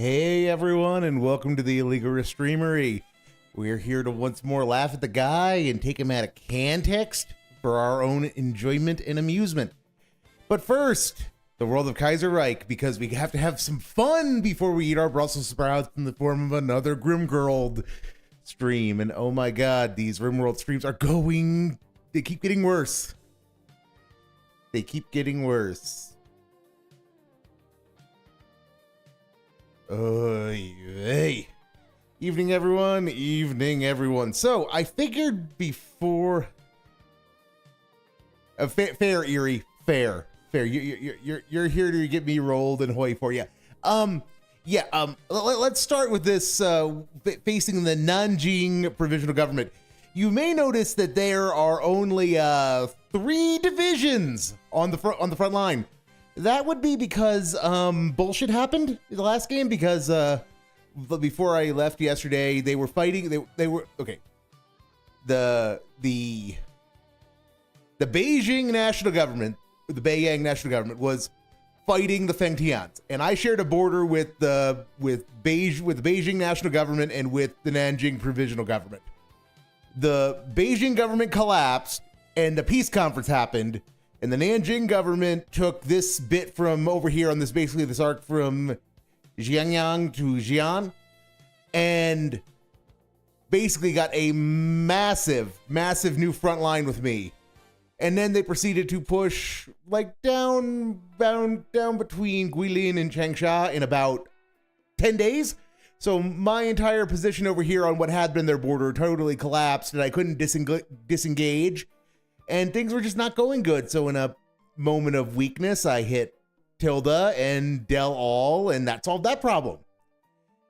Hey everyone, and welcome to the illegal Reeestreamery. We're here to once more laugh at the guy and take him out of context for our own enjoyment and amusement. But first, the world of Kaiserreich, because we have to have some fun before we eat our Brussels sprouts in the form of another Rimworld stream. And oh my god, these Rimworld streams are they keep getting worse. They keep getting worse. Hey. Evening, everyone. Evening, everyone. So I figured before. Fair, Erie. Fair. You're here to get me rolled and hoy for you. Let's start with this. Facing the Nanjing provisional government. You may notice that there are only 3 divisions on the front line. That would be because bullshit happened in the last game, because before I left yesterday, they were fighting. They were okay. The Beijing national government, the Beiyang national government, was fighting the Fengtians, and I shared a border with the Beijing national government and with the Nanjing provisional government. The Beijing government collapsed, and the peace conference happened. And the Nanjing government took this bit from over here on this arc from Jiongming to Xi'an, and basically got a massive new front line with me. And then they proceeded to push like down between Guilin and Changsha in about 10 days. So my entire position over here on what had been their border totally collapsed, and I couldn't disengage. And things were just not going good. So in a moment of weakness, I hit Tilda and delall, and that solved that problem.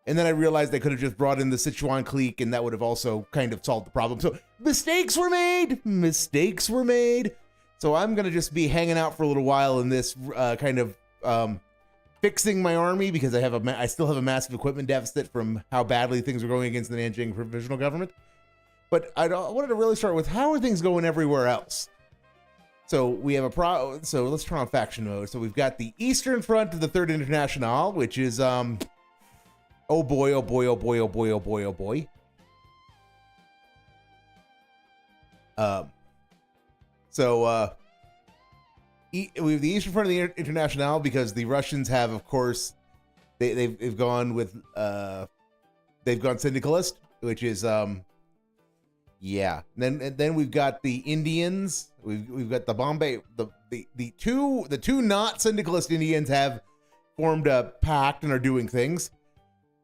And then I realized I could have just brought in the Sichuan clique, and that would have also kind of solved the problem. So mistakes were made. So I'm going to just be hanging out for a little while in this fixing my army, because I still have a massive equipment deficit from how badly things were going against the Nanjing provisional government. But I wanted to really start with, how are things going everywhere else? So we have so let's turn on faction mode. So we've got the Eastern Front of the Third International, which is oh boy. We have the Eastern Front of the International because the Russians have, of course, they've gone with they've gone syndicalist, which is yeah. Then we've got the Indians. We've got the Bombay. The two not syndicalist Indians have formed a pact and are doing things.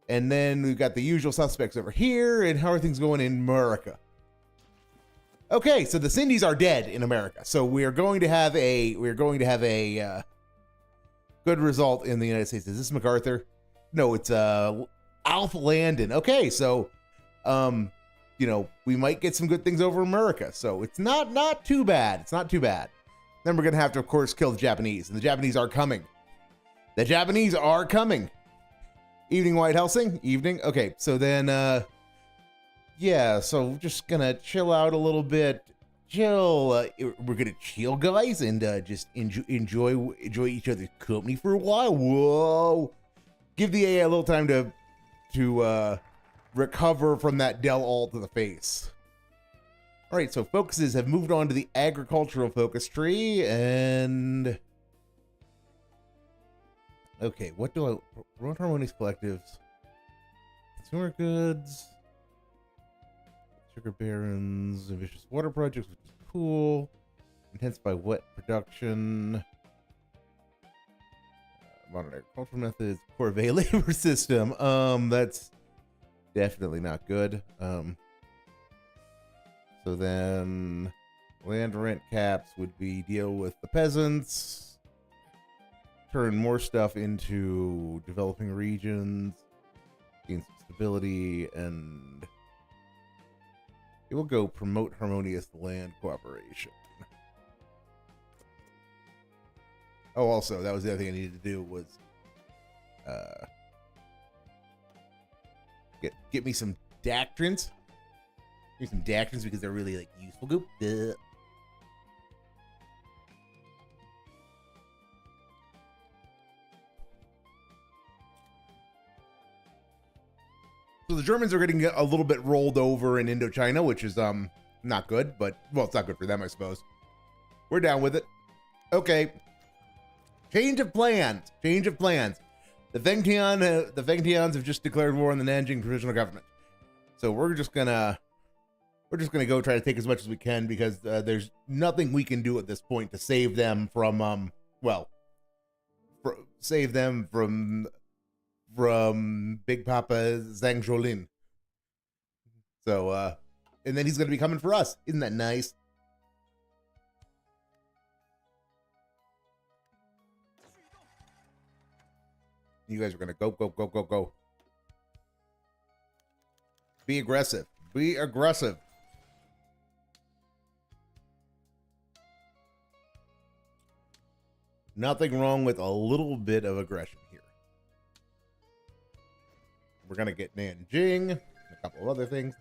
And then we've got the usual suspects over here. And how are things going in America? Okay, so the Sindies are dead in America. So we're going to have a good result in the United States. Is this MacArthur? No, it's Alf Landon. Okay, so we might get some good things over America. So it's not too bad. It's not too bad. Then we're going to have to, of course, kill the Japanese. And the Japanese are coming. Evening, White Helsing. Evening. Okay, so then, yeah, so just going to chill out a little bit. We're going to chill, guys, and just enjoy each other's company for a while. Whoa. Give the AI a little time to recover from that delall to the face. All right, so focuses have moved on to the agricultural focus tree, and okay, what harmonious collectives, consumer goods, sugar barons, ambitious water projects, which is cool, intensify wet production, modern agricultural methods, corvée labor system. That's definitely not good. So then land rent caps would be deal with the peasants, turn more stuff into developing regions, gain some stability, and it will go promote harmonious land cooperation. Oh, also, that was the other thing I needed to do was get me some doctrines. Give me some doctrines because they're really like useful. Goop. So the Germans are getting a little bit rolled over in Indochina, which is not good, but well, it's not good for them, I suppose. We're down with it. Okay. Change of plans. Change of plans. The Fengtians have just declared war on the Nanjing Provisional Government. So we're just gonna go try to take as much as we can, because there's nothing we can do at this point to save them from save them from Big Papa Zhang Zhuolin. So and then he's gonna be coming for us. Isn't that nice? You guys are gonna go, go, go, go, go. Be aggressive. Be aggressive. Nothing wrong with a little bit of aggression here. We're gonna get Nanjing, and a couple of other things.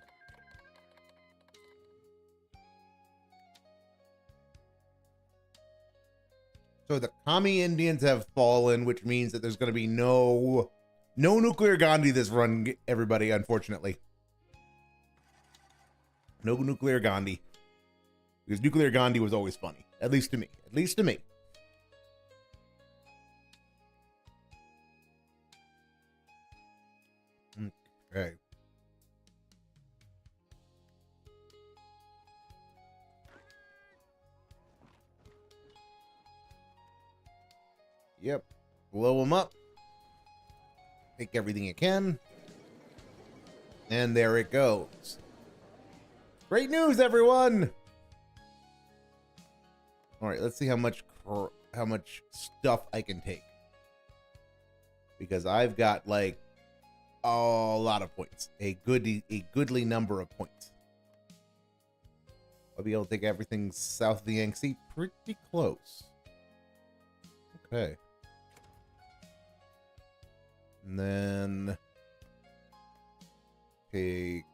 So the Kami Indians have fallen, which means that there's going to be no nuclear Gandhi this run, everybody, unfortunately. No nuclear Gandhi. Because nuclear Gandhi was always funny. At least to me. At least to me. Okay. Yep. Blow them up. Take everything you can. And there it goes. Great news, everyone! Alright, let's see how much stuff I can take. Because I've got, like, a lot of points. A goodly number of points. I'll be able to take everything south of the Yangtze pretty close. Okay. And then take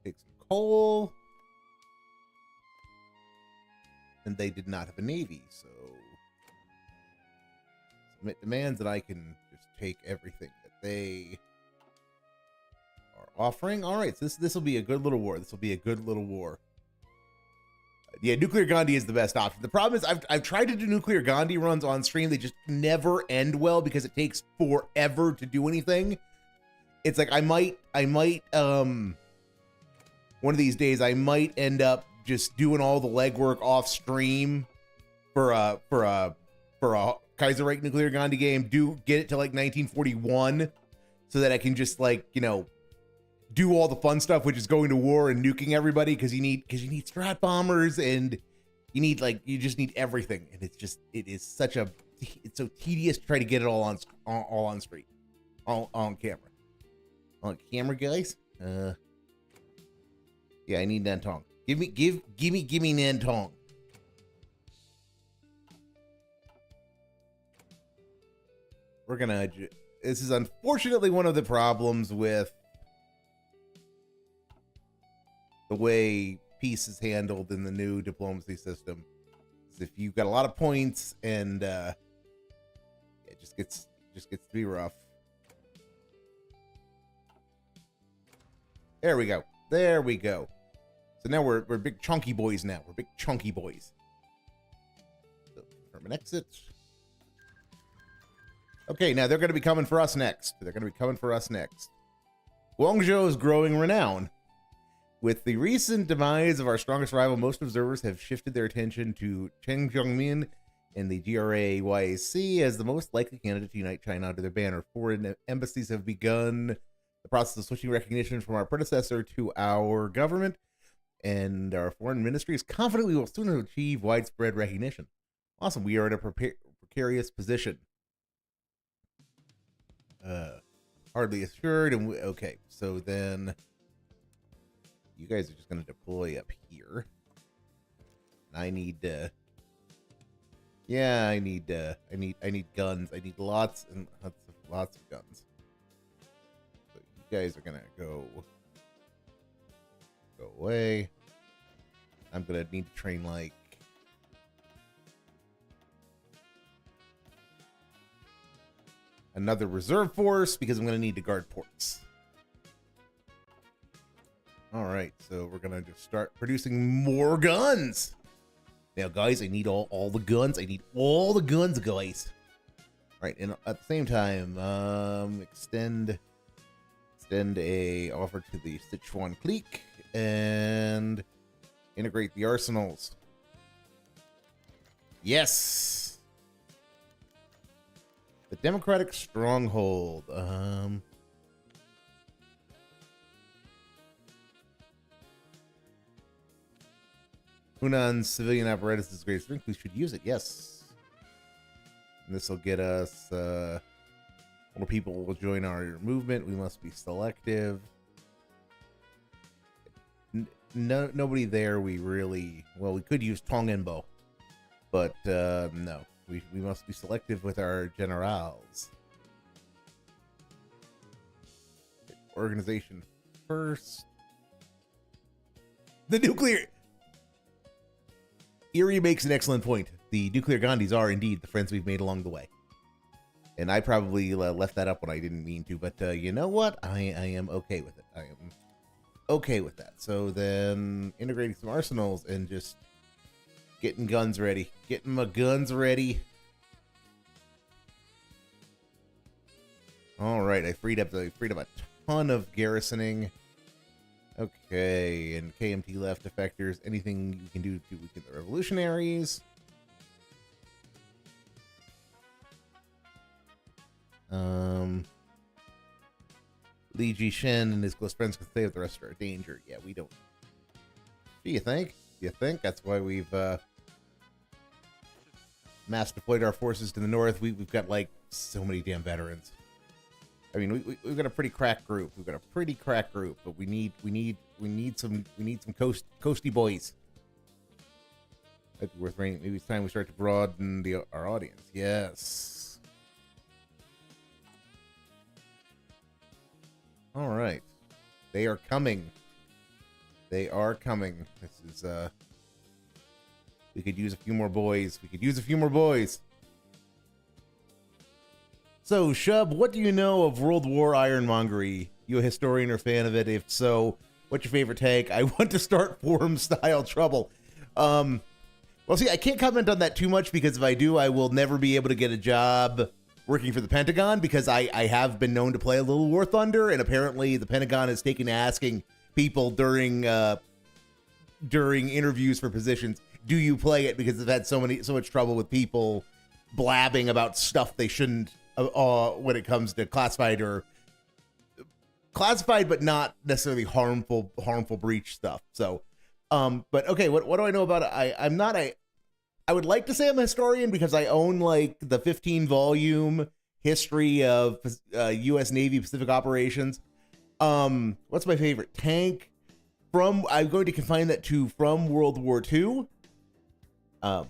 some coal. And they did not have a navy, so submit demands that I can just take everything that they are offering. All right, so this will be a good little war. This will be a good little war. Yeah, nuclear Gandhi is the best option. The problem is I've tried to do nuclear Gandhi runs on stream. They just never end well because it takes forever to do anything. It's like I might one of these days I might end up just doing all the legwork off stream for a Kaiserreich nuclear Gandhi game. Get it to like 1941 so that I can just, like, you know, do all the fun stuff, which is going to war and nuking everybody, because you need strat bombers, and you just need everything, and it's so tedious to try to get it all on screen, all on camera, guys. Yeah, I need Nantong. Give me Nantong. This is unfortunately one of the problems with the way peace is handled in the new diplomacy system. Is if you've got a lot of points, and it just gets to be rough. There we go. There we go. So now we're big chunky boys now. We're big chunky boys. So, from an exit. Okay, now they're going to be coming for us next. Guangzhou's growing renown. With the recent demise of our strongest rival, most observers have shifted their attention to Chen Jiongming and the GRA-YAC as the most likely candidate to unite China under their banner. Foreign embassies have begun the process of switching recognition from our predecessor to our government, and our foreign ministry is confident we will soon achieve widespread recognition. Awesome. We are in a precarious position. Hardly assured. And okay, so then you guys are just going to deploy up here. I need yeah, I need guns. I need lots and lots of guns. So you guys are going to go away. I'm going to need to train like another reserve force because I'm going to need to guard ports. All right, so we're going to just start producing more guns. Now, guys, I need all the guns. I need all the guns, guys. All right, and at the same time, extend a offer to the Sichuan clique and integrate the arsenals. Yes. The Democratic Stronghold. Hunan's civilian apparatus is great strength. We should use it. Yes. And this will get us. More people will join our movement. We must be selective. Nobody there. We really we could use Tongenbo, but no. We must be selective with our generals. Organization first. The nuclear. Erie makes an excellent point. The nuclear Gandhis are indeed the friends we've made along the way. And I probably left that up when I didn't mean to, but you know what? I am okay with it. I am okay with that. So then integrating some arsenals and just getting guns ready. Getting my guns ready. All right, I freed up a ton of garrisoning. Okay, and KMT left defectors. Anything you can do to weaken the revolutionaries? Li Ji-shen and his close friends can stay if the rest are a danger. Yeah, we don't. Do you think? You think that's why we've mass deployed our forces to the north? We've got like so many damn veterans. I mean, we've got a pretty crack group. We've got a pretty crack group, but we need some coasty boys. Might be worth rating. Maybe it's time we start to broaden our audience. Yes. All right, they are coming. They are coming. This is we could use a few more boys. We could use a few more boys. So, Shub, what do you know of World War ironmongery? You a historian or fan of it? If so, what's your favorite take? I want to start forum-style trouble. Well, see, I can't comment on that too much because if I do, I will never be able to get a job working for the Pentagon because I have been known to play a little War Thunder, and apparently the Pentagon has taken to asking people during interviews for positions, do you play it? Because they've had so much trouble with people blabbing about stuff they shouldn't when it comes to classified but not necessarily harmful breach stuff. So, but okay, what do I know about it? I would like to say I'm a historian because I own like the 15-volume history of U.S. Navy Pacific operations. What's my favorite tank? I'm going to confine that to from World War II. I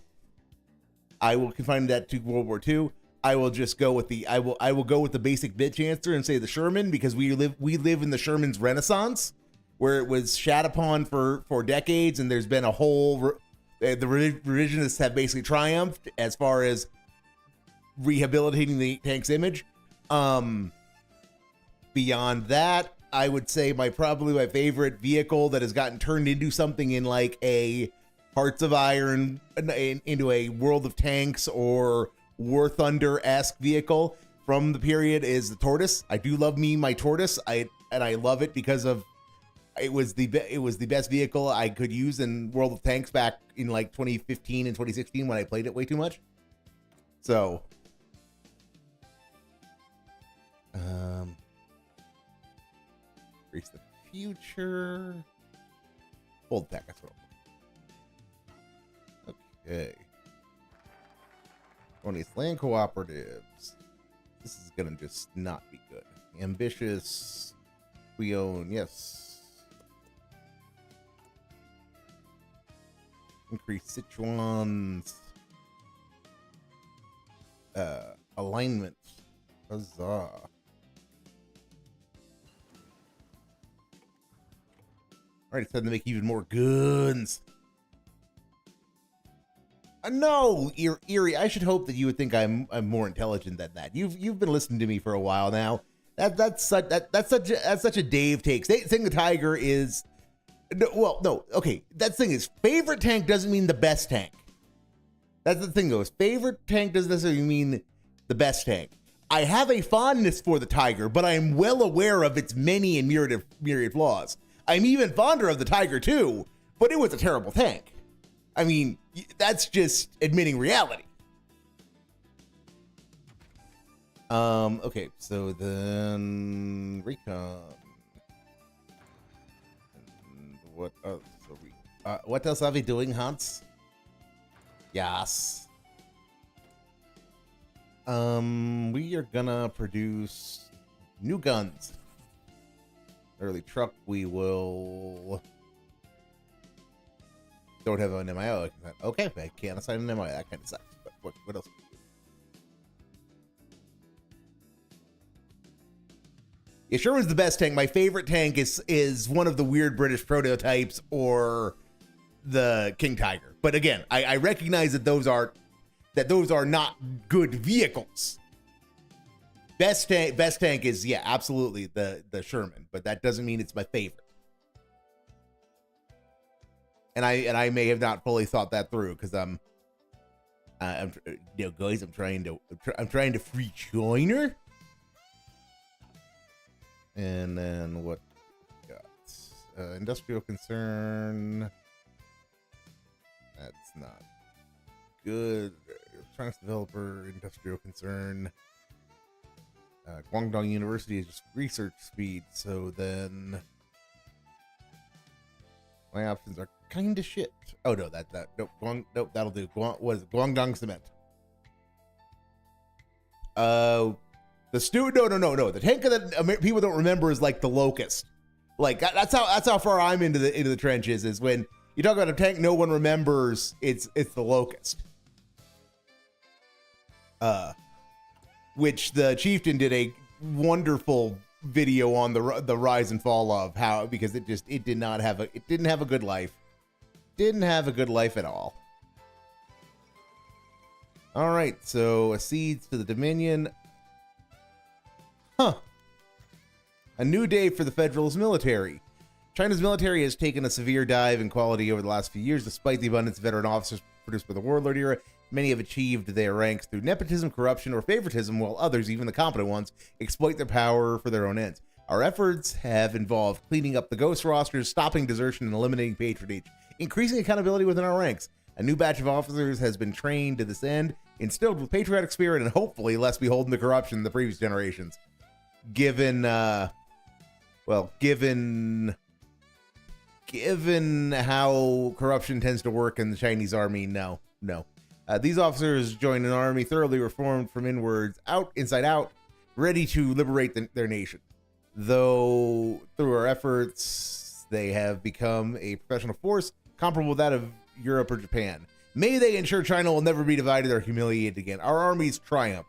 will confine that to World War II. I will just go with I will go with the basic bitch answer and say the Sherman because we live in the Sherman's Renaissance where it was shat upon for decades, and there's been a whole the revisionists have basically triumphed as far as rehabilitating the tank's image. Beyond that, I would say probably my favorite vehicle that has gotten turned into something in like a Hearts of Iron, into a World of Tanks or War Thunder-esque vehicle from the period is the Tortoise. I do love my Tortoise. I love it because of it was the best vehicle I could use in World of Tanks back in like 2015 and 2016 when I played it way too much. So, Reach the Future. Hold back. That's what I'm okay. 20th Land Cooperatives. This is gonna just not be good. Ambitious. We own, yes. Increase Sichuan's alignment. Huzzah. Alright, it's time to make even more guns. No, Erie. I should hope that you would think I'm more intelligent than that. You've been listening to me for a while now. That's such a Dave take. Saying the Tiger is, no. Okay, that thing is favorite tank doesn't mean the best tank. That's the thing, though. Favorite tank doesn't necessarily mean the best tank. I have a fondness for the Tiger, but I am well aware of its many and myriad flaws. I'm even fonder of the Tiger too, but it was a terrible tank. I mean, that's just admitting reality. Okay, so then recon. What else are we? What else are we doing, Hans? Yes. We are gonna produce new guns. Early truck. We will. Don't have an MIO. Okay, I can't assign an MIO. That kind of sucks. But what else? Yeah, Sherman's the best tank. My favorite tank is one of the weird British prototypes or the King Tiger. But again, I recognize that those are not good vehicles. Best tank is, yeah, absolutely the Sherman, but that doesn't mean it's my favorite. And I may have not fully thought that through because guys, I'm trying to free China. And then what we got? Industrial concern. That's not good. Electronics developer, industrial concern. Guangdong University is just research speed, so then my options are kind of shit. Oh no, nope, that'll do. What is it? Guangdong Cement. No. The tank that people don't remember is like the Locust. Like that's how far I'm into the trenches is when you talk about a tank no one remembers. It's the Locust. Which the Chieftain did a wonderful video on the rise and fall of how, because it didn't have a good life. Didn't have a good life at all. All right, so accedes to the Dominion. Huh. A new day for the Federalist military. China's military has taken a severe dive in quality over the last few years, despite the abundance of veteran officers produced by the warlord era. Many have achieved their ranks through nepotism, corruption, or favoritism, while others, even the competent ones, exploit their power for their own ends. Our efforts have involved cleaning up the ghost rosters, stopping desertion, and eliminating patronage, increasing accountability within our ranks. A new batch of officers has been trained to this end, instilled with patriotic spirit, and hopefully less beholden to corruption than the previous generations. Given how corruption tends to work in the Chinese army, no. These officers join an army thoroughly reformed from inside out, ready to liberate their nation. Though through our efforts, they have become a professional force comparable to that of Europe or Japan. May they ensure China will never be divided or humiliated again. Our armies triumph.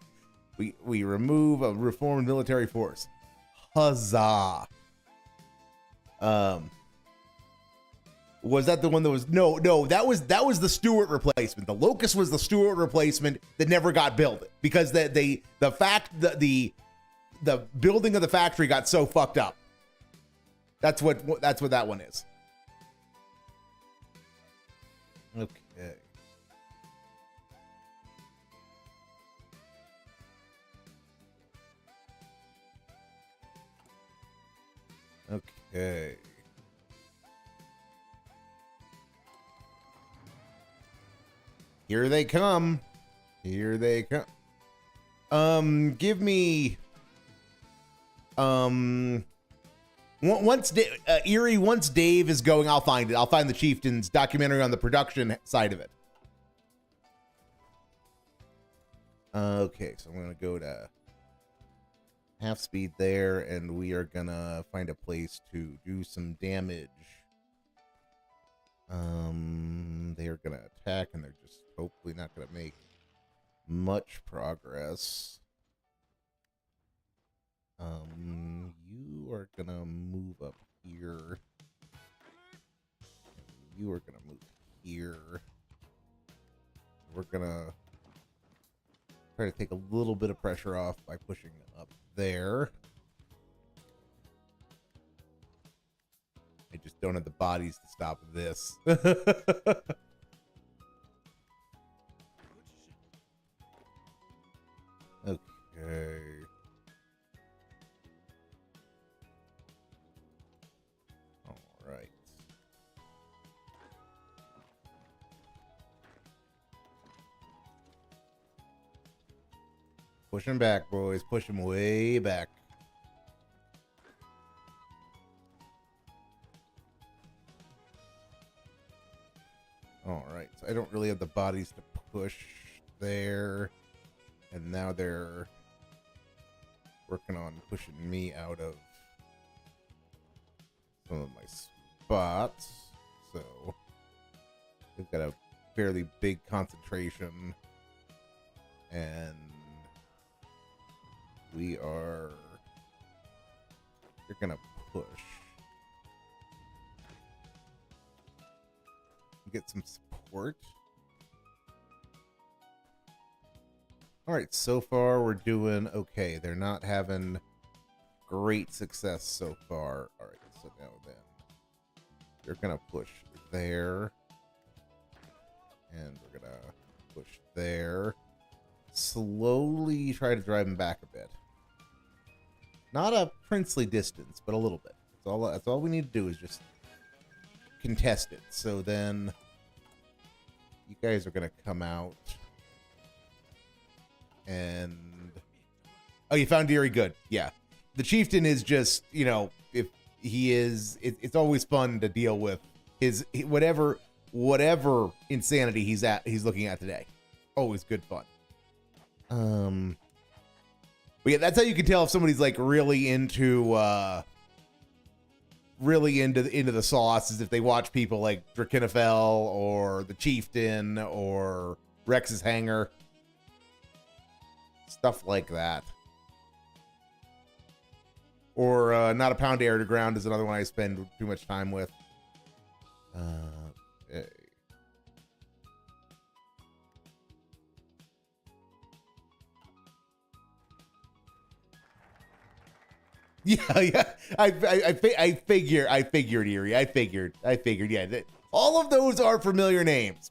We remove a reformed military force. Huzzah. Was that the one that was no, that was the Stuart replacement. The Locust was the Stuart replacement that never got built because the building of the factory got so fucked up. That's what that one is. Okay. Okay. Here they come. Give me once Dave is going, I'll find it. I'll find the Chieftain's documentary on the production side of it. Okay, so I'm gonna go to half speed there, and we are gonna find a place to do some damage. They are gonna attack, and they're just hopefully not gonna make much progress. You are gonna move up here. You are gonna move here. we're gonna try to take a little bit of pressure off by pushing up there. I just don't have the bodies to stop this. Okay. All right. Push him back, boys. Push him way back. All right. So I don't really have the bodies to push there. And now they're working on pushing me out of some of my spots. So they've got a fairly big concentration. And they're gonna push. Get some support. All right, so far we're doing okay. They're not having great success so far. All right, so now then they're gonna push there, and we're gonna push there. Slowly try to drive them back a bit. Not a princely distance, but a little bit. That's all we need to do is just contest it. So then you guys are gonna come out. And oh, you found Deary, good. Yeah, the chieftain is just, you know, if he is, it's always fun to deal with his whatever insanity he's looking at today. Always good fun. But yeah, that's how you can tell if somebody's like really into the sauce, is if they watch people like Drakenifel or the chieftain or Rex's hanger. Stuff like that. Or Not a Pound Air to Ground is another one I spend too much time with. Okay. Yeah. I figured, Erie. I figured. Yeah. All of those are familiar names.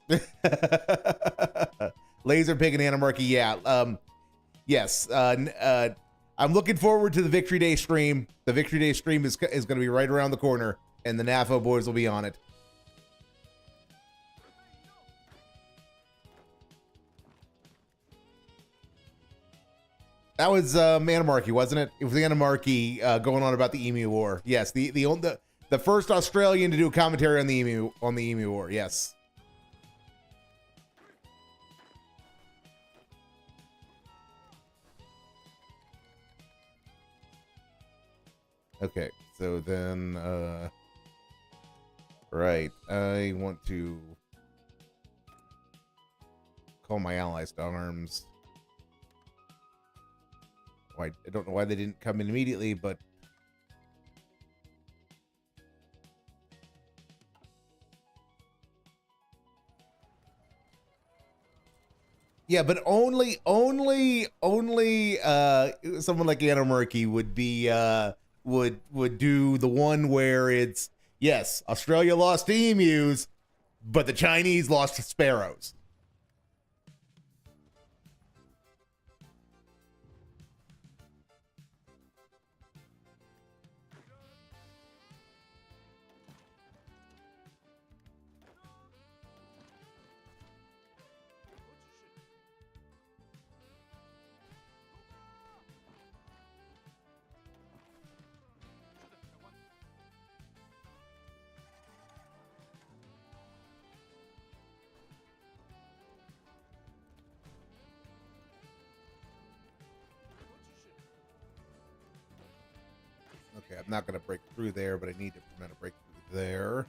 Laser Pig and Anarchy. Yeah. Yes. I'm looking forward to the Victory Day stream. The Victory Day stream is going to be right around the corner, and the NAFO boys will be on it. That was Anarchy, wasn't it? It was the Anarchy going on about the Emu War. Yes, the first Australian to do a commentary on the Emu War. Yes. Okay, so then, right, I want to call my allies to arms. I don't know why they didn't come in immediately, but yeah, but only someone like Anarchy would be would do the one where it's, yes, Australia lost to emus, but the Chinese lost to sparrows. Okay, I'm not going to break through there, but I need to prevent a breakthrough there.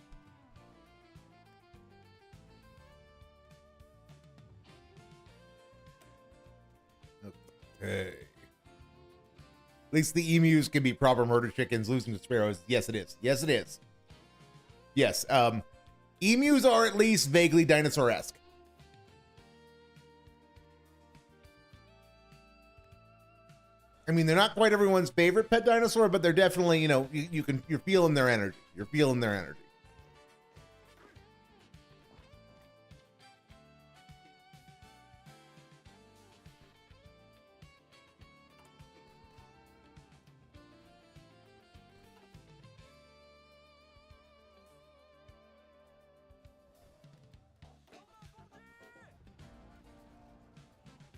Okay. At least the emus can be proper murder chickens, losing to sparrows. Yes, it is. Yes, it is. Yes, emus are at least vaguely dinosaur-esque. I mean, they're not quite everyone's favorite pet dinosaur, but they're definitely, you know, you're feeling their energy. You're feeling their energy.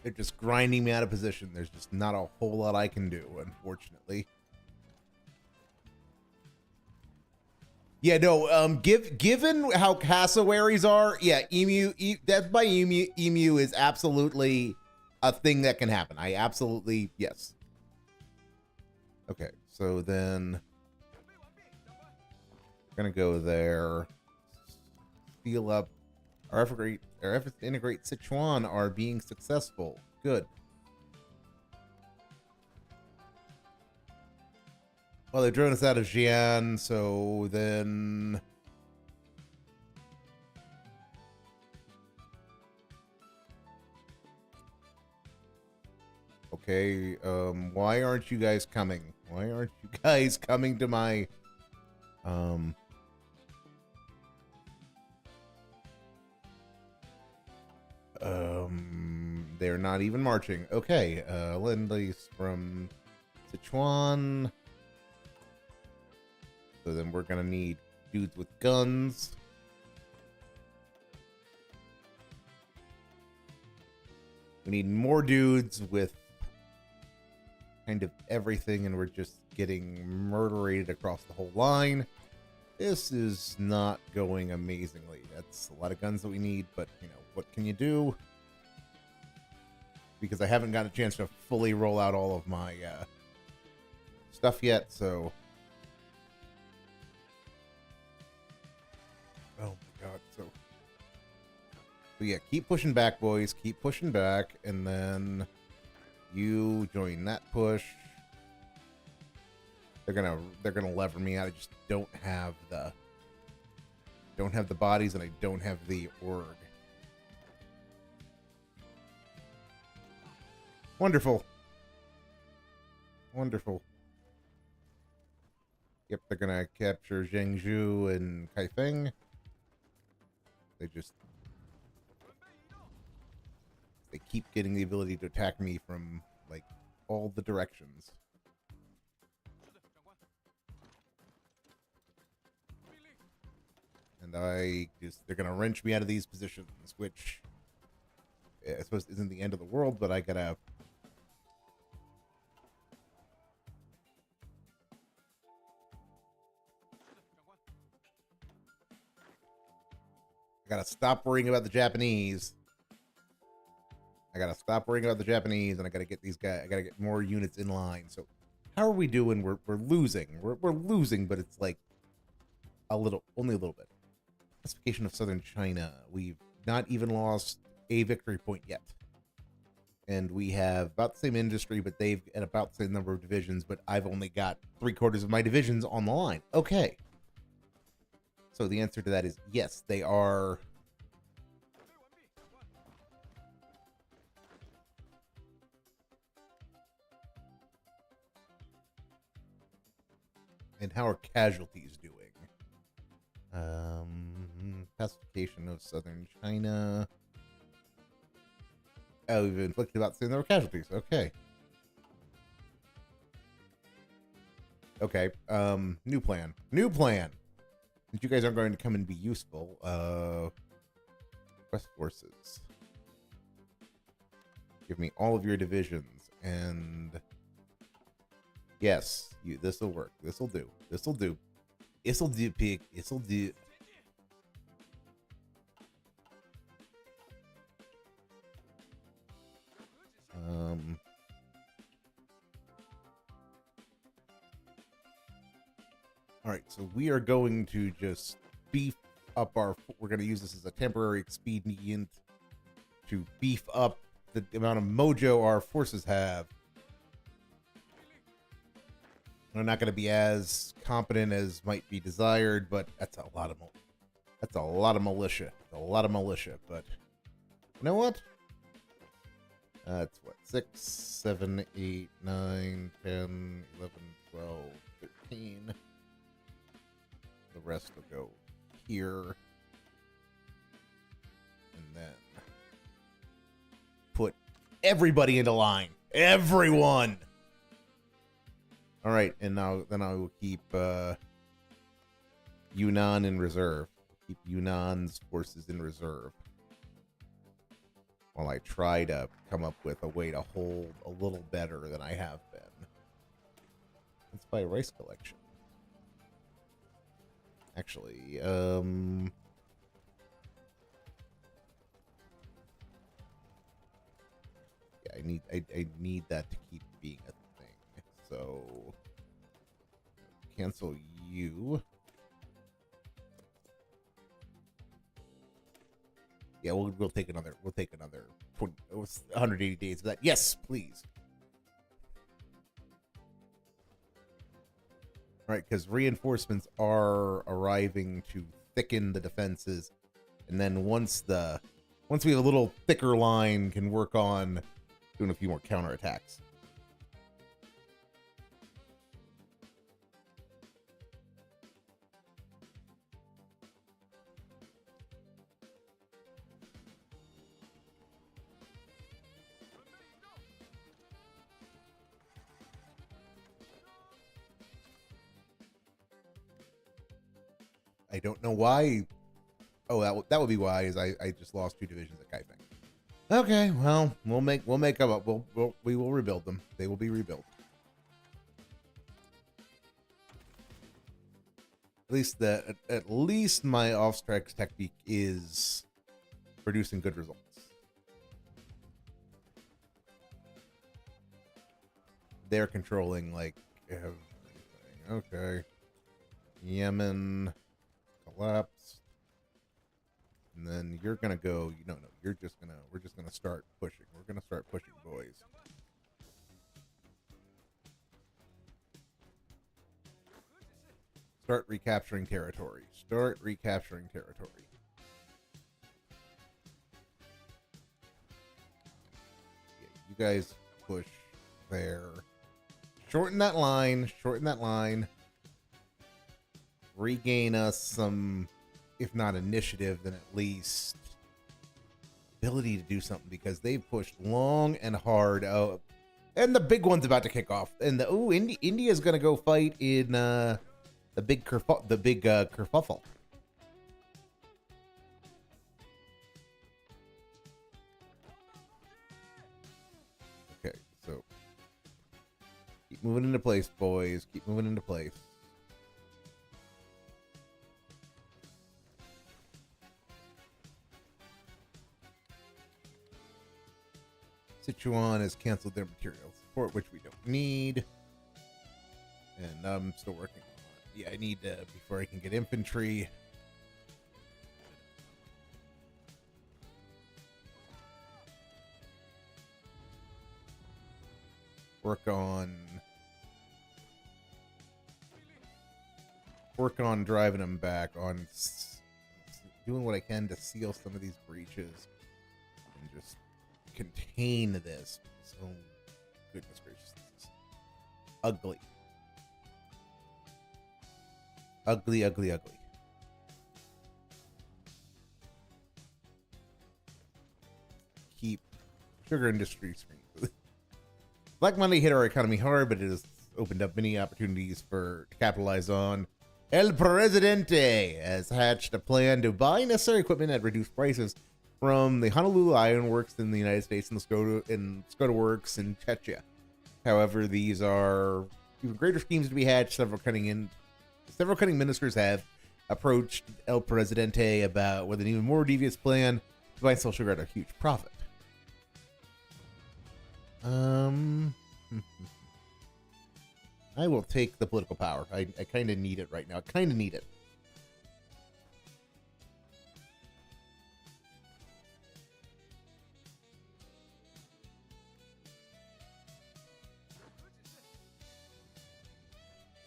They're just grinding me out of position. There's just not a whole lot I can do, unfortunately. Yeah, no, given how cassowaries are, yeah, death by emu is absolutely a thing that can happen. I absolutely, yes. Okay, so then we're gonna go there, seal up. Our efforts to integrate Sichuan are being successful. Good. Well, they're drawing us out of Xi'an, so then... Okay, why aren't you guys coming? Why aren't you guys coming to my... They're not even marching. Okay, Lend-Lease from Sichuan. So then we're gonna need dudes with guns. We need more dudes with kind of everything, and we're just getting murderated across the whole line. This is not going amazingly. That's a lot of guns that we need, but, you know, what can you do? Because I haven't got a chance to fully roll out all of my stuff yet, so... Oh my god, so yeah, keep pushing back, boys. Keep pushing back, and then you join that push. They're gonna lever me out. I just don't have the bodies, and I don't have the org. Wonderful. Wonderful. Yep, they're gonna capture Zhengzhou and Kaifeng. They keep getting the ability to attack me from, like, all the directions. And they're gonna wrench me out of these positions, which I suppose isn't the end of the world, but I gotta... I gotta stop worrying about the Japanese. I gotta stop worrying about the Japanese, and I gotta get these guys. I gotta get more units in line. So, how are we doing? We're losing. We're losing, but it's like only a little bit. Classification of Southern China. We've not even lost a victory point yet, and we have about the same industry, but they've at about the same number of divisions. But I've only got 3/4 of my divisions on the line. Okay. So the answer to that is yes, they are. And how are casualties doing? Pacification of Southern China. Oh, we've inflicted about the same number of casualties. Okay. Okay. New plan. New plan. Since you guys aren't going to come and be useful, West forces. Give me all of your divisions, and yes, this'll work. This'll do. This'll do. This'll do, pig. This'll do. All right, so we are going to just beef up our... We're going to use this as a temporary expedient to beef up the amount of mojo our forces have. They're not going to be as competent as might be desired, but that's a lot of militia. A lot of militia, but you know what? That's what, 6, 7, 8, 9, 10, 11, 12, 13. The rest will go here. And then put everybody into line. Everyone! Alright, and now then I will keep Yunnan in reserve. Keep Yunnan's forces in reserve. While I try to come up with a way to hold a little better than I have been. Let's buy a rice collection. Actually, yeah, I need that to keep being a thing. So cancel you. Yeah, we'll take another 20, 180 days of that. Yes, please. All right, because reinforcements are arriving to thicken the defenses, and then once we have a little thicker line, can work on doing a few more counterattacks. I don't know why. Oh, that would be why. Is I just lost 2 divisions at Kaifeng. Okay, well, we'll make them up. We will rebuild them. They will be rebuilt. At least my off-strikes technique is producing good results. They're controlling like everything. Okay. Yemen collapse. And then you're gonna go. No, we're just gonna start pushing. We're gonna start pushing, boys. Start recapturing territory. Start recapturing territory. Yeah, you guys push there. Shorten that line. Shorten that line. Regain us some, if not initiative, then at least ability to do something, because they've pushed long and hard. Oh, and the big one's about to kick off. And India's gonna go fight in the big kerfuffle. Okay, so keep moving into place, boys. Keep moving into place. Sichuan has canceled their material support, which we don't need. And I'm still working on it. Yeah, I need before I can get infantry. Work on driving them back, on doing what I can to seal some of these breaches and just contain this. Oh, goodness gracious, this is ugly. Ugly, ugly, ugly. Keep sugar industry screen. Black Monday hit our economy hard, but it has opened up many opportunities to capitalize on. El Presidente has hatched a plan to buy necessary equipment at reduced prices from the Honolulu Iron Works in the United States and the Skoda Works in Czechia. However, these are even greater schemes to be hatched. Several cunning ministers have approached El Presidente about with an even more devious plan to buy and sugar at a huge profit. I will take the political power. I kind of need it right now. I kind of need it.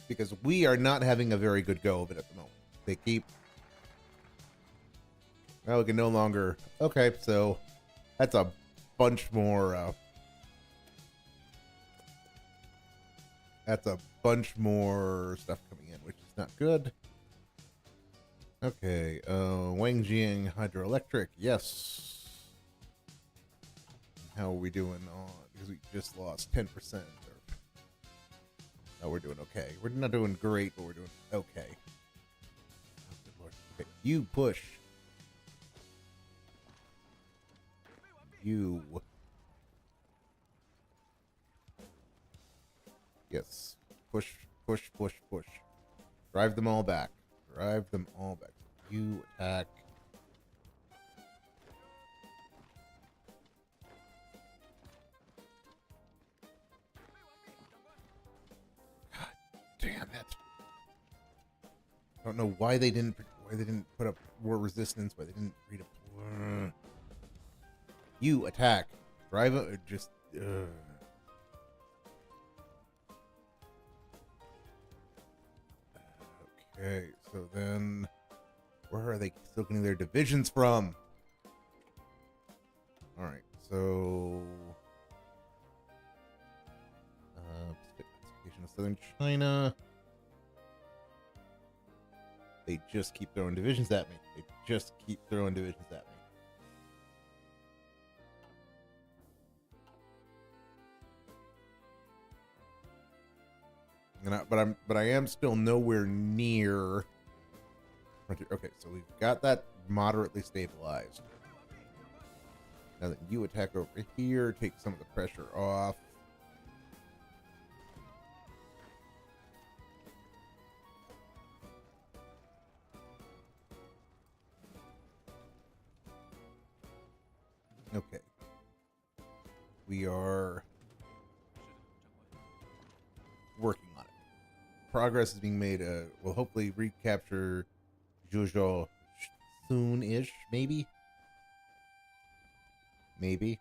Because we are not having a very good go of it at the moment. They keep... Well, we can no longer... Okay, so that's a bunch more That's a bunch more stuff coming in, which is not good. Okay, Wangjing Hydroelectric, yes. How are we doing on? Because we just lost 10%. Oh, we're doing okay. We're not doing great, but we're doing okay. Oh, good Lord. Okay, you push. You. Yes. Push, push, push, push. Drive them all back. Drive them all back. You attack. God damn it. I don't know why they didn't put up war resistance, why they didn't redeploy. You attack. Drive it. Just. Okay, so then where are they still getting their divisions from? All right, so pacification of southern China. They just keep throwing divisions at me. They just keep throwing divisions at me. But I am still nowhere near. Okay, so we've got that moderately stabilized. Now that you attack over here, take some of the pressure off. Okay. We are working on it. Progress is being made. We'll hopefully recapture Zhuzhou soon-ish, maybe? Maybe.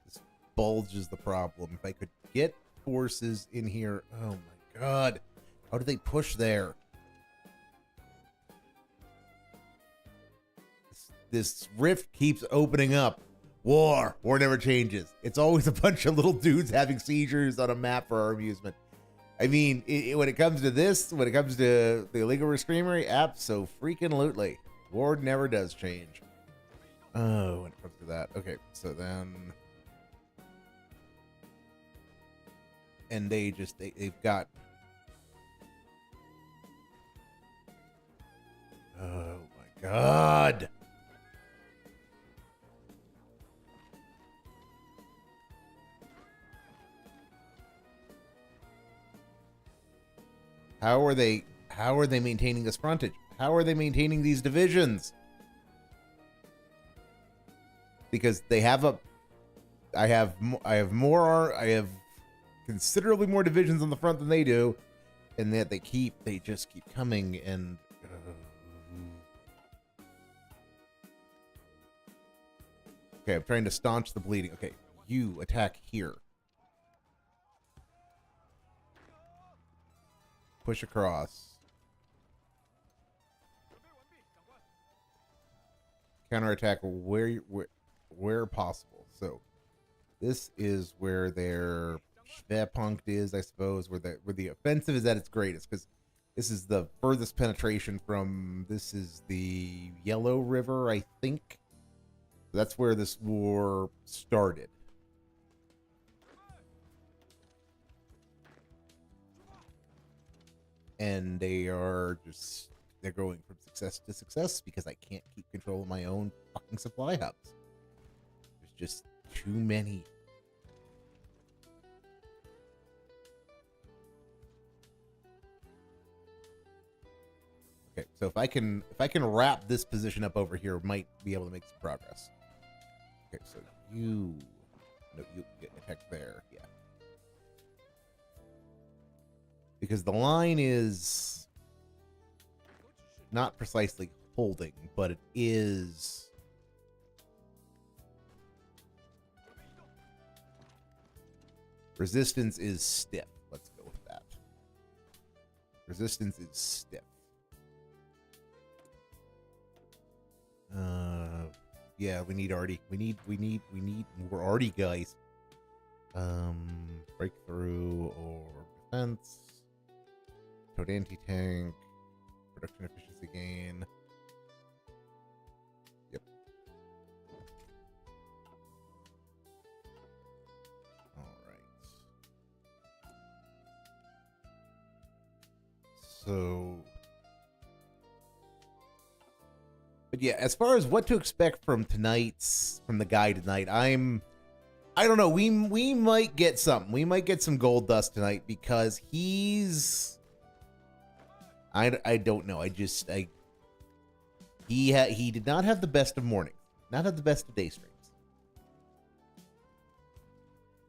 This bulge is the problem. If I could get forces in here... Oh my god. How do they push there? This rift keeps opening up. War never changes. It's always a bunch of little dudes having seizures on a map for our amusement. I mean, when it comes to this, when it comes to the illegal Reeestreamery, abso-freaking-lutely. War never does change. Oh, when it comes to that. Okay, so then... And they've got... Oh my god! How are they maintaining this frontage? How are they maintaining these divisions? Because they have I have considerably more divisions on the front than they do, and that they just keep coming and okay, I'm trying to staunch the bleeding. Okay, you attack here. Push across. Counterattack where possible. So this is where their Schwerpunkt is, I suppose, where the offensive is at its greatest, because this is the furthest penetration from. This is the Yellow River, I think. That's where this war started. And they're going from success to success because I can't keep control of my own fucking supply hubs. There's just too many. Okay, so if I can wrap this position up over here, might be able to make some progress. Okay, so you get attacked there, yeah. Because the line is not precisely holding, but it is. Resistance is stiff. Let's go with that. Resistance is stiff. Yeah, we need arty. We need more arty guys. Breakthrough or defense. Toad anti-tank. Production efficiency gain. Yep. Alright. So... But yeah, as far as what to expect from the guy tonight, I don't know. We might get something. We might get some gold dust tonight because he's. I don't know. He did not have the best of mornings. Not have the best of day streams.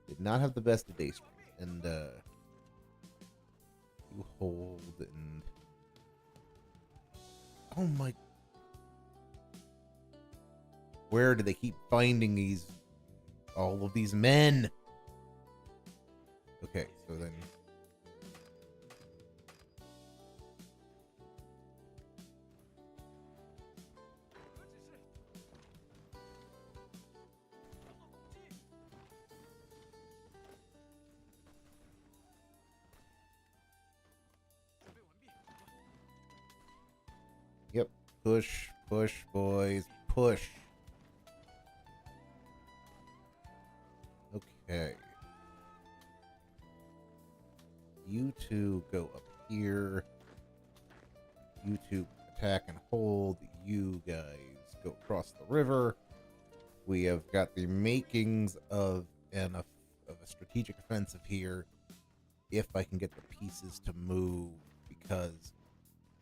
Did not have the best of day streams, and you hold and. Oh my. Where do they keep finding all of these men? Okay, so then... Yep, push, boys, push. Okay. You two go up here. You two attack and hold. You guys go across the river. We have got the makings of a strategic offensive here. If I can get the pieces to move, because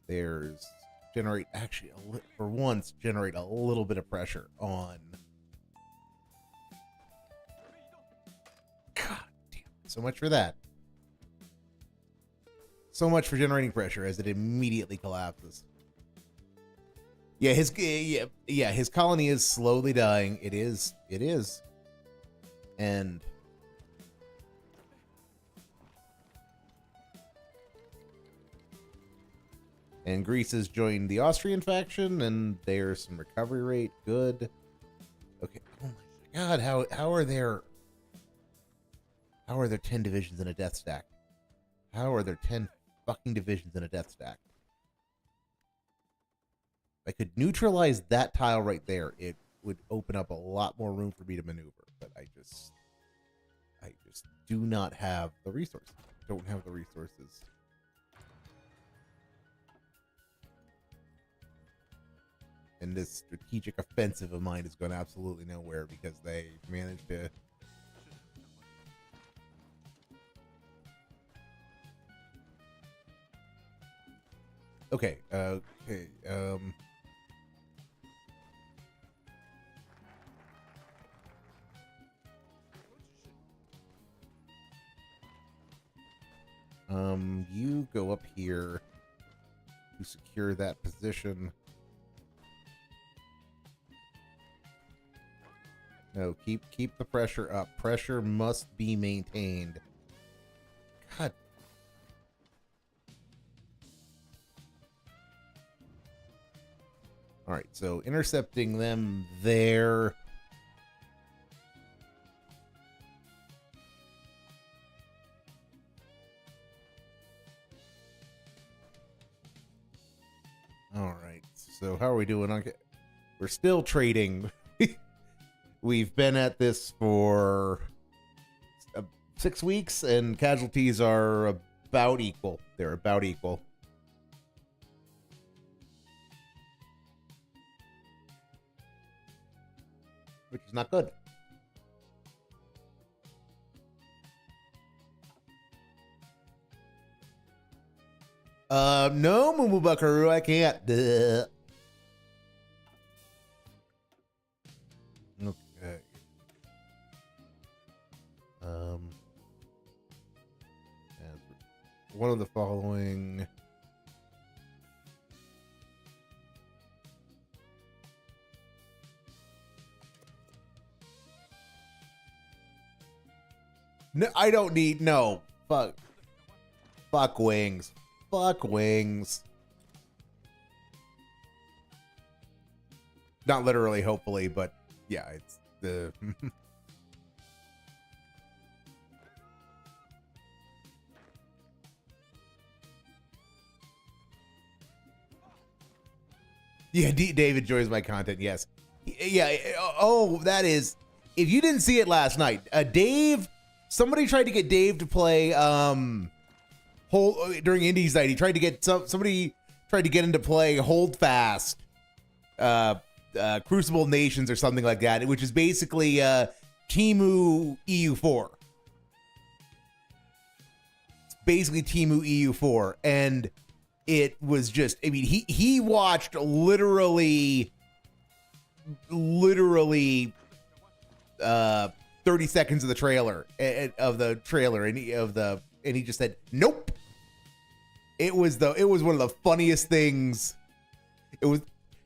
there's generate a little bit of pressure on. God damn. So much for that. So much for generating pressure as it immediately collapses. Yeah, his colony is slowly dying. It is. And Greece has joined the Austrian faction, and there's some recovery rate. Good. Okay. Oh my God, how are there 10 divisions in a death stack? How are there 10 fucking divisions in a death stack? If I could neutralize that tile right there, it would open up a lot more room for me to maneuver. But I just do not have the resources. Don't have the resources. And this strategic offensive of mine is going absolutely nowhere because they managed to. Okay. You go up here to secure that position. No, keep the pressure up. Pressure must be maintained. God. All right, so intercepting them there. All right, so how are we doing? Okay, we're still trading. We've been at this for 6 weeks, and casualties are about equal. They're about equal. Which is not good. No, Mumu Buckaroo, I can't. Duh. Okay. One of the following. No, I don't need no. Fuck wings. Fuck wings. Not literally, hopefully, but yeah, it's the... Yeah, Dave enjoys my content, yes. Yeah, oh, that is... If you didn't see it last night, Dave... Somebody tried to get Dave to play during Indies Night. He tried to get somebody tried to get him to play Hold Fast, Crucible Nations or something like that, which is basically Temu EU4. It's basically Temu EU4, and it was just, I mean, he watched literally 30 seconds of the trailer and he just said nope. It was one of the funniest things. It was,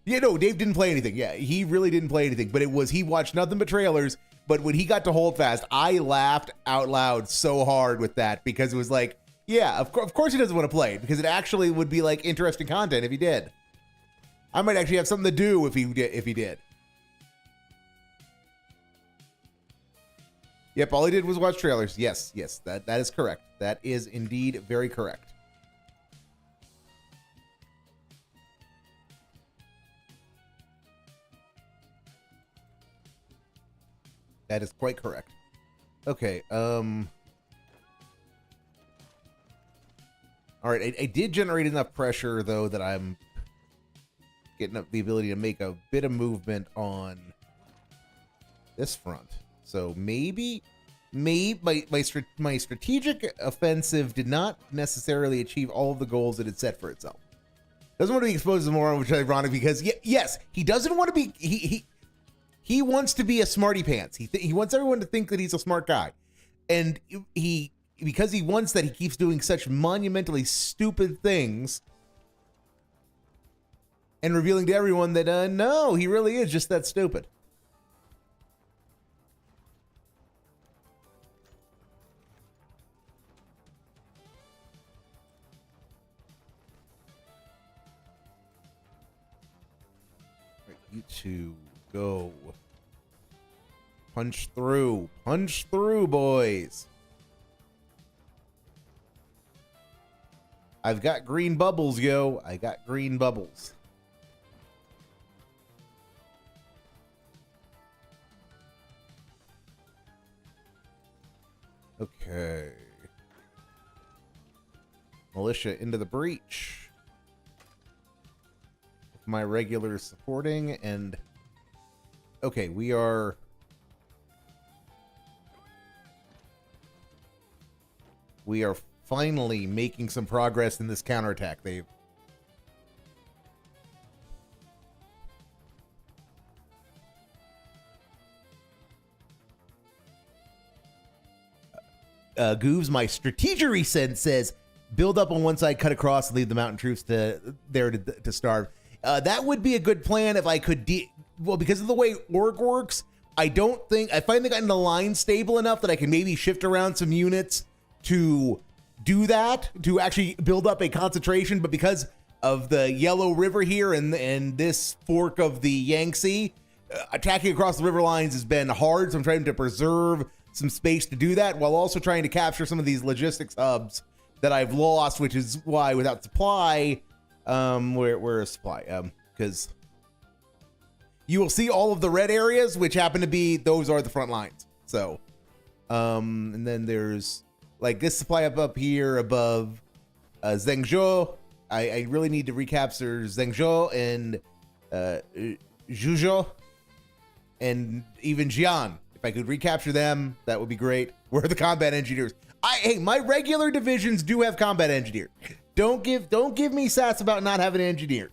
Dave didn't play anything. Yeah, he really didn't play anything, but he watched nothing but trailers. But when he got to Hold Fast, I laughed out loud so hard with that, because it was like, yeah, of course he doesn't want to play it, because it actually would be like interesting content if he did. I might actually have something to do if he did. Yep, all he did was watch trailers. Yes, that is correct. That is indeed very correct. That is quite correct. Okay, all right, I did generate enough pressure, though, that I'm getting up the ability to make a bit of movement on this front. So maybe my strategic offensive did not necessarily achieve all of the goals that it set for itself. Doesn't want to be exposed to more, which is ironic, because yes, he doesn't want to be, he wants to be a smarty pants. He wants everyone to think that he's a smart guy, and because he wants that, he keeps doing such monumentally stupid things and revealing to everyone that no, he really is just that stupid. You two, go. Punch through, boys. I've got green bubbles, yo. I got green bubbles. Okay. Militia into the breach. My regulars supporting, and okay, we are finally making some progress in this counterattack. They've Goobs, my strategery sense says build up on one side, cut across, and leave the mountain troops to starve. That would be a good plan if I could well, because of the way org works, I finally gotten the line stable enough that I can maybe shift around some units to do that, to actually build up a concentration. But because of the Yellow River here and this fork of the Yangtze, attacking across the river lines has been hard, so I'm trying to preserve some space to do that, while also trying to capture some of these logistics hubs that I've lost, which is why without supply, where is supply? Because you will see all of the red areas, which happen to be, those are the front lines. So, and then there's like this supply up here above Zhengzhou. I really need to recapture Zhengzhou and Zhuzhou and even Jian. If I could recapture them, that would be great. Where are the combat engineers? Hey, my regular divisions do have combat engineers. Don't give me sass about not having engineers.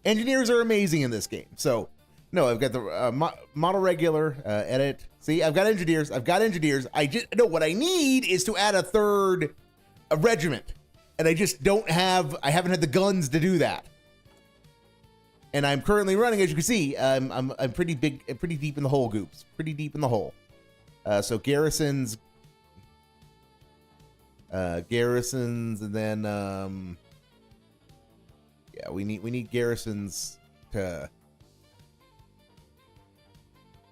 Engineers are amazing in this game. So, no, I've got the model regular, edit. See, I've got engineers. What I need is to add a third regiment. And I just I haven't had the guns to do that. And I'm currently running, as you can see, I'm pretty deep in the hole, Goops. Pretty deep in the hole. So garrisons, and then yeah, we need garrisons to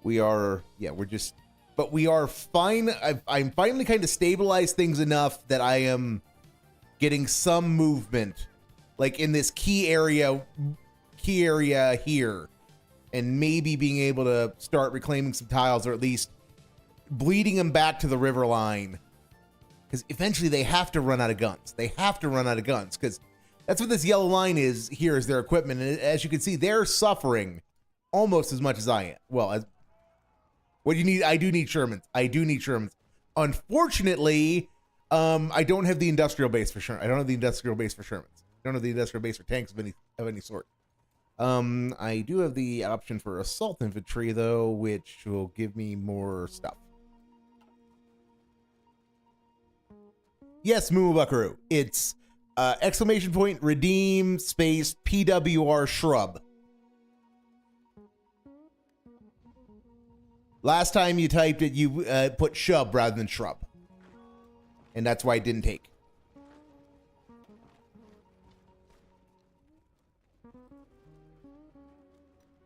We are, yeah, we're just, but we are fine. I'm finally kind of stabilized things enough that I am getting some movement, like in this key area here, and maybe being able to start reclaiming some tiles, or at least bleeding them back to the river line. Because eventually they have to run out of guns. They have to run out of guns, because that's what this yellow line is here, is their equipment. And as you can see, they're suffering almost as much as I am. Well, as what do you need? I do need Shermans. I do need Shermans. Unfortunately, I don't have the industrial base for Shermans. I don't have the industrial base for Shermans. I don't have the industrial base for tanks of any sort. I do have the option for assault infantry, though, which will give me more stuff. Yes, Moo Buckaroo. It's exclamation point redeem space PWR shrub. Last time you typed it, you put shub rather than shrub. And that's why it didn't take.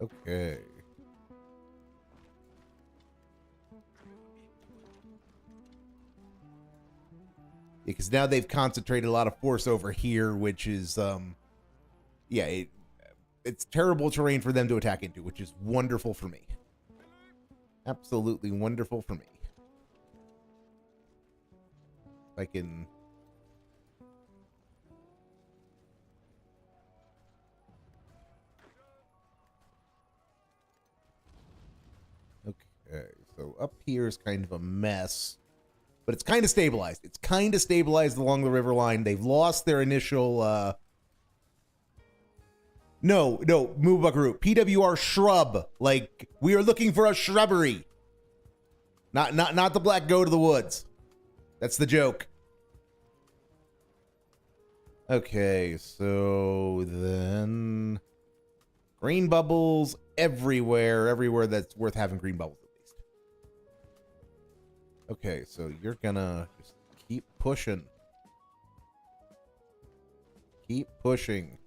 Okay. Because now they've concentrated a lot of force over here, which is, yeah, it's terrible terrain for them to attack into, which is wonderful for me. Absolutely wonderful for me. If I can... Okay, so up here is kind of a mess. But it's kind of stabilized. It's kind of stabilized along the river line. They've lost their initial... No, Moo Buckaroo. PWR shrub. Like, we are looking for a shrubbery. Not the black goat of the woods. That's the joke. Okay, so then... Green bubbles everywhere. Everywhere that's worth having green bubbles. Okay, so you're gonna just keep pushing. Keep pushing.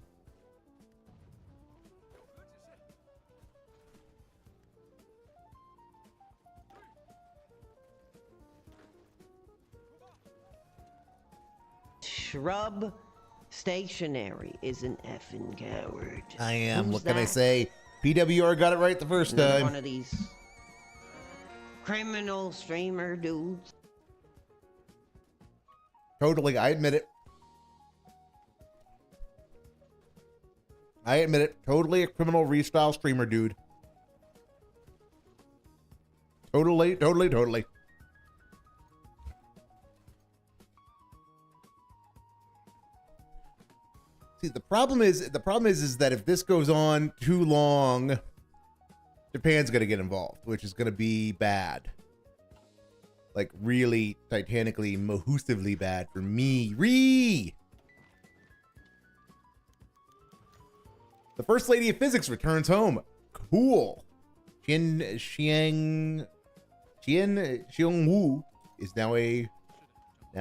Shub-Stationary is an effing coward. I am. Who's what can I that? say? PWR got it right the first Another time. one of these criminal streamer dudes. Totally, I admit it. I admit it. Totally a criminal restyle streamer dude. Totally. See, the problem is that if this goes on too long, Japan's gonna get involved, which is gonna be bad. Like really titanically, mohusively bad for me. The First Lady of Physics returns home. Cool. Xiongwu is now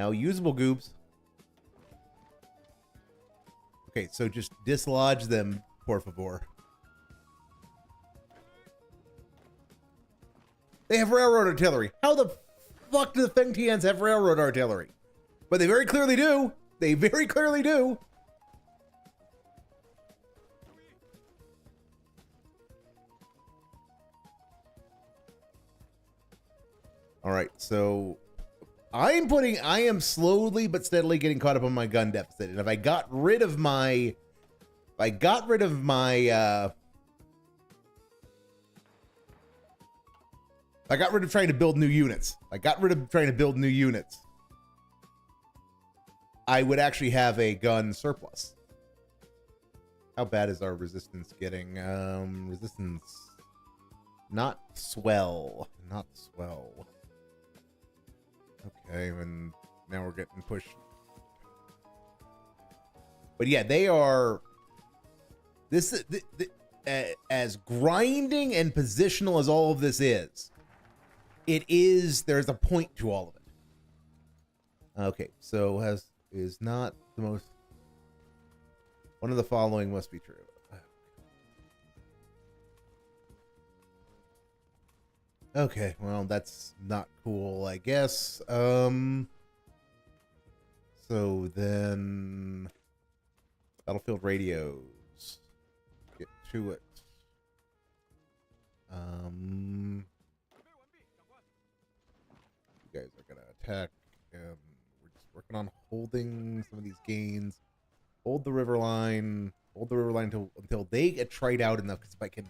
usable goobs. Okay, so just dislodge them, por favor. They have railroad artillery. How the fuck do the Feng Tians have railroad artillery? But they very clearly do. They very clearly do. All right, so I am slowly but steadily getting caught up on my gun deficit. And if I got rid of trying to build new units. I would actually have a gun surplus. How bad is our resistance getting? Resistance. Not swell. Okay, and now we're getting pushed. But yeah, they are... as grinding and positional as all of this is, there's a point to all of it. Okay, so is not the most... One of the following must be true. Okay, well, that's not cool, I guess. So then, battlefield radios. Get to it. You guys are gonna attack, and we're just working on holding some of these gains. Hold the river line. Hold the river line until they get tried out enough. Because if I can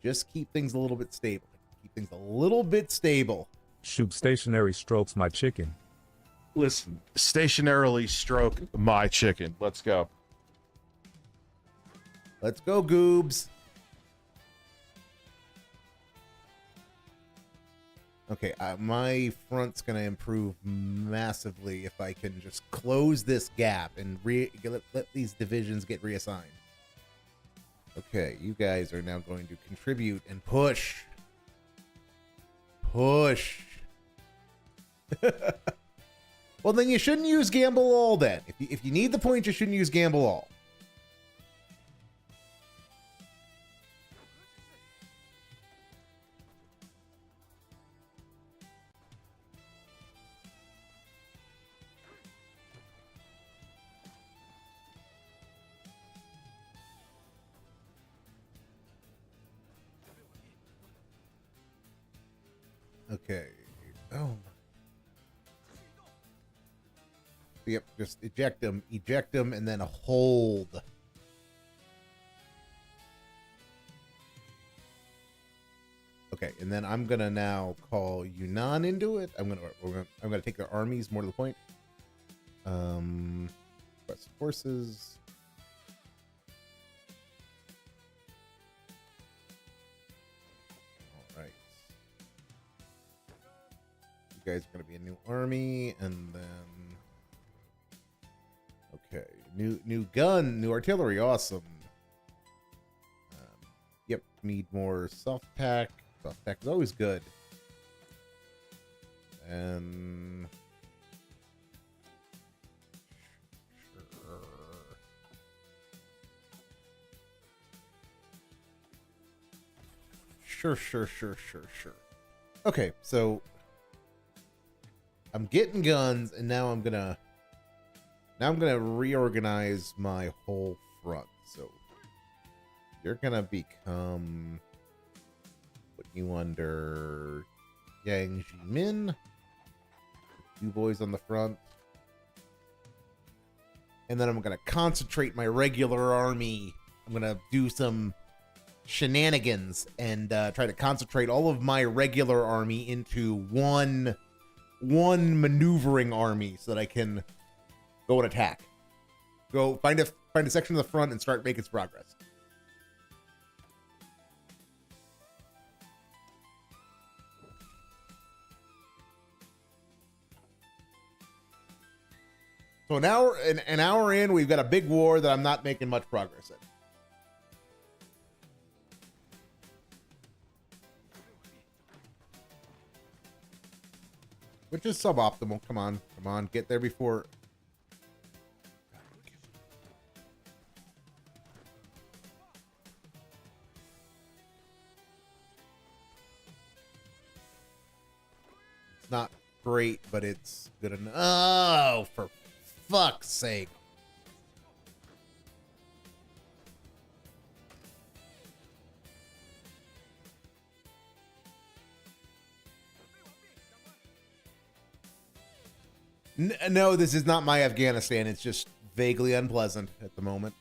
just keep things a little bit stable, Shub-Stationary strokes my chicken. Listen, stationarily stroke my chicken. Let's go. Let's go, Goobs. Okay, my front's going to improve massively if I can just close this gap and let these divisions get reassigned. Okay, you guys are now going to contribute and push. Push. Well, then you shouldn't use gamble all then. If you need the points, you shouldn't use gamble all. Okay. Oh. Yep, just eject them, and then hold. Okay, and then I'm gonna now call Yunnan into it. I'm gonna take their armies more to the point. Request forces. Guys are going to be a new army, and then okay, new gun, new artillery, awesome. Yep, need more soft tack. Soft tack is always good. And sure. Okay, so I'm getting guns, and now I'm gonna reorganize my whole front. So you're gonna become, put you under Yang Jimin. You boys on the front, and then I'm gonna concentrate my regular army. I'm gonna do some shenanigans and try to concentrate all of my regular army into one maneuvering army so that I can go and attack. Go find a section of the front and start making some progress. So an hour in, we've got a big war that I'm not making much progress in. Which is suboptimal. Come on, get there before. It's not great, but it's good enough. Oh, for fuck's sake. No, this is not my Afghanistan. It's just vaguely unpleasant at the moment.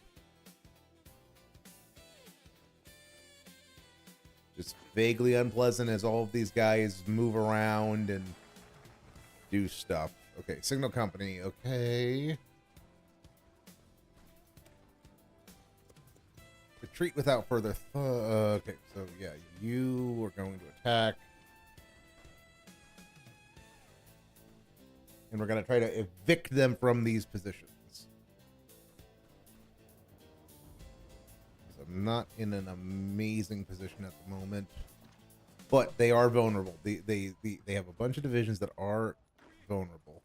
Just vaguely unpleasant as all of these guys move around and do stuff. Okay, signal company. Okay. Retreat without further. Okay, so yeah, you are going to attack. And we're going to try to evict them from these positions. So I'm not in an amazing position at the moment. But they are vulnerable. They have a bunch of divisions that are vulnerable.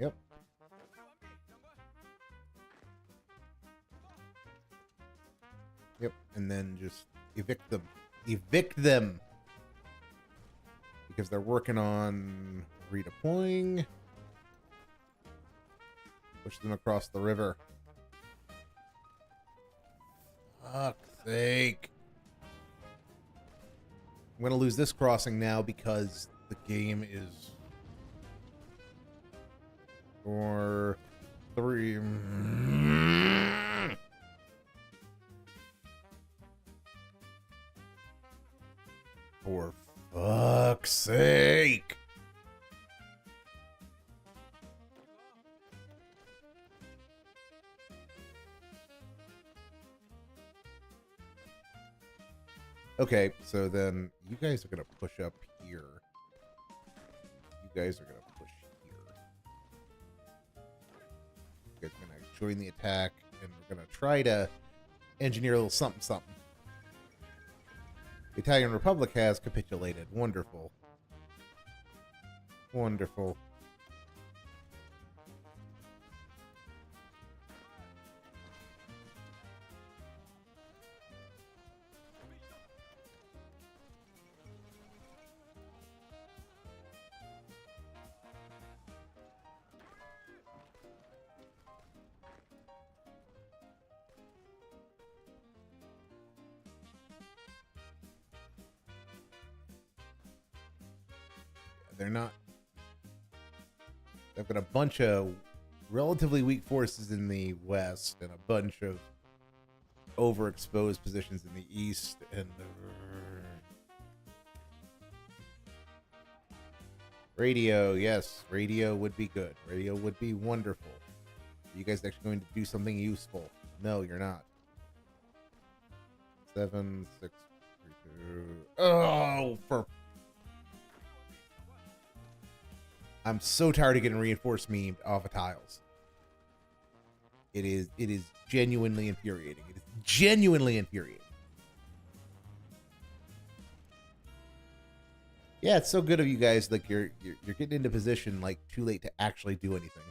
Yep. Yep, and then just evict them. Evict them! Because they're working on redeploying. Push them across the river. Fuck's sake. I'm gonna lose this crossing now because the game is 4, 3. For fuck's sake. Okay, so then you guys are gonna push up here. You guys are gonna push here. You guys are gonna join the attack, and we're gonna try to engineer a little something something. The Italian Republic has capitulated. Wonderful. Wonderful. They're not. They've got a bunch of relatively weak forces in the west and a bunch of overexposed positions in the east. And radio, yes, radio would be good. Radio would be wonderful. Are you guys actually going to do something useful? No, you're not. 7, 6, 3, 2. Oh, for. I'm so tired of getting reinforced memed off of tiles. It is genuinely infuriating. It is genuinely infuriating. Yeah, it's so good of you guys. Like you're getting into position like too late to actually do anything.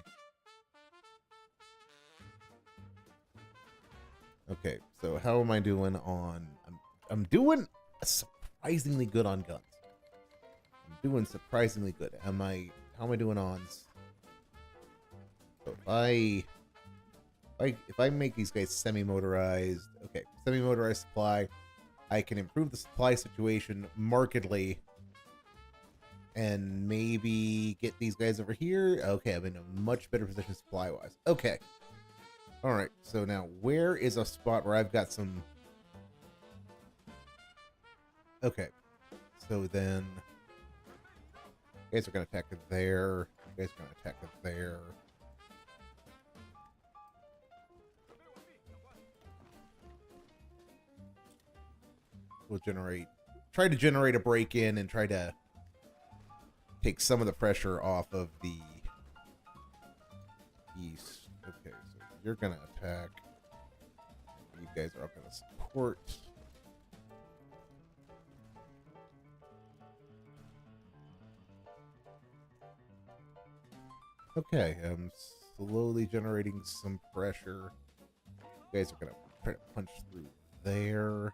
Okay, so how am I doing on? I'm doing surprisingly good on guns. I'm doing surprisingly good. How am I doing on? So if I make these guys semi-motorized, okay, semi-motorized supply, I can improve the supply situation markedly, and maybe get these guys over here. Okay, I'm in a much better position supply-wise. Okay, all right. So now, where is a spot where I've got some? Okay, so then. You guys are going to attack it there. You guys are going to attack it there. We'll try to generate a break-in and try to take some of the pressure off of the east. Okay, so you're going to attack. You guys are all going to support. Okay, I'm slowly generating some pressure. You guys are gonna try to punch through there.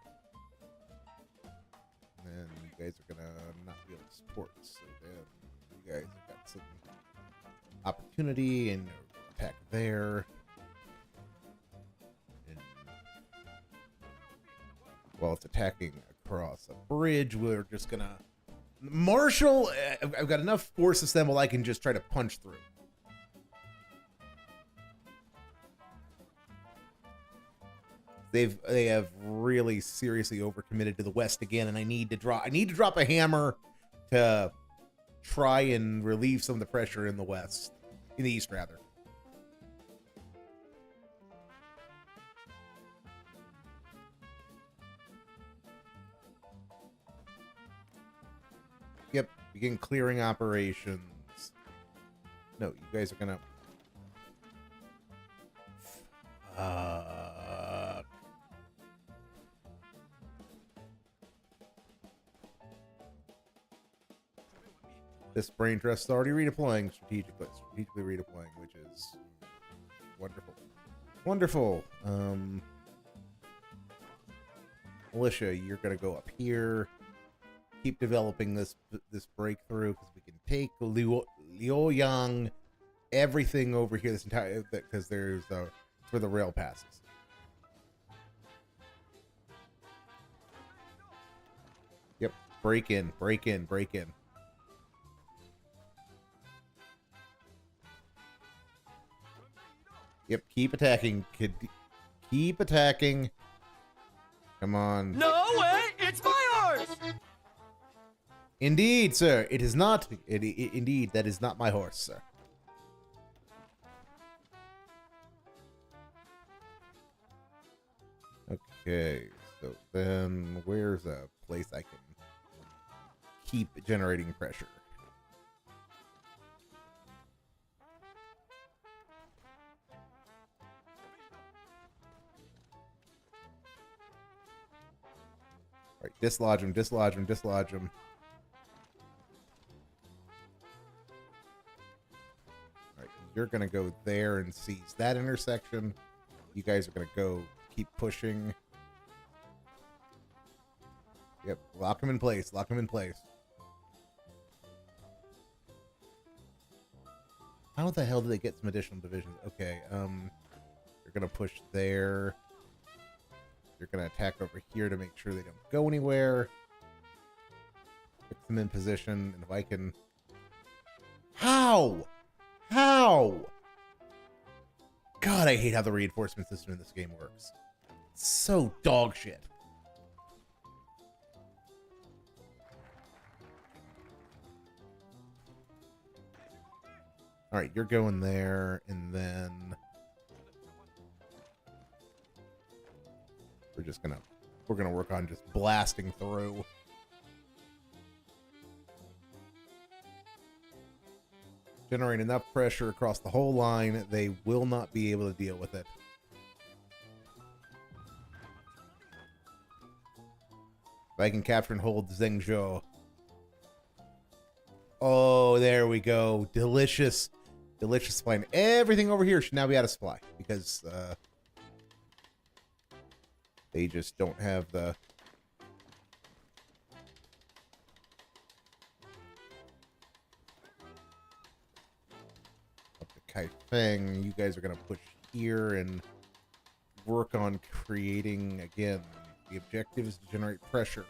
And then you guys are gonna not be able to support. So then you guys have got some opportunity and attack there. And while it's attacking across a bridge, we're just gonna marshal. I've got enough force assembled I can just try to punch through. They have really seriously overcommitted to the west again, and I need to drop a hammer to try and relieve some of the pressure in the west, in the east rather. Yep, begin clearing operations. No, you guys are gonna. This brain trust is already redeploying strategically redeploying, which is wonderful. Wonderful. Militia, you're gonna go up here. Keep developing this breakthrough because we can take Liuyang, everything over here. This entire because there's where the rail passes. Yep, break in. Yep, keep attacking, kid. Keep attacking. Come on. No way! It's my horse! Indeed, sir. It is not. Indeed, that is not my horse, sir. Okay, so then where's a place I can keep generating pressure? All right, dislodge him. Alright, you're gonna go there and seize that intersection. You guys are gonna go keep pushing. Yep, lock him in place. How the hell did they get some additional divisions? Okay, you're gonna push there. You're gonna attack over here to make sure they don't go anywhere. Fix them in position, and if I can... How? God, I hate how the reinforcement system in this game works. It's so dog shit. Alright, you're going there, and then... We're gonna work on just blasting through. Generate enough pressure across the whole line, they will not be able to deal with it. If I can capture and hold Zhengzhou. Oh, there we go. Delicious supply. And everything over here should now be out of supply because they just don't have the... Up to Kaifeng, you guys are going to push here and work on creating, again, the objective is to generate pressure.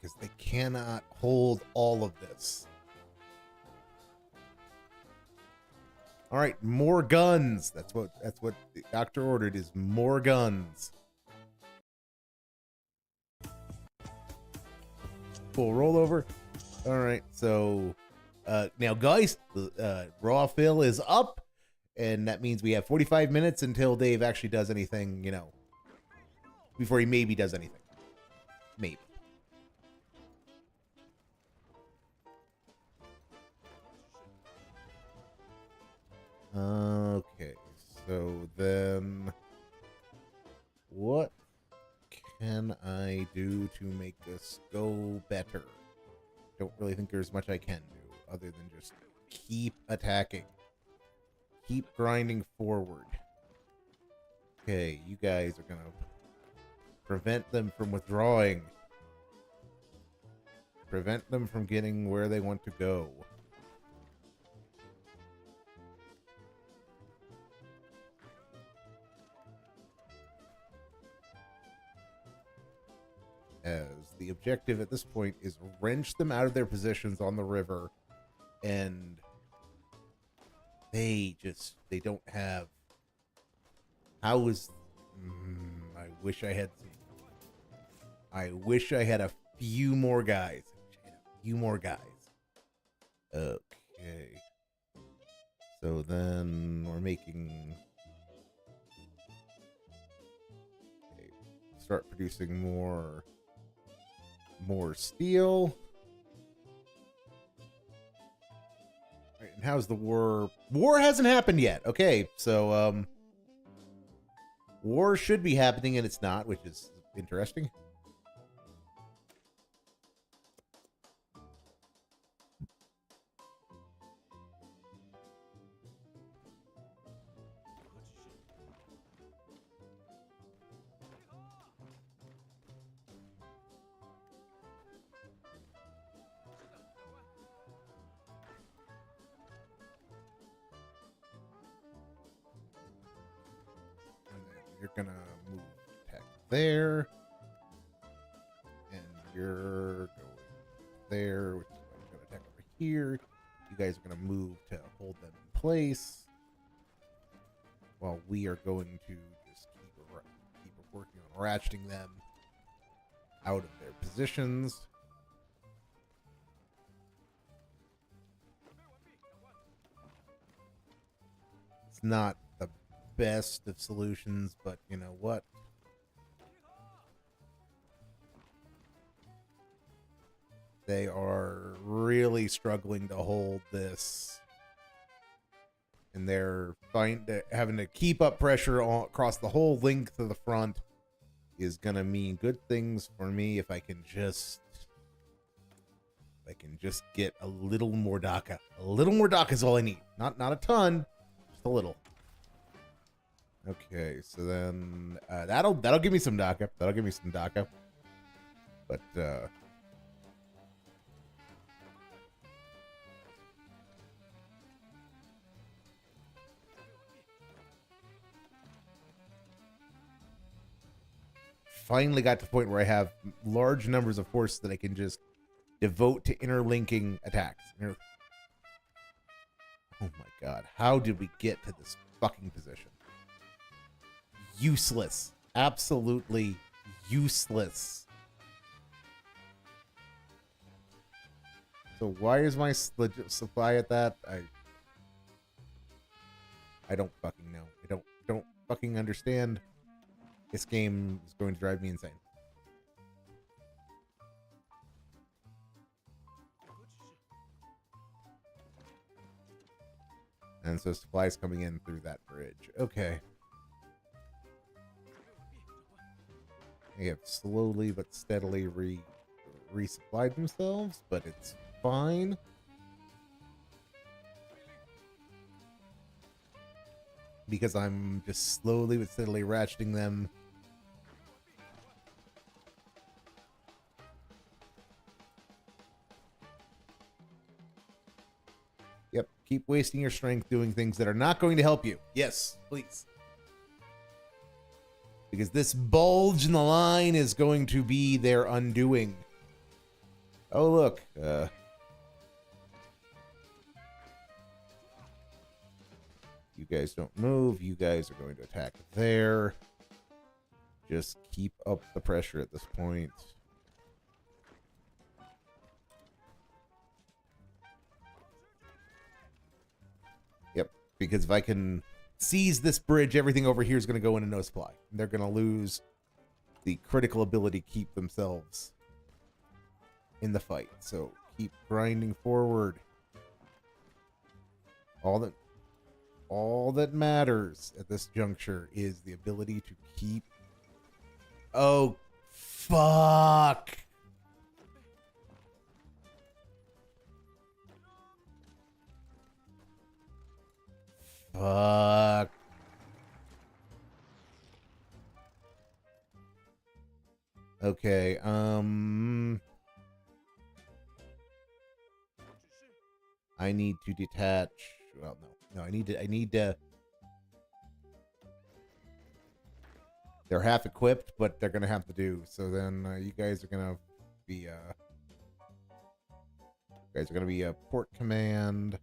Because they cannot hold all of this. All right, more guns. That's what the doctor ordered, is more guns. Full rollover. All right, so now guys, raw fill is up, and that means we have 45 minutes until Dave actually does anything, you know, before he maybe does anything. Maybe. Okay, so then what can I do to make this go better? Don't really think there's much I can do other than just keep attacking. Keep grinding forward. Okay, you guys are gonna prevent them from withdrawing. Prevent them from getting where they want to go. As the objective at this point is wrench them out of their positions on the river, and they don't have... How is... I wish I had a few more guys. Okay. So then we're making... Okay, start producing more steel. Right, and how's the war? War hasn't happened yet. Okay, so war should be happening and it's not, which is interesting. You're gonna move tech there, and you're going there, which is why you're gonna attack over here. You guys are gonna move to hold them in place, while we are going to just keep working on ratcheting them out of their positions. It's not the best of solutions, but you know what? They are really struggling to hold this, and they're having to keep up pressure across the whole length of the front is gonna mean good things for me if I can just get a little more DACA. A little more DACA is all I need. Not a ton, just a little. Okay, so then that'll give me some DACA. That'll give me some DACA. But finally got to the point where I have large numbers of forces that I can just devote to interlinking attacks. Oh my god, how did we get to this fucking position? Useless. Absolutely useless. So why is my supply at that? I don't fucking know. I don't fucking understand. This game is going to drive me insane. And so supplies coming in through that bridge. Okay. They have slowly but steadily resupplied themselves, but it's fine. Because I'm just slowly but steadily ratcheting them. Yep, keep wasting your strength doing things that are not going to help you. Yes, please. Because this bulge in the line is going to be their undoing. Oh, look. You guys don't move. You guys are going to attack there. Just keep up the pressure at this point. Yep, because if I can seize this bridge, everything over here is going to go into no supply. They're going to lose the critical ability to keep themselves in the fight. So keep grinding forward. All that matters at this juncture is the ability to keep... Oh, fuck! Fuck. Okay, I need to detach... Well, no, I need to... They're half equipped, but they're gonna have to do. So then you guys are gonna be a port command.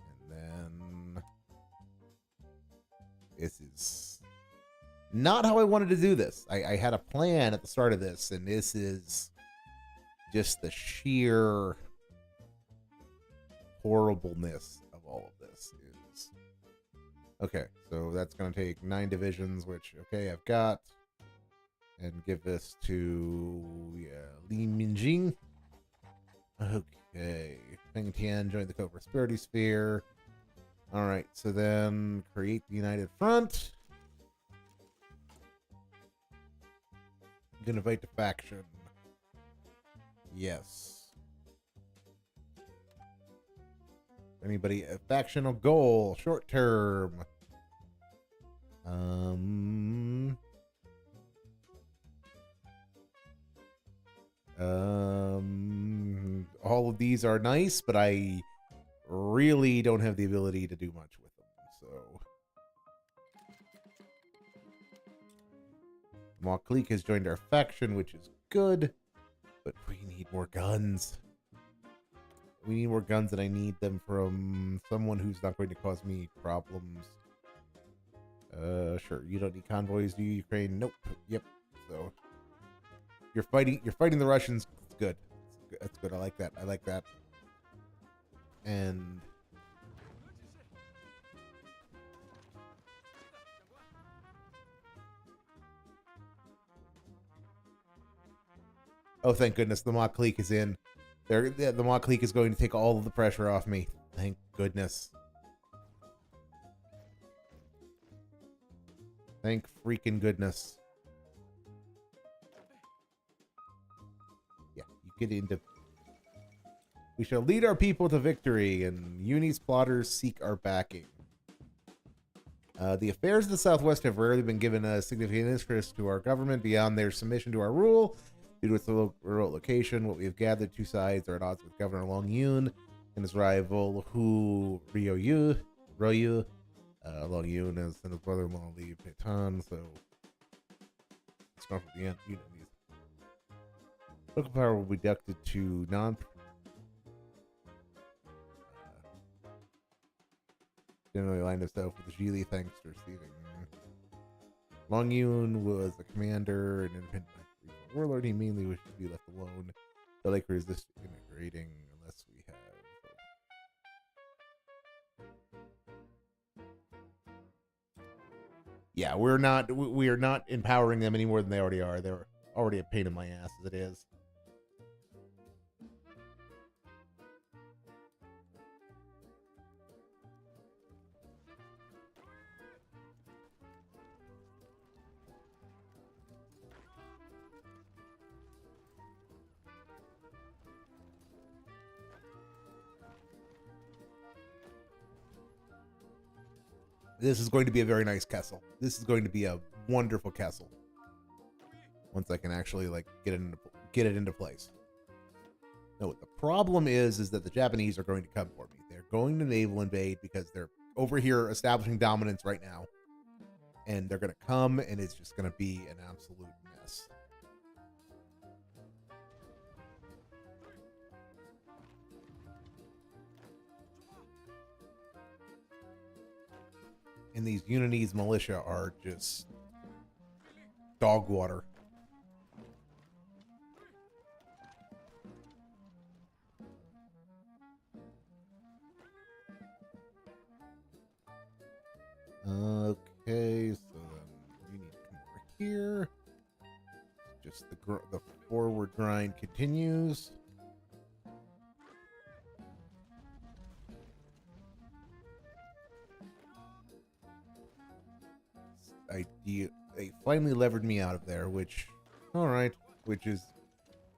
And then this is not how I wanted to do this. I had a plan at the start of this, and this is just the sheer horribleness of all of this is. Okay, so that's going to take 9 divisions, which, okay, I've got. And give this to Li Minjing. Okay. Feng Tian joined the co-prosperity sphere. All right, so then create the United Front. I'm gonna invite the faction. Yes. Anybody a factional goal? Short term. All of these are nice, but I really don't have the ability to do much with them. So, Moklik has joined our faction, which is good, but we need more guns. We need more guns, and I need them from someone who's not going to cause me problems. Sure. You don't need convoys, do you, Ukraine? Nope. Yep. So you're fighting the Russians. It's good. That's good. I like that. I like that. And oh, thank goodness the Mock Clique is in. The Mock Clique is going to take all of the pressure off me. Thank goodness. Thank freaking goodness. Yeah, you get into... We shall lead our people to victory, and Uni's plotters seek our backing. The affairs of the Southwest have rarely been given a significant interest to our government beyond their submission to our rule. Due to its remote location, what we have gathered, two sides are at odds with Governor Long Yun and his rival Hu Ryoyu. Long Yun and his brother-in-law Li Peitan, so it's not for the end. Local power will be deducted to generally aligned himself with the Geely thanks to receiving. Long Yun was a commander and independent warlord. He mainly wishes to be left alone. The like resist integrating unless we have. Yeah, we are not empowering them any more than they already are. They're already a pain in my ass as it is. This is going to be a very nice castle. This is going to be a wonderful castle. Once I can actually like get it into place. No, the problem is that the Japanese are going to come for me. They're going to naval invade because they're over here establishing dominance right now. And they're going to come and it's just going to be an absolute mess. And these Unionese militia are just dog water. Okay, so then we need to come over here. Just the forward grind continues. They finally levered me out of there, which, all right, it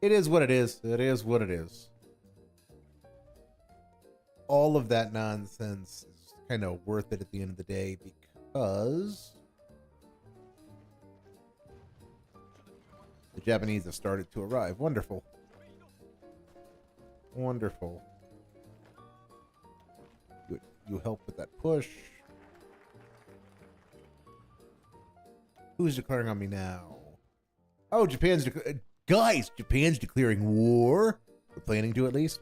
is what it is. It is what it is. All of that nonsense is kind of worth it at the end of the day because the Japanese have started to arrive. Wonderful. Wonderful. You help with that push. Who's declaring on me now? Oh, Japan's declaring war. We're planning to, at least.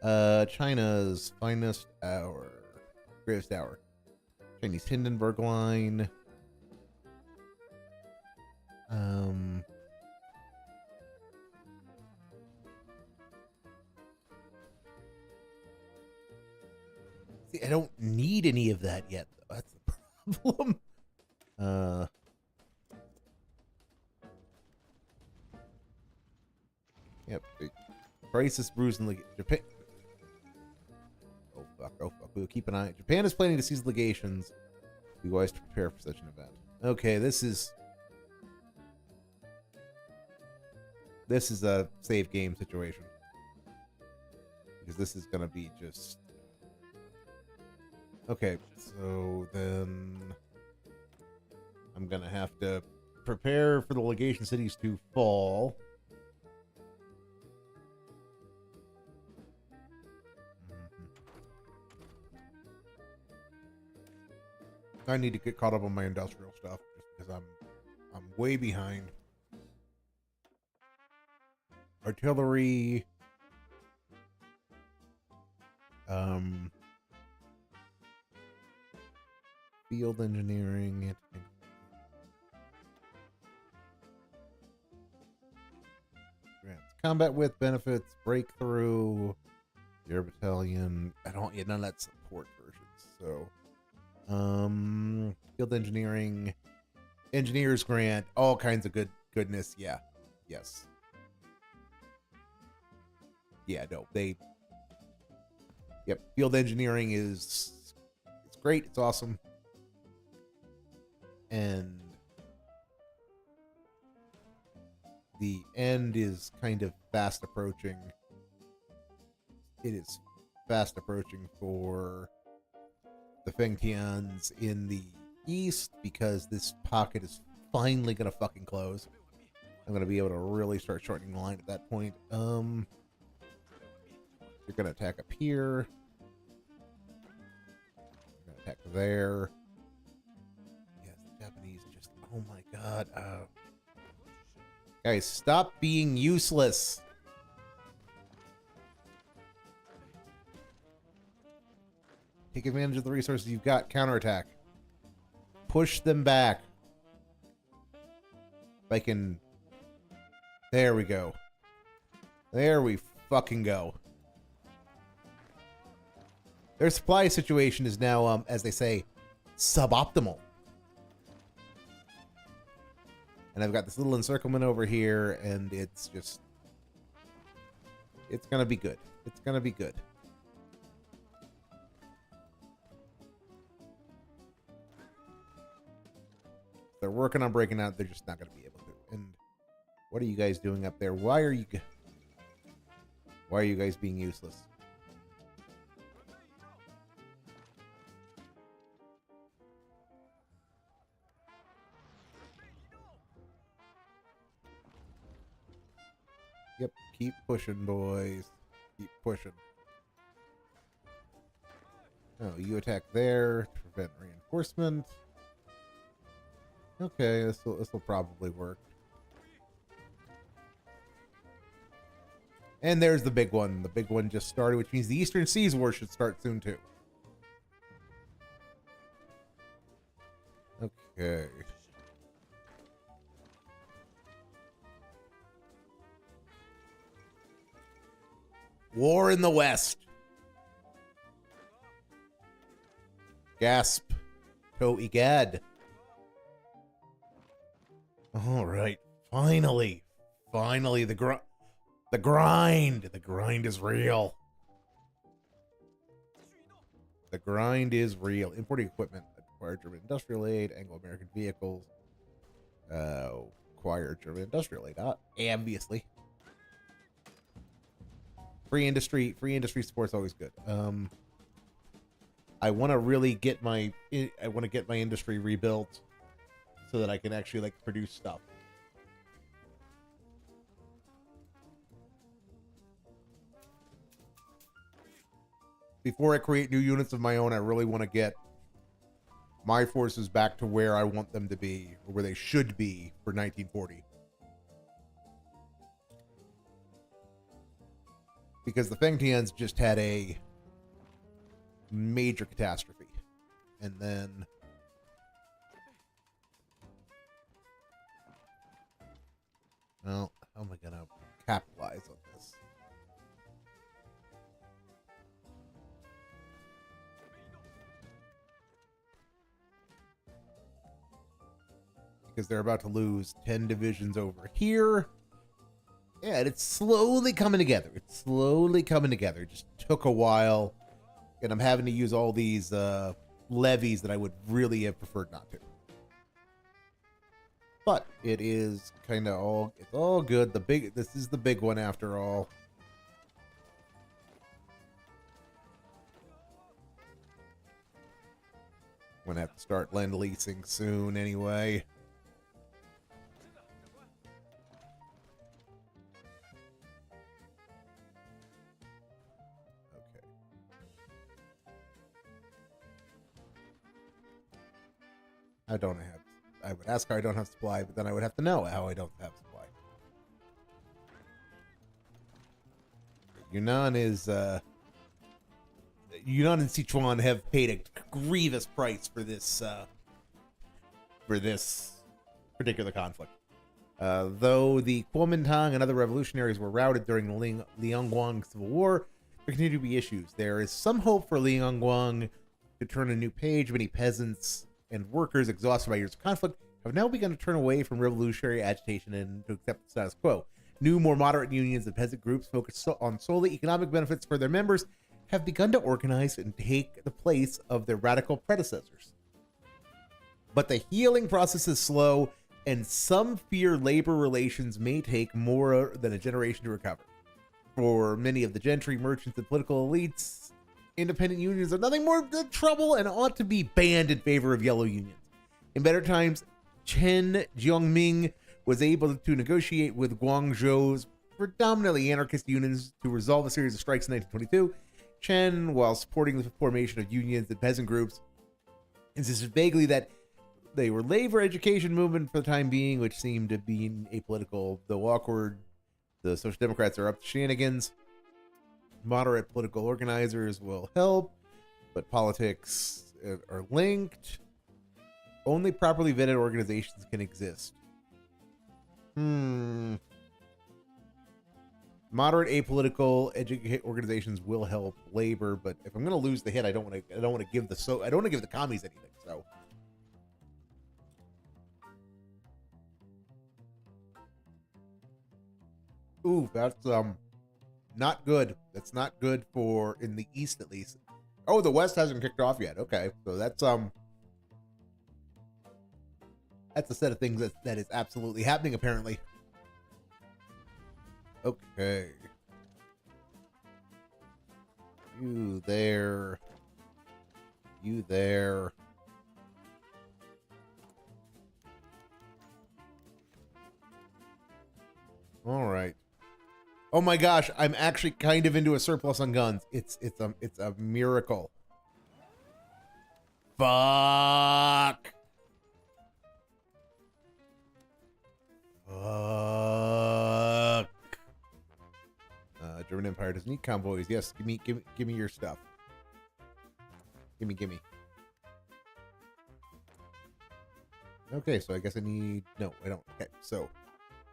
China's finest hour. Greatest hour. Chinese Hindenburg line. See, I don't need any of that yet, though. That's the problem. Yep. Crisis brews in the Japan. keep an eye. Japan is planning to seize legations. Be wise to prepare for such an event. Okay, this is a save game situation. Because this is going to be just... Okay, so then I'm going to have to prepare for the legation cities to fall. I need to get caught up on my industrial stuff just because I'm way behind. Artillery, field engineering, grants, combat with benefits, breakthrough, air battalion. I don't get none of that support versions, so. Field engineering, engineers grant, all kinds of goodness. Yeah. Yes. Yeah, no, yep. Field engineering it's great. It's awesome. And the end is kind of fast approaching. It is fast approaching for the Fengtians in the east because this pocket is finally gonna fucking close. I'm gonna be able to really start shortening the line at that point. They're gonna attack up here. They're gonna attack there. Yes, the Japanese just, oh my god. Guys, stop being useless. Take advantage of the resources you've got. Counterattack. Push them back. If I can... There we go. There we fucking go. Their supply situation is now, as they say, suboptimal. And I've got this little encirclement over here, and it's just... It's gonna be good. It's gonna be good. They're working on breaking out. They're just not going to be able to. And what are you guys doing up there? Why are you guys being useless? Yep, keep pushing, boys. Keep pushing. Oh, you attack there to prevent reinforcement. Okay, this will probably work. And there's the big one. The big one just started, which means the Eastern Seas War should start soon too. Okay. War in the West. Gasp. To egad. All right, finally, the grind is real. The grind is real. Importing equipment acquired German industrial aid. Anglo-American vehicles acquired German industrial aid. Obviously, free industry support's always good. I want to really get my industry rebuilt. So that I can actually like produce stuff. Before I create new units of my own, I really want to get my forces back to where I want them to be, or where they should be for 1940. Because the Fengtians just had a major catastrophe. And then... Well, how am I going to capitalize on this? Because they're about to lose 10 divisions over here. Yeah, and it's slowly coming together. It just took a while. And I'm having to use all these levies that I would really have preferred not to. But it is kind of all, it's all good. This is the big one after all. I'm gonna have to start lend leasing soon anyway. Okay. I would ask how I don't have supply, but then I would have to know how I don't have supply. Yunnan and Sichuan have paid a grievous price for this particular conflict. Though the Kuomintang and other revolutionaries were routed during the Liangguang Civil War, there continue to be issues. There is some hope for Liangguang to turn a new page. Many peasants and workers, exhausted by years of conflict, have now begun to turn away from revolutionary agitation and to accept the status quo. New, more moderate unions and peasant groups focused on solely economic benefits for their members have begun to organize and take the place of their radical predecessors. But the healing process is slow, and some fear labor relations may take more than a generation to recover. For many of the gentry, merchants, and political elites, independent unions are nothing more than trouble and ought to be banned in favor of yellow unions. In better times, Chen Jiongming was able to negotiate with Guangzhou's predominantly anarchist unions to resolve a series of strikes in 1922. Chen, while supporting the formation of unions and peasant groups, insisted vaguely that they were labor education movement for the time being, which seemed to be apolitical. Though awkward, the Social Democrats are up to shenanigans. Moderate political organizers will help, but politics are linked. Only properly vetted organizations can exist. Moderate apolitical organizations will help labor, but if I'm going to lose the hit, I don't want to give the commies anything. So, ooh, that's not good. That's not good for in the East at least. Oh, the West hasn't kicked off yet. Okay, so that's a set of things that is absolutely happening apparently. Okay. You there. You there. All right. Oh my gosh, I'm actually kind of into a surplus on guns. It's a miracle. Fuck. Fuck. German Empire doesn't need convoys. Yes, give me your stuff. Gimme. Okay, so I guess I need, no, I don't. Okay, so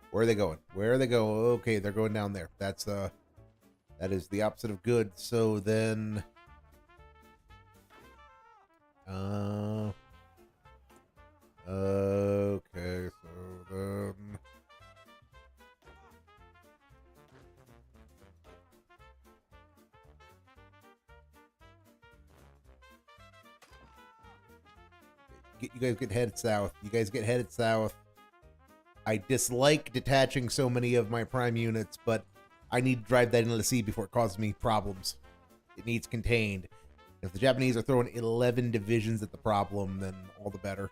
where are they going? Where are they going? Okay, they're going down there. That is the opposite of good. So then, okay, so then, you guys get headed south. You guys get headed south. I dislike detaching so many of my prime units, but I need to drive that into the sea before it causes me problems. It needs contained. If the Japanese are throwing 11 divisions at the problem, then all the better.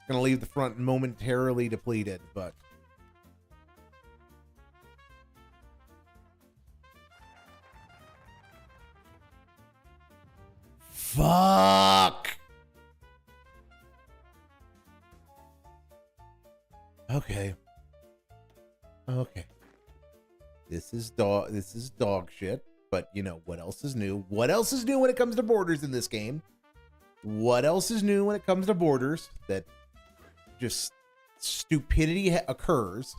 Gonna leave the front momentarily depleted, but fuck. Okay. This is dog shit, but you know what else is new? What else is new when it comes to borders in this game? What else is new when it comes to borders that just stupidity occurs?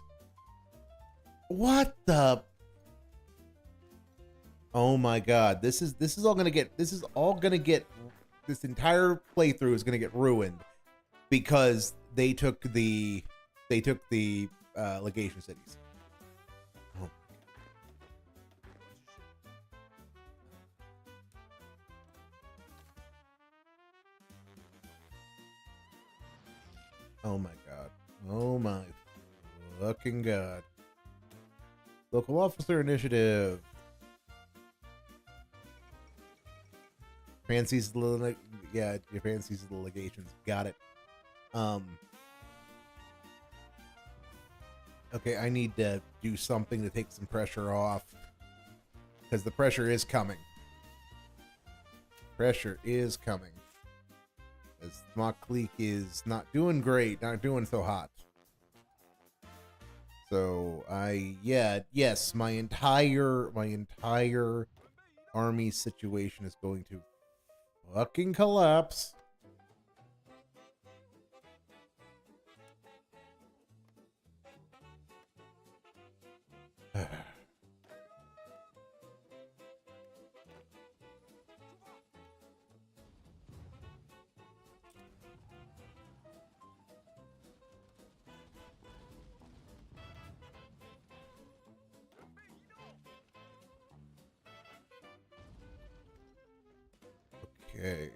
What the? Oh my god, this is all gonna get this entire playthrough is gonna get ruined because they took the legation cities. Oh. Oh my god. Oh my fucking god. Local officer initiative. Fancies the yeah, your fancies the legations. Got it. Okay, I need to do something to take some pressure off. Because the pressure is coming. Pressure is coming. As Mock Clique is not doing great, not doing so hot. So yes, my entire army situation is going to fucking collapse. Okay.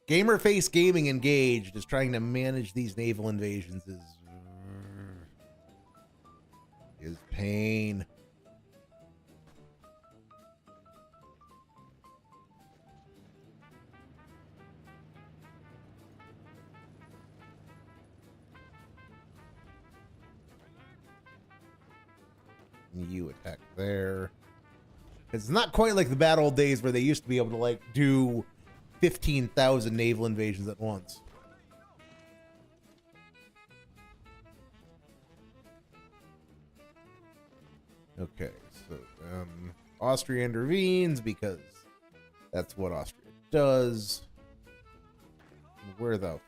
Gamerface Gaming Engaged is trying to manage these naval invasions is pain. You attack there. It's not quite like the bad old days where they used to be able to like do 15,000 naval invasions at once. Okay, so Austria intervenes because that's what Austria does. Where the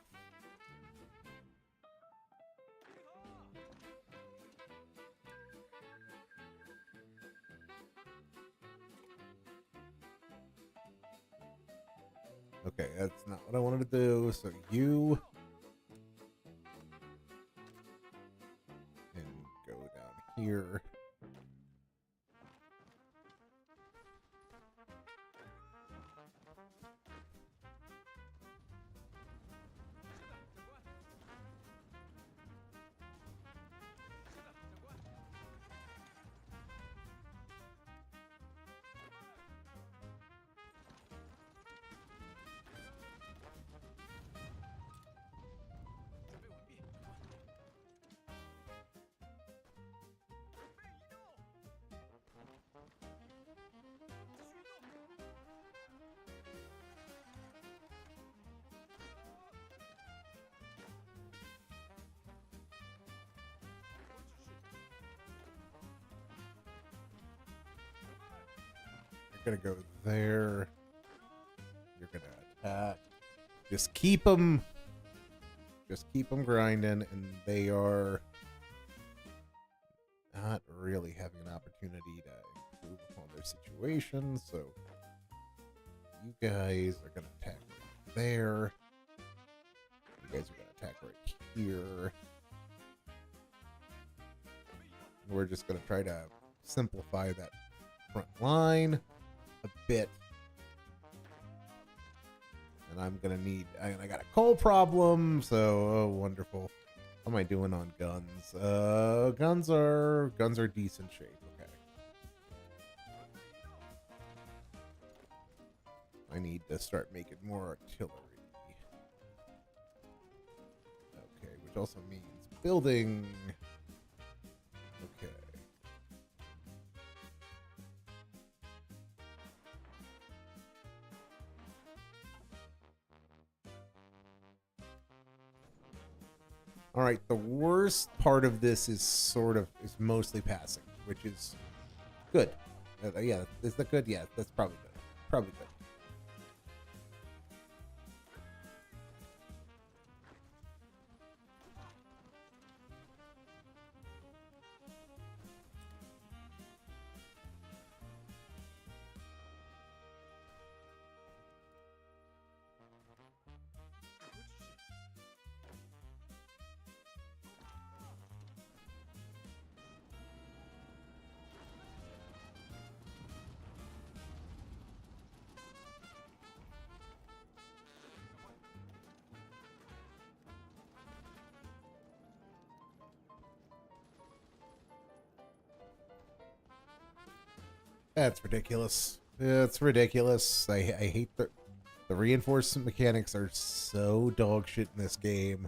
Okay, that's not what I wanted to do. So you can go down here. Gonna go there. You're gonna attack. Just keep them grinding, and they are not really having an opportunity to improve upon their situation. So you guys are gonna attack right there. You guys are gonna attack right here. We're just gonna try to simplify that front line a bit, and I'm gonna need. I got a coal problem, so oh, wonderful. How am I doing on guns? Guns are decent shape. Okay, I need to start making more artillery. Okay, which also means building. Okay. All right, the worst part of this is mostly passing, which is good. Yeah, is that good? Yeah, that's probably good. Probably good. That's ridiculous. It's ridiculous. I hate the reinforcement mechanics are so dog shit in this game.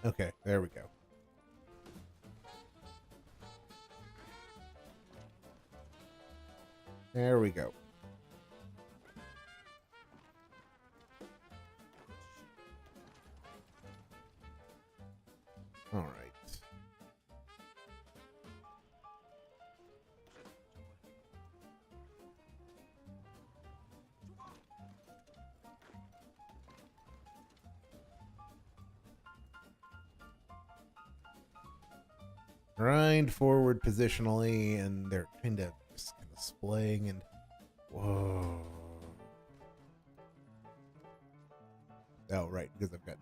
Okay, there we go. There we go. All right. Grind forward positionally, and they're kind of splaying and whoa. Oh, right, because I've got.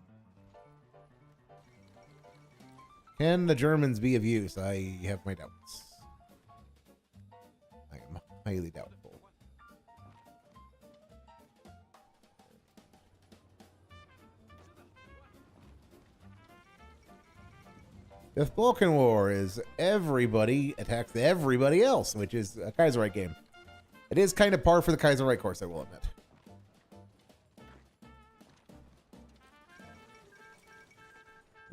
Can the Germans be of use? I have my doubts. I am highly doubtful. Fifth Balkan War is everybody attacks everybody else, which is a Kaiserreich game. It is kind of par for the Kaiserreich course, I will admit.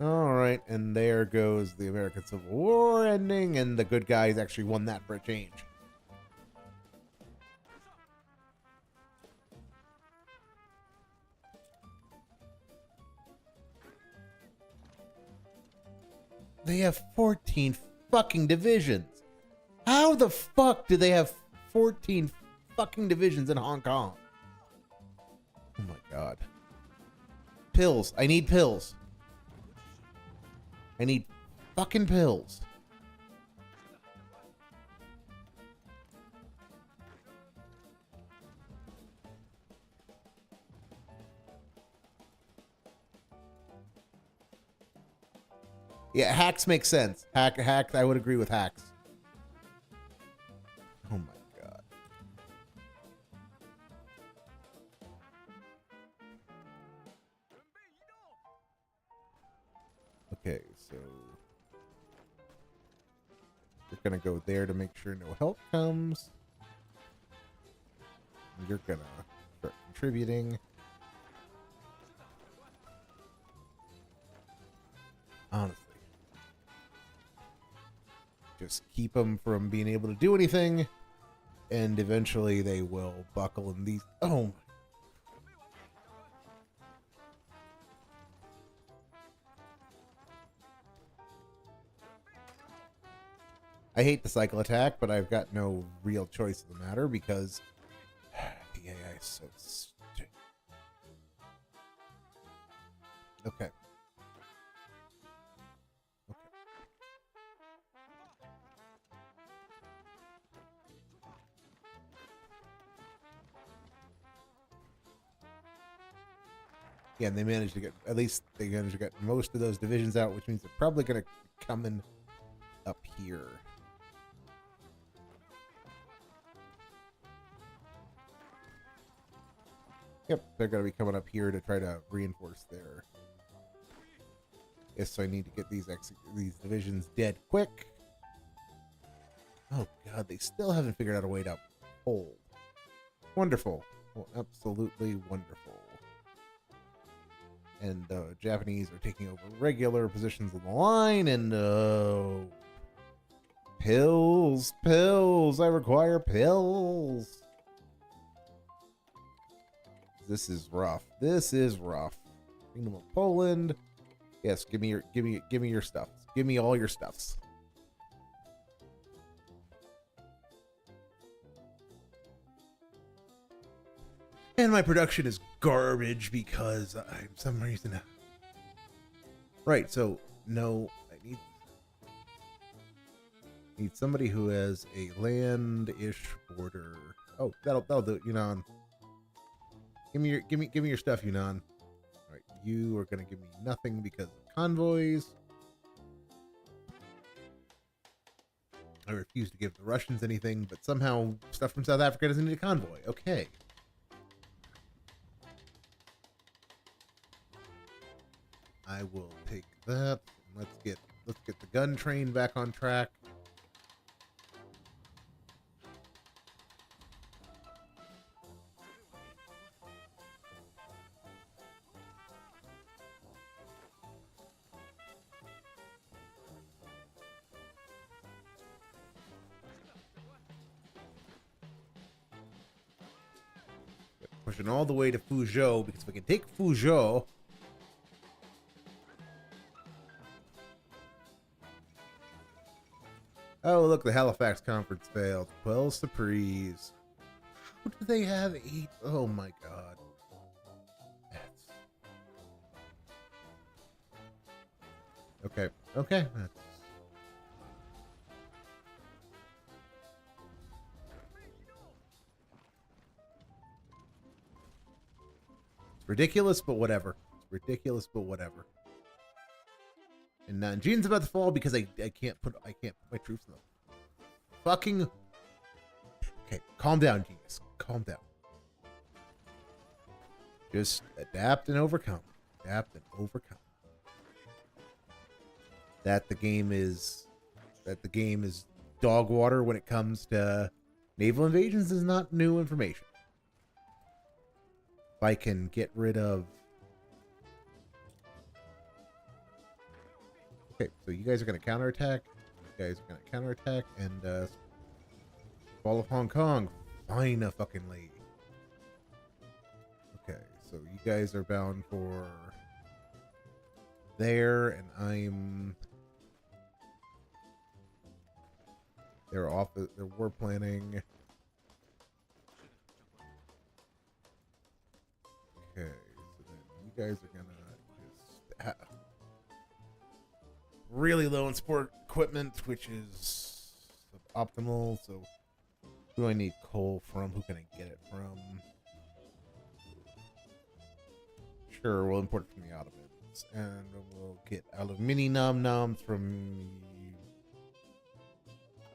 All right, and there goes the American Civil War ending, and the good guys actually won that for a change. They have 14 fucking divisions. How the fuck do they have 14 fucking divisions in Hong Kong? Oh my god. Pills. I need pills. I need fucking pills. Yeah, hacks make sense. Hacks, I would agree with hacks. Oh my god. Okay, so we're gonna go there to make sure no help comes. You're gonna start contributing. Honestly. Just keep them from being able to do anything, and eventually they will buckle in these. Oh my. I hate the cycle attack, but I've got no real choice in the matter because the AI is so stupid. Okay. Yeah, and they managed to get, at least they managed to get most of those divisions out, which means they're probably going to come in up here. Yep, they're going to be coming up here to try to reinforce their... Yes, so I need to get these divisions dead quick. Oh god, they still haven't figured out a way to hold. Wonderful. Well, absolutely wonderful. And the Japanese are taking over regular positions on the line, and pills, I require pills. This is rough. This is rough. Kingdom of Poland. Yes, give me your stuff. Give me all your stuffs. And my production is garbage because I'm some reason. Right, so no, I need somebody who has a land-ish border. Oh, that'll do it, Yunnan. Give me your stuff, Yunnan. All right, you are gonna give me nothing because of convoys. I refuse to give the Russians anything, but somehow stuff from South Africa doesn't need a convoy. Okay. I will take that. Let's get the gun train back on track. Pushing all the way to Fuzhou, because if we can take Fuzhou, oh look, the Halifax conference failed. 12 surprise. How do they have 8? Oh my god. Okay. Okay. It's ridiculous, but whatever. It's ridiculous, but whatever. And Nanjing's about to fall because I can't put my troops in them. Fucking. Okay, calm down, genius. Calm down. Just adapt and overcome. Adapt and overcome. That the game is dog water when it comes to naval invasions is not new information. If I can get rid of. Okay, so you guys are going to counterattack. You guys are going to counterattack and fall of Hong Kong. Fine a fucking lady. Okay, so you guys are bound for there, and I'm. They're off. They're war planning. Okay, so then you guys are gonna just really low in support equipment, which is optimal. So, who do I need coal from? Who can I get it from? Sure, we'll import it from the Ottomans, and we'll get aluminium noms from.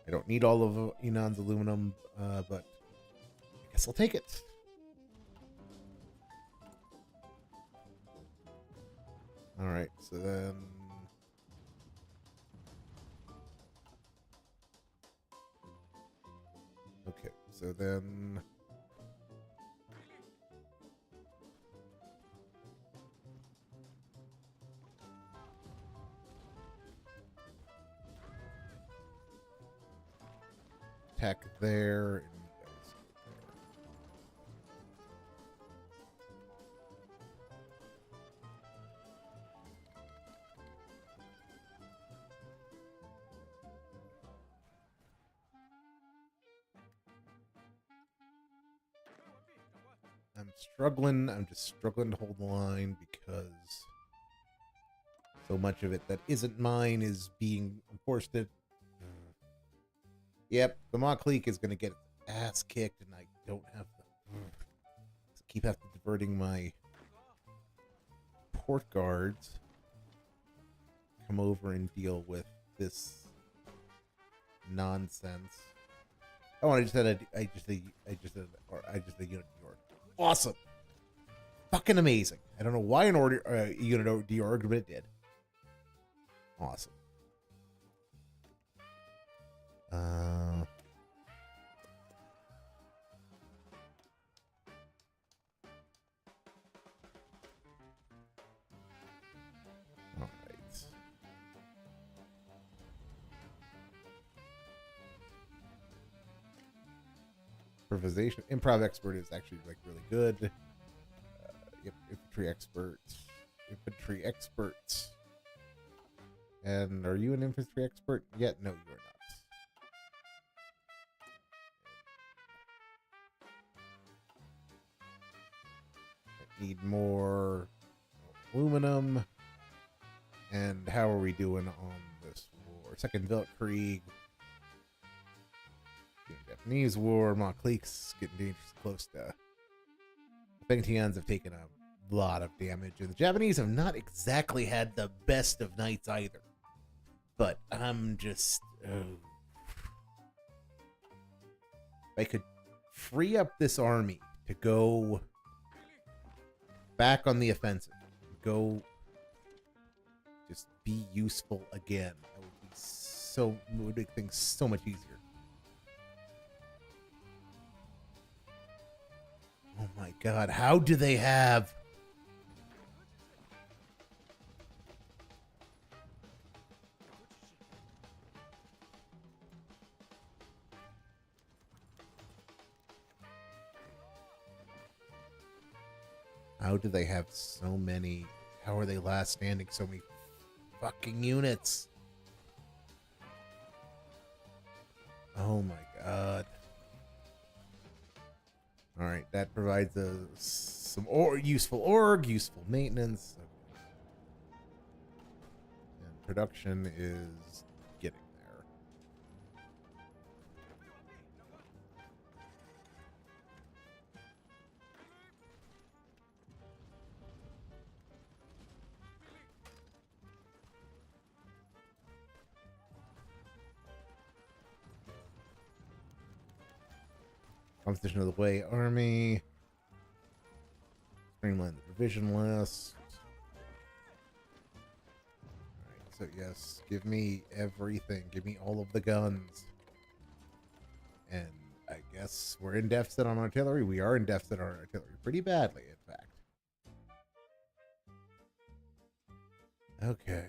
I don't need all of Yunan's aluminum, but I guess I'll take it. All right, so then. Okay, so then. Attack there, and you guys go there. I'm struggling. I'm just struggling to hold the line because so much of it that isn't mine is being forced to. Yep, the Mont Clique is going to get its ass kicked, and I don't have the. So keep having to diverting my port guards. Come over and deal with this nonsense. Oh, I just had a unit of York. Awesome, fucking amazing. I don't know why an unit of York, but it did. Awesome. All right. Improvisation, improv expert is actually like really good. Yep, infantry expert. And are you an infantry expert yet? No, you are not. Need more aluminum. And how are we doing on this war? Second Weltkrieg. Japanese War. Montclair's getting dangerously close to. The Fengtians have taken a lot of damage, and the Japanese have not exactly had the best of nights either. But I'm just. If I could free up this army to go back on the offensive. Go just be useful again. That would be would make things so much easier. Oh my god, how do they have... How do they have so many? How are they last standing so many fucking units? Oh my god. Alright, that provides some useful useful maintenance. And production is getting there. Composition of the Way Army. Streamline the provision list. Alright, so yes, give me everything. Give me all of the guns. And I guess we're in deficit on artillery. We are in deficit on artillery. Pretty badly, in fact. Okay.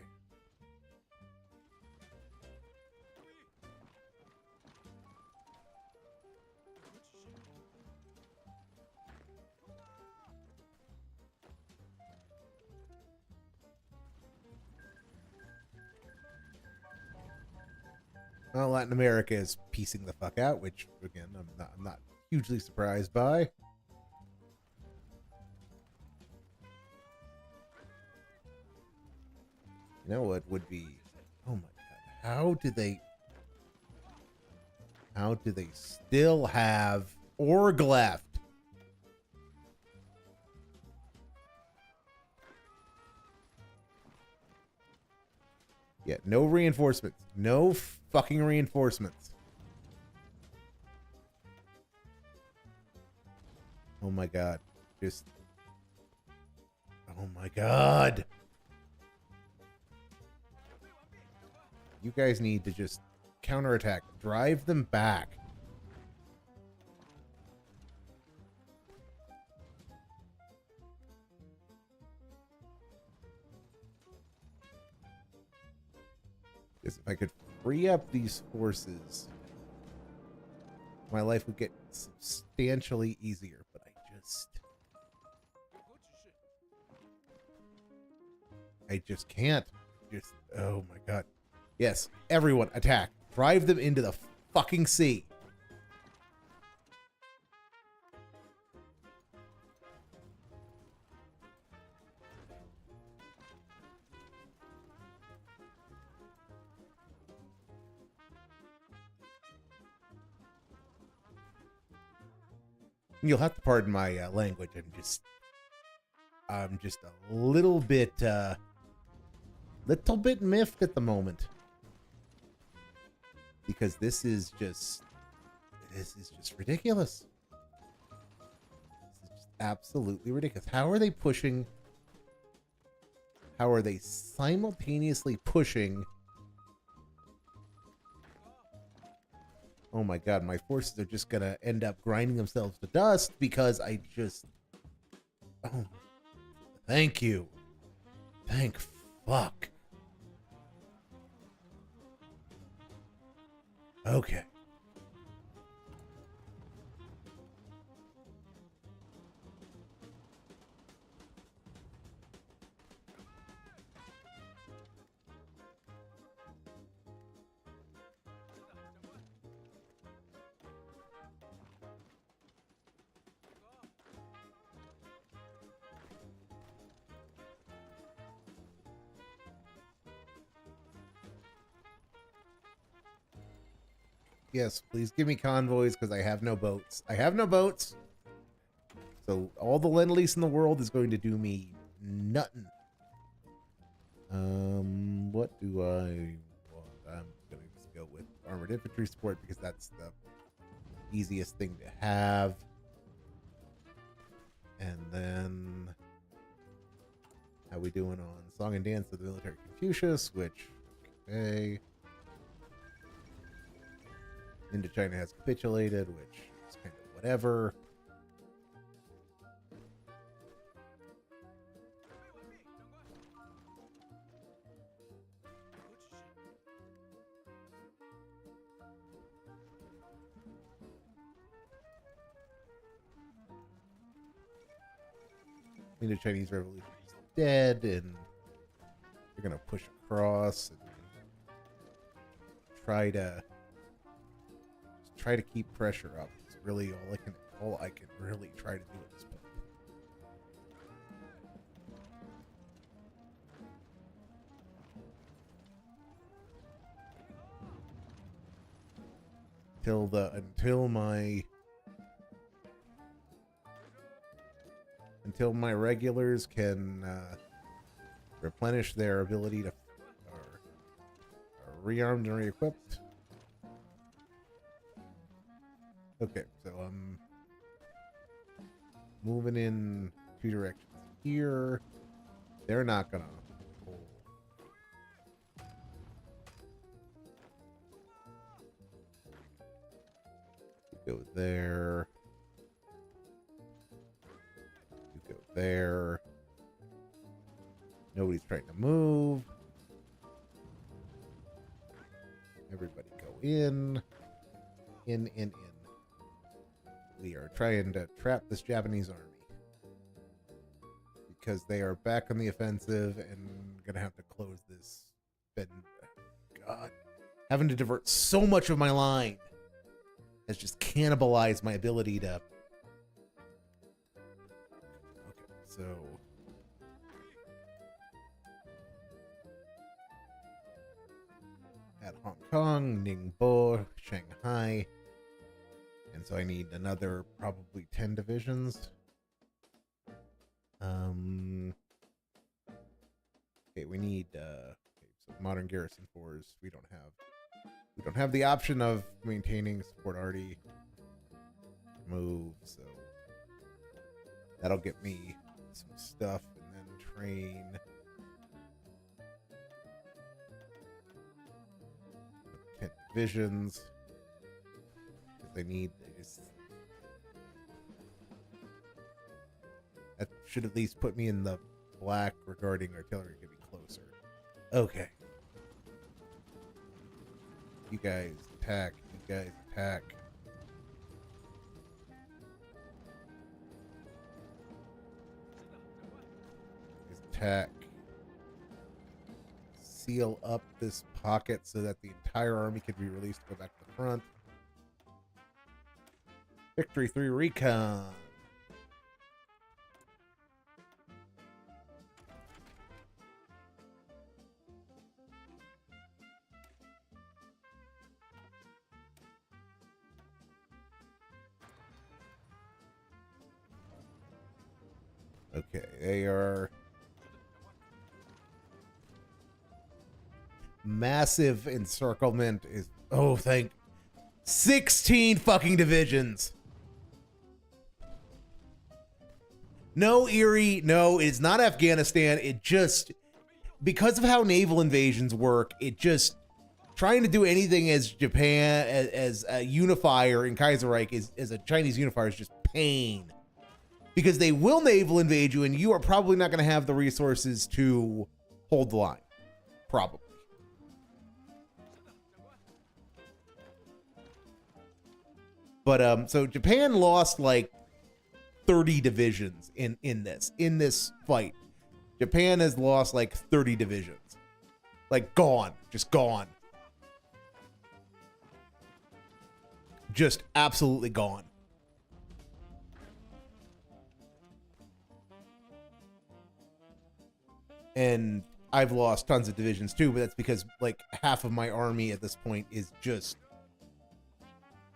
Well, Latin America is piecing the fuck out, which again I'm not hugely surprised by. You know what would be? Oh my god! How do they still have org left? Yeah, no reinforcements. No fucking reinforcements. Oh my god. Just... Oh my god. You guys need to just counterattack. Drive them back. If I could free up these forces, my life would get substantially easier, but I just can't. Just, oh my god. Yes, everyone attack. Drive them into the fucking sea. You'll have to pardon my language. I'm just a little bit miffed at the moment, because this is just ridiculous. This is just absolutely ridiculous. How are they pushing? How are they simultaneously pushing? Oh my god, my forces are just gonna end up grinding themselves to dust because I just... Oh, thank you. Thank fuck. Okay. Yes, please give me convoys, because I have no boats. I have no boats. So all the Lend-Lease in the world is going to do me nothing. What do I want? I'm going to just go with armored infantry support, because that's the easiest thing to have. And then... how How we doing on Song and Dance of the Military Confucius, which, okay. Indochina has capitulated, which is kind of whatever. Indo-Chinese Revolution is dead, and they're gonna push across and try to keep pressure up. It's really all I can really try to do at this point. Until my regulars can replenish their ability to or rearmed and re-equipped. Okay, so I'm moving in two directions here. They're not gonna hold. Go there. You go there. Nobody's trying to move. Everybody go in. In. We are trying to trap this Japanese army because they are back on the offensive and gonna have to close this. God, having to divert so much of my line has just cannibalized my ability to. Okay, so at Hong Kong, Ningbo, Shanghai. And so I need another probably 10 divisions. Okay, we need so modern garrison fours. We don't have the option of maintaining support already move, so that'll get me some stuff and then train 10 divisions. They that should at least put me in the black regarding artillery getting closer. Okay. You guys attack. You guys attack. Attack. Seal up this pocket so that the entire army can be released to go back to the front. Victory 3 recon. Okay, they are massive encirclement is thank 16 fucking divisions. No, Erie, no, it's not Afghanistan. It just, because of how naval invasions work, it just, trying to do anything as Japan, as a unifier in Kaiserreich, as a Chinese unifier is just pain. Because they will naval invade you, and you are probably not going to have the resources to hold the line. Probably. But, so Japan lost, like, 30 divisions in this fight. Japan has lost like 30 divisions. Like gone. Just gone. Just absolutely gone. And I've lost tons of divisions too, but that's because like half of my army at this point is just...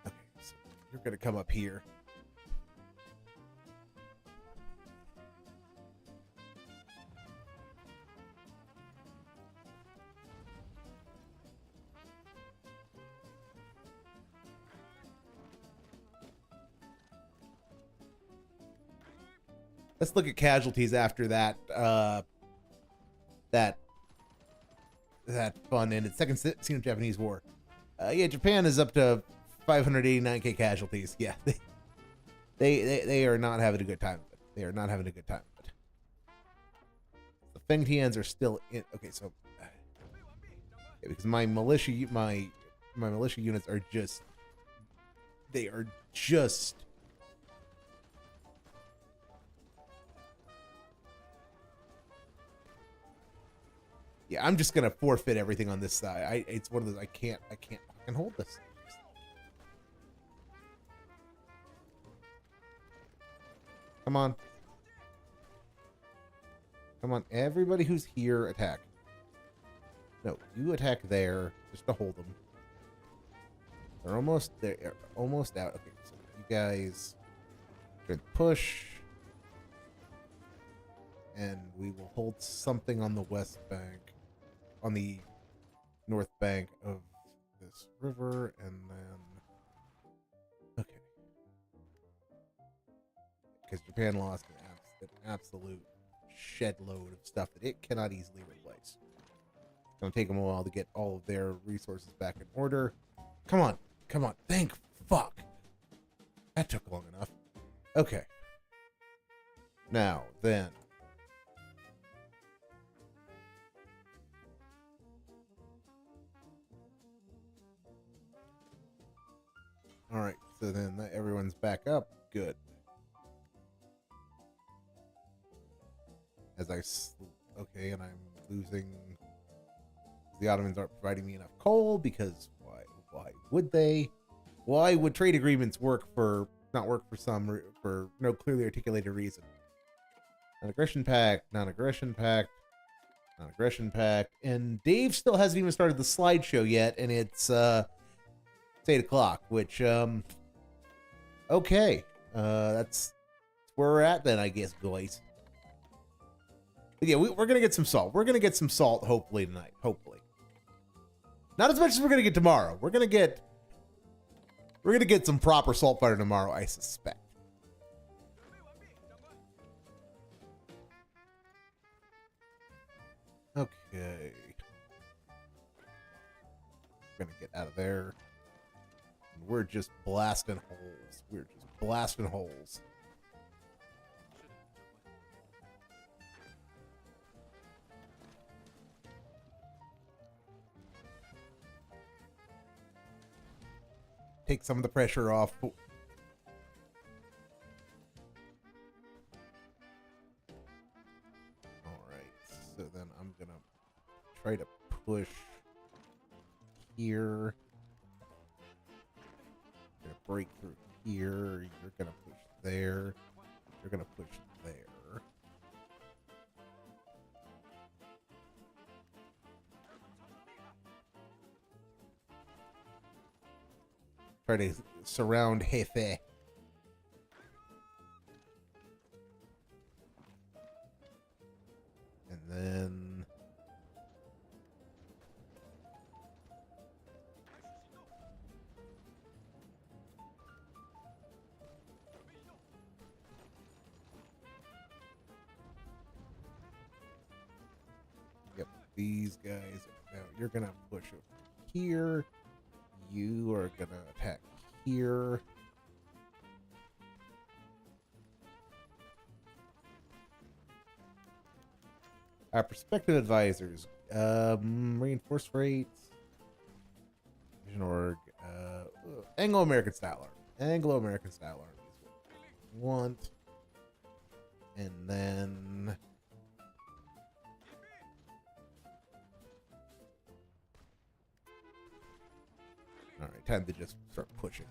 Okay, so you're gonna come up here. Let's look at casualties after that that fun ended. Second Sino-Japanese War. Yeah, Japan is up to 589k casualties. Yeah, they are not having a good time of it. They are not having a good time of it. The Feng Tians are still in. Okay, so yeah, because my militia units are just, they are just. Yeah, I'm just gonna forfeit everything on this side. It's one of those I can't fucking hold this. Come on. Come on, everybody who's here, attack. No, you attack there, just to hold them. They're almost there, almost out. Okay, so you guys can push. And we will hold something on the west bank, on the north bank of this river, and then okay, because Japan lost an absolute shed load of stuff that it cannot easily replace. It's gonna take them a while to get all of their resources back in order. Come on, come on, thank fuck. That took long enough. Okay. Now then. All right, so then everyone's back up. Good. Okay, and I'm losing. The Ottomans aren't providing me enough coal because why would they? Why would trade agreements not work for no clearly articulated reason? Non-aggression pact, non-aggression pact, non-aggression pact, and Dave still hasn't even started the slideshow yet, and it's 8 o'clock, which, okay. That's where we're at then, I guess, guys. But yeah, we're going to get some salt. We're going to get some salt, hopefully, tonight. Hopefully. Not as much as we're going to get tomorrow. We're going to get some proper salt butter tomorrow, I suspect. Okay. We're going to get out of there. We're just blasting holes. We're just blasting holes. Take some of the pressure off. All right. So then I'm going to try to push here. Gonna break through here. You're gonna push there. You're gonna push there. Try to surround Hefe. And then these guys. Now you're gonna push over here. You are gonna attack here. Our prospective advisors, reinforced rates, Vision Org, Anglo-American style army. Anglo-American style army is what we want. And then all right, time to just start pushing.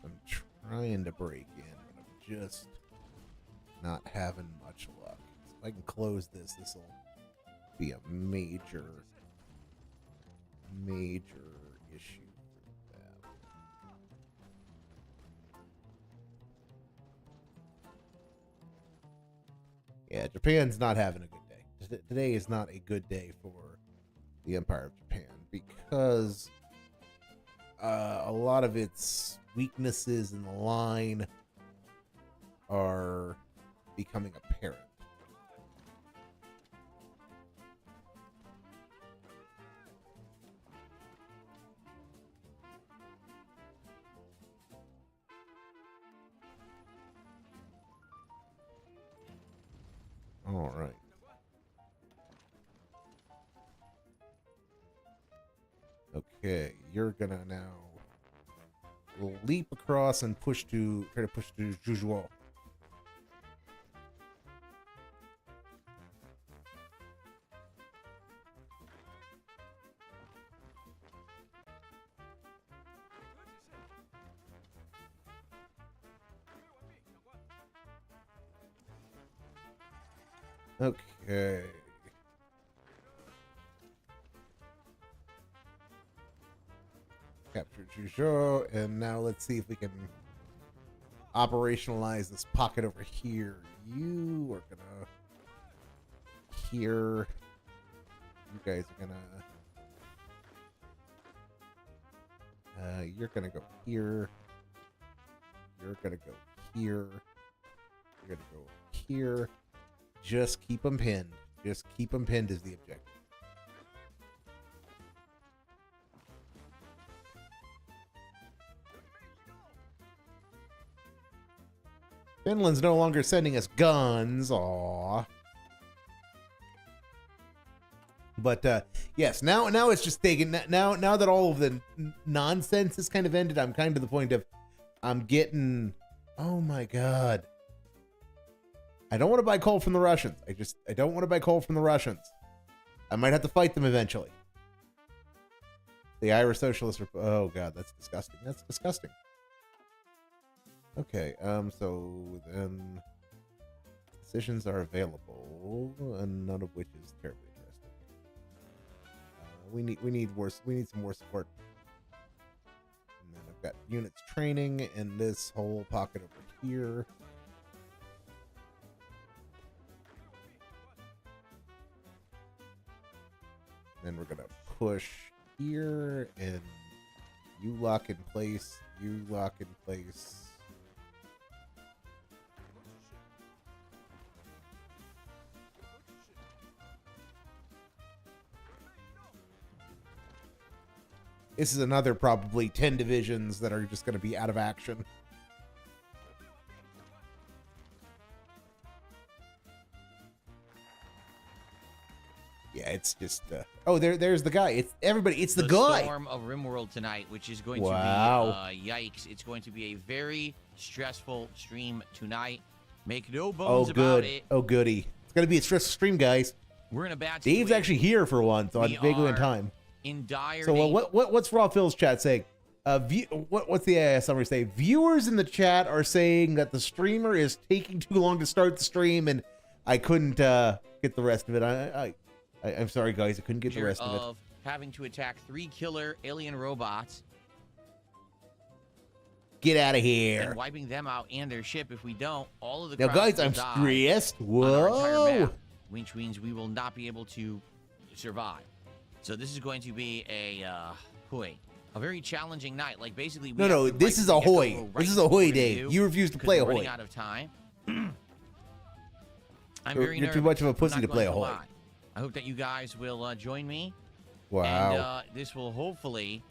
I'm trying to break in, but I'm just not having much luck. So if I can close this, this will be a major issue for that. Yeah, Japan's not having a good day. Today is not a good day for the Empire of Japan because a lot of its weaknesses in the line are becoming apparent. All right. Okay, you're gonna now leap across and try to push to Jujuo. Okay. Capture Juzhou, and now let's see if we can operationalize this pocket over here. You are gonna here. You guys are gonna you're gonna go here. You're gonna go here. You're gonna go here. Just keep them pinned. Just keep them pinned is the objective. Finland's no longer sending us guns. Aww. But yes, now it's just taking now that all of the nonsense is kind of ended. I'm kind of to the point of I'm getting. Oh my god. I don't want to buy coal from the Russians. I don't want to buy coal from the Russians. I might have to fight them eventually. The Irish Socialists are... Oh, God, that's disgusting. That's disgusting. Okay, so then... Decisions are available, and none of which is terribly interesting. We need some more support. And then I've got units training in this whole pocket over here. Then we're gonna push here, and you lock in place. You lock in place. This is another probably 10 divisions that are just gonna be out of action. Yeah, it's just oh, there's the guy. It's everybody. It's the guy. Storm of Rimworld tonight, which is going to be yikes. It's going to be a very stressful stream tonight. Make no bones about it. Oh goody. It's gonna be a stressful stream, guys. We're in a bad Dave's situation. actually here for once, so I'm vaguely in time. In dire So what's Raw Phil's chat saying? What's the summary say? Viewers in the chat are saying that the streamer is taking too long to start the stream, and I couldn't get the rest of it. I'm sorry, guys. I couldn't get the rest of it. Having to attack 3 killer alien robots. Get out of here. And wiping them out and their ship. If we don't, all of the now, guys, I'm stressed. Whoa. Map, which means we will not be able to survive. So this is going to be a very challenging night. Like basically, this is Ahoy. This is Ahoy Day. You refuse to play Ahoy. Running out of time. I'm very You're too much of a pussy to play Ahoy. I hope that you guys will join me. Wow. And this will hopefully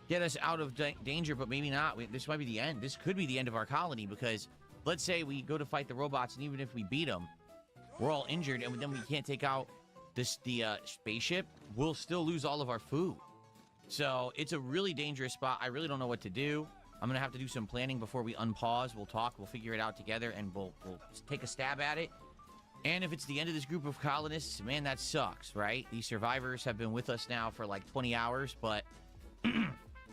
get us out of danger, but maybe not. This might be the end. This could be the end of our colony because let's say we go to fight the robots, and even if we beat them, we're all injured, and then we can't take out the spaceship. We'll still lose all of our food. So it's a really dangerous spot. I really don't know what to do. I'm going to have to do some planning before we unpause. We'll talk. We'll figure it out together, and we'll take a stab at it. And if it's the end of this group of colonists, man, that sucks, right? These survivors have been with us now for like 20 hours, but...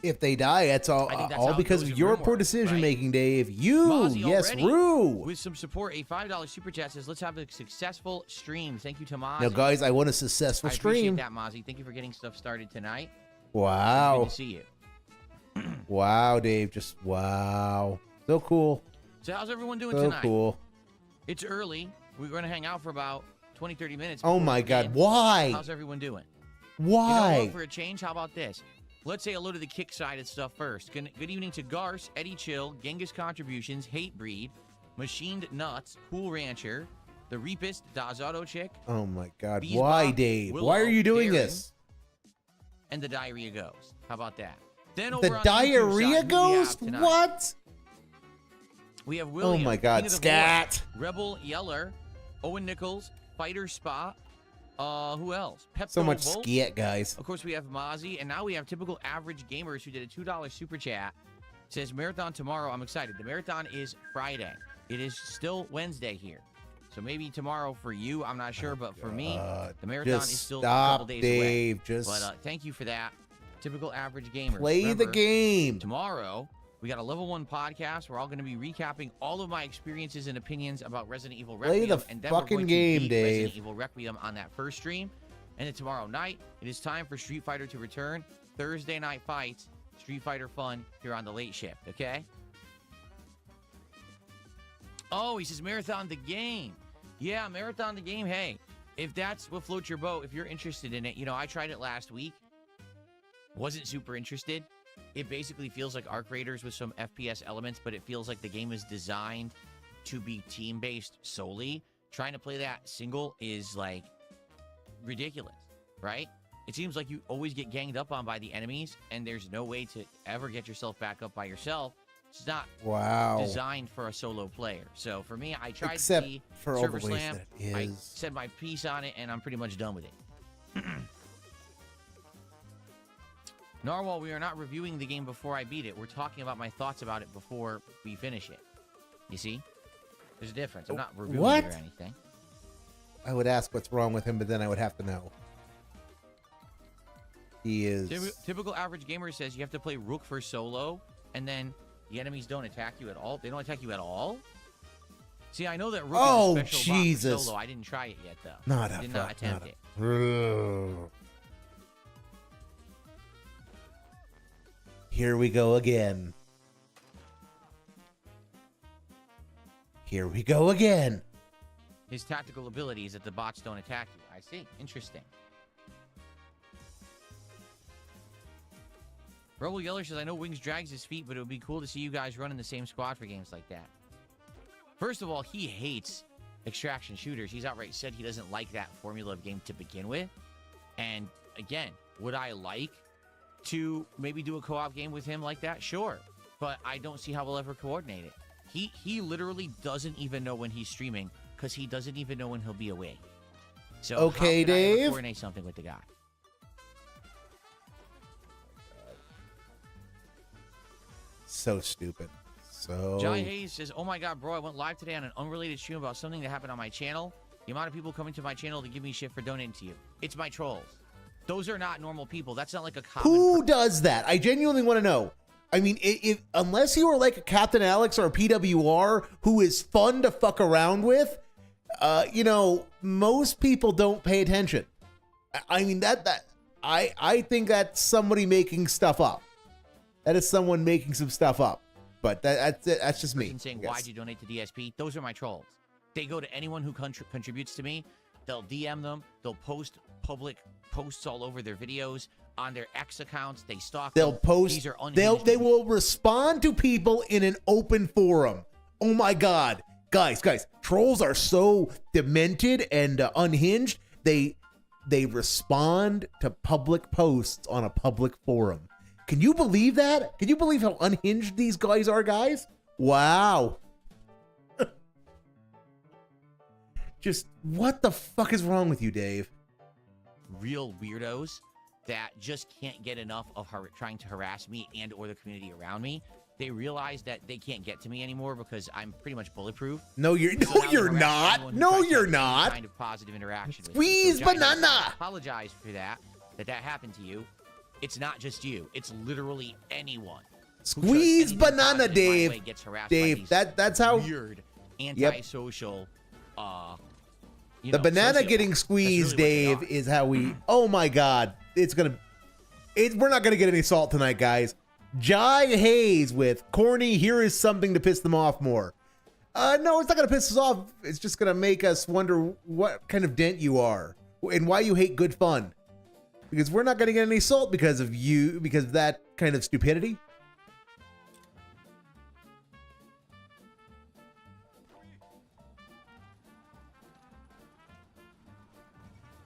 if they die, that's all because of your poor decision-making, Dave. Yes, Rue! With some support, a $5 super chat says, let's have a successful stream. Thank you to Mozzie. Now, guys, I want a successful stream. I appreciate that, Mozzie. Thank you for getting stuff started tonight. Wow. Good to see you. Wow, Dave. Just wow. So cool. So how's everyone doing tonight? So cool. It's early. We're going to hang out for about 20, 30 minutes. Oh, my God. Why? How's everyone doing? Why? You know what, for a change, how about this? let's say hello to the kick-sided stuff first. Good evening to Garce, Eddie Chill, Genghis Contributions, Hate Breed, Machined Nuts, Cool Rancher, the Reepist, Dazado Chick. Oh my God. Bees Why, Bob, Dave? Willow, Why are you doing Darren, this? And the Diarrhea Ghost. How about that? Then The over on Diarrhea YouTube side, who do we have Ghost? tonight? What? We have William. Oh my God, King of the Scat. Void, Rebel Yeller, Owen Nichols, Fighter Spot. Who else? Pepto So much Volt. scat, guys. Of course, we have Mozzie, and now we have typical average gamers who did a $2 super chat. Says marathon tomorrow. I'm excited. The marathon is Friday. It is still Wednesday here, so maybe tomorrow for you. I'm not sure, but for me, the marathon is still a couple days Dave. away. Just But thank you for that. Typical average gamer. play the Remember, game. Tomorrow, we got a level 1 podcast. We're all going to be recapping all of my experiences and opinions about Resident Evil Play Requiem. the and then fucking we're going game, to beat Dave. Resident Evil Requiem on that first stream. And then tomorrow night, it is time for Street Fighter to return. Thursday night fights, Street Fighter fun here on the late shift, okay? Oh, he says marathon the game. Yeah, marathon the game. Hey, if that's what floats your boat, if you're interested in it, you know, I tried it last week. Wasn't super interested. It basically feels like Arc Raiders with some FPS elements, but it feels like the game is designed to be team-based solely. Trying to play that single is, like, ridiculous, right? It seems like you always get ganged up on by the enemies, and there's no way to ever get yourself back up by yourself. It's not designed for a solo player. So for me, I tried Except the for all the Server ways Slam. that it I is. said my piece on it, and I'm pretty much done with it. Narwhal, we are not reviewing the game before I beat it. We're talking about my thoughts about it before we finish it. You see? There's a difference. I'm not reviewing What? it or anything. I would ask what's wrong with him, but then I would have to know. He is. Typical average gamer says you have to play Rook for solo, and then the enemies don't attack you at all. They don't attack you at all? See, I know that Rook Oh, is a special bot for Jesus. solo. I didn't try it yet, though. Not I a did not fuck, attempt not it. a- Here we go again. Here we go again. His tactical ability is that the bots don't attack you. I see. Interesting. Rebel Yeller says, I know Wings drags his feet, but it would be cool to see you guys run in the same squad for games like that. First of all, he hates extraction shooters. He's outright said he doesn't like that formula of game to begin with. And again, would I like to maybe do a co-op game with him like that? Sure. But I don't see how we'll ever coordinate it. He literally doesn't even know when he's streaming because he doesn't even know when he'll be away. So Okay, how can I ever Dave. coordinate something with the guy? So stupid. So. Jai Hayes says, oh my god, bro, I went live today on an unrelated stream about something that happened on my channel. The amount of people coming to my channel to give me shit for donating to you. It's my trolls. Those are not normal people. That's not like a common Who does that? I genuinely want to know. I mean, if unless you are like a Captain Alex or a PWR who is fun to fuck around with, you know, most people don't pay attention. I mean, I think that's somebody making stuff up. That is someone making some stuff up. But that's it. That's just me. person saying, I guess. why'd you donate to DSP? Those are my trolls. They go to anyone who contributes to me. They'll DM them. They'll post public posts all over their videos on their X accounts. They stalk They'll them. post. These are They unhinged will respond to people in an open forum. Oh my god, guys, trolls are so demented and unhinged. They respond to public posts on a public forum. Can you believe that? Can you believe how unhinged these guys are, guys? Wow. Just what the fuck is wrong with you, Dave? real weirdos that just can't get enough of trying to harass me and or the community around me. They realize that they can't get to me anymore because I'm pretty much bulletproof. No, you're So now you're they're harassing not. anyone who No, tries to you're have any not. Kind of positive interaction. with me. Squeeze So, Johnny, banana. I apologize for that happened to you. It's not just you. It's literally anyone. who does Squeeze anything banana, positive my Dave. way gets harassed by Dave, these that's how weird antisocial. You the know, banana sociopaths. getting That's squeezed, really what they Dave, are. is how we. Oh my God, we're not gonna get any salt tonight, guys. Jai Hayes with corny. Here is something to piss them off more. No, it's not gonna piss us off. It's just gonna make us wonder what kind of dent you are and why you hate good fun. Because we're not going to get any salt because of you, because of that kind of stupidity.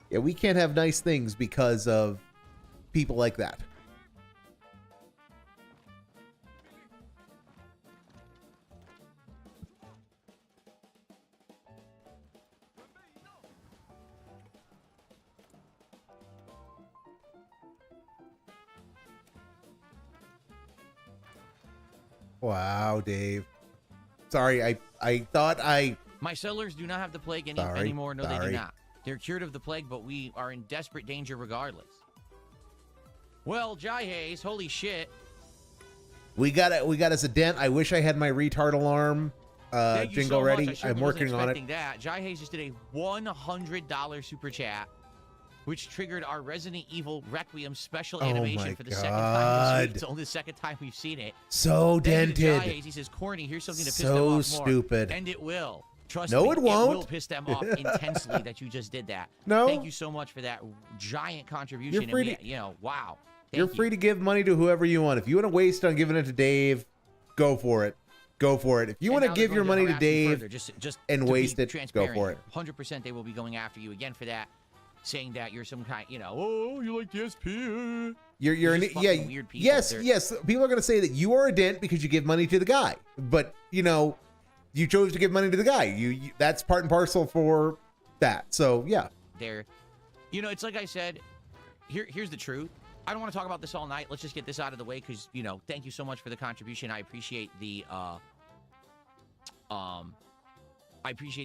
Yeah, we can't have nice things because of people like that. Wow, Dave. Sorry, I thought I... My settlers do not have the plague Sorry, anymore. No, they sorry. do not. They're cured of the plague, but we are in desperate danger regardless. Well, Jai Hayes, holy shit. We got us a dent. I wish I had my retard alarm Thank you jingle so ready. much. I I'm certainly wasn't working on it. expecting that. Jai Hayes just did a $100 super chat, which triggered our Resident Evil Requiem special Oh animation my for the second time this week. God. It's only the second time we've seen it. So Thank you to Jai dented. Hayes. He says, corny, here's something to piss So them off more. stupid. And it will. Trust No, me, it won't. will piss them off intensely that you just did that. No. Thank you so much for that giant contribution. You're free and to- you know, wow. You're Thank free to give money to whoever you want. If you want to waste on giving it to Dave, go for it. Go for it. If you And want to now they're give your going money to harass you Dave further, just and to be waste it, go transparent, for it. 100% they will be going after you again for that, saying that you're some kind, oh, you like the SP. You're They're an, just yeah, fucking weird people. yes, They're- yes. People are going to say that you are a dent because you give money to the guy. But, you know, you chose to give money to the guy. You that's part and parcel for that. So, yeah. They're, it's like I said, here's the truth. I don't want to talk about this all night. Let's just get this out of the way because, thank you so much for the contribution. I appreciate the,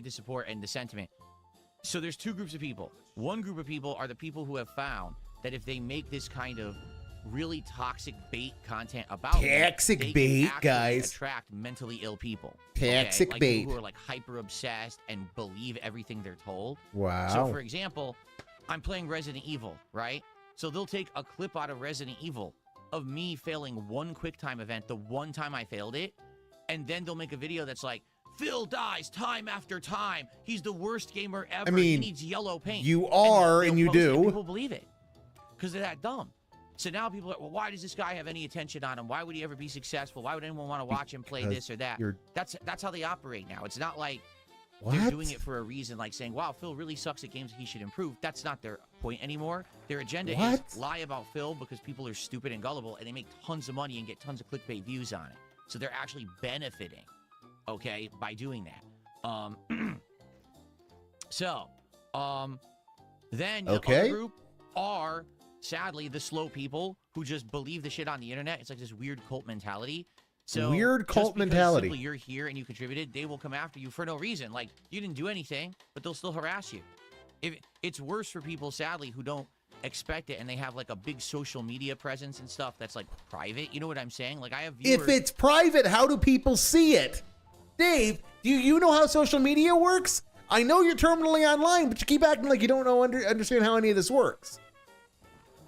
support and the sentiment. So there's two groups of people. One group of people are the people who have found that if they make this kind of really toxic bait content about Toxic they can bait, actually guys. attract mentally ill people. Toxic like bait. People who are like hyper obsessed and believe everything they're told. Wow. So for example, I'm playing Resident Evil, right? So they'll take a clip out of Resident Evil of me failing one QuickTime event, the one time I failed it, and then they'll make a video that's like, Phil dies time after time. He's the worst gamer ever. I mean, he needs yellow paint. you are, they'll and you post it, do. People believe it because they're that dumb. So now people are, well, why does this guy have any attention on him? Why would he ever be successful? Why would anyone want to watch him play this or that? That's how they operate now. It's not like they're doing it for a reason, like saying, wow, Phil really sucks at games, he should improve. That's not their point anymore. Their agenda is lie about Phil because people are stupid and gullible, and they make tons of money and get tons of clickbait views on it. So they're actually benefiting, okay, by doing that. Then the other group are, sadly, the slow people who just believe the shit on the internet. It's like this weird cult mentality. So Weird cult mentality. Simply you're here and you contributed, they will come after you for no reason. Like, you didn't do anything, but they'll still harass you. It's worse for people, sadly, who don't expect it and they have like a big social media presence and stuff that's like private. You know what I'm saying? Like, I have viewers. If it's private, how do people see it? Dave, do you know how social media works? I know you're terminally online, but you keep acting like you don't know understand how any of this works.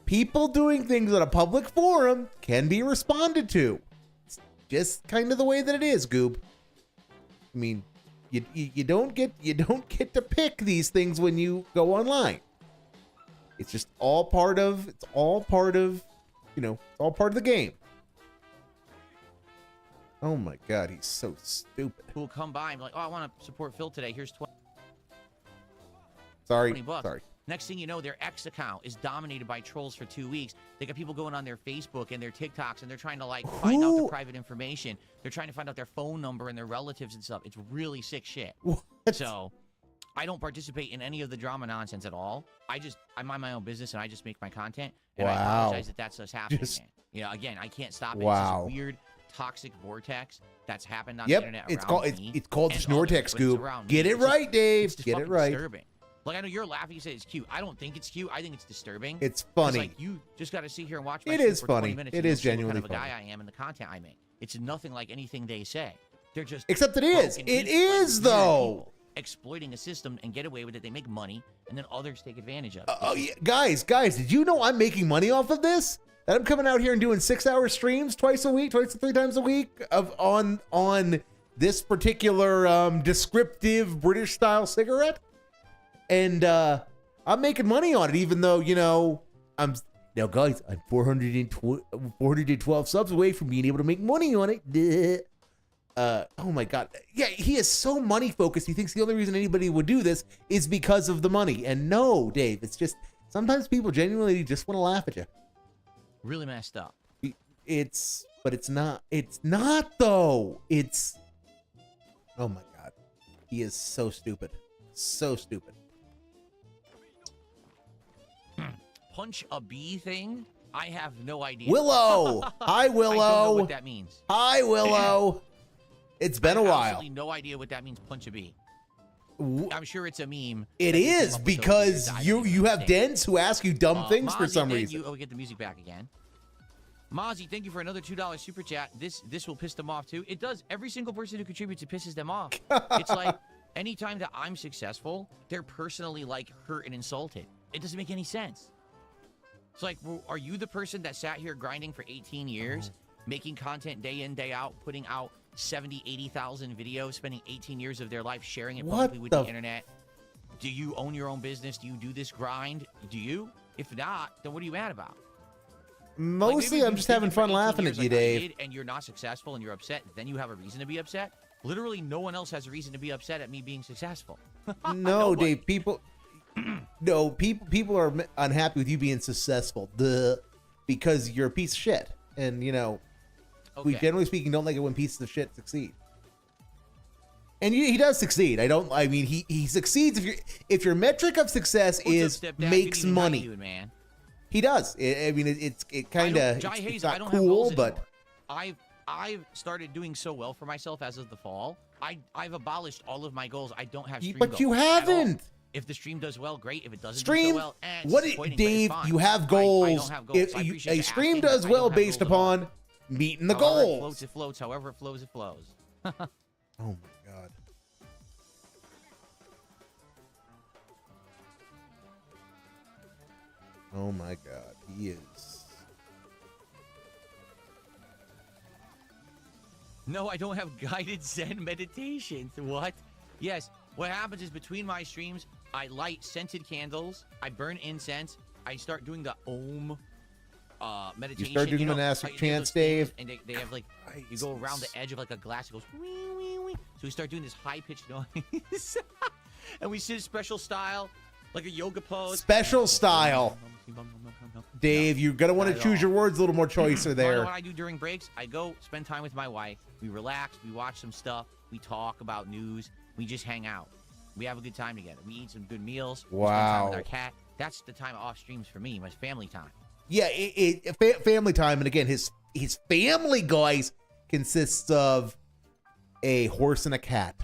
People doing things on a public forum can be responded to. It's just kind of the way that it is, Goob. I mean, you don't get to pick these things when you go online. It's just all part of it's all part of the game. Oh my God, he's so stupid. Who will come by and be like, oh, I want to support Phil today. Here's 20 bucks. Sorry. Next thing you know, their X account is dominated by trolls for 2 weeks. They got people going on their Facebook and their TikToks, and they're trying to like find out their private information. They're trying to find out their phone number and their relatives and stuff. It's really sick shit. What? So I don't participate in any of the drama nonsense at all. I mind my own business and I just make my content. And I apologize that that's what's happening. Man. Again, I can't stop it. Wow. It's this weird toxic vortex that's happened on Yep, the internet. it's around called the Snortex, Goob. Get it right, Dave. Get it right. Disturbing. Like, I know you're laughing, you say it's cute. I don't think it's cute. I think it's disturbing. It's funny. Like, you just got to sit here and watch my It shit is for funny. 20 minutes. It and is you'll see genuinely what kind of a funny. guy I am and the content I make. It's nothing like anything they say. They're just Except it is. broken It people, like is, weird though. people exploiting a system and get away with it. They make money, and then others take advantage of it. Oh, yeah. Guys, did you know I'm making money off of this? That I'm coming out here and doing 6-hour streams twice a week, 3 times a week on this particular descriptive British style cigarette, and I'm making money on it. Even though now, guys. I'm 412 subs away from being able to make money on it. Duh. Oh my God. Yeah, he is so money focused. He thinks the only reason anybody would do this is because of the money. And no, Dave, it's just sometimes people genuinely just want to laugh at you. Really messed up. But it's not. It's not though. It's. Oh my God. He is so stupid. So stupid. Punch a bee thing? I have no idea. Willow. Hi, Willow. I don't know what that means. Hi, Willow. It's been a while. Absolutely no idea what that means. Punch a bee. I'm sure it's a meme. It is because you have dens who ask you dumb things for some reason. We get the music back again. Mozzie, thank you for another $2 super chat. This will piss them off too. It does. Every single person who contributes, it pisses them off. It's like anytime that I'm successful, they're personally like hurt and insulted. It doesn't make any sense. It's like, well, are you the person that sat here grinding for 18 years, making content day in, day out, putting out 70, 80,000 videos, spending 18 years of their life sharing it publicly with the internet? Do you own your own business? Do you do this grind? Do you? If not, then what are you mad about? Mostly, I'm just having fun laughing at you, Dave. And you're not successful and you're upset, then you have a reason to be upset? Literally, no one else has a reason to be upset at me being successful. No, Dave, people are unhappy with you being successful because you're a piece of shit. And, you know, we generally speaking don't like it when pieces of shit succeed. And he does succeed. I mean, he succeeds if your metric of success is makes money. Man. He does. I mean, it kind of it's not cool, but I've started doing so well for myself as of the fall. I've abolished all of my goals. I don't have stream but goals you haven't. If the stream does well, great. If it doesn't stream, do so well, what Dave? You have goals. I don't have goals. If a stream does well based upon meeting the goals. It floats. However it flows, it flows. Oh my God. Oh my God, he is. No, I don't have guided Zen meditations. What? Yes. What happens is between my streams, I light scented candles, I burn incense, I start doing the Om meditation. You start doing monastic chants, Dave. And they have like, you go around the edge of like a glass, it goes wee, wee, wee. So we start doing this high-pitched noise. And we sit special style, like a yoga pose. Special style. Dave, you're going to want to choose your words a little more choicer there. You know what I do during breaks? I go spend time with my wife. We relax, we watch some stuff, we talk about news, we just hang out. We have a good time together. We eat some good meals. Wow. We spend time with our cat. That's the time off streams for me, my family time. Yeah, family time. And again, his family, guys, consists of a horse and a cat.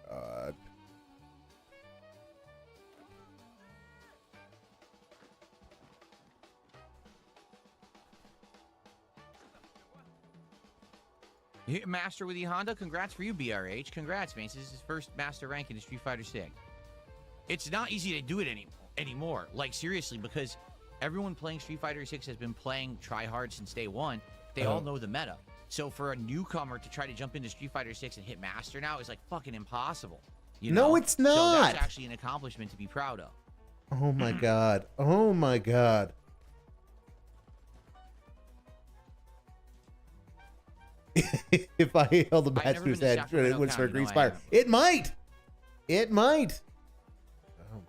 God. You hit Master with the Honda? Congrats for you, BRH. Congrats, man. This is his first Master rank in Street Fighter 6. It's not easy to do it anymore. Like, seriously, because everyone playing Street Fighter 6 has been playing try-hard since day one. They all know the meta. So for a newcomer to try to jump into Street Fighter 6 and hit Master now is like fucking impossible. You know? No, it's not. So that's actually an accomplishment to be proud of. Oh my God. Oh my God. If I held a match to his head, it would start grease fire. It might. It might. Oh.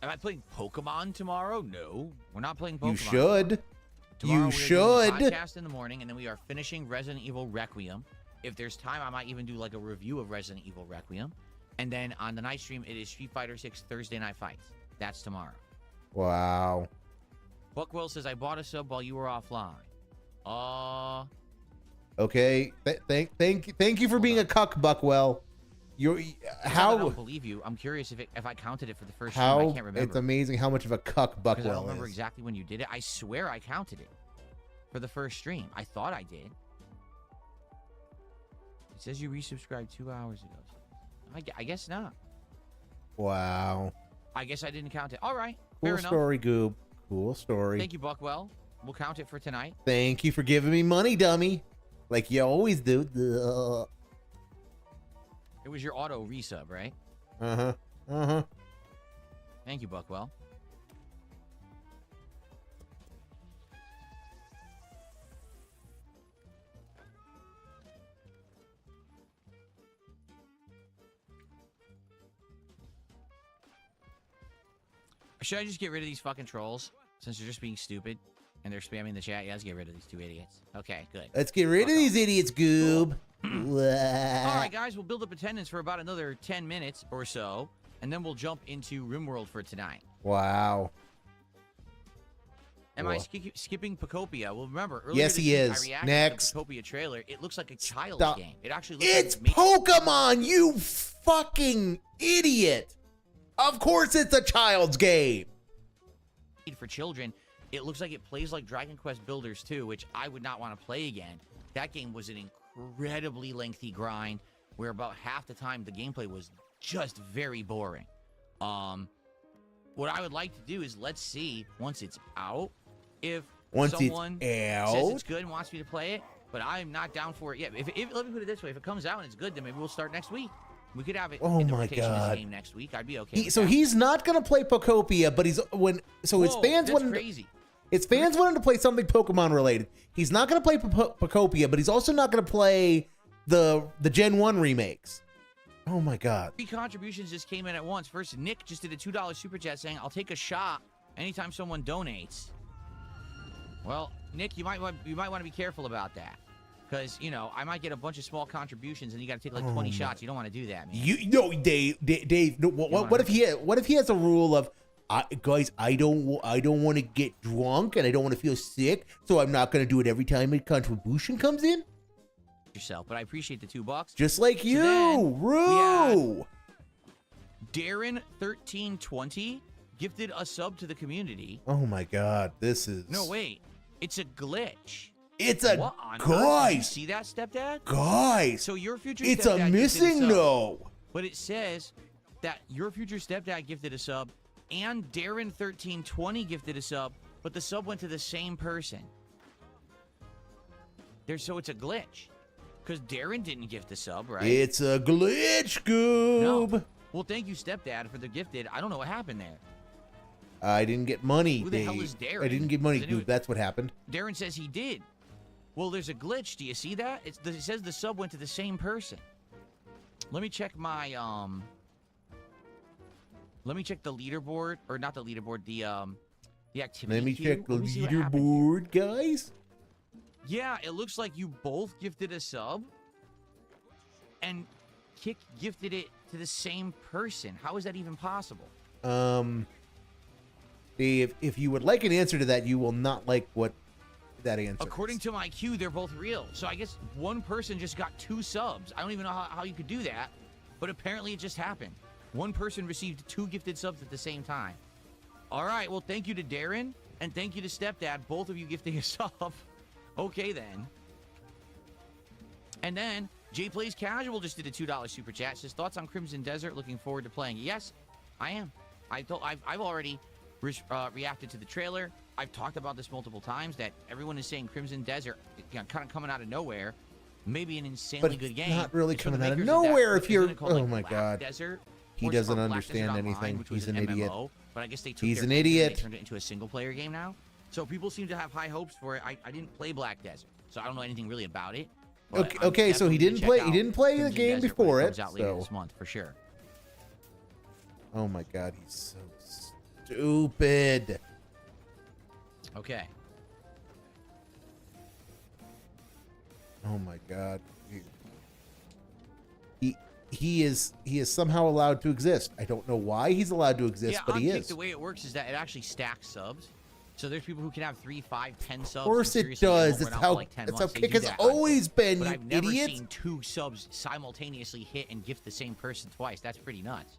Am I playing Pokemon tomorrow? No, we're not playing Pokemon. You should. Tomorrow you should. Doing a podcast in the morning, and then we are finishing Resident Evil Requiem. If there's time, I might even do like a review of Resident Evil Requiem. And then on the night stream, it is Street Fighter 6 Thursday Night Fights. That's tomorrow. Wow. Buckwell says, I bought a sub while you were offline. Okay. Thank you for being a cuck, Buckwell. I don't believe you. I'm curious if I counted it for the first stream. I can't remember. It's amazing how much of a cuck Buckwell is. I don't remember exactly when you did it. I swear I counted it for the first stream. I thought I did. It says you resubscribed 2 hours ago. I guess not. Wow. I guess I didn't count it. All right. Cool Fair enough. story, Goob. Cool story. Thank you, Buckwell. We'll count it for tonight. Thank you for giving me money, dummy. Like you always do. It was your auto resub, right? Uh-huh. Uh-huh. Thank you, Buckwell. Should I just get rid of these fucking trolls since they're just being stupid and they're spamming the chat? Yeah, let's get rid of these two idiots. Okay, good. Let's get rid of these idiots, Goob. All right, guys, we'll build up attendance for about another 10 minutes or so, and then we'll jump into Rimworld for tonight. Wow. Am I skipping Pocopia? Well, remember, earlier Yes, this he week, is. I reacted Next. to the Pocopia trailer. It looks like a child's Stop. game. It actually looks It's like Pokemon, you fucking idiot. Of course it's a child's game. made for children. It looks like it plays like Dragon Quest Builders 2, which I would not want to play again. That game was an incredibly lengthy grind where about half the time the gameplay was just very boring. What I would like to do is let's see once it's out if someone says it's good and wants me to play it, but I'm not down for it yet. If let me put it this way, if it comes out and it's good, then maybe we'll start next week. We could have it in the rotation as a game next week. I'd be okay. So he's not gonna play Pocopia, but his fans wanted crazy. His fans wanted to play something Pokemon related. He's not gonna play Pocopia, but he's also not gonna play the Gen 1 remakes. Oh my god. 3 contributions just came in at once. First, Nick just did a $2 super chat saying, "I'll take a shot anytime someone donates." Well, Nick, you might want to be careful about that, because I might get a bunch of small contributions and you got to take like 20 shots. You don't want to do that, man. Dave. No, what if he has a rule of, guys, I don't want to get drunk and I don't want to feel sick, so I'm not going to do it every time a contribution comes in. Yourself, but I appreciate the $2. Just like you, Rue. Darren1320 gifted a sub to the community. Oh my god, this is no wait, it's a glitch. It's a what on guys. Did you see that, stepdad? Guys, so your future it's stepdad a missing no. But it says that your future stepdad gifted a sub and Darren1320 gifted a sub, but the sub went to the same person. So it's a glitch. Because Darren didn't gift the sub, right? It's a glitch, Goob. No. Well, thank you, stepdad, for the gifted. I don't know what happened there. I didn't get money. Who the hell is Darren? I didn't get money, Goob. That's what happened. Darren says he did. Well, there's a glitch. Do you see that? It says the sub went to the same person. Let me check my Let me check the leaderboard, or not the leaderboard, the activity. Let me queue. check the leaderboard, guys. Yeah, it looks like you both gifted a sub, and Kick gifted it to the same person. How is that even possible? If you would like an answer to that, you will not like what that answer According is. to my queue, they're both real. So I guess one person just got 2 subs. I don't even know how you could do that, but apparently it just happened. One person received 2 gifted subs at the same time. All right, well, thank you to Darren, and thank you to Stepdad, both of you gifting a sub. Okay, then. And then, Jay Plays Casual just did a $2 super chat. Says, thoughts on Crimson Desert? Looking forward to playing. Yes, I am. I've already reacted to the trailer. I've talked about this multiple times, that everyone is saying Crimson Desert, kind of coming out of nowhere. Maybe an insanely good game. Not really It's from coming the out of makers nowhere that. if you're. Isn't it called, Oh like, my Black god. Desert? He Or it's doesn't called Black understand Desert Online, anything. which was He's an an idiot. MMO, but I guess they took He's their an game and idiot. They turned it into a single player game now. So people seem to have high hopes for it. I didn't play Black Desert, so I don't know anything really about it. but I'm Okay, so he definitely gonna didn't check play the out game Crimson Desert before when it. comes out later So. this month for sure. Oh my god, he's so stupid. Okay. Oh my god. He is somehow allowed to exist. I don't know why he's allowed to exist, Yeah, but he on Kick, is. the way it works is that it actually stacks subs. So there's people who can have 3, 5, 10 subs. Of course and it seriously, they does. won't That's run out how for like 10 Kick months. They do has that on always Kick. been, But you I've never idiots. seen 2 subs simultaneously hit and gift the same person twice. That's pretty nuts.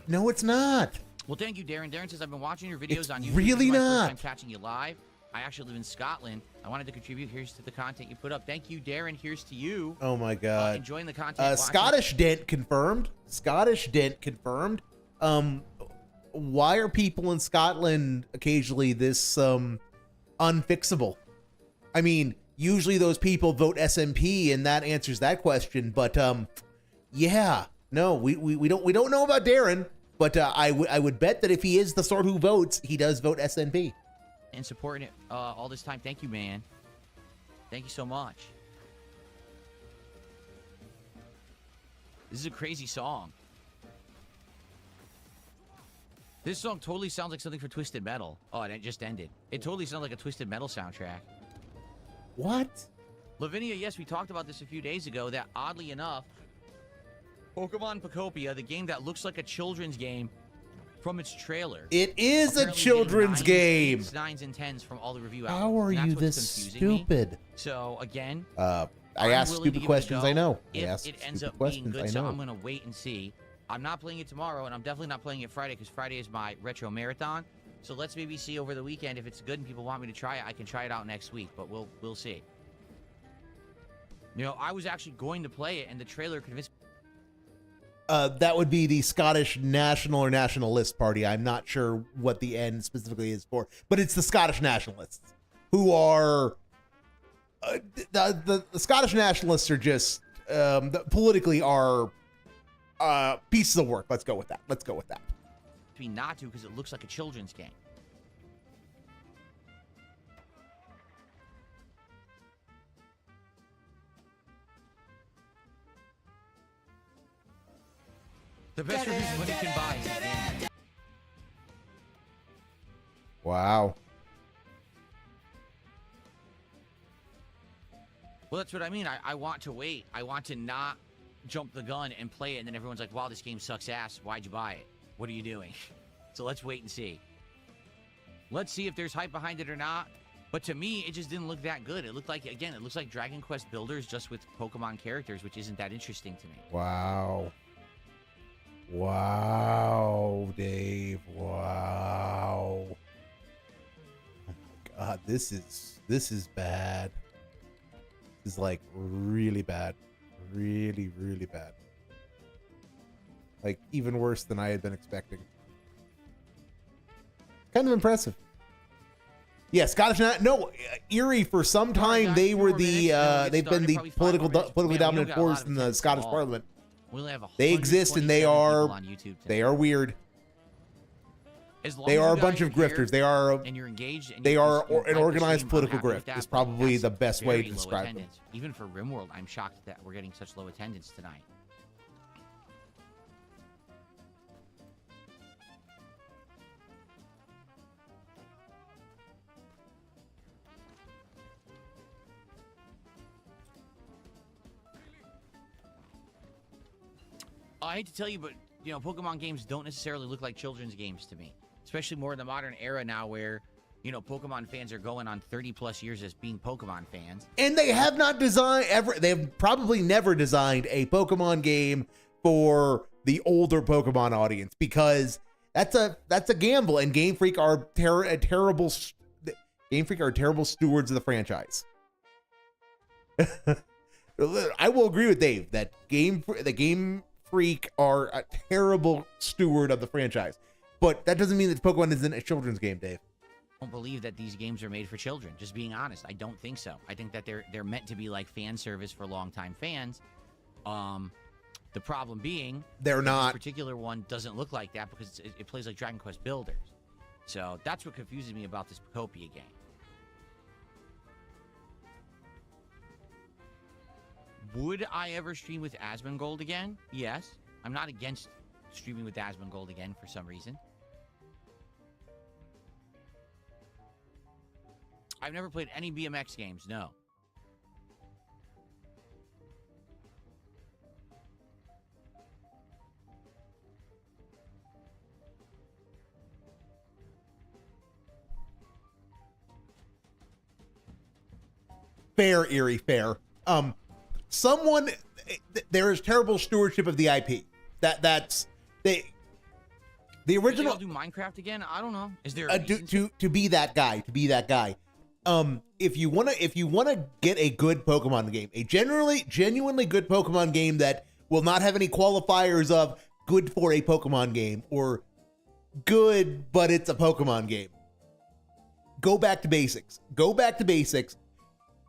No, it's not. Well, thank you, Darren. Darren says, I've been watching your videos It's on YouTube. really This is my not. First time catching you live. I actually live in Scotland. I wanted to contribute. Here's to the content you put up. Thank you, Darren. Here's to you. Oh my god. Enjoying the content. Scottish Dent confirmed. Scottish Dent confirmed. why are people in Scotland occasionally this unfixable? I mean, usually those people vote SNP, and that answers that question. But yeah, no, we don't know about Darren, but I would bet that if he is the sort who votes, he does vote SNP. And supporting it all this time. Thank you, man. Thank you so much. This is a crazy song. This song totally sounds like something for Twisted Metal. Oh, and it just ended. It totally sounds like a Twisted Metal soundtrack. What? Lavinia, yes, we talked about this a few days ago, that oddly enough, Pokemon Pocopia, the game that looks like a children's game from its trailer. It is apparently a children's game. 9s and 10s from all the review outlets. How are and that's you what's this confusing me. stupid? So, again, I I'm ask willing to stupid give it a questions. go I know. I if ask it ends stupid up being questions. good, I so know. I'm going to wait and see. I'm not playing it tomorrow, and I'm definitely not playing it Friday, because Friday is my retro marathon. So let's maybe see over the weekend if it's good and people want me to try it. I can try it out next week, but we'll see. You know, I was actually going to play it, and the trailer convinced me. That would be the Scottish National or Nationalist Party. I'm not sure what the N specifically is for, but it's the Scottish Nationalists, who are the Scottish Nationalists are just politically are pieces of work. Let's go with that. Let's go with that. Me not to, because it looks like a children's game. The best reviews money can buy is a game. Wow. Well, that's what I mean. I want to wait. I want to not jump the gun and play it, and then everyone's like, wow, this game sucks ass. Why'd you buy it? What are you doing? So let's wait and see. Let's see if there's hype behind it or not. But to me, it just didn't look that good. It looked like, again, it looks like Dragon Quest Builders just with Pokemon characters, which isn't that interesting to me. Wow. Wow, Dave. Wow. Oh my God, this is bad. This is like really bad. Really, really bad. Like even worse than I had been expecting. Kind of impressive. Yeah, Scottish. No, Erie. For some time, they were the. They've been the politically dominant force in the Scottish Parliament. We only have They exist, and they 127 are. people on YouTube today. They are weird. As long They as are you a bunch guys of here grifters. They are. and you're engaged. And They you are you an like the organized stream, I'm political happy with grift. that, Is but probably that's the best way to very low describe them. attendance. Even for Rimworld, I'm shocked that we're getting such low attendance tonight. I hate to tell you, but you know, Pokemon games don't necessarily look like children's games to me, especially more in the modern era now, where you know Pokemon fans are going on 30+ years as being Pokemon fans. And they have not designed ever. They've probably never designed a Pokemon game for the older Pokemon audience, because that's a gamble. And Game Freak are terrible stewards of the franchise. I will agree with Dave that Game Freak are a terrible steward of the franchise, but that doesn't mean that Pokemon isn't a children's game, Dave. I don't believe that these games are made for children. Just being honest, I don't think so. I think that they're meant to be like fan service for longtime fans. The problem being They're not. This particular one doesn't look like that because it plays like Dragon Quest Builders. So that's what confuses me about this Pocopia game. Would I ever stream with Asmongold again? Yes. I'm not against streaming with Asmongold again for some reason. I've never played any BMX games, no. Fair, Erie, fair. There is terrible stewardship of the IP. The original. Do Minecraft again? I don't know. Is there a to be that guy? If you wanna get a good Pokemon game, a genuinely good Pokemon game that will not have any qualifiers of good for a Pokemon game or good, but it's a Pokemon game. Go back to basics. Go back to basics.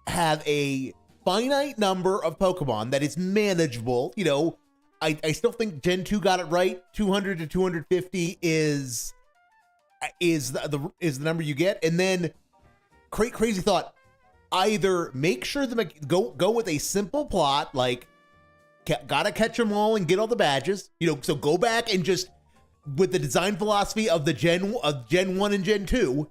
Have a finite number of Pokemon that is manageable. You know, I still think Gen 2 got it right. 200 to 250 is the number you get. And then crazy thought, either make sure go with a simple plot, like gotta catch them all and get all the badges. You know, so go back and just with the design philosophy of the Gen 1 and Gen 2,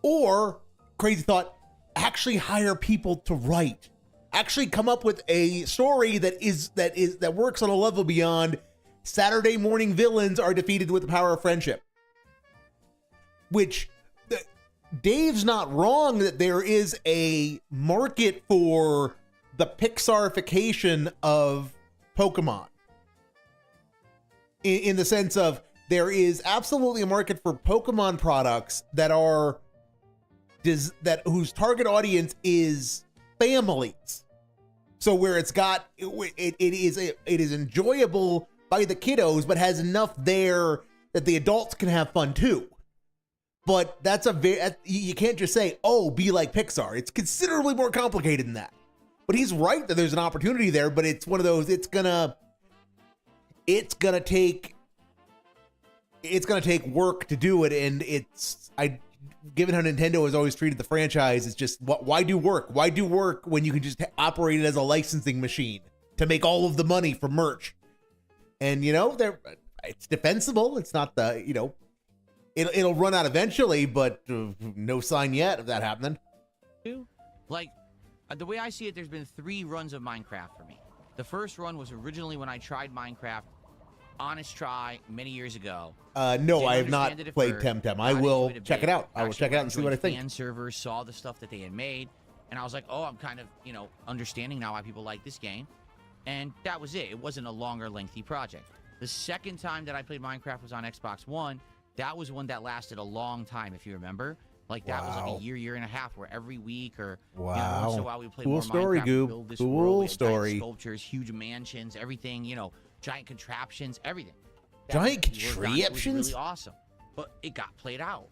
or crazy thought, actually hire people to write. Actually come up with a story that works on a level beyond Saturday morning villains are defeated with the power of friendship. Which Dave's not wrong that there is a market for the Pixarification of Pokemon. In the sense of there is absolutely a market for Pokemon products that are whose target audience is families. So where it is enjoyable by the kiddos, but has enough there that the adults can have fun too. But that's you can't just say, oh, be like Pixar. It's considerably more complicated than that. But he's right that there's an opportunity there, but it's one of those, it's gonna take work to do it. And given how Nintendo has always treated the franchise, it's just, why do work? Why do work when you can just operate it as a licensing machine to make all of the money from merch? And, you know, it's defensible. It's not it'll run out eventually, but no sign yet of that happening. Like, the way I see it, there's been 3 runs of Minecraft for me. The first run was originally when I tried Minecraft, honest try, many years ago. No, I have not played Temtem. I will check it out. I will check it out and see what I think. Fan servers saw the stuff that they had made, and I was like, oh, I'm kind of, understanding now why people like this game. And that was it. It wasn't a longer, lengthy project. The second time that I played Minecraft was on Xbox One. That was one that lasted a long time, if you remember. Like, that was like a year and a half, where every week or once in a while we played more story, Minecraft. Goob. Build this cool world, story. Sculptures, huge mansions, everything, giant contraptions, everything. Giant contraptions? It was really awesome. But it got played out.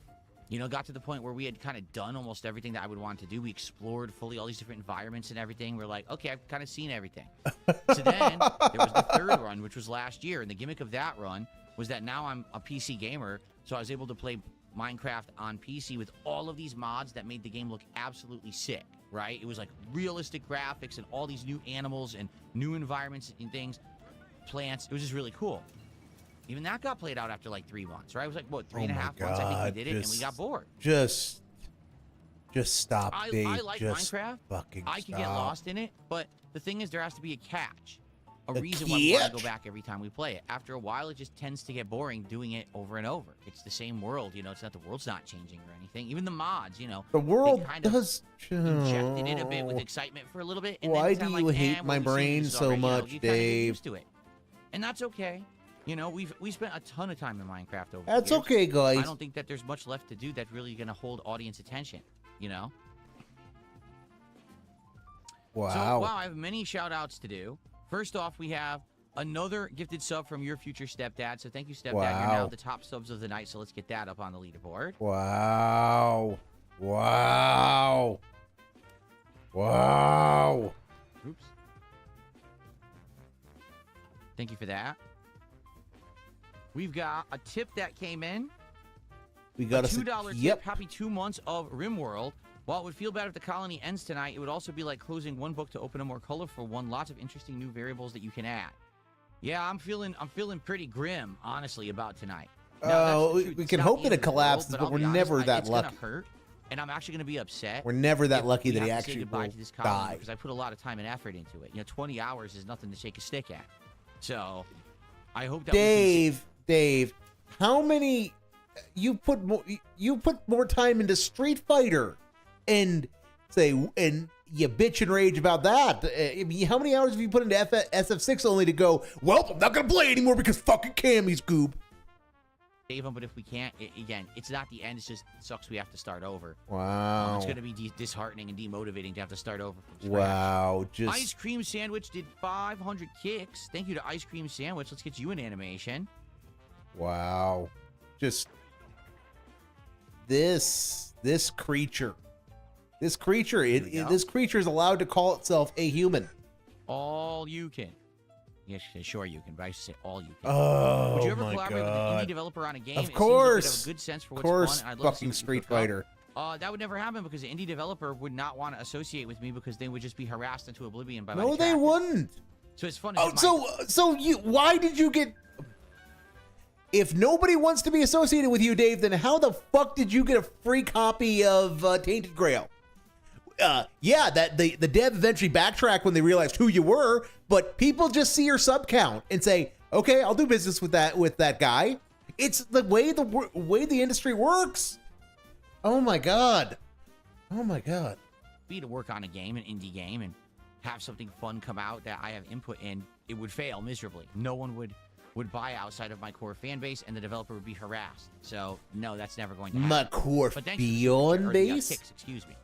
Got to the point where we had kind of done almost everything that I would want to do. We explored fully all these different environments and everything. We're like, okay, I've kind of seen everything. So then there was the third run, which was last year. And the gimmick of that run was that now I'm a PC gamer. So I was able to play Minecraft on PC with all of these mods that made the game look absolutely sick, right? It was like realistic graphics and all these new animals and new environments and things, plants. It was just really cool. Even that got played out after like 3 months, right? It was like, what, 3.5 months? I think we did it, and we got bored. Just stop, Dave. I like Minecraft. Fucking I can get lost in it, but the thing is, there has to be a catch. A reason why we want to go back every time we play it. After a while, it just tends to get boring doing it over and over. It's the same world, it's not, the world's not changing or anything. Even the mods, the world does injected in a bit with excitement for a little bit. And why then do you hate my brain so much, you Dave? Get used to it. And that's okay. We spent a ton of time in Minecraft over That's the years. okay, guys. I don't think that there's much left to do that's really going to hold audience attention, Wow. So, wow, I have many shout-outs to do. First off, we have another gifted sub from your future stepdad. So thank you, stepdad. Wow. You're now the top subs of the night, so let's get that up on the leaderboard. Wow. Oops. Thank you for that. We've got a tip that came in. We got a $2 tip. Yep. Happy 2 months of Rimworld. While it would feel bad if the colony ends tonight, it would also be like closing one book to open a more colorful one. Lots of interesting new variables that you can add. Yeah, I'm feeling pretty grim, honestly, about tonight. Now, we can hope that it collapses, but we're never that lucky. It's gonna hurt, and I'm actually gonna be upset. We're never that lucky that he have to say actually goodbye will to this colony die. because I put a lot of time and effort into it. 20 hours is nothing to shake a stick at. So, I hope that Dave, how many you put more time into Street Fighter and you bitch and rage about that. I mean, how many hours have you put into SF6 only to go, well, I'm not gonna play anymore because fucking Cammy's goob. save them, but if we can't, again, it's not the end. It's just it sucks we have to start over. Wow. It's going to be disheartening and demotivating to have to start over from scratch. Wow. Ice Cream Sandwich did 500 kicks. Thank you to Ice Cream Sandwich. Let's get you an animation. Wow. just this creature. This creature is allowed to call itself a human. All you can. Yes, sure you can, but I should say all you can. Oh, Would you ever my collaborate with God. an indie developer on a game? Of course. It seems like you'd have a good sense for Of what's course, fun. I'd love to see fucking what you Street cook up. Fighter. That would never happen because the indie developer would not want to associate with me because they would just be harassed into oblivion by my No, they detractors. wouldn't. So it's funny. Why did you get? If nobody wants to be associated with you, Dave, then how the fuck did you get a free copy of Tainted Grail? Yeah, that the dev eventually backtracked when they realized who you were, but people just see your sub count and say, "Okay, I'll do business with that guy." It's the way the industry works. Oh my god. Oh my god. Be to work on a game, an indie game, and have something fun come out that I have input in, it would fail miserably. No one would buy outside of my core fan base, and the developer would be harassed. So no, that's never going to happen. My core But thanks fan for base. Kicks, excuse me.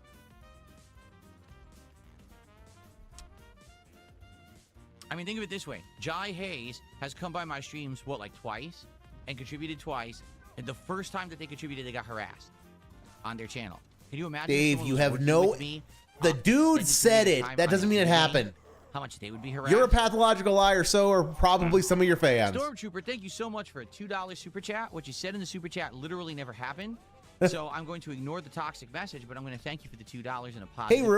I mean, think of it this way: Jai Hayes has come by my streams like twice, and contributed twice. And the first time that they contributed, they got harassed on their channel. Can you imagine? Dave, someone you was have working no. with me, The dude spending said it. time That on doesn't the mean it game? happened. How much they would be harassed? You're a pathological liar, so are probably some of your fans. Stormtrooper, thank you so much for a $2 super chat. What you said in the super chat literally never happened. So I'm going to ignore the toxic message, but I'm going to thank you for the $2 and a positive. Hey,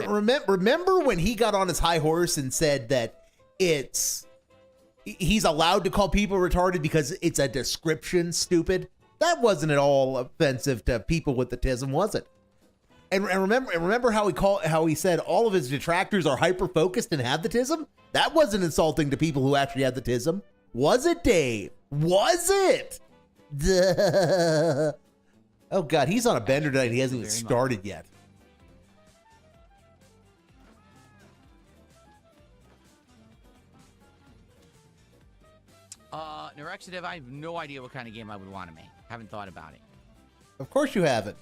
remember when he got on his high horse and said that he's allowed to call people retarded because it's a description, stupid? That wasn't at all offensive to people with autism, was it? And remember how he said all of his detractors are hyper focused and have the tism? That wasn't insulting to people who actually had the tism, was it, Dave? Was it? Duh. Oh god, he's on a bender tonight. He hasn't even started yet. Nerexitive, I have no idea what kind of game I would want to make. Haven't thought about it. Of course you haven't.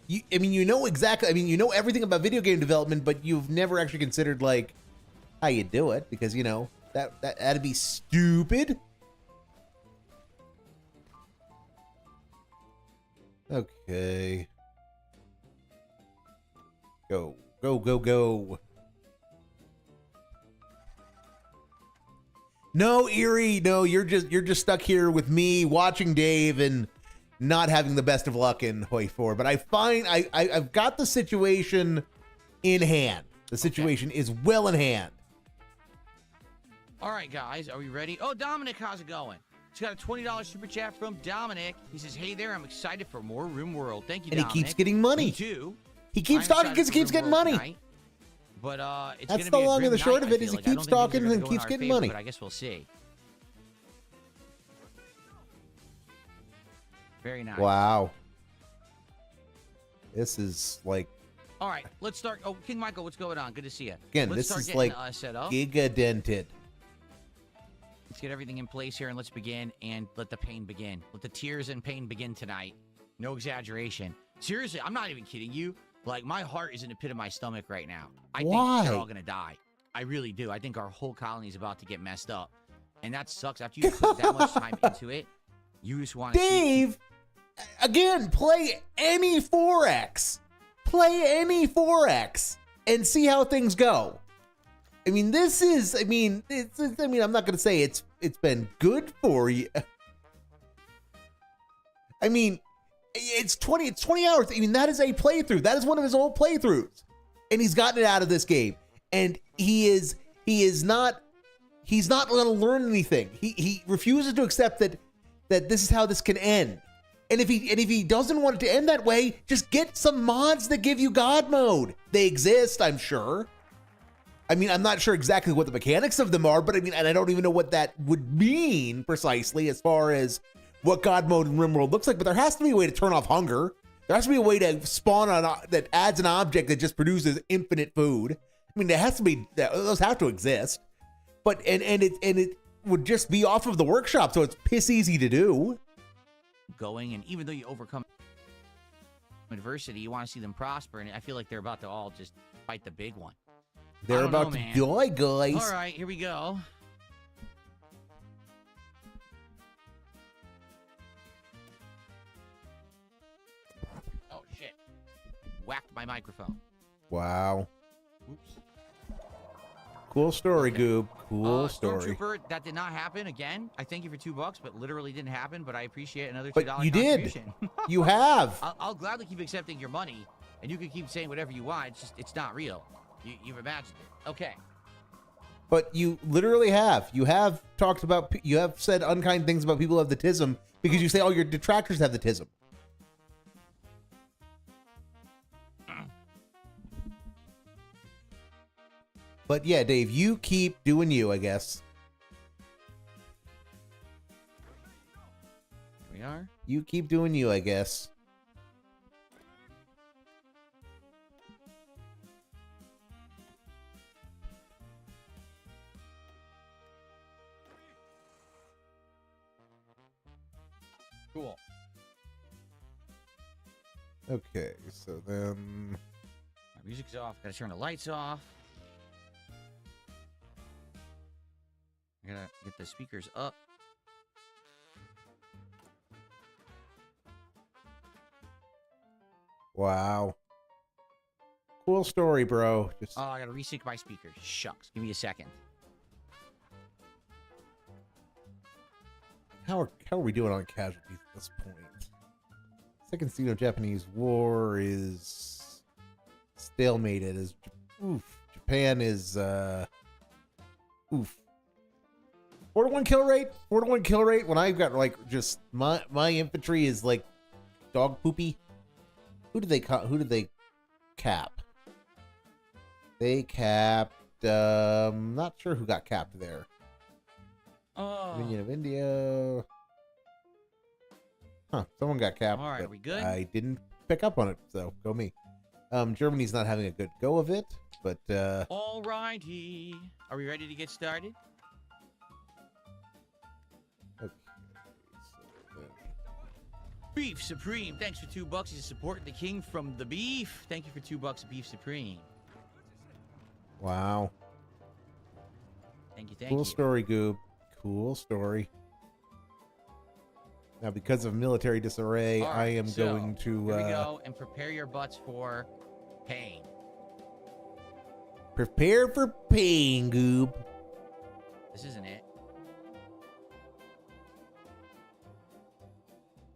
You know exactly. You know everything about video game development, but you've never actually considered like how you do it because that'd be stupid. Okay. Go. No, Erie. No, you're just stuck here with me watching Dave and not having the best of luck in Hoi 4. But I've got the situation in hand. The situation is well in hand. All right, guys, are we ready? Oh, Dominic, how's it going? He's got a $20 super chat from Dominic. He says, "Hey there, I'm excited for more Rimworld." Thank you, And Dominic. he keeps getting money. Me too. He keeps I'm talking because excited he keeps for getting Rimworld money. tonight. But it's That's gonna the be a long and grim the short night, of it I is feel he like. I keeps don't think things talking are gonna and go in keeps our getting favor, money. But I guess we'll see. Very nice. Wow. This is like, All right, let's start. Oh, King Michael, what's going on? Good to see you. again, Let's this start is getting, like set up. giga-dented. Let's get everything in place here and let's begin and let the pain begin. Let the tears and pain begin tonight. No exaggeration. Seriously, I'm not even kidding you. Like, my heart is in the pit of my stomach right now. I Why? think they're all going to die. I really do. I think our whole colony is about to get messed up. And that sucks. After you put that much time into it, you just want to Dave, again, play any 4X. Play any 4X and see how things go. I mean, this is, I mean, I'm not going to say it's been good for you. I mean, it's 20 hours. I mean, that is a playthrough. That is one of his old playthroughs. And he's gotten it out of this game. And he's not going to learn anything. He refuses to accept that this is how this can end. And if he doesn't want it to end that way, just get some mods that give you God mode. They exist, I'm sure. I mean, I'm not sure exactly what the mechanics of them are, but I mean, and I don't even know what that would mean precisely as far as what God mode in Rimworld looks like, but there has to be a way to turn off hunger. There has to be a way to spawn that adds an object that just produces infinite food. I mean, there has to be, those have to exist. But, and it would just be off of the workshop, so it's piss easy to do. going, and even though you overcome adversity, you want to see them prosper, and I feel like they're about to all just fight the big one. They're about to die, guys. All right, here we go. whacked my microphone. Wow. Oops. Cool story, Goob. Cool story. Stormtrooper, that did not happen again. I thank you for $2, but literally didn't happen. But I appreciate another $2 But you did. contribution. You have. I'll gladly keep accepting your money, and you can keep saying whatever you want. It's just it's not real. You've imagined it. Okay. But you literally have. You have talked about. You have said unkind things about people who have the tism because you say all your detractors have the tism. But yeah, Dave, you keep doing you, I guess. Here we are. You keep doing you, I guess. Cool. Okay, so then... My music's off. Gotta turn the lights off. I gotta get the speakers up. Wow. Cool story, bro. Just... Oh, I gotta resync my speakers. Shucks. Give me a second. How are we doing on casualties at this point? Second Sino-Japanese War is stalemated. As Japan is 4-to-1 kill rate. 4-to-1 kill rate. When I've got like just my infantry is like dog poopy. Who did they cap? They capped. Not sure who got capped there. Dominion of India. Huh, someone got capped. All right, but are we good? I didn't pick up on it, so go me. Germany's not having a good go of it, but All righty. Are we ready to get started? okay. So Beef Supreme. Thanks for $2. He's supporting the king from the beef. Thank you for $2, Beef Supreme. wow. Thank you. Thank Cool you. story, Goob. Cool story. Now, because of military disarray, All right, I am so, going to Here we go, and prepare your butts for pain. prepare for pain, Goob. This isn't it.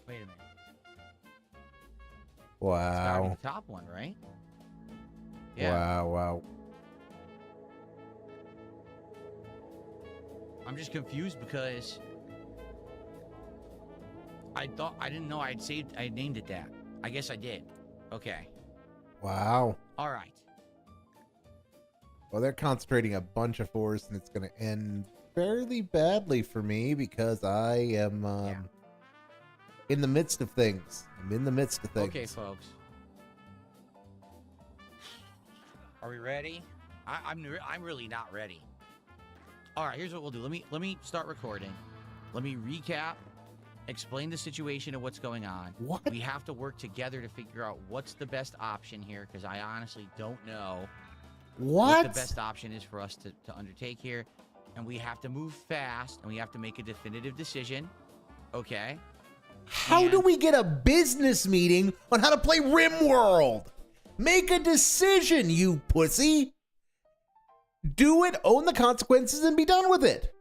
Wait a minute. It's gotta be Wow. the top one, right? Wow. I'm just confused because I didn't know I named it that. I guess I did. Okay. Wow. All right. Well, they're concentrating a bunch of force, and it's going to end fairly badly for me because I am in the midst of things. I'm in the midst of things. Okay, folks. Are we ready? I'm really not ready. All right, here's what we'll do. Let me start recording. Let me recap, explain the situation and what's going on. What? We have to work together to figure out what's the best option here because I honestly don't know what the best option is for us to undertake here. And we have to move fast and we have to make a definitive decision. Okay? How do we get a business meeting on how to play Rimworld? Make a decision, you pussy. Do it, own the consequences, and be done with it.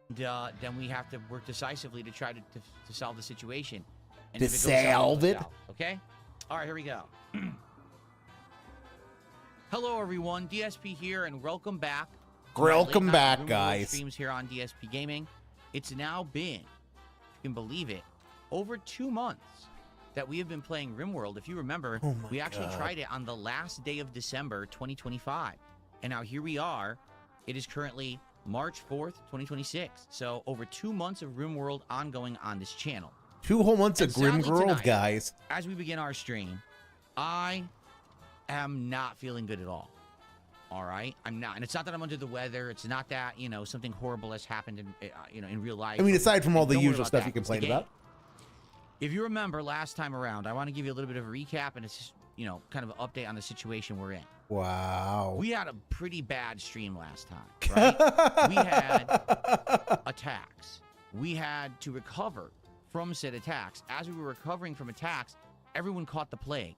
Then we have to work decisively to try to solve the situation. And To if it goes south, solve goes it? south, okay? All right, here we go. Hello, everyone. DSP here, and welcome back. to my Welcome late-night back, Rimworld guys. Streams here on DSP Gaming. It's now been, if you can believe it, over 2 months that we have been playing Rimworld. If you remember, Oh my we actually God. tried it on the last day of December 2025. And now here we are. It is currently March 4th, 2026. So over 2 months of Rimworld ongoing on this channel. 2 whole months of And sadly Grimworld, tonight- guys. As we begin our stream, I am not feeling good at all. All right? I'm not. And it's not that I'm under the weather. It's not that, something horrible has happened in real life. I mean, aside from all the Don't worry usual about stuff that. you It's the complain game. about. If you remember last time around, I want to give you a little bit of a recap and it's just, kind of an update on the situation we're in. Wow. We had a pretty bad stream last time, right? We had attacks. We had to recover from said attacks. As we were recovering from attacks, everyone caught the plague.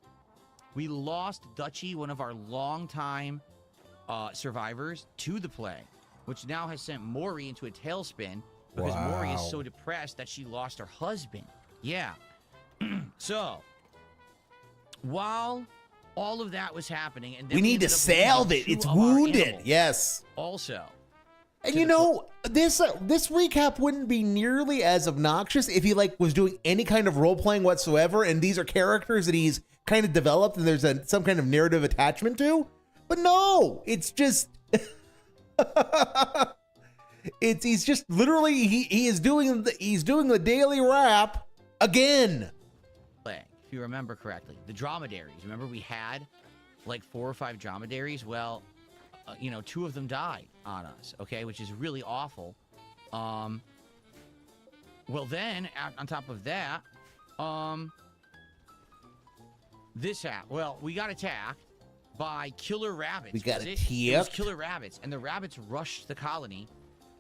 We lost Dutchy, one of our longtime survivors, to the plague, which now has sent Maury into a tailspin because Maury is so depressed that she lost her husband. Yeah. So, while all of that was happening, and then We need to salve it. It's wounded. Yes. Also, And you know, this recap wouldn't be nearly as obnoxious if he like was doing any kind of role playing whatsoever, and these are characters that he's kind of developed and there's some kind of narrative attachment to. But no, it's just he's just literally he's doing the daily rap again. if you remember correctly, the dromedaries. Remember we had like 4 or 5 dromedaries? Well, you know, 2 of them died on us, okay, which is really awful. Well, then, on top of that, this happened. Well, we got attacked by killer rabbits. We got It was killer rabbits, and the rabbits rushed the colony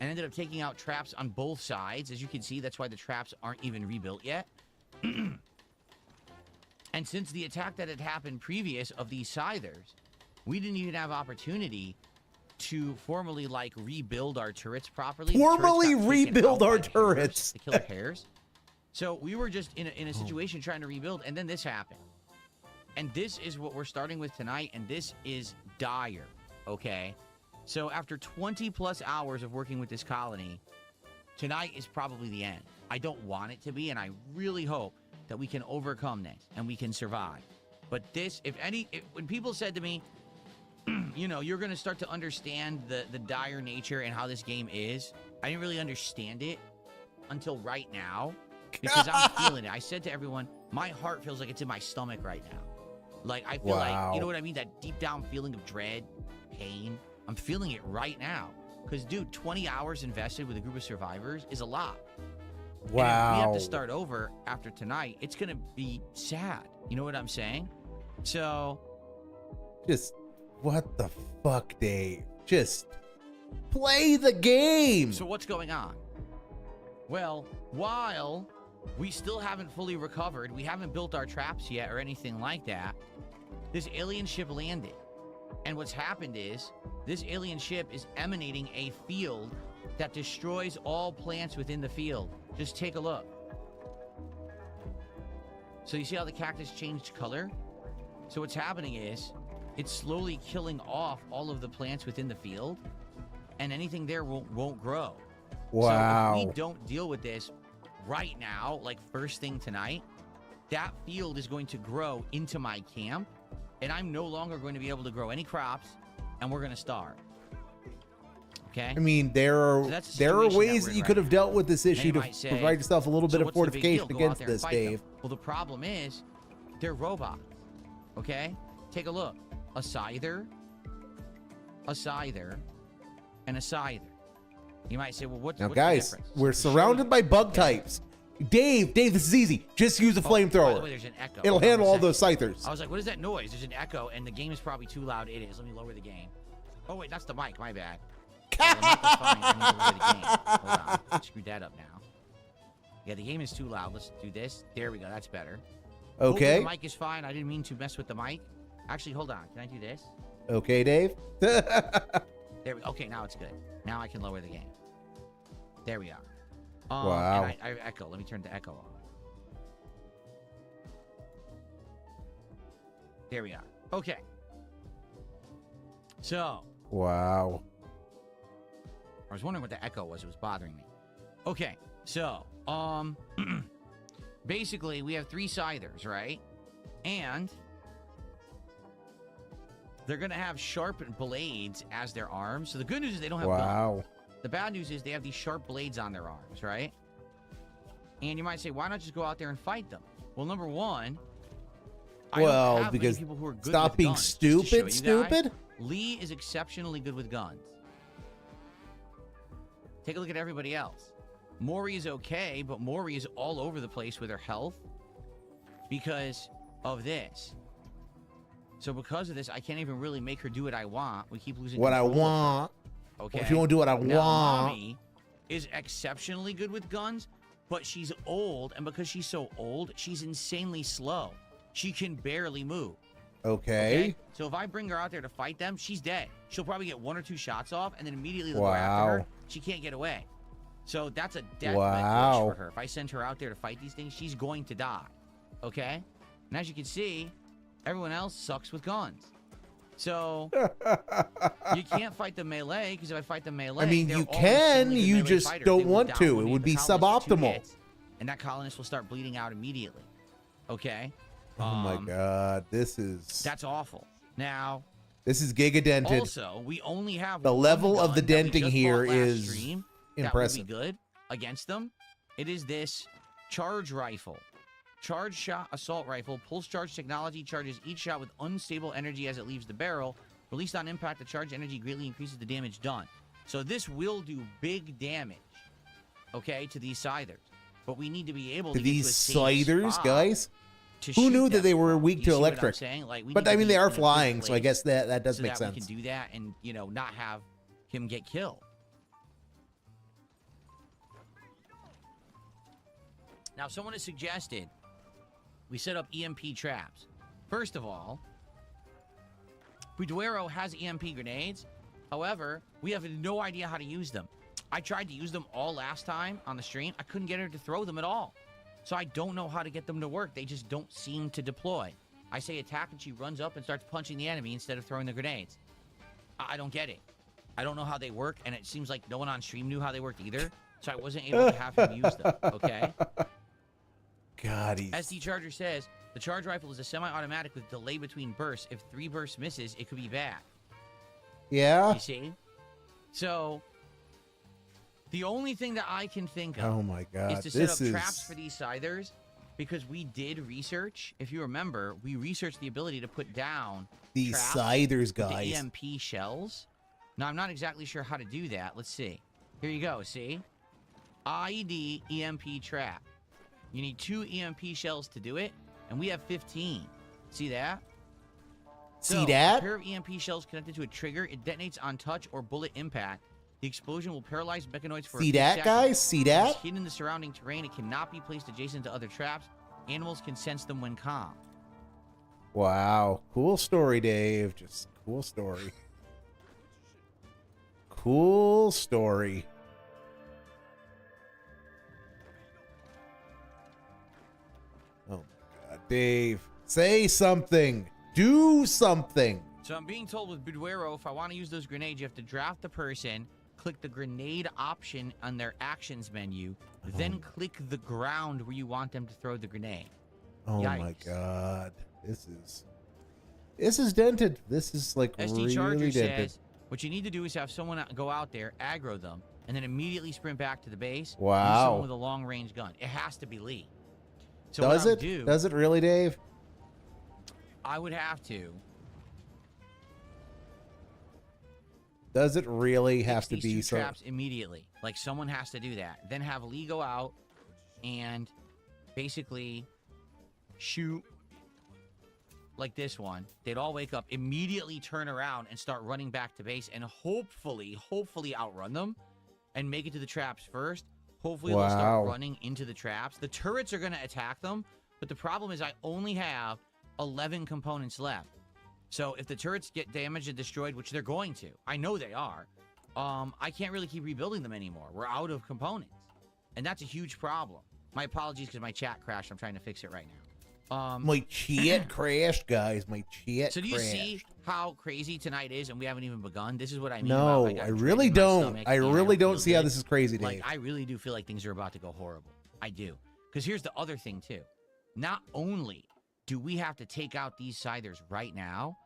and ended up taking out traps on both sides. As you can see, that's why the traps aren't even rebuilt yet. And since the attack that had happened previous of these Scythers, we didn't even have opportunity to formally, like, rebuild our turrets properly. Formally rebuild our turrets. The killer hares. So we were just in a situation trying to rebuild, and then this happened. And this is what we're starting with tonight, and this is dire, okay? So after 20-plus hours of working with this colony, tonight is probably the end. I don't want it to be, and I really hope that we can overcome this and we can survive. But this, when people said to me, you know, you're going to start to understand the dire nature and how this game is, I didn't really understand it until right now because I'm feeling it. I said to everyone, my heart feels like it's in my stomach right now. Like, I feel like, you know what I mean? That deep down feeling of dread, pain. I'm feeling it right now. Because, dude, 20 hours invested with a group of survivors is a lot. Wow. And if we have to start over after tonight, it's going to be sad. You know what I'm saying? So, Just, what the fuck, Dave? Just play the game. so what's going on? Well, while we still haven't fully recovered, we haven't built our traps yet or anything like that, this alien ship landed. And what's happened is, this alien ship is emanating a field that destroys all plants within the field. Just take a look. So you see how the cactus changed color? So what's happening is, it's slowly killing off all of the plants within the field, and anything there won't grow. Wow. So if we don't deal with this right now, like first thing tonight, that field is going to grow into my camp, and I'm no longer going to be able to grow any crops, and we're going to starve. Okay? I mean, there are ways that you could have dealt with this issue to provide yourself a little bit of fortification against this, Dave. Well, the problem is, they're robots. Okay? Take a look. A Scyther, and a Scyther. You might say, well, what's the difference? We're surrounded by bug types. Dave, this is easy. Just use a flamethrower. By the way, there's an echo. It'll handle all those Scythers. I was like, what is that noise? There's an echo, and the game is probably too loud. It is. Let me lower the game. Oh, wait, that's the mic. My bad. The mic is fine. I need to lower the game. Hold on. Screwed that up now. Yeah, the game is too loud. Let's do this. There we go. That's better. Okay. The mic is fine. I didn't mean to mess with the mic. Actually, hold on. Can I do this? Okay, Dave. There we go. Okay, now it's good. Now I can lower the game. There we are. Wow. And I echo. Let me turn the echo on. There we are. Okay. So. Wow. I was wondering what the echo was. It was bothering me. Okay. So, basically, we have 3 Scythers, right? And they're going to have sharp blades as their arms. So the good news is they don't have guns. The bad news is they have these sharp blades on their arms, right? And you might say, why not just go out there and fight them? Well, number one, I don't have many people who are good stop with being guns, just to show stupid. you guys. Lee is exceptionally good with guns. Take a look at everybody else. Maury is okay, but Maury is all over the place with her health because of this. So because of this, I can't even really make her do what I want. We keep losing what I want. Okay. If you won't do what I now, want. Mommy is exceptionally good with guns, but she's old, and because she's so old, she's insanely slow. She can barely move. Okay. So if I bring her out there to fight them, she's dead. She'll probably get 1 or 2 shots off, and then immediately they'll go after her. Wow. She can't get away. So that's a death Wow. for her. If I send her out there to fight these things, she's going to die. Okay? And as you can see, everyone else sucks with guns. So you can't fight the melee, because if I fight the melee, I mean, they're you always can, singly the you melee just fighter. don't They will want to. It download would be the colonist 2 suboptimal. hits, and that colonist will start bleeding out immediately. Okay? Oh my god, this is That's awful. Now, this is giga-dented. also, we only have The one level of gun the that we denting just here bought last is stream impressive. That would be good against them. It is this charge rifle. Charge shot assault rifle. Pulse charge technology charges each shot with unstable energy as it leaves the barrel. Released on impact, the charge energy greatly increases the damage done. So this will do big damage, okay, to these scythers. But we need to be able to get These to a safe scythers, spot guys. to Who shoot knew that them they were from. weak You to see what I'm electric? saying? Like, we But need I to mean, be they are in a good flying, so I place guess that does so make that sense. we can do that and, you know, not have him get killed. Now, someone has suggested we set up EMP traps. First of all, Buduero has EMP grenades. However, we have no idea how to use them. I tried to use them all last time on the stream. I couldn't get her to throw them at all. So I don't know how to get them to work. They just don't seem to deploy. I say attack and she runs up and starts punching the enemy instead of throwing the grenades. I don't get it. I don't know how they work, and it seems like no one on stream knew how they worked either. So I wasn't able to have him use them, okay? God, he's... SD Charger says, the charge rifle is a semi-automatic with delay between bursts. If 3 bursts misses, it could be bad. Yeah? You see? So, the only thing that I can think of Oh my god, is to set this up is... traps for these scythers, because we did research. If you remember, we researched the ability to put down These traps scythers, with guys. the EMP shells. Now, I'm not exactly sure how to do that. Let's see. Here you go, see? IED EMP trap. You need 2 EMP shells to do it, and we have 15. See that? See So, that? A pair of EMP shells connected to a trigger. It detonates on touch or bullet impact. The explosion will paralyze mechanoids for a See few that, seconds. guys? See It is that? hidden in the surrounding terrain. It cannot be placed adjacent to other traps. Animals can sense them when calm. Wow. Cool story, Dave. Just cool story. Cool story. Oh my god, Dave. Say something. Do something. So I'm being told with Buduero, if I want to use those grenades, you have to draft the person, click the grenade option on their actions menu, then click the ground where you want them to throw the grenade. Oh my Yikes. god. This is dented. This is like SD really Charger dented. says, what you need to do is have someone go out there, aggro them, and then immediately sprint back to the base. Use Wow. someone with a long-range gun. It has to be Lee. So Does what it? I'll do, Does it really, Dave? I would have to Does it really have fix to these be 2 so? traps immediately. Like, someone has to do that. Then have Lee go out and basically shoot like this one. They'd all wake up, immediately turn around and start running back to base, and hopefully outrun them and make it to the traps first. Hopefully they'll start Wow. running into the traps. The turrets are going to attack them, but the problem is I only have 11 components left. So if the turrets get damaged and destroyed, which they're going to, I know they are, I can't really keep rebuilding them anymore. We're out of components, and that's a huge problem. My apologies because my chat crashed. I'm trying to fix it right now. My chat crashed, guys. My chat So do you crashed. see how crazy tonight is, and we haven't even begun? This is what I mean. No, about, I got really dread in my don't. stomach, I and really don't don't feel see how good. this is crazy, Dave. Like, I really do feel like things are about to go horrible. I do. Because here's the other thing, too. Not only do we have to take out these scythers right now,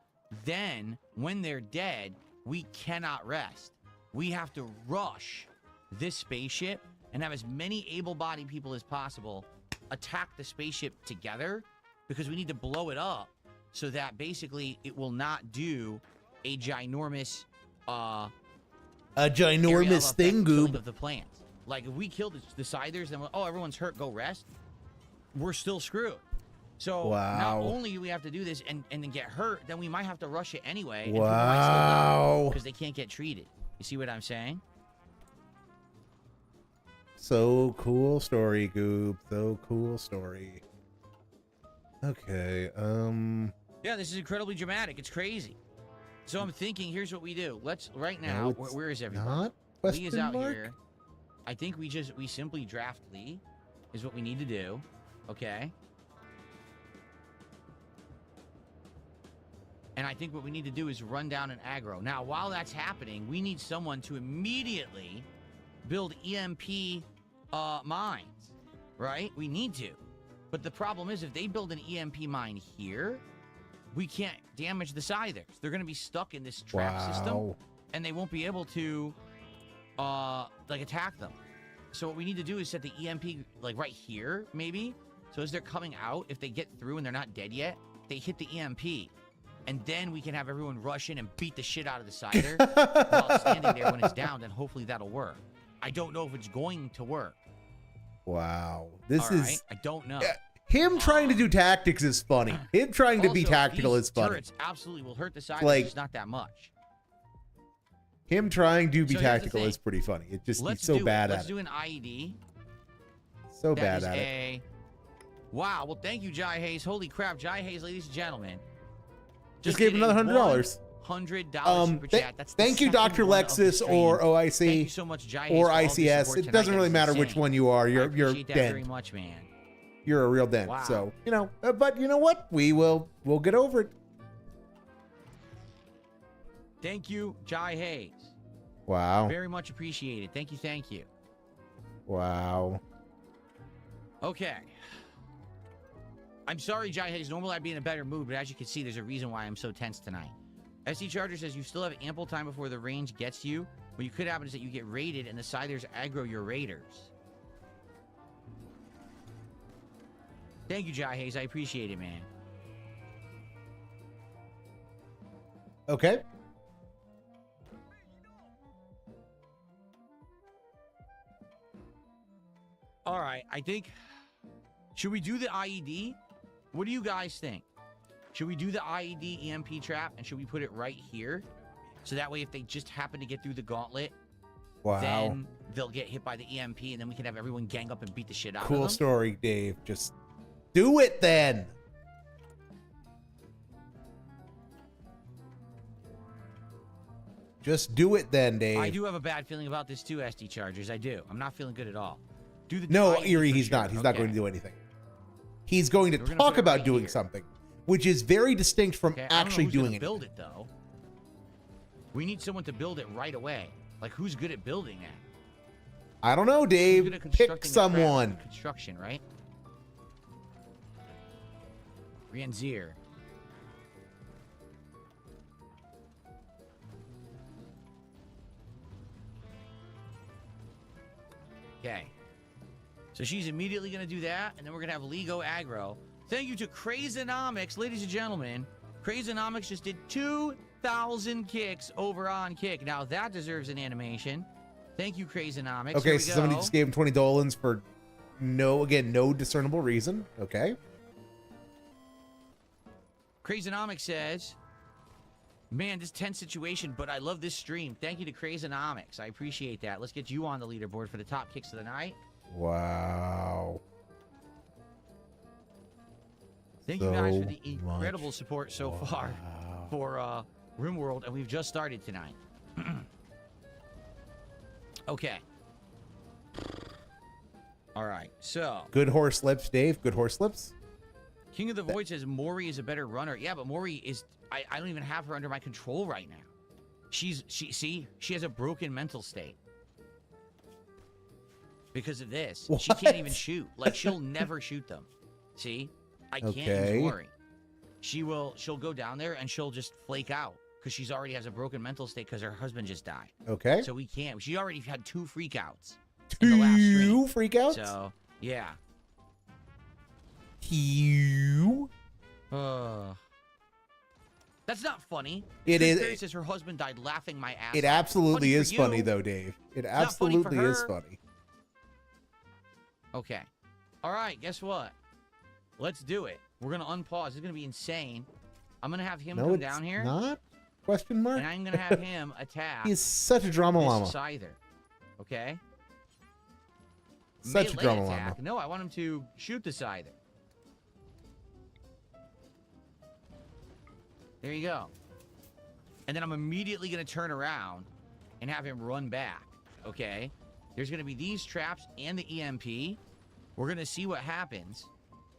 then when they're dead, we cannot rest. We have to rush this spaceship and have as many able-bodied people as possible attack the spaceship together, because we need to blow it up so that basically it will not do a ginormous a area ginormous of thing, effect killing Goob. of the plants. Like, if we kill the scythers, then everyone's hurt, go rest. We're still screwed. So not Wow. only do we have to do this and then get hurt, then we might have to rush it anyway. Wow. Because they can't get treated. You see what I'm saying? So cool story, Goob. So cool story. Okay, Yeah, this is incredibly dramatic. It's crazy. So I'm thinking, here's what we do. Let's right now. No, Where is everybody? Not Lee is question out mark? here. I think we simply draft Lee, is what we need to do. Okay. And I think what we need to do is run down an aggro. Now, while that's happening, we need someone to immediately build EMP mines, right? We need to. But the problem is, if they build an EMP mine here, we can't damage the Scythers. They're going to be stuck in this trap system, and they won't be able to, like, attack them. So what we need to do is set the EMP, like, right here, maybe. So as they're coming out, if they get through and they're not dead yet, they hit the EMP. And then we can have everyone rush in and beat the shit out of the Scyther while it's standing there when it's down, then hopefully that'll work. I don't know if it's going to work. Wow. This All is... right? I don't know. Him trying to do tactics is funny. Him trying to be Also, tactical these is funny. turrets absolutely will hurt the Scyther, Like- just not that much. Him trying to be So here's the tactical thing. is pretty funny. It just Let's he's so do bad it. at Let's it. do an IED. So That bad is at it. Wow. Well, thank you, Jai Hayes. Holy crap, Jai Hayes, ladies and gentlemen. Just gave him another $100. $100 super chat. That's the Thank you, second Dr. one of the Lexus stream. or Thank you OIC so much, Jai Hayes, or for all of your ICS. support It doesn't tonight. really That matter is which insane. one you are. I You're appreciate that very dent. much, man. You're a real dent. Wow. So, but you know what? We'll get over it. Thank you, Jai Hayes. Wow. Very much appreciated. Thank you, thank you. Wow. Okay. I'm sorry, Jai Hayes. Normally I'd be in a better mood, but as you can see, there's a reason why I'm so tense tonight. SD Charger says you still have ample time before the range gets you. What you could happen is that you get raided and the Scythers aggro your raiders. Thank you, Jai Hayes. I appreciate it, man. Okay. All right, I think... Should we do the IED? What do you guys think? Should we do the IED EMP trap, and should we put it right here? So that way, if they just happen to get through the gauntlet, Wow. then they'll get hit by the EMP, and then we can have everyone gang up and beat the shit out of them. Cool story, Dave. Just do it then. Just do it then, Dave. I do have a bad feeling about this too, SD Chargers. I do. I'm not feeling good at all. Do the No, IED Erie, for he's sure. not. He's not Okay. going to do anything. He's going to We're gonna talk put it about right doing here. something, which is very distinct from Okay, I don't know actually who's gonna doing it. build it though. We need someone to build it right away. Like, who's good at building that? I don't know, Who's Dave. good at Pick constructing a trap? someone. Construction, right? Rienzier. Okay. So she's immediately going to do that, and then we're going to have Lego aggro. Thank you to Crazonomics, ladies and gentlemen. Crazonomics just did 2,000 kicks over on Kick. Now that deserves an animation. Thank you, Crazonomics. Here Okay, we so somebody go. just gave him $20 for no discernible reason. Okay. Crazonomics says, man, this tense situation, but I love this stream. Thank you to Crazonomics. I appreciate that. Let's get you on the leaderboard for the top kicks of the night. Wow. Thank you guys for So the incredible much. support so far for Rimworld, and we've just started tonight. Okay. All right, so Good horse lips, Dave. Good horse lips. King of the Void says Maury is a better runner. Yeah, but Maury is... I don't even have her under my control right now. She has a broken mental state. Because of this. She can't even shoot. Like, she'll never shoot them. See? I can't Okay. use Maury. She'll go down there and she'll just flake out. Because she's already has a broken mental state because her husband just died. Okay. So we can't. She already had 2 freakouts. In the last stream. 2 freakouts? So, yeah. 2? That's not funny. It Chris is- Berry says her husband died laughing my ass It off. absolutely Funny for is funny, you. though, Dave. It not funny for absolutely is her. funny. Okay. All right, guess what? Let's do it. We're going to unpause. It's going to be insane. I'm going to have him No, come it's down here. not? Question mark? And I'm going to have him attack He's such a drama llama. this Scyther. Okay? Such a Melee drama attack. llama. No, I want him to shoot the Scyther. There you go. And then I'm immediately going to turn around and have him run back, okay? There's going to be these traps and the EMP. We're going to see what happens.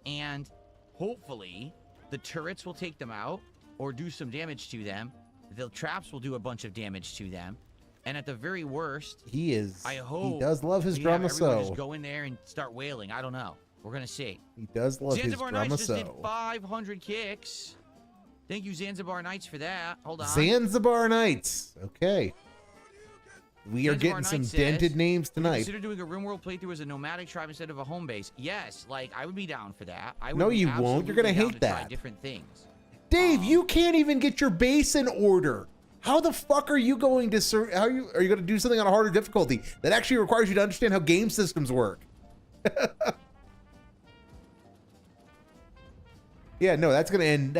And hopefully, the turrets will take them out or do some damage to them. The traps will do a bunch of damage to them. And at the very worst, He does love his we drama have everyone so. just go in there and start wailing. I don't know. We're going to see. He does love Zanzibar his Knights drama just did so. 500 kicks. Thank you, Zanzibar Knights, for that. Hold on. Zanzibar Knights. Okay. We are Zanzibar getting some Knights dented says, names "Would you tonight. consider doing a Rimworld playthrough as a nomadic tribe instead of a home base?" Yes, like I would be down for that. I would No, be you won't. You're gonna absolutely down hate to try that. different things. Dave, you can't even get your base in order. How the fuck are you going to are you going to do something on a harder difficulty that actually requires you to understand how game systems work? Yeah, no, that's gonna end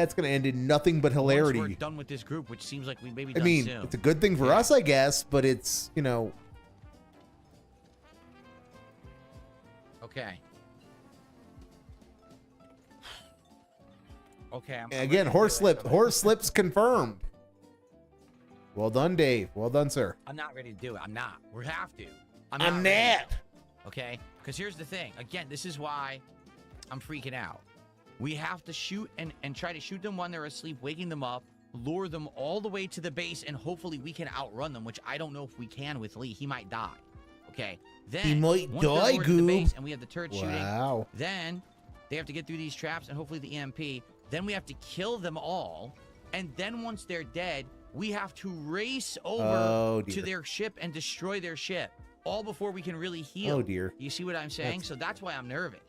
in nothing but hilarity. Once we're done with this group, which seems like we may be I done mean, soon. it's a good thing for us, I guess, but it's, you know. Okay. Okay. Again, horse slips confirmed. Well done, Dave. Well done, sir. I'm not ready to do it. I'm not. We have to. I'm not ready. not. Okay? Because here's the thing. Again, this is why I'm freaking out. We have to shoot and try to shoot them when they're asleep, waking them up, lure them all the way to the base, and hopefully we can outrun them, which I don't know if we can with Lee. He might die. Okay? Then He might once they're die, lured to the Goob. base and we have the turret shooting, Wow. then they have to get through these traps and hopefully the EMP. Then we have to kill them all. And then once they're dead, we have to race over to their ship and destroy their ship. All before we can really heal. Oh, dear. You see what I'm saying? So that's why I'm nervous.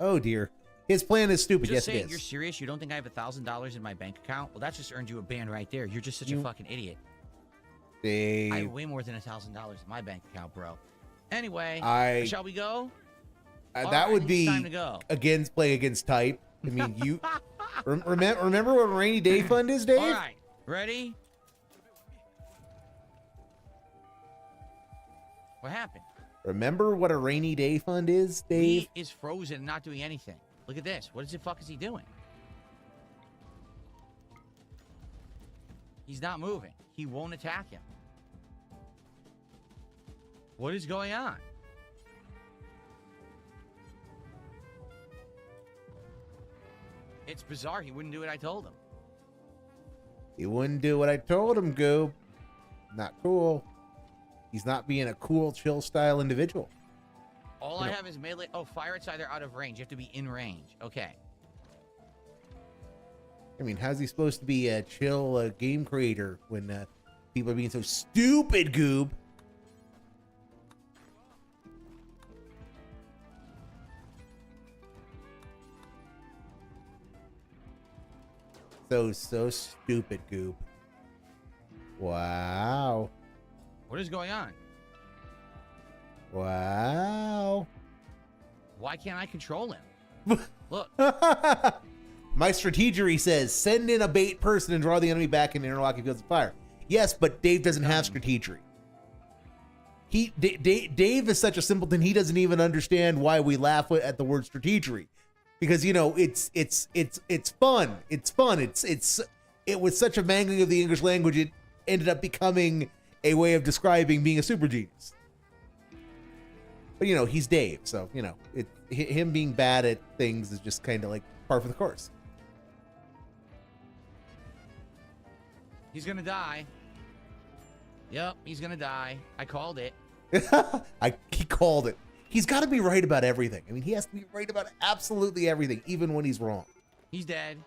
Oh, dear. His plan is stupid. Just Yes, saying, it you're is. serious? You don't think I have $1,000 in my bank account? Well, that just earned you a ban right there. You're just such a fucking idiot. Dave. I have way more than $1,000 in my bank account, bro. Anyway, shall we go? All that right, would it's be time to go. playing against type. I mean, you remember what rainy day fund is, Dave? All right, ready? What happened? Remember what a rainy day fund is, Dave? He is frozen and not doing anything. Look at this. What the fuck is he doing? He's not moving. He won't attack him. What is going on? It's bizarre. He wouldn't do what I told him. He wouldn't do what I told him, Goob. Not cool. He's not being a cool, chill style individual. All I have is melee. Oh, fire it's either out of range. You have to be in range. Okay. I mean, how's he supposed to be a chill game creator when people are being so stupid, Goob? So stupid, Goob. Wow. What is going on? Wow. Why can't I control him? Look. My strategery says send in a bait person and draw the enemy back into interlocking fields of fire. Yes, but Dave doesn't have strategery. Dave is such a simpleton. He doesn't even understand why we laugh at the word strategery, because it's fun. It's fun. It was such a mangling of the English language. It ended up becoming a way of describing being a super genius. But he's Dave, so him being bad at things is just kind of like par for the course. He's gonna die. Yep, he's gonna die. I called it. He called it. He's got to be right about everything. I mean, he has to be right about absolutely everything, even when he's wrong. He's dead.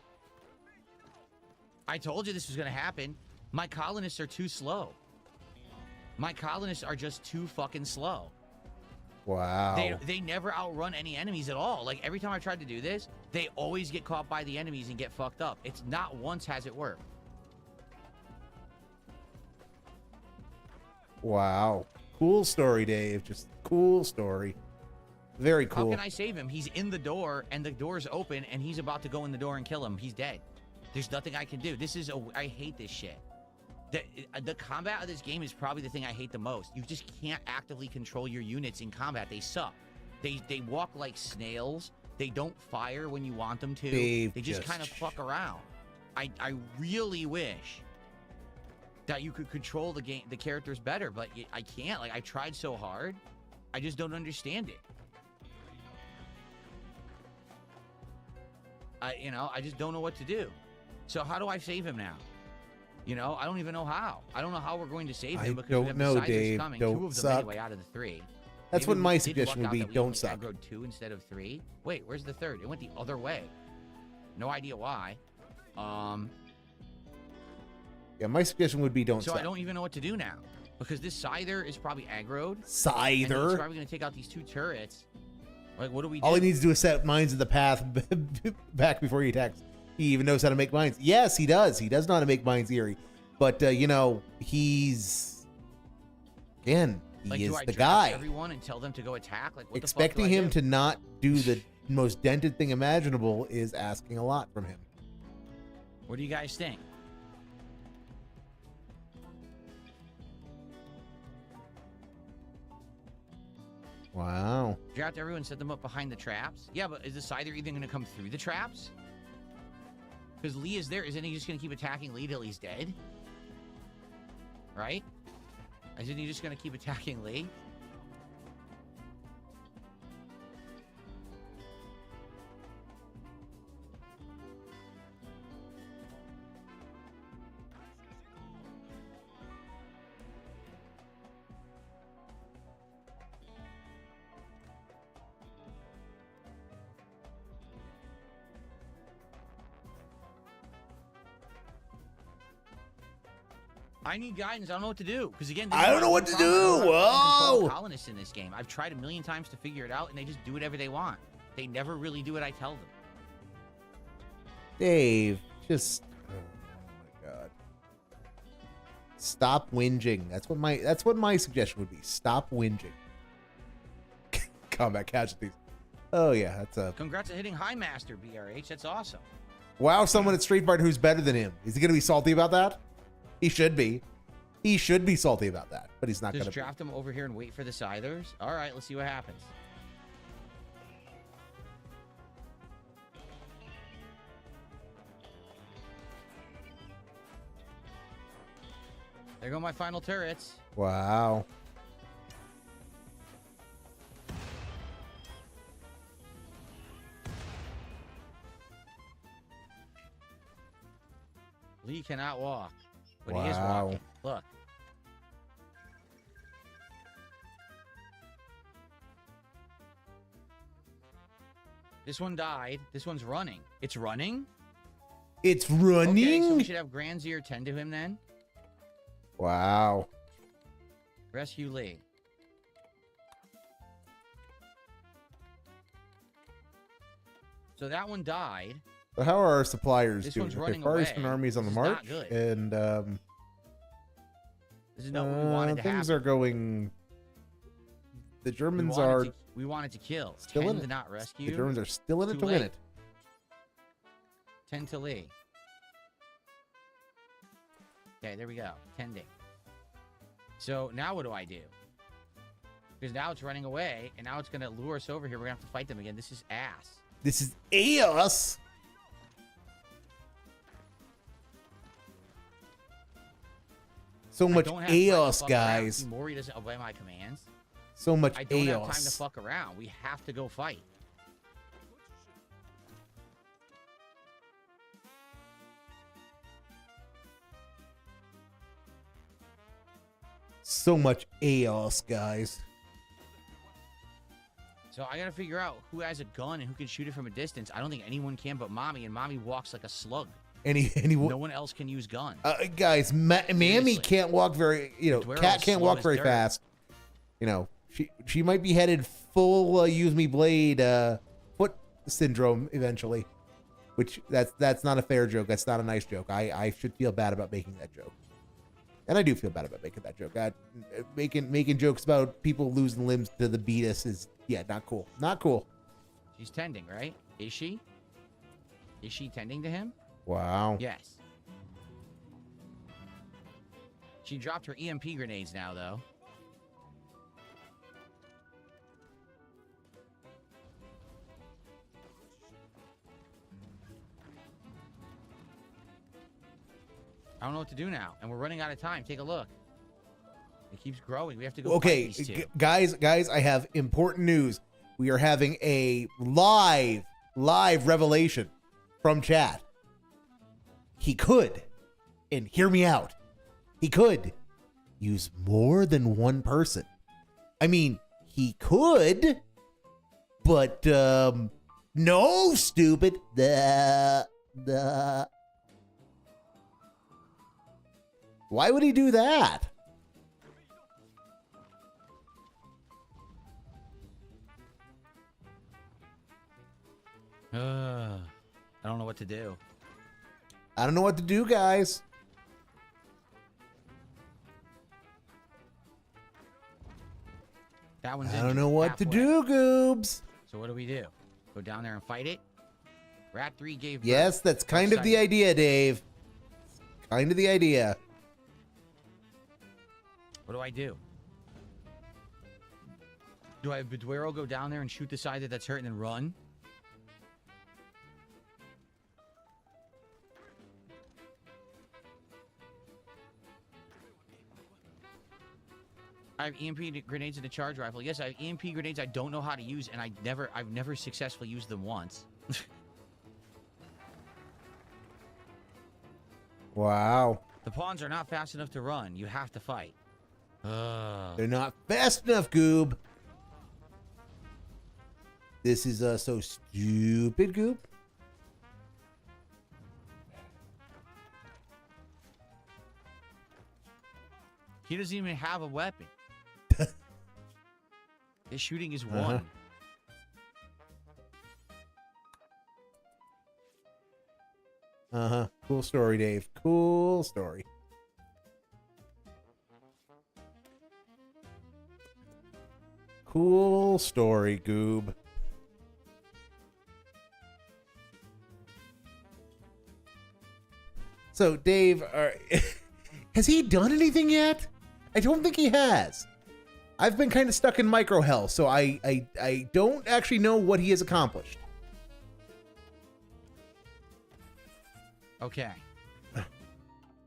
I told you this was gonna happen. My colonists are too slow. My colonists are just too fucking slow. Wow. They never outrun any enemies at all. Like, every time I tried to do this, they always get caught by the enemies and get fucked up. It's not once has it worked. Wow. Cool story, Dave. Just cool story. Very cool. How can I save him? He's in the door, and the door's open, and he's about to go in the door and kill him. He's dead. There's nothing I can do. I hate this shit. The combat of this game is probably the thing I hate the most. You just can't actively control your units in combat. They suck. They walk like snails. They don't fire when you want them to. They just just- kind of fuck around. I really wish that you could control the characters better, but I can't. Like, I tried so hard. I just don't understand it. I just don't know what to do. So how do I save him now? I don't even know how. I don't know how we're going to save him I because don't we have know, the Siders Dave. coming. Don't 2 of them suck. anyway out of the 3. That's Maybe what we my did suggestion luck would out be. that we Don't only suck. aggroed 2 instead of 3. Wait, where's the 3rd? It went the other way. No idea why. Yeah, my suggestion would be don't So suck. I don't even know what to do now because this Scyther is probably aggroed. And he's Scyther. probably going to take out these 2 turrets. Like, what do we do? All he needs to do is set mines in the path back before he attacks. He even knows how to make mines. Yes, he does. He does know how to make mines, Eerie. But, he's... Again, he Like, is do I the draft guy. everyone and tell them to go attack? Like, what Expecting the fuck do I him do? to not do the most dented thing imaginable is asking a lot from him. What do you guys think? Wow. Draft everyone, set them up behind the traps. Yeah, but is the Scyther even going to come through the traps? Because Lee is there. Isn't he just going to keep attacking Lee till he's dead? Right? Isn't he just going to keep attacking Lee? I need guidance. I don't know what to do. Because again, I don't know what to do. Whoa. Colonists in this game. I've tried a million times to figure it out, and they just do whatever they want. They never really do what I tell them. Dave, just... Oh, my God. Stop whinging. That's what my suggestion would be. Stop whinging. Combat casualties. Oh, yeah, that's a... Congrats on hitting High Master, BRH. That's awesome. Wow, someone at Street Fighter who's better than him. Is he going to be salty about that? He should be. He should be salty about that, but he's not going Just to. draft them over here and wait for the Scythers. All right, let's see what happens. There go my final turrets. Wow. Lee cannot walk, but he is Wow. walking. Look. This one died. This one's running. It's running? It's running. Okay, so we should have Granzier tend to him then. Wow. Rescue Lee. So that one died. So how are our suppliers This doing? one's Okay, running Far away. Eastern armies on the This is not march, good. and This is not what we wanted to things happen. are going. The Germans we wanted to kill. still in 10 it. to not rescue. The Germans are still in it Too to win late. it. 10 to Lee. Okay, there we go. Tending. So now what do I do? Because now it's running away, and now it's going to lure us over here. We're going to have to fight them again. This is ass. This is chaos. So much I don't have time to chaos, fuck around. guys. See, Mori doesn't obey my commands. So much I don't have time to chaos. fuck around. We have to go fight. So much chaos, guys. So I gotta figure out who has a gun and who can shoot it from a distance. I don't think anyone can but Mommy, and Mommy walks like a slug. Any No one else can use guns. guys, Mammy Seriously. can't walk very. Duero's Cat can't slow walk as very dirt. fast. She might be headed full use me blade foot syndrome eventually. Which that's not a fair joke. That's not a nice joke. I should feel bad about making that joke. And I do feel bad about making that joke. Making jokes about people losing limbs to the beatus is not cool. Not cool. She's tending, right? Is she? Is she tending to him? Wow. Yes. She dropped her EMP grenades now, though. don't know what to do now, and we're running out of time. Take a look. It keeps growing. We have to go. Okay, fight these two. guys, I have important news. We are having a live revelation from chat. He could, and hear me out, he could use more than one person. I mean, he could, but no, stupid. Why would he do that? I don't know what to do. I don't know what to do, guys. That one's I don't injured know what to halfway. do, Goobs. So what do we do? Go down there and fight it? Rat 3 gave birth. Yes, that's kind of the Exciting. idea, Dave. Kind of the idea. What do I do? Do I have Beduero go down there and shoot the side that's hurt and then run? I have EMP grenades and a charge rifle. Yes, I have EMP grenades I don't know how to use, and I've never successfully used them once. Wow. The pawns are not fast enough to run. You have to fight. They're not fast enough, Goob. This is so stupid, Goob. He doesn't even have a weapon. His shooting is one. Cool story, Dave. Cool story. Cool story, Goob. So, Dave, has he done anything yet? I don't think he has. I've been kind of stuck in micro hell, so I don't actually know what he has accomplished. Okay.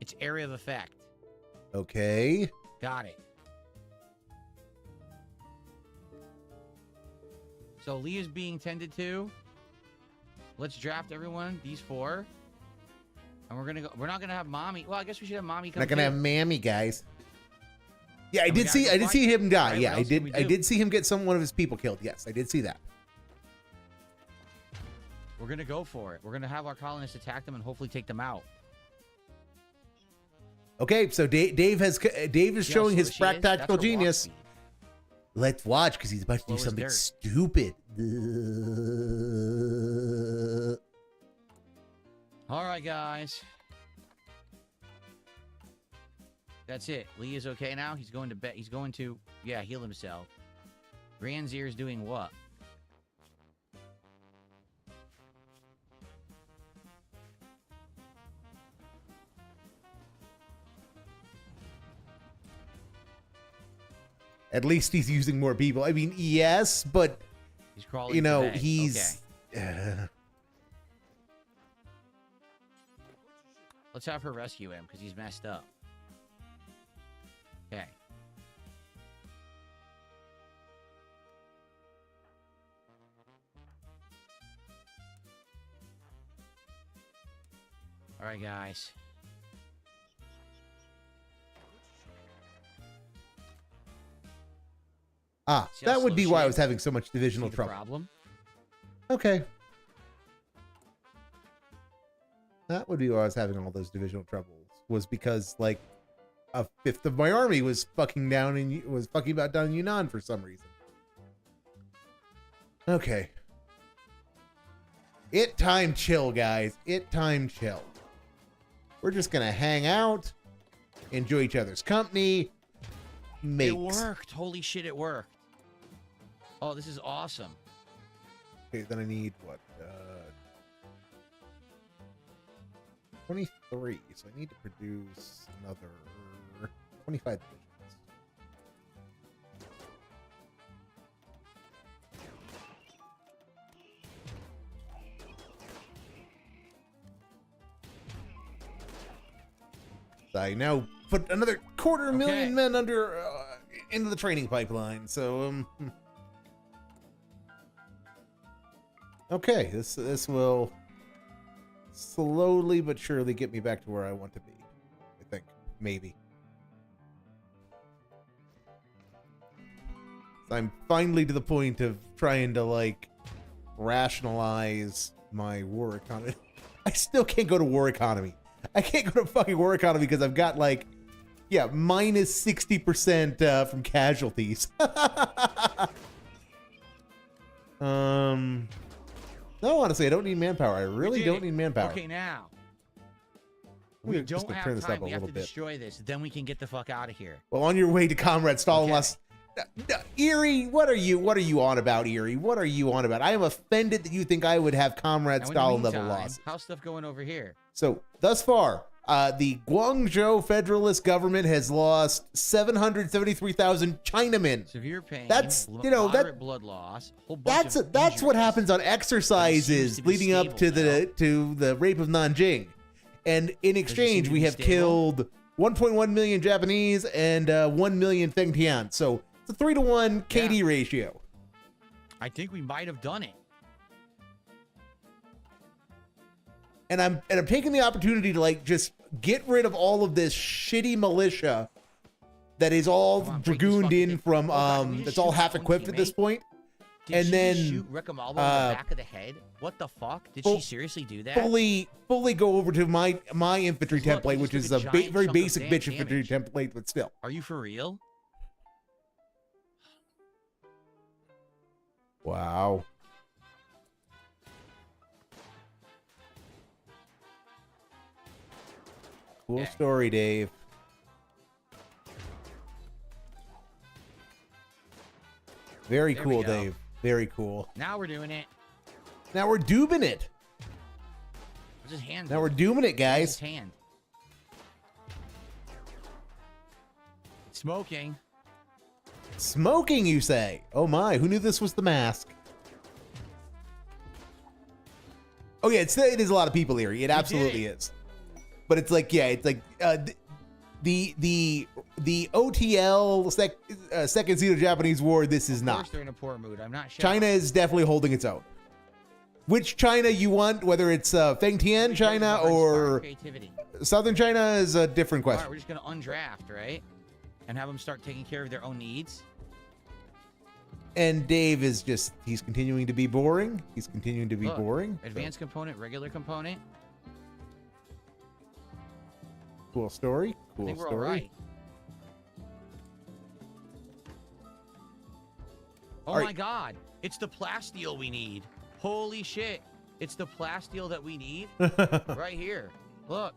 It's area of effect. Okay. Got it. So Lee is being tended to. Let's draft everyone, these four. And we're gonna go. We're not gonna have mommy. Well, I guess we should have mommy come. Not gonna too. have mammy, guys. Yeah, I And we did gotta see. go I did fight. see him die. Right, Yeah, what I else can did. we I do? did see him get one of his people killed. Yes, I did see that. We're gonna go for it. We're gonna have our colonists attack them and hopefully take them out. Okay, so Dave is See how showing slow his she is? frack That's her tactical walk genius. speed. Let's watch because he's about to Slow do as something dirt. stupid. All right, guys. That's it. Lee is okay now. He's going to bed. He's going to, yeah, heal himself. Granzier's doing what? At least he's using more people. I mean, yes, but He's crawling. you to know bed. he's. Let's have her rescue him because he's messed up. Okay. All right, guys. See how That would slow be she why I is? was having so much See divisional the trouble. problem? Okay. That would be why I was having all those divisional troubles. Was because like a fifth of my army was fucking down about down in Yunnan for some reason. Okay. It time chill, guys. It time chill. We're just gonna hang out, enjoy each other's company. It worked. Holy shit, it worked. Oh, this is awesome. Okay, then I need what? 23. So I need to produce another 25 divisions. I now put another 250,000 men under into the training pipeline. So okay, this will slowly but surely get me back to where I want to be. I think maybe. I'm finally to the point of trying to like rationalize my war economy. I still can't go to war economy. I can't go to fucking war economy because I've got like, yeah, minus 60% from casualties. No, honestly, I don't need manpower. I really don't need manpower. Okay, now. We We don't have turn this time. up a We have little to bit. destroy this. Then we can get the fuck out of here. Well, on your way to Comrade Stalinless. Okay. Erie, what are you on about, Erie? What are you on about? I am offended that you think I would have Comrade Now, in the Stalin level meantime, loss. How's stuff going over here? So, thus far, the Guangzhou Federalist government has lost 773,000 Chinamen. Severe pain. That's, you know, moderate blood loss. Whole bunch of That's what injuries. happens on But it seems exercises to be leading up to stable the rape of Nanjing. And in exchange, to we be have stable? killed 1.1 million Japanese and 1 million Feng Tian. So it's a 3-to-1 KD ratio. I think we might have done it. And I'm taking the opportunity to like just get rid of all of this shitty militia that is all Come on, break this dragooned fucking in thing. from Oh, God, can we just that's all shoot half that one equipped at this teammate? point. Did And she then, just shoot Rickamaldo in the back of the head? What the fuck? Did full- she seriously do that? Fully go over to my infantry Look, template, he which just is took a a giant very chunk of basic damn bitch infantry template, but still. Are you for real? Wow. Cool Yeah. story, Dave. Very There we cool, go. Dave. Very cool. Now we're doing it. Now we're dooming it. What's his hand? Now we're dooming it, Where's guys. his hand? Smoking. Smoking, you say? Oh my, who knew this was the mask? Oh yeah, it is a lot of people here. It absolutely is. But it's like, yeah, it's like the OTL Second Sino-Japanese War. This is Of course not. they're in a poor mood. I'm not sure. China is definitely holding its own. Which China you want, whether it's Feng Tian China or creativity. Southern China, is a different All right, question. we're just gonna undraft, right? And have them start taking care of their own needs. And Dave is just, he's continuing to be boring. He's continuing to be Look, boring. Advanced component, regular component. Cool story. I Cool think we're all story. right. Oh All right. my God! It's the plasteel we need. Holy shit! It's the plasteel that we need right here. Look.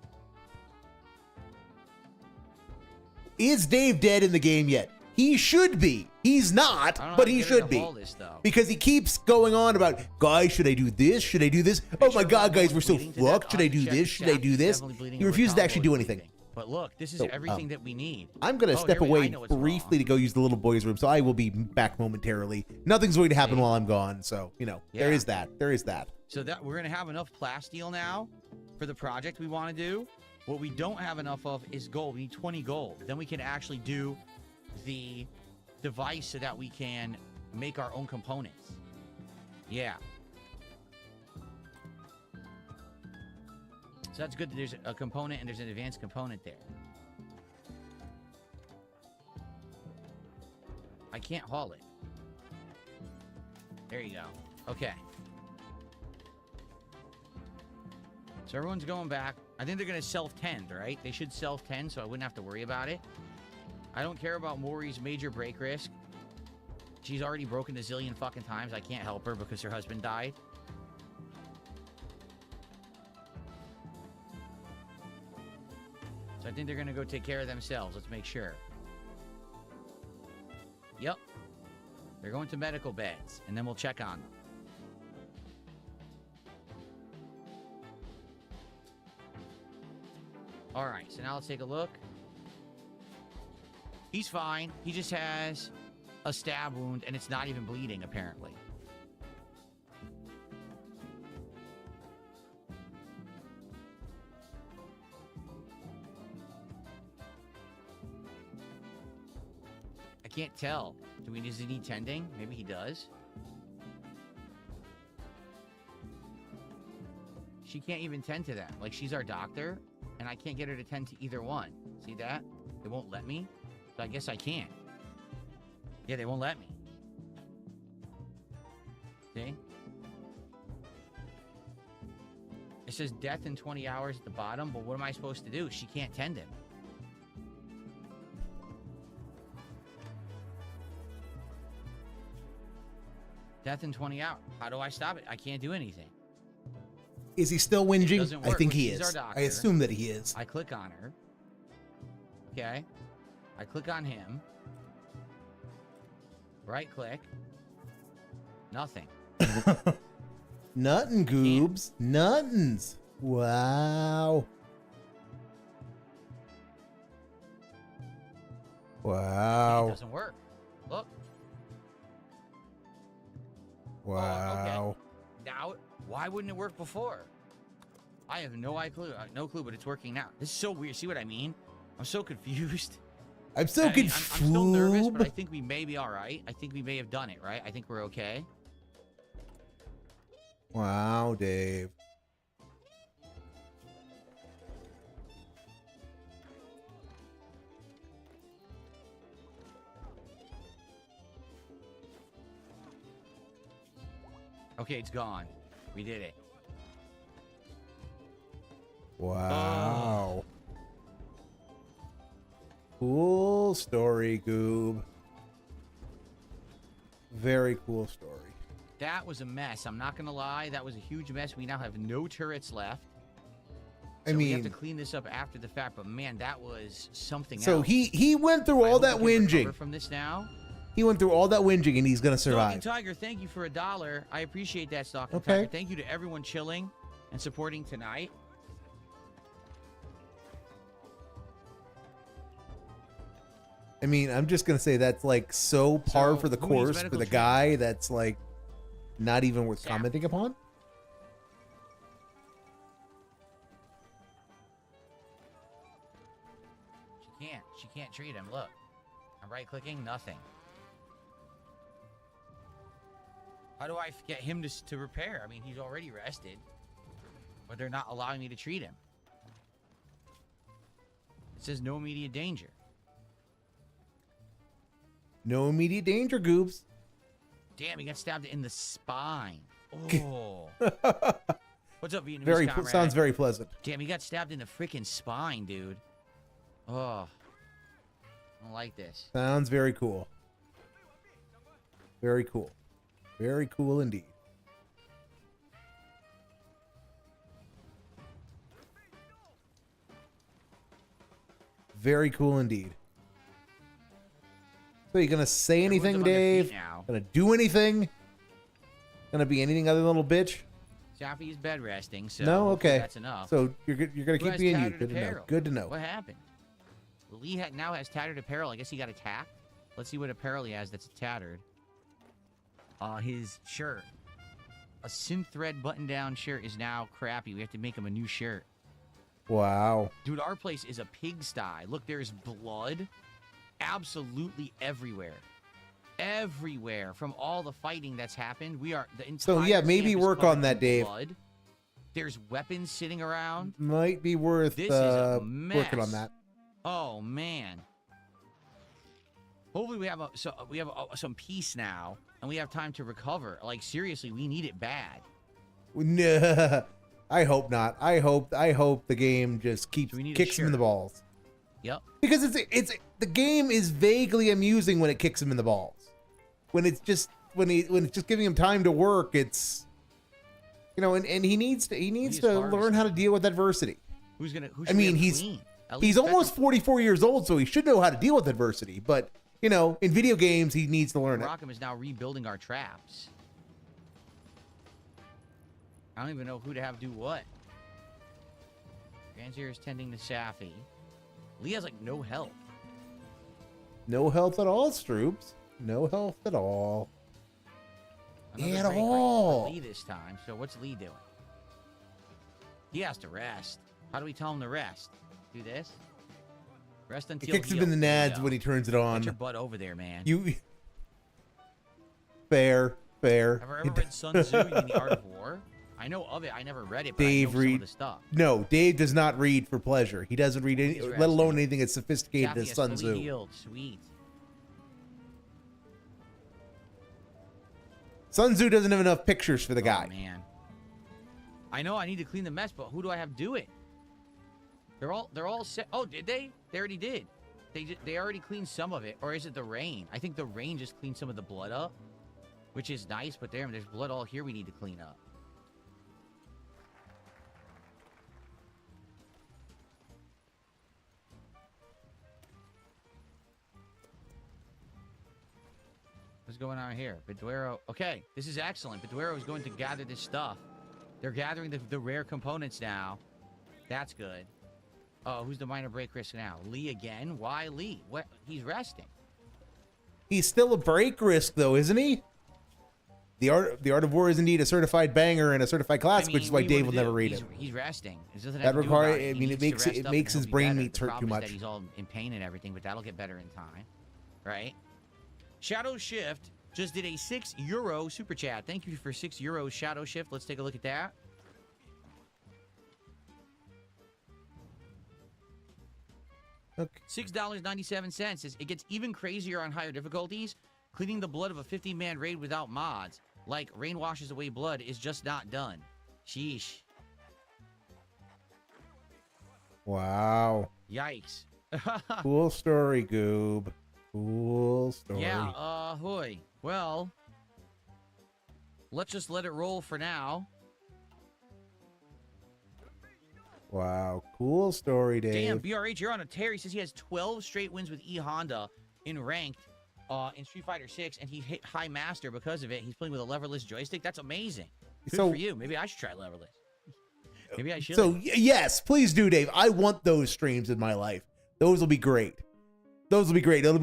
Is Dave dead in the game yet? He should be. He's not, I don't know but how to he get rid should of be. all this, though. Because he keeps going on about, guys, should I do this? Should I do this? Oh my Sure, God, Rimworld guys, we're so bleeding to death. fucked. Should I'll I have to do check this? the Should I shaft. do It's this? definitely bleeding He and refuses to Ricaldo actually is do anything. bleeding. But look, this is So, everything that we need. I'm going to Oh, step here I away know it's briefly wrong. to go use the little boy's room, so I will be back momentarily. Nothing's going to happen while I'm gone, so, you know, there Yeah. is that. There is that. So that we're gonna have enough plasteel now for the project we want to do. What we don't have enough of is gold. We need 20 gold. Then we can actually do the device so that we can make our own components. Yeah. So that's good that there's a component and there's an advanced component there. I can't haul it. There you go. Okay. So everyone's going back. I think they're going to self-tend, right? They should self-tend, so I wouldn't have to worry about it. I don't care about Maury's major break risk. She's already broken a zillion fucking times. I can't help her because her husband died. So I think they're going to go take care of themselves. Let's make sure. Yep. They're going to medical beds, and then we'll check on them. All right, so now let's take a look. He's fine. He just has a stab wound, and it's not even bleeding, apparently. can't tell. Does he need tending? Maybe he does. She can't even tend to them. Like, she's our doctor, and I can't get her to tend to either one. See that? They won't let me. So I guess I can't. Yeah, they won't let me. See? It says death in 20 hours at the bottom, but what am I supposed to do? She can't tend him. Death in 20 hours. How do I stop it? I can't do anything. Is he still whinging? doesn't I work, think but he she's our is. doctor. I assume that he is. I click on her. Okay. I click on him. Right click. Nothing. Nuttin' goobs. Nuttins. Wow. It Wow. doesn't work. Look. Wow. Now, why wouldn't it work before? I have no clue. No clue, but it's working now. This is so weird. See what I mean? I'm so confused. I'm so I mean, confused. I'm still nervous, but I think we may be all right. I think we may have done it, right? I think we're okay. Wow, Dave. Okay, it's gone. We did it. Wow. Cool story, Goob. Very cool story. That was a mess. I'm not going to lie. That was a huge mess. We now have no turrets left. I So we mean, have to clean this up after the fact, but man, that was something so else. he went through I all hope that we can recover whinging. from this now. He went through all that whinging, and he's gonna Stalking survive. Tiger, thank you for $1. I appreciate that, Stalking Okay. Tiger. Thank you to everyone chilling and supporting tonight. I mean, I'm just gonna say that's like so par So, for the who needs course for medical the treatment? guy that's like not even worth Sam. commenting upon. She can't treat him. Look. I'm right-clicking, nothing. How do I get him to repair? I mean, he's already rested. But they're not allowing me to treat him. It says no immediate danger. No immediate danger, Goobs. Damn, he got stabbed in the spine. Oh. What's up, Vietnamese Very comrade? sounds very pleasant. Damn, he got stabbed in the freaking spine, dude. Oh. I don't like this. Sounds very cool. Very cool. Very cool indeed. Very cool indeed. So you gonna say Everyone's anything, up on their feet Dave? now. Gonna do anything? Gonna be anything other than a little bitch? Safi is bed resting, so No, hopefully okay. that's enough. So you're gonna Who keep has being you. tattered Good to know. apparel? Good to know. What happened? Well, Lee now has tattered apparel. I guess he got attacked. Let's see what apparel he has that's tattered. His shirt. A synth thread button-down shirt is now crappy. We have to make him a new shirt. Wow. Dude, our place is a pigsty. Look, there's blood absolutely everywhere. Everywhere from all the fighting that's happened. We are the entire So, yeah, maybe camp is work covered on that, in Dave. blood. There's weapons sitting around. Might be worth This is a working on mess. that. Oh man. Hopefully we have some peace now and we have time to recover. Like seriously, we need it bad. No, I hope not. I hope the game just keeps So we need a kicks him in the shirt. balls. Yep. Because it's the game is vaguely amusing when it kicks him in the balls. When it's just when it's just giving him time to work, it's and he needs to He's learn harvesting. how to deal with adversity. Who should I mean, we have clean? At he's least almost 44 years old, so he should know how to deal with adversity. But in video games, he needs to learn it. Rockham is now rebuilding our traps. I don't even know who to have do what. Granzier is tending to Safi. Lee has like no health. No health at all, Stroops. No health at all. Another At break right all. for Lee this time. So what's Lee doing? He has to rest. How do we tell him to rest? Do this? Rest It until kicks him in the healed. There you nads go. when he turns it Get your on. butt over there, man. You fair. Have I ever read Sun Tzu, You Mean the Art of War? I know of it. I never read it, but Dave, I know some of the stuff. No, Dave does not read for pleasure. He doesn't read any, He's let alone resting. anything as sophisticated Kathy as is Sun fully Tzu. healed. Sweet. Sun Tzu doesn't have enough pictures for the guy. Oh, man. I know I need to clean the mess, but who do I have do it? They're all set. Oh, did they? They already did. They already cleaned some of it, or is it the rain? I think the rain just cleaned some of the blood up, which is nice. But damn, there's blood all here we need to clean up. What's going on here? Biduero. Okay, this is excellent. Biduero is going to gather this stuff. They're gathering the rare components now. That's good. Oh, who's the minor break risk now? Lee again? Why Lee? What? He's resting. He's still a break risk, though, isn't he? The Art of War is indeed a certified banger and a certified classic, which is why Dave will never read it. He's resting. It doesn't That have to do require- about it. I He mean, it needs to makes- rest it up makes and his he'll be brain better. meats The hurt too problem is much. that he's all in pain and everything, but that'll get better in time, right? Shadow Shift just did a €6 super chat. Thank you for €6, Shadow Shift. Let's take a look at that. Okay. $6.97 says it gets even crazier on higher difficulties. Cleaning the blood of a 50-man raid without mods, like rain washes away blood, is just not done. Sheesh. Wow. Yikes. Cool story, Goob. Cool story. Yeah, hoy. Well, let's just let it roll for now. Wow. Cool story, Dave. Damn, BRH, you're on a tear. He says he has 12 straight wins with E Honda in ranked in Street Fighter 6, and he hit high master because of it. He's playing with a leverless joystick. That's amazing. Good So- for you. Maybe I should try leverless. Maybe I should. Yes, please do, Dave. I want those streams in my life. Those will be great. Those will be great. It'll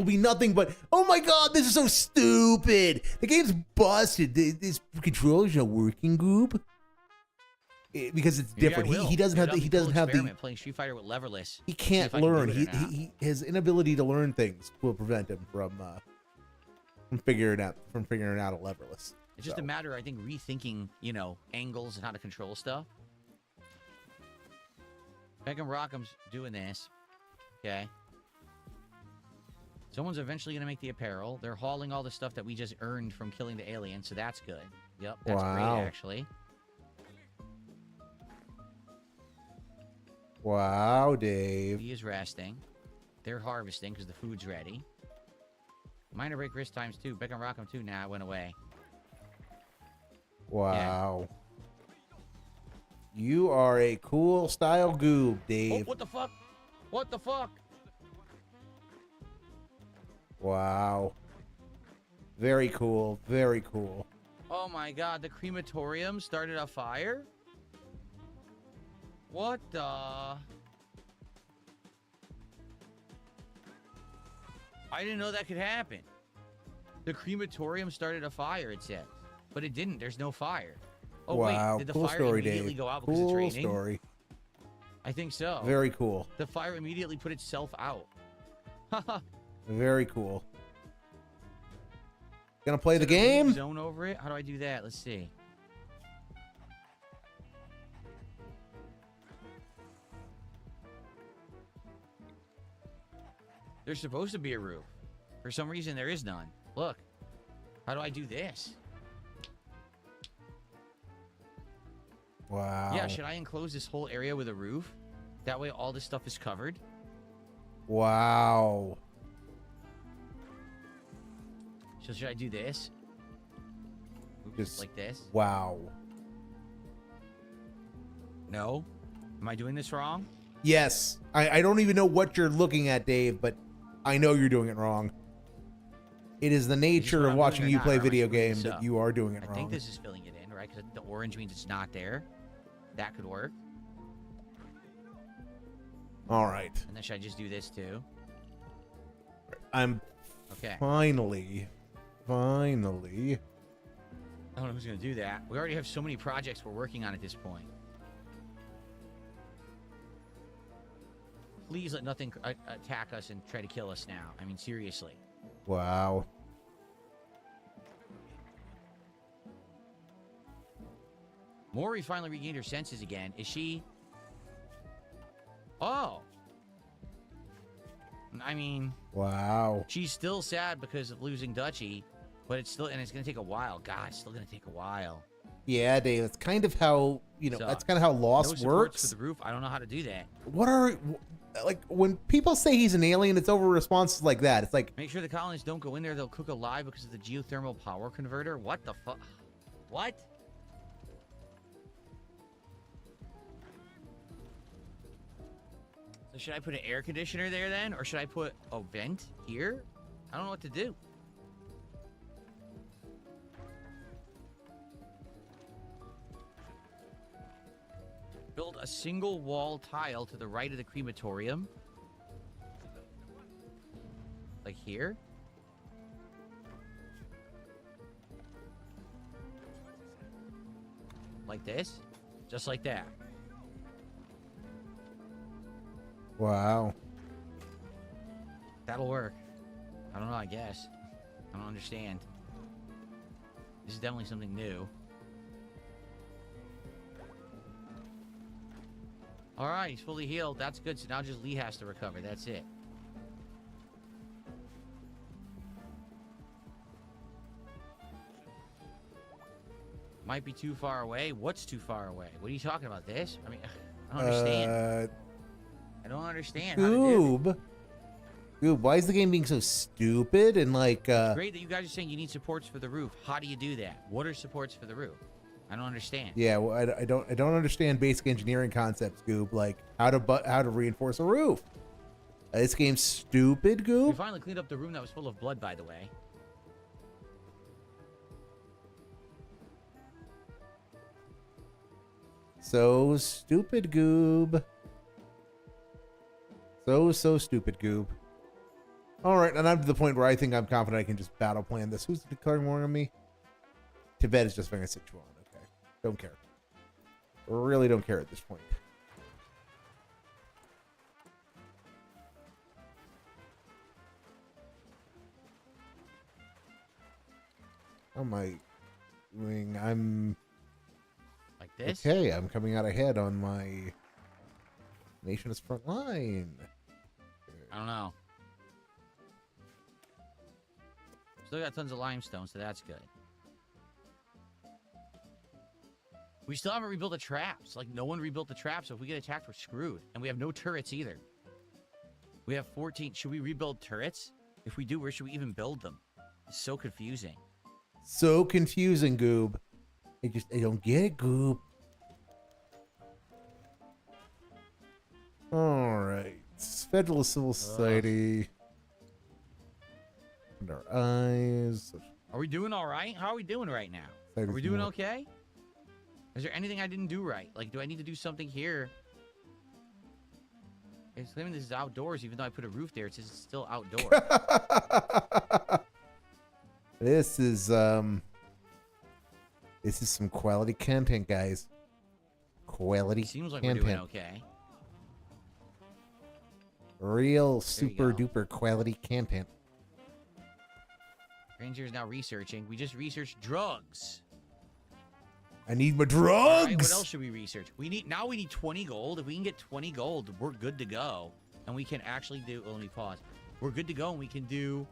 be nothing but, oh my god, this is so stupid. The game's busted. This controller's not working, Goob. Because it's Maybe I different. will. He doesn't have Maybe he that'll doesn't be a have cool the experiment, playing Street Fighter with leverless. he See can't if I can do learn. it or not. His inability to learn things will prevent him from figuring out a leverless. It's just a matter, I think, rethinking, angles and how to control stuff. Beckham Rockham's doing this. Okay. Someone's eventually going to make the apparel. They're hauling all the stuff that we just earned from killing the alien, so that's good. Yep, that's Wow. great, actually. Wow, Dave. He is resting. They're harvesting because the food's ready. Minor break risk times 2. Beckham Rockham 2. Nah, it went away. Wow. You are a cool style goob, Oh, Dave. what the fuck? What the fuck? Wow. Very cool. Very cool. Oh my god, the crematorium started a fire? What the... I didn't know that could happen. The crematorium started a fire, it says. But it didn't. There's no fire. Oh, Wow. wait. Did the Cool fire story, immediately Dave. go out because it's Cool raining? story. I think so. Very cool. The fire immediately put itself out. Very cool. Gonna play the Is there a game? Zone over it? How do I do that? Let's see. There's supposed to be a roof. For some reason, there is none. Look. How do I do this? Wow. Yeah, should I enclose this whole area with a roof? That way all this stuff is covered? Wow. So should I do this? Oops, Just like this? Wow. No? Am I doing this wrong? Yes. I don't even know what you're looking at, Dave, but I know you're doing it wrong. It is the what nature I'm of watching doing or you not, play or am I video screwing game this that up? you are doing it I wrong. think this is filling it in, right? Because the orange means it's not there. That could work. All right. And then should I just do this too? I'm Okay. finally. I don't know who's going to do that. We already have so many projects we're working on at this point. Please let nothing attack us and try to kill us now. I mean, seriously. Wow. Maury finally regained her senses again. Is she... Oh. I mean... Wow. She's still sad because of losing Duchy, but it's still... And it's going to take a while. God, it's still going to take a while. Yeah, Dave, that's kind of how, you know, So, that's kind of how loss no supports works. for the roof. I don't know how to do that. What are, like, when people say he's an alien, it's over responses like that. It's like, Make sure the colonists don't go in there. They'll cook alive because of the geothermal power converter. What the fuck? What? So should I put an air conditioner there then? Or should I put a vent here? I don't know what to do. Build a single wall tile to the right of the crematorium. Like here. Like this. Just like that. wow. That'll work. I don't know, I guess. I don't understand. This is definitely something new. Alright, he's fully healed. That's good. So now just Lee has to recover. That's it. Might be too far away. What's too far away? What are you talking about? This? I mean, I don't understand. I don't understand. How to do this. Goob, why is the game being so stupid and like, Great that you guys are saying you need supports for the roof. How do you do that? What are supports for the roof? I don't understand. yeah, well, I don't understand basic engineering concepts, Goob, like how to reinforce a roof. This game's stupid, We Goob. finally cleaned up the room that was full of blood, by the way. So stupid, Goob. So stupid, Goob. All right, and I'm to the point where I think I'm confident I can just battle plan this. Who's declaring war on me? Tibet is just going to sit you on. Okay, don't care. Really don't care at this point. How am I doing? I'm Like this? okay. I'm coming out ahead on my nation's front line. I don't know. Still got tons of limestone, so that's good. We still haven't rebuilt the traps. Like, no one rebuilt the traps, so if we get attacked, we're screwed. And we have no turrets either. We have 14. Should we rebuild turrets? If we do, where should we even build them? It's so confusing. So confusing, Goob. I don't get it, Goob. All right. Federalist Civil Society. And our eyes. Are we doing all right? How are we doing right now? Are we doing okay? Is there anything I didn't do right? Like, do I need to do something here? It's claiming this is outdoors, even though I put a roof there. It says it's still outdoors. This is some quality content, guys. Quality Seems like content. we're doing okay. Real There super you go. duper quality content. Ranger is now researching. We just researched drugs. I need my All drugs. right, what else should we research? We need 20 gold. If we can get 20 gold, we're good to go. And we can actually do. Let me pause. We're good to go, and we can do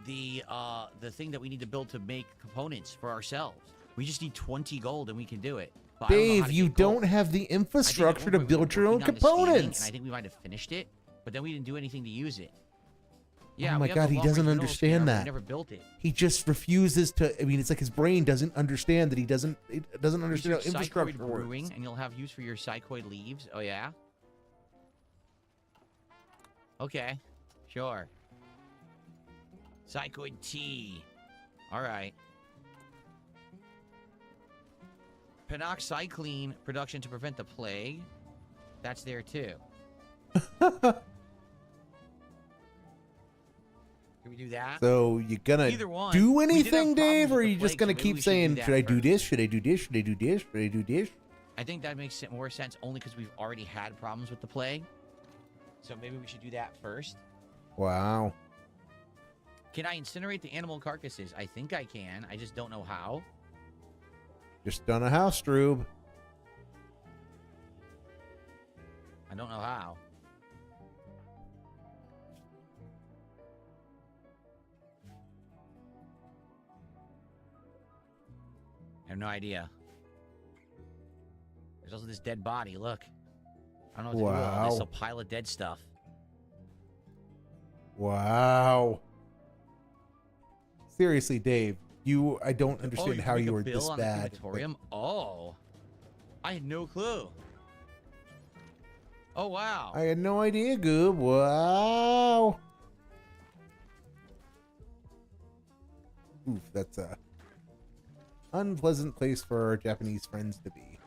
the thing that we need to build to make components for ourselves. We just need 20 gold, and we can do it. But I don't know how Dave, to you get gold. don't have the I think at infrastructure one to point we were build your own working on the scaling, components. And I think we might have finished it, but then we didn't do anything to use it. Yeah, Oh my we have God, the he long-range doesn't mineral understand scanner, but that. We never built it. He just refuses to. I mean, it's like his brain doesn't understand that he doesn't understand how Research infrastructure psychoid brewing, works. and you'll have use for your psychoid leaves. Oh yeah. Okay, sure. Psychoid tea. All right. Penoxycline production to prevent the plague. That's there too. Can we do that? So you gonna Either one. do We did have anything, Dave, problems or are with you the just plague, gonna so maybe keep we should saying, do that "Should I do first." this? Should I do this? Should I do this? Should I do this?" I think that makes more sense only because we've already had problems with the plague. So maybe we should do that first. Wow. Can I incinerate the animal carcasses? I think I can. I just don't know how. Just done a house, Stroob. I don't know how. I have no idea. There's also this dead body. Look. I don't know what to do with all this. A pile of dead stuff. Wow. Seriously, Dave. I don't understand how you were this bad. Oh. I had no clue. Oh, wow. I had no idea, Goob. Wow. Oof, that's a unpleasant place for our Japanese friends to be.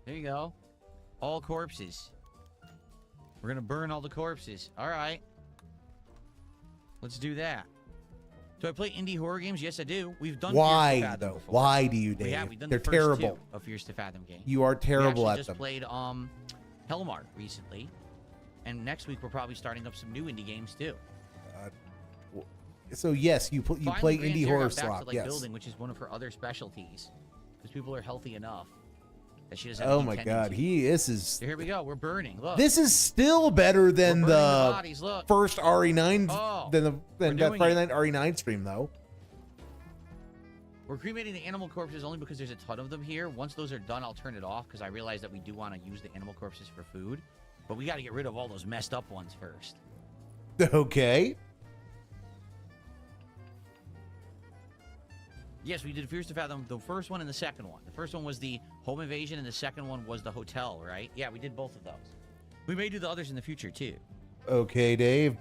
There you go. All corpses. We're going to burn all the corpses. All right. Let's do that. Do I play indie horror games? Yes, I do. We've done Fears to Fathom though? before. Why do you, Dave? We have. We've done They're the first terrible. 2 of Fears to Fathom games. You are terrible we at just them. Played Hellmart recently, and next week we're probably starting up some new indie games too. So yes, you play indie horror slot. Yes. Building, which is one of her other specialties, because people are healthy enough that she doesn't. Oh my God, this is. So here we go. We're burning. Look. This is still better than the bodies, first RE9 than that Friday Night RE9 stream though. We're cremating the animal corpses only because there's a ton of them here. Once those are done, I'll turn it off because I realize that we do want to use the animal corpses for food. But we got to get rid of all those messed up ones first. Okay. Yes, we did Fears to Fathom, the first one and the second one. The first one was the home invasion and the second one was the hotel, right? Yeah, we did both of those. We may do the others in the future, too. Okay, Dave.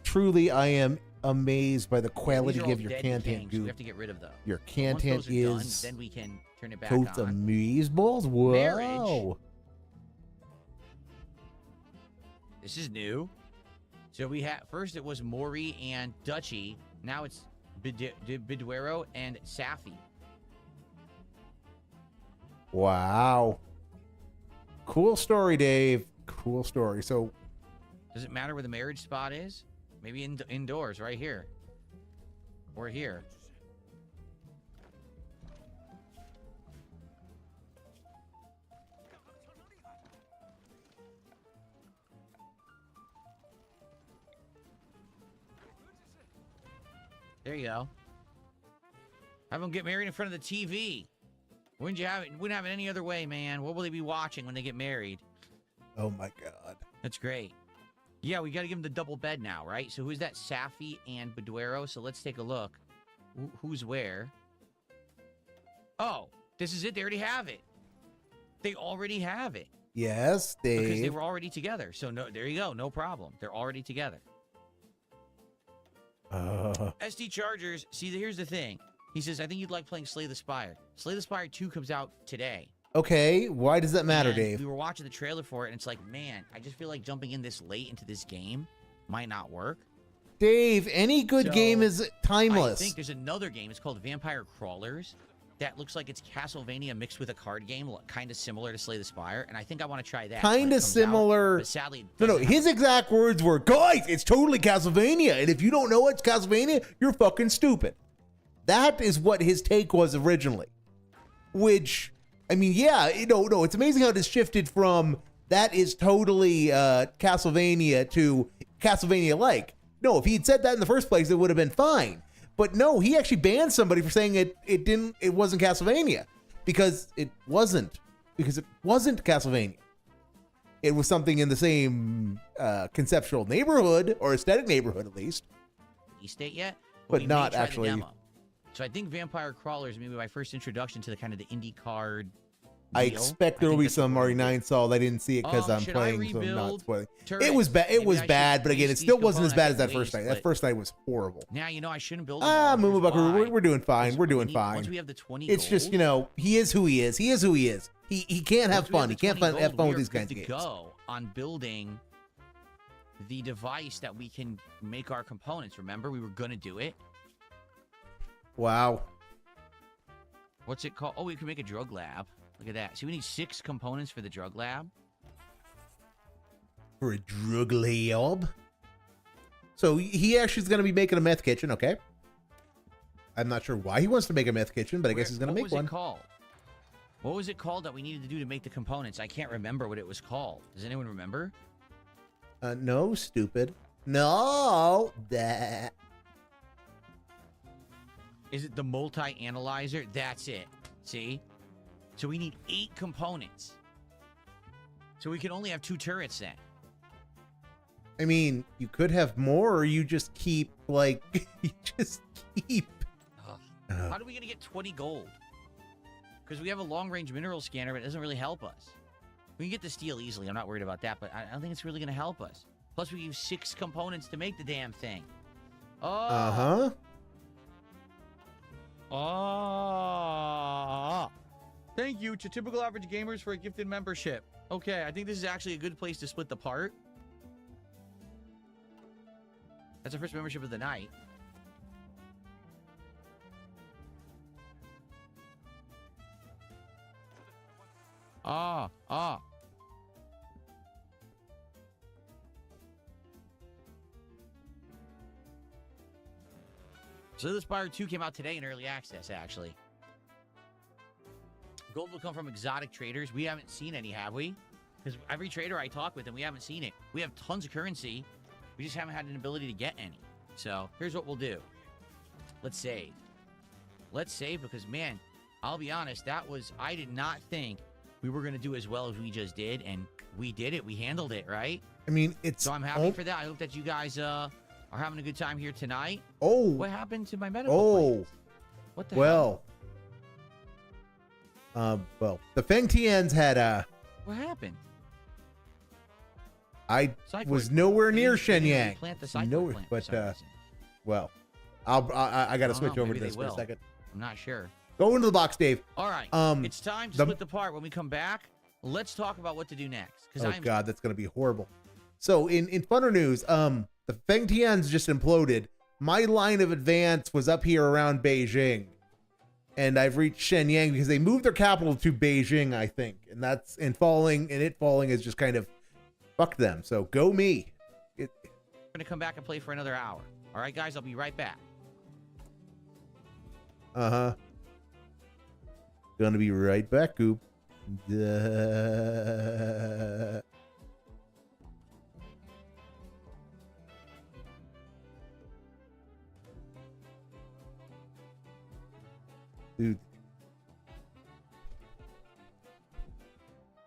Truly, I am amazed by the quality of your content, so we have to get rid of those. Your content is done, then we can turn it back totes on. amazeballs. Whoa. Marriage. This is new. So we had first it was Maury and Dutchy. Now it's Biduero and Safi. Wow. Cool story, Dave. Cool story. So does it matter where the marriage spot is? Maybe indoors, right here. Or here. There you go. Have them get married in front of the TV. Wouldn't have it any other way, man. What will they be watching when they get married? Oh my God. That's great. Yeah, we got to give them the double bed now, right? So who's that? Safi and Biduero. So let's take a look. Who's where? Oh, this is it. They already have it. They already have it. Yes, Dave. Because they were already together. So no, there you go. No problem. They're already together. SD Chargers. See, here's the thing. He says, I think you'd like playing Slay the Spire. Slay the Spire 2 comes out today. Okay, why does that matter, And Dave? we were watching the trailer for it, and it's like, man, I just feel like jumping in this late into this game might not work. Dave, any good game is timeless. I think there's another game. It's called Vampire Crawlers. That looks like it's Castlevania mixed with a card game, kind of similar to Slay the Spire, and I think I want to try that. Kind of similar. But sadly, no. His exact words were, "Guys, it's totally Castlevania, and if you don't know it's Castlevania, you're fucking stupid." That is what his take was originally. Which, I mean, yeah, no, it's amazing how it has shifted from that is totally Castlevania to Castlevania-like. No, if he had said that in the first place, it would have been fine. But no, he actually banned somebody for saying it wasn't Castlevania because it wasn't Castlevania. It was something in the same conceptual neighborhood or aesthetic neighborhood at least. State yet? But not actually. So I think Vampire Crawlers may be my first introduction to the kind of the indie card. I expect there will be some RE9 solved. I didn't see it because I'm playing, so I'm not spoiling. It was bad. It was bad, but again, it still wasn't as bad as that first night. That first night was horrible. Now I shouldn't build. Moo Buckaroo, we're doing fine. We're doing fine. Once we have the 20 it's just he is who he is. He is who he is. He can't have fun. He can't have fun with these kinds of games. Go on building the device that we can make our components. Remember, we were gonna do it. Wow. What's it called? Oh, we can make a drug lab. Look at that. See, we need 6 components for the drug lab. For a drug lab. So he actually is going to be making a meth kitchen, okay? I'm not sure why he wants to make a meth kitchen, but I guess he's going to make one. What was it called? What was it called that we needed to do to make the components? I can't remember what it was called. Does anyone remember? No, stupid. No. That. Is it the multi-analyzer? That's it. See? So we need 8 components. So we can only have 2 turrets then. I mean, you could have more, or you just keep, like, you just keep. How are we going to get 20 gold? Because we have a long-range mineral scanner, but it doesn't really help us. We can get the steel easily. I'm not worried about that, but I don't think it's really going to help us. Plus, we use 6 components to make the damn thing. Oh. Uh-huh. Oh. Thank you to Typical Average Gamers for a gifted membership. Okay, I think this is actually a good place to split the part. That's our first membership of the night. Ah. So this Spire 2 came out today in early access, actually. Gold will come from exotic traders. We haven't seen any, have we? Because every trader I talk with, and we haven't seen it. We have tons of currency. We just haven't had an ability to get any. So here's what we'll do. Let's save. Let's save because, man, I'll be honest. I did not think we were going to do as well as we just did. And we did it. We handled it, right? I mean, it's... So I'm happy for that. I hope that you guys are having a good time here tonight. Oh. What happened to my medical plans? What the hell? Well, the Feng Tians had What happened? I was nowhere near Shenyang. Nowhere, but well, I got to switch over to this for a second. I'm not sure. Go into the box, Dave. All right. It's time to split the part. When we come back, let's talk about what to do next. Oh God, that's gonna be horrible. So in funner news, the Feng Tians just imploded. My line of advance was up here around Beijing, and I've reached Shenyang because they moved their capital to Beijing, I think, and falling is just kind of fuck them. So go me. We're gonna come back and play for another hour. All right, guys, I'll be right back. Gonna be right back, Goop. Duh. Dude.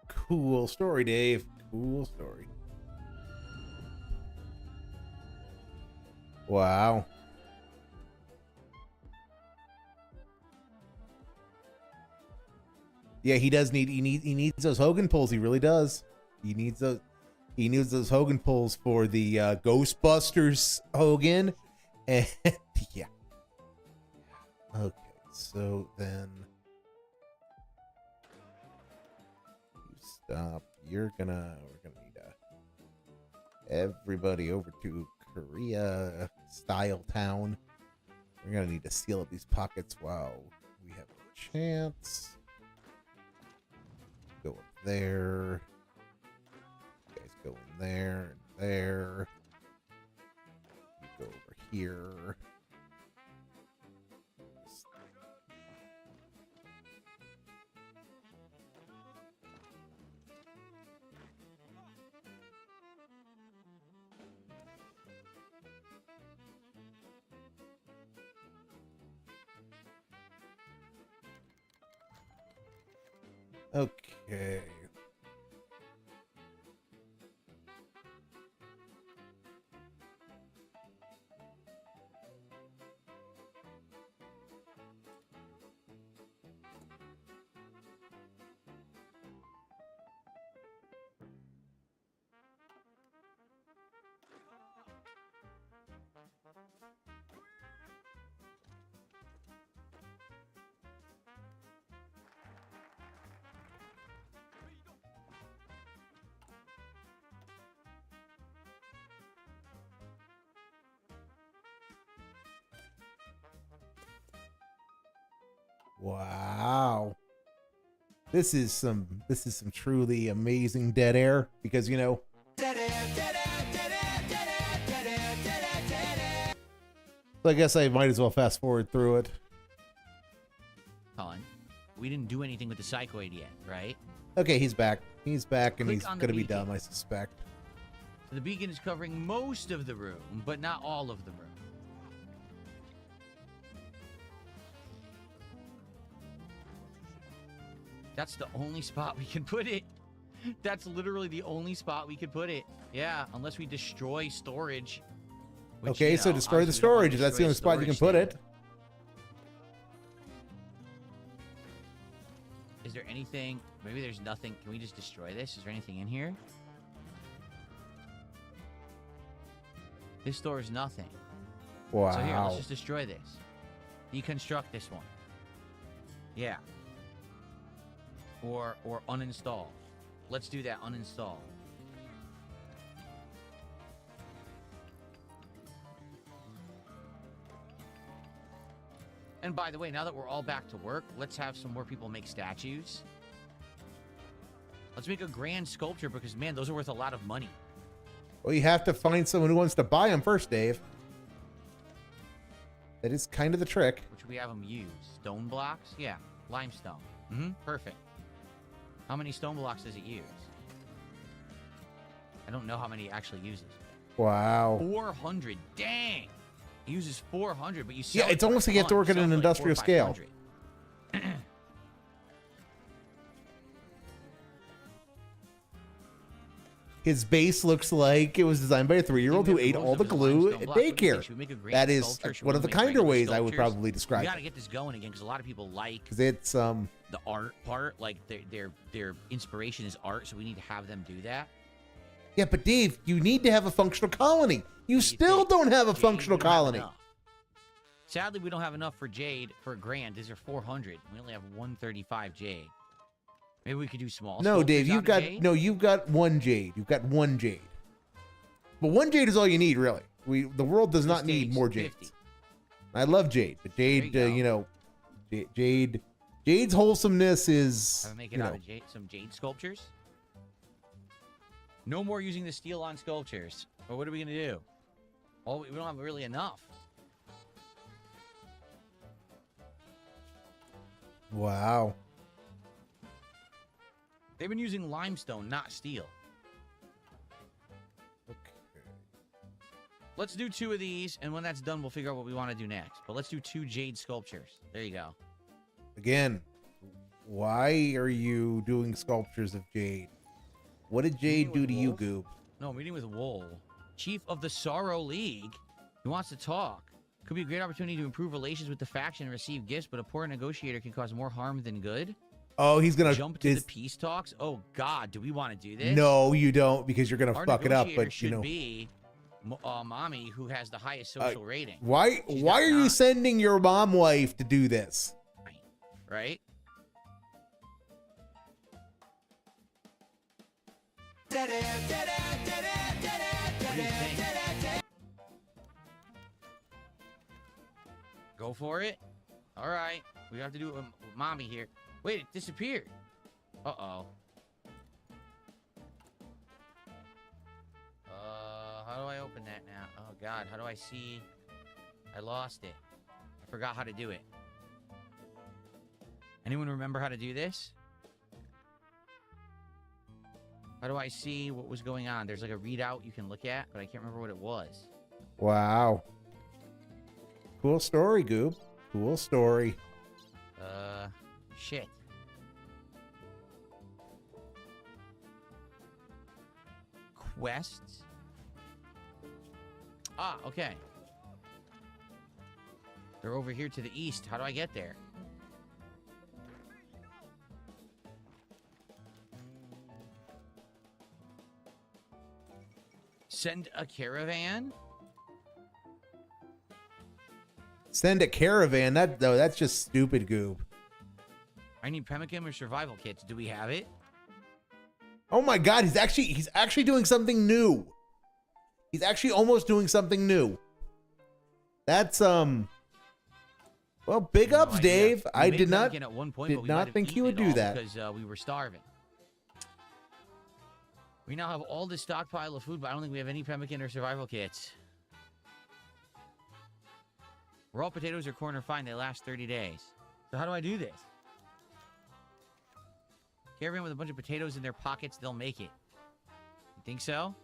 Cool story, Dave. Cool story. Wow. Yeah, he does need he needs those Hogan pulls. He really does. He needs those Hogan pulls for the Ghostbusters Hogan. And yeah. Okay, so then you stop. We're gonna need everybody over to Korea style town. We're gonna need to seal up these pockets while we have a chance. Go up there. You guys go in there and there. You go over here. Okay. Wow. This is some truly amazing dead air because, you know, so I guess I might as well fast forward through it. Colin, we didn't do anything with the psychoid yet, right? Okay, he's back. He's back, and Click he's on going the to be beacon. dumb, I suspect. So the beacon is covering most of the room, but not all of the room. That's the only spot we can put it. That's literally the only spot we could put it. Yeah, unless we destroy storage. Which, Okay, you so know, destroy the obviously we don't wanna storage. If that's the destroy only spot you can storage put thing. it. Is there anything? Maybe there's nothing. Can we just destroy this? Is there anything in here? This stores nothing. Wow. So here, let's just destroy this. Deconstruct this one. Yeah. Or uninstall. Let's do that. Uninstall. And by the way, now that we're all back to work, let's have some more people make statues. Let's make a grand sculpture because, man, those are worth a lot of money. Well, you have to find someone who wants to buy them first, Dave. That is kind of the trick. Which we have them use. Stone blocks? Yeah. Limestone. Perfect. How many stone blocks does it use? I don't know how many it actually uses. Wow. 400. Dang. It uses 400, but you sell Yeah, it it's for almost a like you have to ton. work at Sell an for like industrial 400 or scale. 500. His base looks like it was designed by a 3-year-old who ate all the glue at daycare. That is one of the kinder ways I would probably We describe gotta it. get this going again because a lot of people like Because it's the art part, like their inspiration is art, so we need to have them do that. yeah, but Dave, you need to have a functional colony. You still don't have a Jade, functional we don't have colony. enough. Sadly, we don't have enough for Jade for a grand. These are 400. We only have 135 Jade. Maybe we could do small. No, sculptures Dave, out of Jade? you've got one Jade. You've got one Jade. But one Jade is all you need, really. The world does not This need Jade's more 50. Jades. I love Jade, but Jade, There you go. Jade's wholesomeness is, Have to make you it out know, of Jade, some Jade sculptures. No more using the steel on sculptures. But what are we gonna do? Oh, we don't have really enough. wow. They've been using limestone, not steel. Okay. Let's do 2 of these, and when that's done, we'll figure out what we want to do next. But let's do 2 Jade sculptures. There you go. Again, why are you doing sculptures of Jade? What did Jade do to you, Goob? No, meeting with Wool. Chief of the Sorrow League. He wants to talk. Could be a great opportunity to improve relations with the faction and receive gifts, but a poor negotiator can cause more harm than good. Oh, he's gonna Jump to the peace talks? Oh, God, do we want to do this? No, you don't, because you're gonna Our fuck it up. negotiator But you know, should be Mommy, who has the highest social rating. why She's are got you 9. sending your mom wife to do this? Right? What do you think? Go for it? All right. We have to do it with Mommy here. Wait, it disappeared. Uh-oh. How do I open that now? Oh, God. How do I see? I lost it. I forgot how to do it. Anyone remember how to do this? How do I see what was going on? There's like a readout you can look at, but I can't remember what it was. Wow. Cool story, Goob. Cool story. Shit. Quests? Ah, okay. They're over here to the east. How do I get there? Send a caravan? Send a caravan. That's just stupid, Goob. I need pemmican or survival kits. Do we have it? Oh my God, he's actually doing something new. He's actually almost doing something new. That's Well, big No ups, idea. Dave. We I made did not pemmican at one point, did but we not might have think you eaten would it do all that. because we were starving. We now have all this stockpile of food, but I don't think we have any pemmican or survival kits. Raw potatoes or corn are fine. They last 30 days. So how do I do this? Caravan with a bunch of potatoes in their pockets, they'll make it. You think so?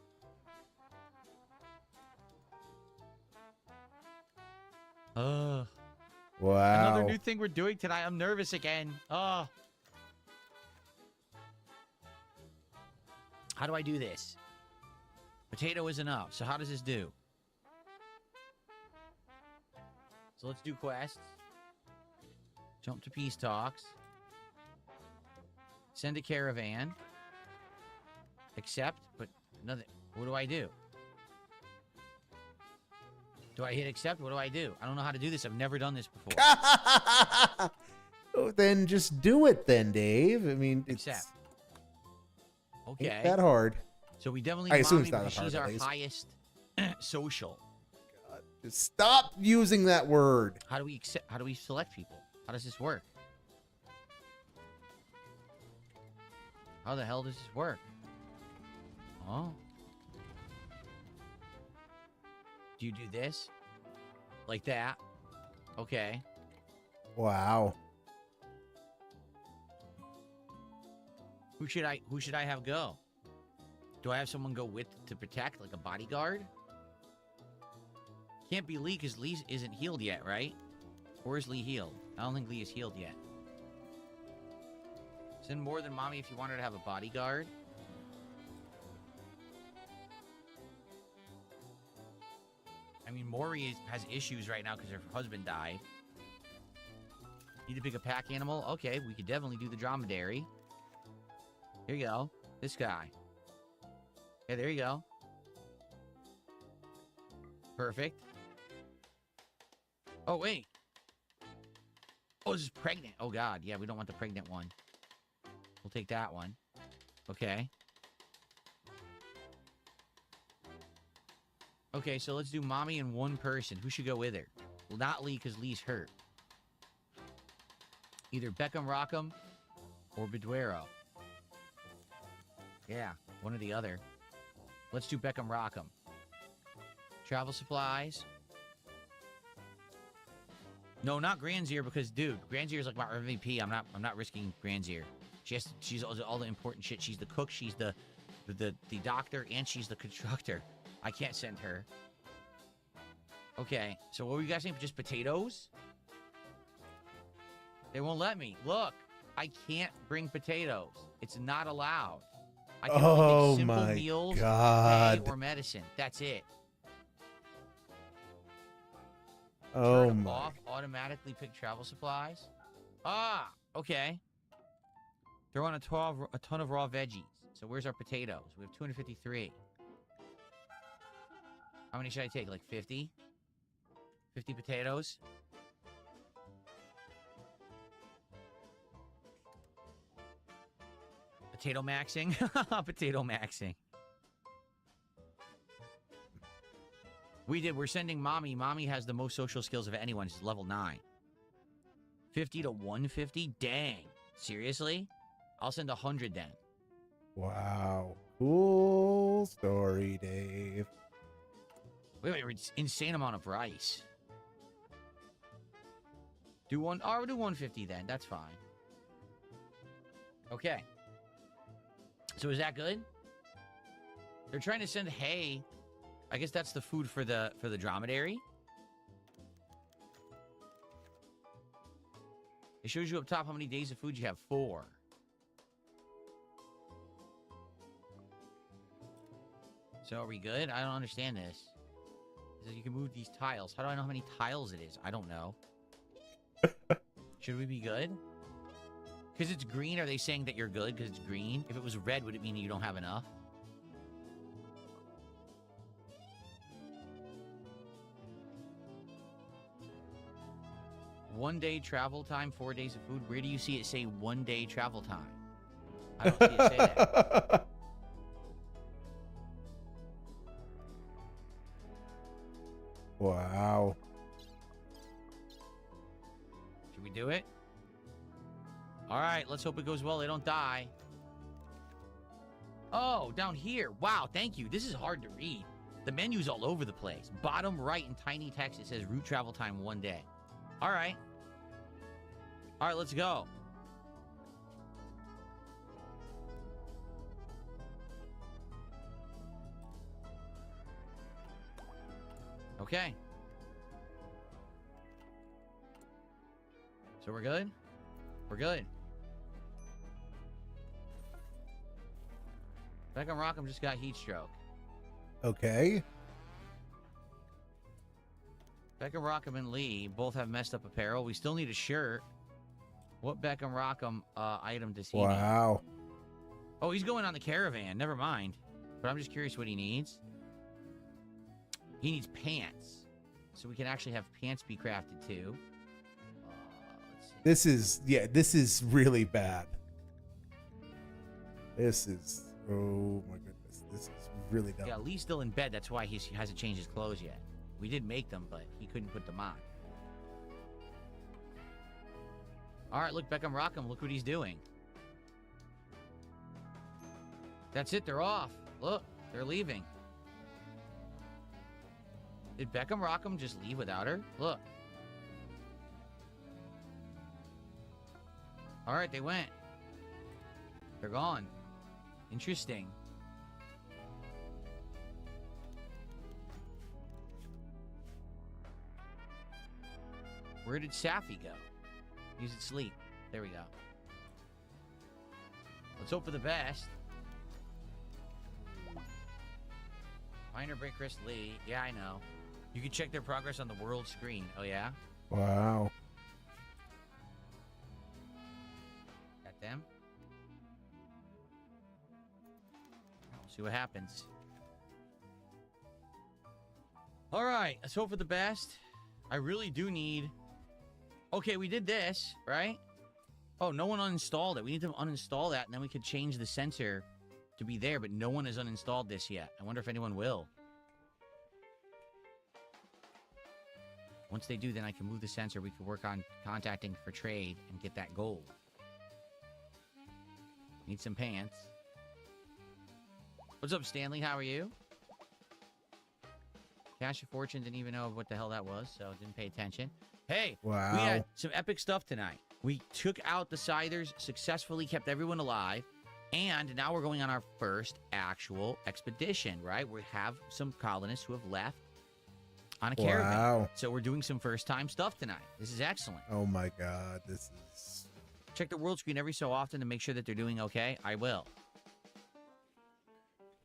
Wow. Another new thing we're doing tonight. I'm nervous again. How do I do this? Potato is enough. So how does this do? So let's do quests. Jump to peace talks. Send a caravan. Accept, but nothing. What do I do? Do I hit accept? What do I do? I don't know how to do this. I've never done this before. Oh, then just do it then, Dave. I mean, it's Accept. ain't Okay. that hard. So we definitely I need assume Mommy it's not because that she's hard, our at least. highest social. Just stop using that word. How do we accept? How do we select people? How does this work? How the hell does this work? Oh. Do you do this? Like that? Okay. Wow. Who should I have go? Do I have someone go with to protect, like a bodyguard? Can't be Lee because Lee isn't healed yet, right? Or is Lee healed? I don't think Lee is healed yet. Send more than Mommy if you want her to have a bodyguard. I mean, Maury has issues right now because her husband died. Need to pick a pack animal? Okay, we could definitely do the dromedary. Here you go. This guy. Yeah, there you go. Perfect. Oh, wait. Oh, this is pregnant. Oh, God. Yeah, we don't want the pregnant one. We'll take that one. Okay. Okay, so let's do Mommy and one person. Who should go with her? Well, not Lee, because Lee's hurt. Either Beckham Rockham or Beduero. Yeah, one or the other. Let's do Beckham Rockham. Travel supplies. No, not Granzier, because, dude, Granzier is like my MVP. I'm not risking Granzier. She's all the important shit. She's the cook, she's the doctor, and she's the constructor. I can't send her. Okay, so what were you guys saying? Just potatoes? They won't let me. Look, I can't bring potatoes. It's not allowed. I can only take simple meals, hay, or medicine. That's it. Turn off, automatically pick travel supplies. Ah, okay. Throw on a ton of raw veggies. So where's our potatoes? We have 253. How many should I take? Like 50? 50 potatoes? Potato maxing? Potato maxing. We're sending Mommy. Mommy has the most social skills of anyone. She's level 9. 50 to 150? Dang. Seriously? I'll send 100 then. Wow. Cool story, Dave. Wait, it's insane amount of rice. We'll do 150 then. That's fine. Okay. So is that good? They're trying to send hay. I guess that's the food for the dromedary. It shows you up top how many days of food you have. 4. So are we good? I don't understand this. It says you can move these tiles. How do I know how many tiles it is? I don't know. Should we be good? Because it's green, are they saying that you're good because it's green? If it was red, would it mean you don't have enough? One day travel time, 4 days of food. Where do you see it say 1 day travel time? I don't see it say that. Wow. we do it? All right, let's hope it goes well. They don't die. Oh, down here. Wow, thank you. This is hard to read. The menu's all over the place. Bottom right in tiny text, it says route travel time 1 day. All right. All right, let's go. Okay. So we're good? We're good. Beckham Rockham just got heat stroke. Okay. Beckham Rockham and Lee both have messed up apparel. We still need a shirt. What Beckham Rockham item does he need? Wow. Oh, he's going on the caravan. Never mind. But I'm just curious what he needs. He needs pants. So we can actually have pants be crafted too. Let's see. This is really bad. This is, oh my goodness. This is really dumb. Yeah, Lee's still in bed. That's why he hasn't changed his clothes yet. We did make them, but he couldn't put them on. All right, look, Beckham Rockham. Look what he's doing. That's it. They're off. Look, they're leaving. Did Beckham Rockham just leave without her? Look. All right, they went. They're gone. Interesting. Where did Safi go? Use it sleep. There we go. Let's hope for the best. Minor break Chris Lee. Yeah, I know. You can check their progress on the world screen. Oh, yeah? Wow. Got them. We'll see what happens. All right. Let's hope for the best. I really do need... Okay, we did this, right? Oh, no one uninstalled it. We need to uninstall that, and then we could change the sensor to be there, but no one has uninstalled this yet. I wonder if anyone will. Once they do, then I can move the sensor. We can work on contacting for trade and get that gold. Need some pants. What's up, Stanley? How are you? Cash of Fortune didn't even know what the hell that was, so didn't pay attention. Hey, Wow. we had some epic stuff tonight. We took out the Scythers, successfully kept everyone alive, and now we're going on our first actual expedition, right? We have some colonists who have left on a caravan. Wow. So we're doing some first-time stuff tonight. This is excellent. Oh my God. This is... Check the world screen every so often to make sure that they're doing okay. I will.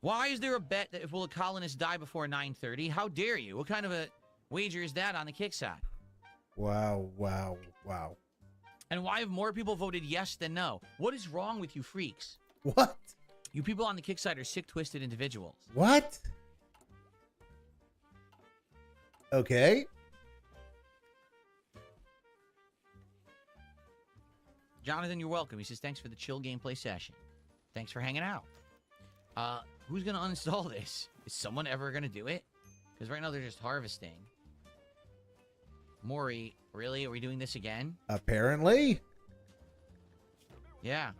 Why is there a bet that if will a colonist die before 9:30? How dare you? What kind of a wager is that on the kick side? Wow, wow, wow. And why have more people voted yes than no? What is wrong with you freaks? What? You people on the kick side are sick, twisted individuals. What? Okay. Jonathan, you're welcome. He says, thanks for the chill gameplay session. Thanks for hanging out. Who's going to uninstall this? Is someone ever going to do it? Because right now they're just harvesting. Maury, really? Are we doing this again? Apparently. Yeah.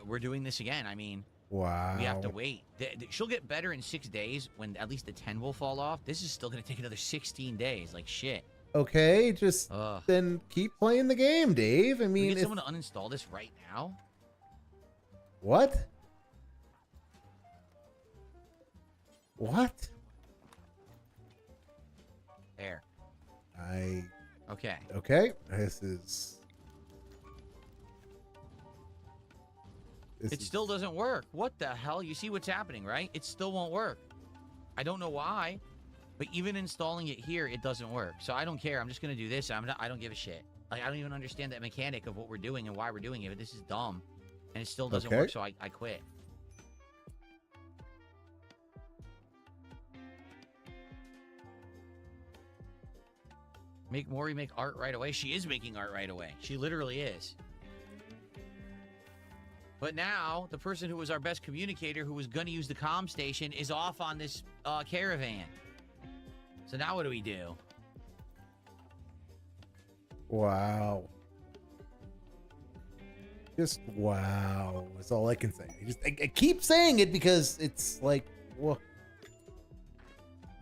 We're doing this again. I mean, Wow. we have to wait. She'll get better in 6 days when at least the 10 will fall off. This is still going to take another 16 days. Like, shit. Okay, just Ugh. then keep playing the game, Dave. I Can we mean, get if... someone to uninstall this right now? What? What? There. Okay. Okay. This is... It still doesn't work. What the hell? You see what's happening, right? It still won't work. I don't know why, but even installing it here, it doesn't work. So I don't care. I'm just going to do this. I don't give a shit. Like, I don't even understand that mechanic of what we're doing and why we're doing it, but this is dumb. And it still doesn't work, so I quit. Make Maury make art right away. She is making art right away. She literally is. But now, the person who was our best communicator, who was going to use the comm station, is off on this caravan. So now what do we do? Wow. Just wow. That's all I can say. I keep saying it because it's like, whoa.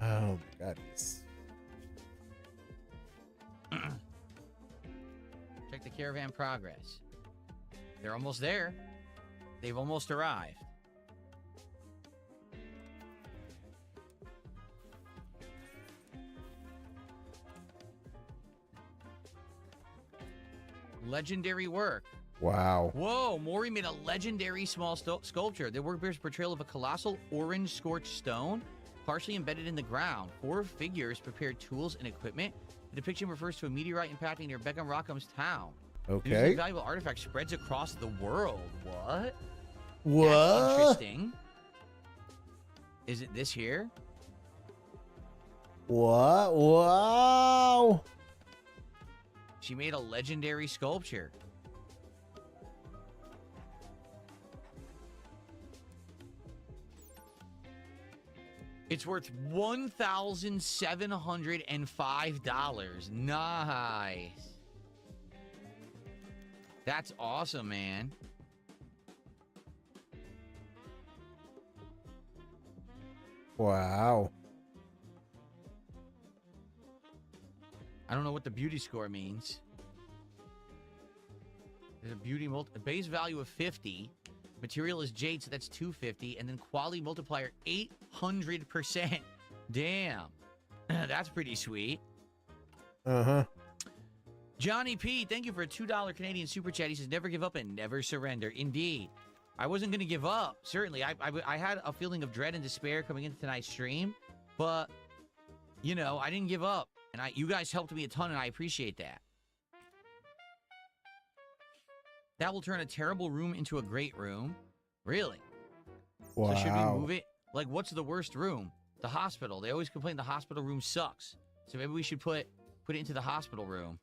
Oh my God. Check the caravan progress. They're almost there. They've almost arrived. Legendary work. Wow. Whoa, Maury made a legendary small sculpture. The work bears portrayal of a colossal orange scorched stone, partially embedded in the ground. 4 figures prepared tools and equipment. The depiction refers to a meteorite impacting near Beckham Rockham's town. Okay. This valuable artifact spreads across the world. What? What? That's interesting. Is it this here? What? Wow. She made a legendary sculpture. It's worth $1,705. Nice. That's awesome, man. Wow. I don't know what the beauty score means. There's a beauty a base value of 50. Material is jade, so that's 250, and then quality multiplier 800%. Damn. That's pretty sweet. Uh-huh. Johnny P, thank you for a $2 Canadian super chat. He says, never give up and never surrender. Indeed. I wasn't going to give up. Certainly. I had a feeling of dread and despair coming into tonight's stream, but, you know, I didn't give up. And you guys helped me a ton, and I appreciate that. That will turn a terrible room into a great room. Really? Wow. So should we move it? Like, what's the worst room? The hospital. They always complain the hospital room sucks. So maybe we should put it into the hospital room.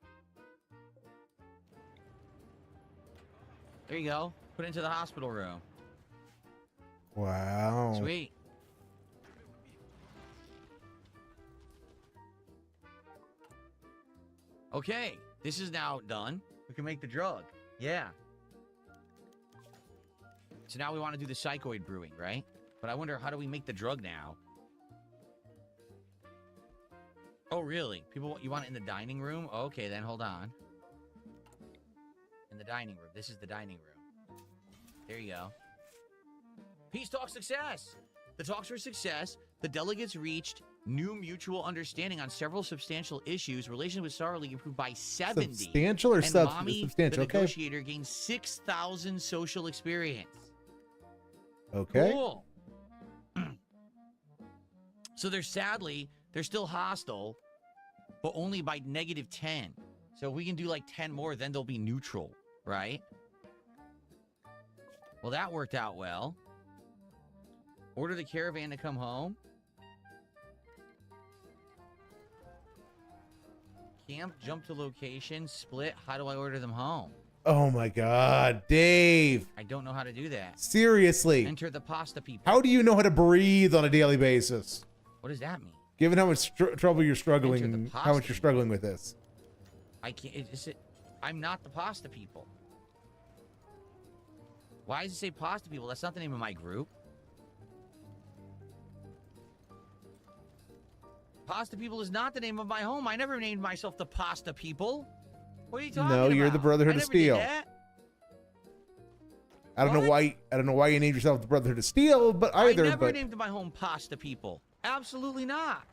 There you go. Put it into the hospital room. Wow. Sweet. Okay. This is now done. We can make the drug. Yeah. So now we want to do the psychoid brewing, right? But I wonder, how do we make the drug now? Oh, really? You want it in the dining room? Okay, then hold on. In the dining room. This is the dining room. There you go. Peace talk success. The talks were a success. The delegates reached new mutual understanding on several substantial issues. Relations with Star League improved by 70. Substantial or and Mommy, substantial? the Okay. negotiator, gained 6,000 social experience. Okay. Cool. So they're still hostile, but only by -10. So if we can do like 10 more, then they'll be neutral, right? Well, that worked out well. Order the caravan to come home. Camp, jump to location, split. How do I order them home? Oh my God, Dave. I don't know how to do that. Seriously. Enter the pasta people. How do you know how to breathe on a daily basis? What does that mean? Given how much trouble you're Enter struggling, the how much pasta you're struggling with this. I can't. I'm not the pasta people. Why does it say pasta people? That's not the name of my group. Pasta people is not the name of my home. I never named myself the pasta people. What are you talking about? No, you're the Brotherhood I of never did Steel. that. I don't know What? why you named yourself the Brotherhood of Steel, but either. I never but named my home pasta people. Absolutely not.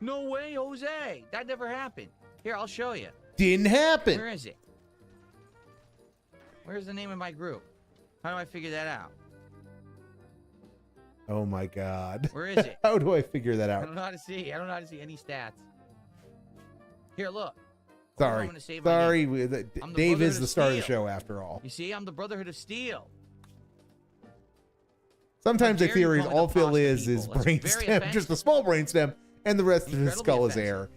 No way, Jose. That never happened. Here, I'll show you. didn't happen. Where is it? Where's the name of my group? How do I figure that out? Oh my God. Where is it? How do I figure that I out? don't know how to see. I don't know how to see any stats. Here, look. Sorry. I'm gonna save my Sorry. I'm the Dave Brotherhood is of the star of the Steel. show after all. You see, I'm the Brotherhood of Steel. Sometimes How I dare you theories call me all the Phil pasta is people? That's brain very stem, just a offensive. small brain stem, and the rest of his Incredibly skull is offensive. air.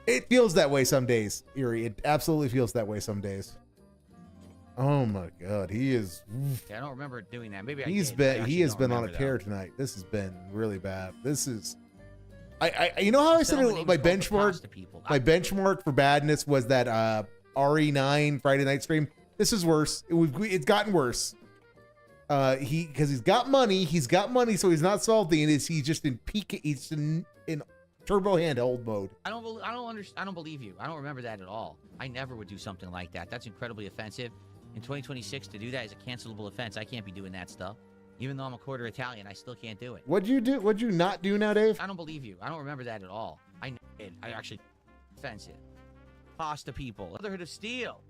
It feels that way some days, Erie. It absolutely feels that way some days. Oh my God, he is. Yeah, I don't remember doing that. Maybe He's I did. been. I He actually has don't been on a remember, tear though. tonight. This has been really bad. This is. You know how I said Tell it, them my the name's called the benchmark. pasta people. My benchmark for badness was that RE9 Friday night stream. This is worse. It's gotten worse. Because he's got money, so he's not salty, and he's just in pique. He's in turbo handheld mode. I don't believe you. I don't remember that at all. I never would do something like that. That's incredibly offensive. In 2026, to do that is a cancelable offense. I can't be doing that stuff. Even though I'm a quarter Italian, I still can't do it. What'd you do? What'd you not do now, Dave? I don't believe you. I don't remember that at all. I did. I actually offensive. Pasta people. Brotherhood of Steel.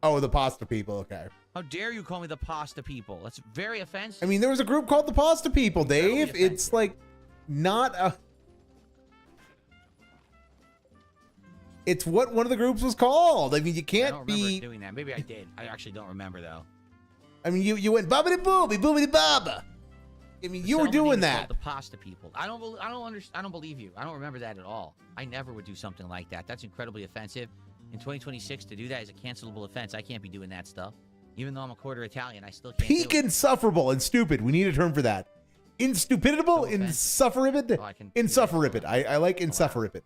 Oh, the pasta people. Okay. How dare you call me the pasta people? That's very offensive. I mean, there was a group called the Pasta People, Dave. It's like not a. It's what one of the groups was called. I mean, you can't I don't remember be doing that. Maybe I did. I actually don't remember though. I mean, you went bobbity booby boobity baba. I mean, you were doing that. The pasta people. I don't believe you. I don't remember that at all. I never would do something like that. That's incredibly offensive. In 2026, to do that is a cancelable offense. I can't be doing that stuff. Even though I'm a quarter Italian, I still can't. Peak insufferable and stupid. We need a term for that. Instupidable, insufferable, insufferable. I like insufferable.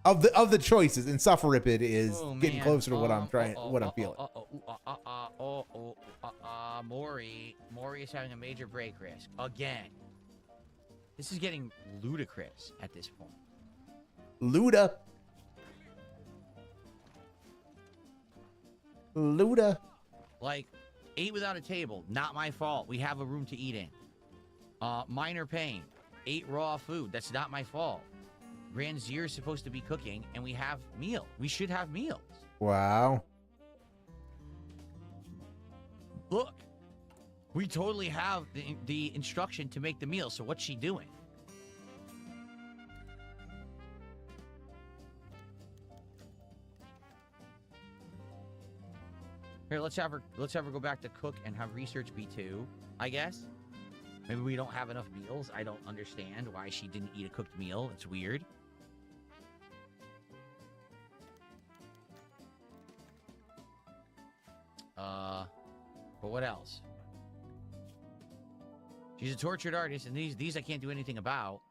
Of the choices, insufferable is getting closer to what I'm trying, what I'm feeling. Maury is having a major break risk again. This is getting ludicrous at this point. Luda. Like, ate without a table, not my fault. We have a room to eat in. Minor pain, ate raw food. That's not my fault. Grand Zier is supposed to be cooking, and we have meal. We should have meals. Wow. Look, we totally have the instruction to make the meal. So what's she doing? Here, let's have her go back to cook and have research be 2, I guess. Maybe we don't have enough meals. I don't understand why she didn't eat a cooked meal. It's weird. But what else? She's a tortured artist, and these I can't do anything about.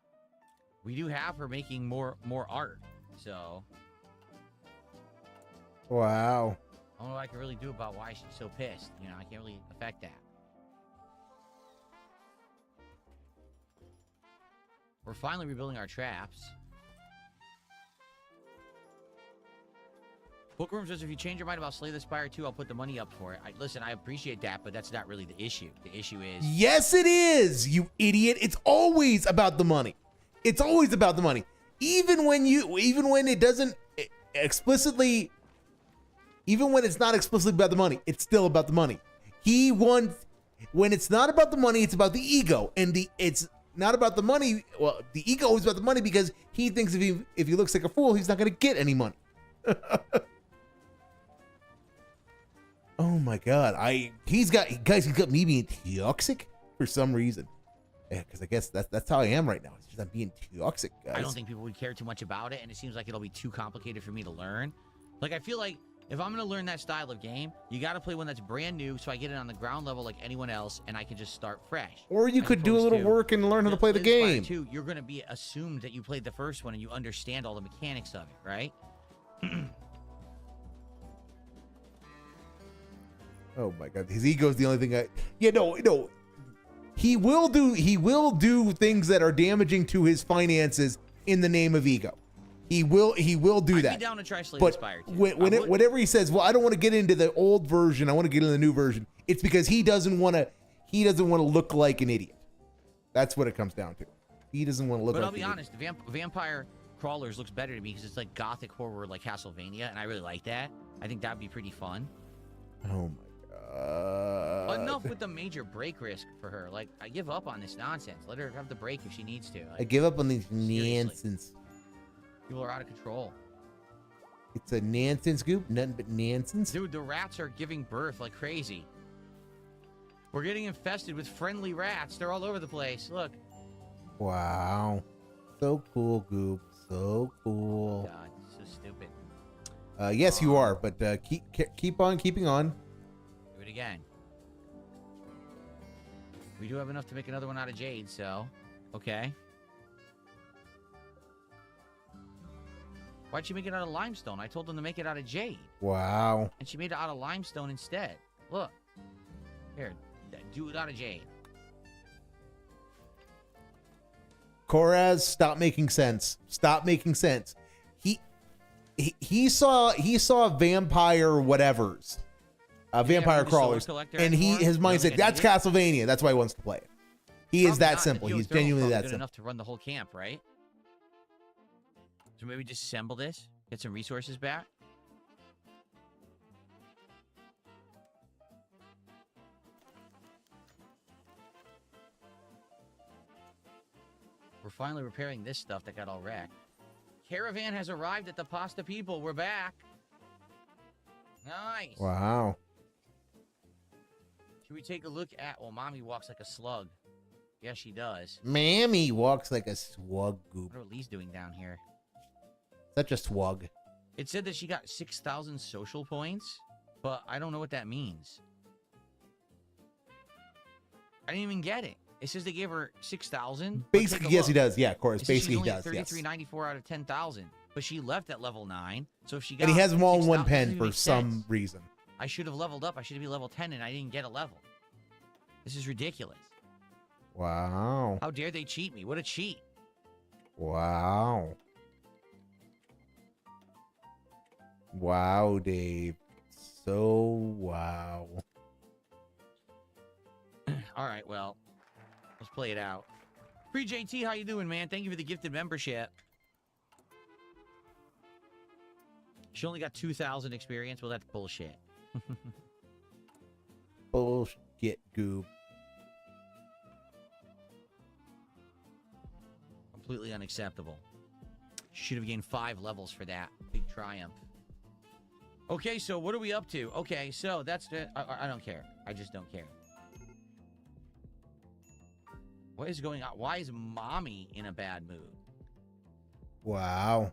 We do have her making more art, so. Wow. I don't know what I can really do about why she's so pissed. You know, I can't really affect that. We're finally rebuilding our traps. Bookworm says, if you change your mind about Slay the Spire 2, I'll put the money up for it. Listen, I appreciate that, but that's not really the issue. The issue is... Yes, it is, you idiot. It's always about the money. It's always about the money. Even when it doesn't explicitly... Even when it's not explicitly about the money, it's still about the money. He wants... When it's not about the money, it's about the ego. And it's not about the money. Well, the ego is about the money because he thinks if he looks like a fool, he's not going to get any money. Oh my God. He's got me being toxic for some reason. Yeah, because I guess that's how I am right now. It's just I'm being toxic, guys. I don't think people would care too much about it, and it seems like it'll be too complicated for me to learn. Like, I feel like if I'm going to learn that style of game, you got to play one that's brand new so I get it on the ground level like anyone else, and I can just start fresh. Or you could do a little work and learn how to play the game. Too, you're going to be assumed that you played the first one and you understand all the mechanics of it, right? Oh my God, his ego is the only thing no. He will do things that are damaging to his finances in the name of ego. He will do that. I'd be down to try Slay but the Spire too. Whenever he says, "Well, I don't want to get into the old version. I want to get into the new version," it's because he doesn't want to look like an idiot. That's what it comes down to. He doesn't want to look. But like I'll be honest, Vampire Crawlers looks better to me because it's like gothic horror, like Castlevania, and I really like that. I think that'd be pretty fun. Oh my God. Enough with the major break risk for her. Like, I give up on this nonsense. Let her have the break if she needs to. Like, I give up on these nonsense. People are out of control. It's a nonsense goop, nothing but nonsense. Dude, the rats are giving birth like crazy. We're getting infested with friendly rats. They're all over the place. Look. Wow. So cool, Goop. So cool. God, so stupid. Yes, you are, but keep on keeping on. Do it again. We do have enough to make another one out of jade, so okay. Why'd she make it out of limestone? I told them to make it out of jade. Wow. And she made it out of limestone instead. Look. Here, do it out of jade. Koraz, stop making sense. Stop making sense. He saw vampire whatevers. Vampire crawlers. And his mind said, that's Castlevania. That's why he wants to play it. He is that simple. He's genuinely that good simple. enough to run the whole camp, right? So maybe disassemble this, get some resources back. We're finally repairing this stuff that got all wrecked. Caravan has arrived at the Pasta People. We're back. Nice. Wow. Should we take a look at... Well, Mommy walks like a slug. Yeah, she does. Mammy walks like a swug goop. What are Lee's doing down here? Such a swug. It said that she got 6,000 social points, but I don't know what that means. I didn't even get it. It says they gave her 6,000. Basically, yes, he does. Yeah, of course. Basically, he does. She's only 3394 out of 10,000, but she left at level 9. So if she got, and he has them all in one 6,000, pen for some reason. I should have leveled up. I should be level 10, and I didn't get a level. This is ridiculous. Wow. How dare they cheat me? What a cheat. Wow. Wow, Dave. So wow. All right, well, let's play it out. Free JT, how you doing, man? Thank you for the gifted membership. She only got 2,000 experience. Well, that's bullshit. Bullshit goob. Completely unacceptable. Should have gained 5 levels for that. Big triumph. Okay, so what are we up to? Okay, so that's... I don't care. I just don't care. What is going on? Why is Mommy in a bad mood? Wow.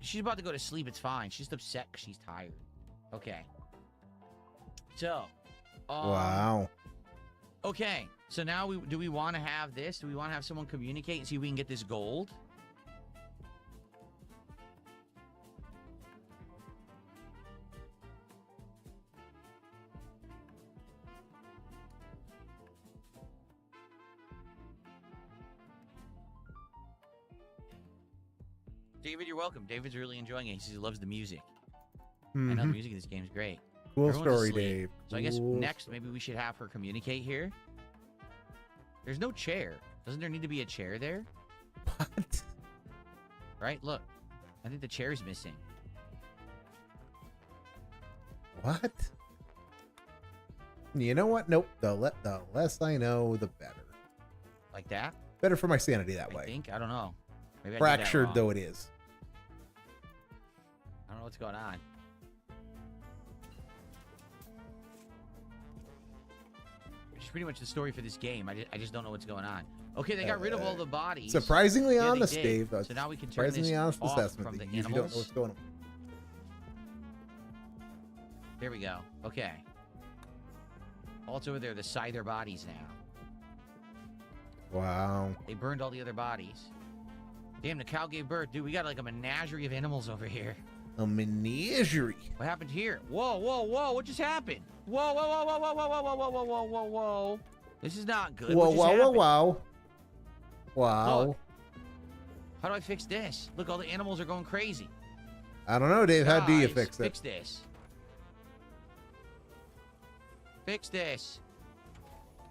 She's about to go to sleep. It's fine. She's just upset because she's tired. Okay. So. Wow. Okay. So now do we want to have this? Do we want to have someone communicate and see if we can get this gold? David, you're welcome. David's really enjoying it. He says he loves the music. I know the music in this game is great. Cool Everyone's story, asleep. Dave. So I guess next, maybe we should have her communicate here. There's no chair. Doesn't there need to be a chair there? What? Right? Look. I think the chair's missing. What? You know what? Nope. The less I know, the better. Like that? Better for my sanity that way. I think. I don't know. Maybe I did that Fractured wrong. though it is. I don't know what's going on. Which is pretty much the story for this game. I just don't know what's going on. Okay, they got rid of all the bodies. Surprisingly Yeah, they honest, did. Dave. So now we can turn this surprisingly honest off assessment. from the You usually don't know animals. what's going on. There we go. Okay. All it's over there, the scyther bodies now. Wow. They burned all the other bodies. Damn, the cow gave birth. Dude, we got like a menagerie of animals over here. A menagerie. What happened here? Whoa, whoa, whoa. What just happened? Whoa, whoa, whoa, whoa, whoa, whoa, whoa, whoa, whoa, whoa, whoa, whoa. This is not good. Whoa, What just wow, whoa, happened? wow. Wow. Look. How do I fix this? Look, all the animals are going crazy. I don't know, Dave. How do you Guys, fix it? Fix this. Fix this.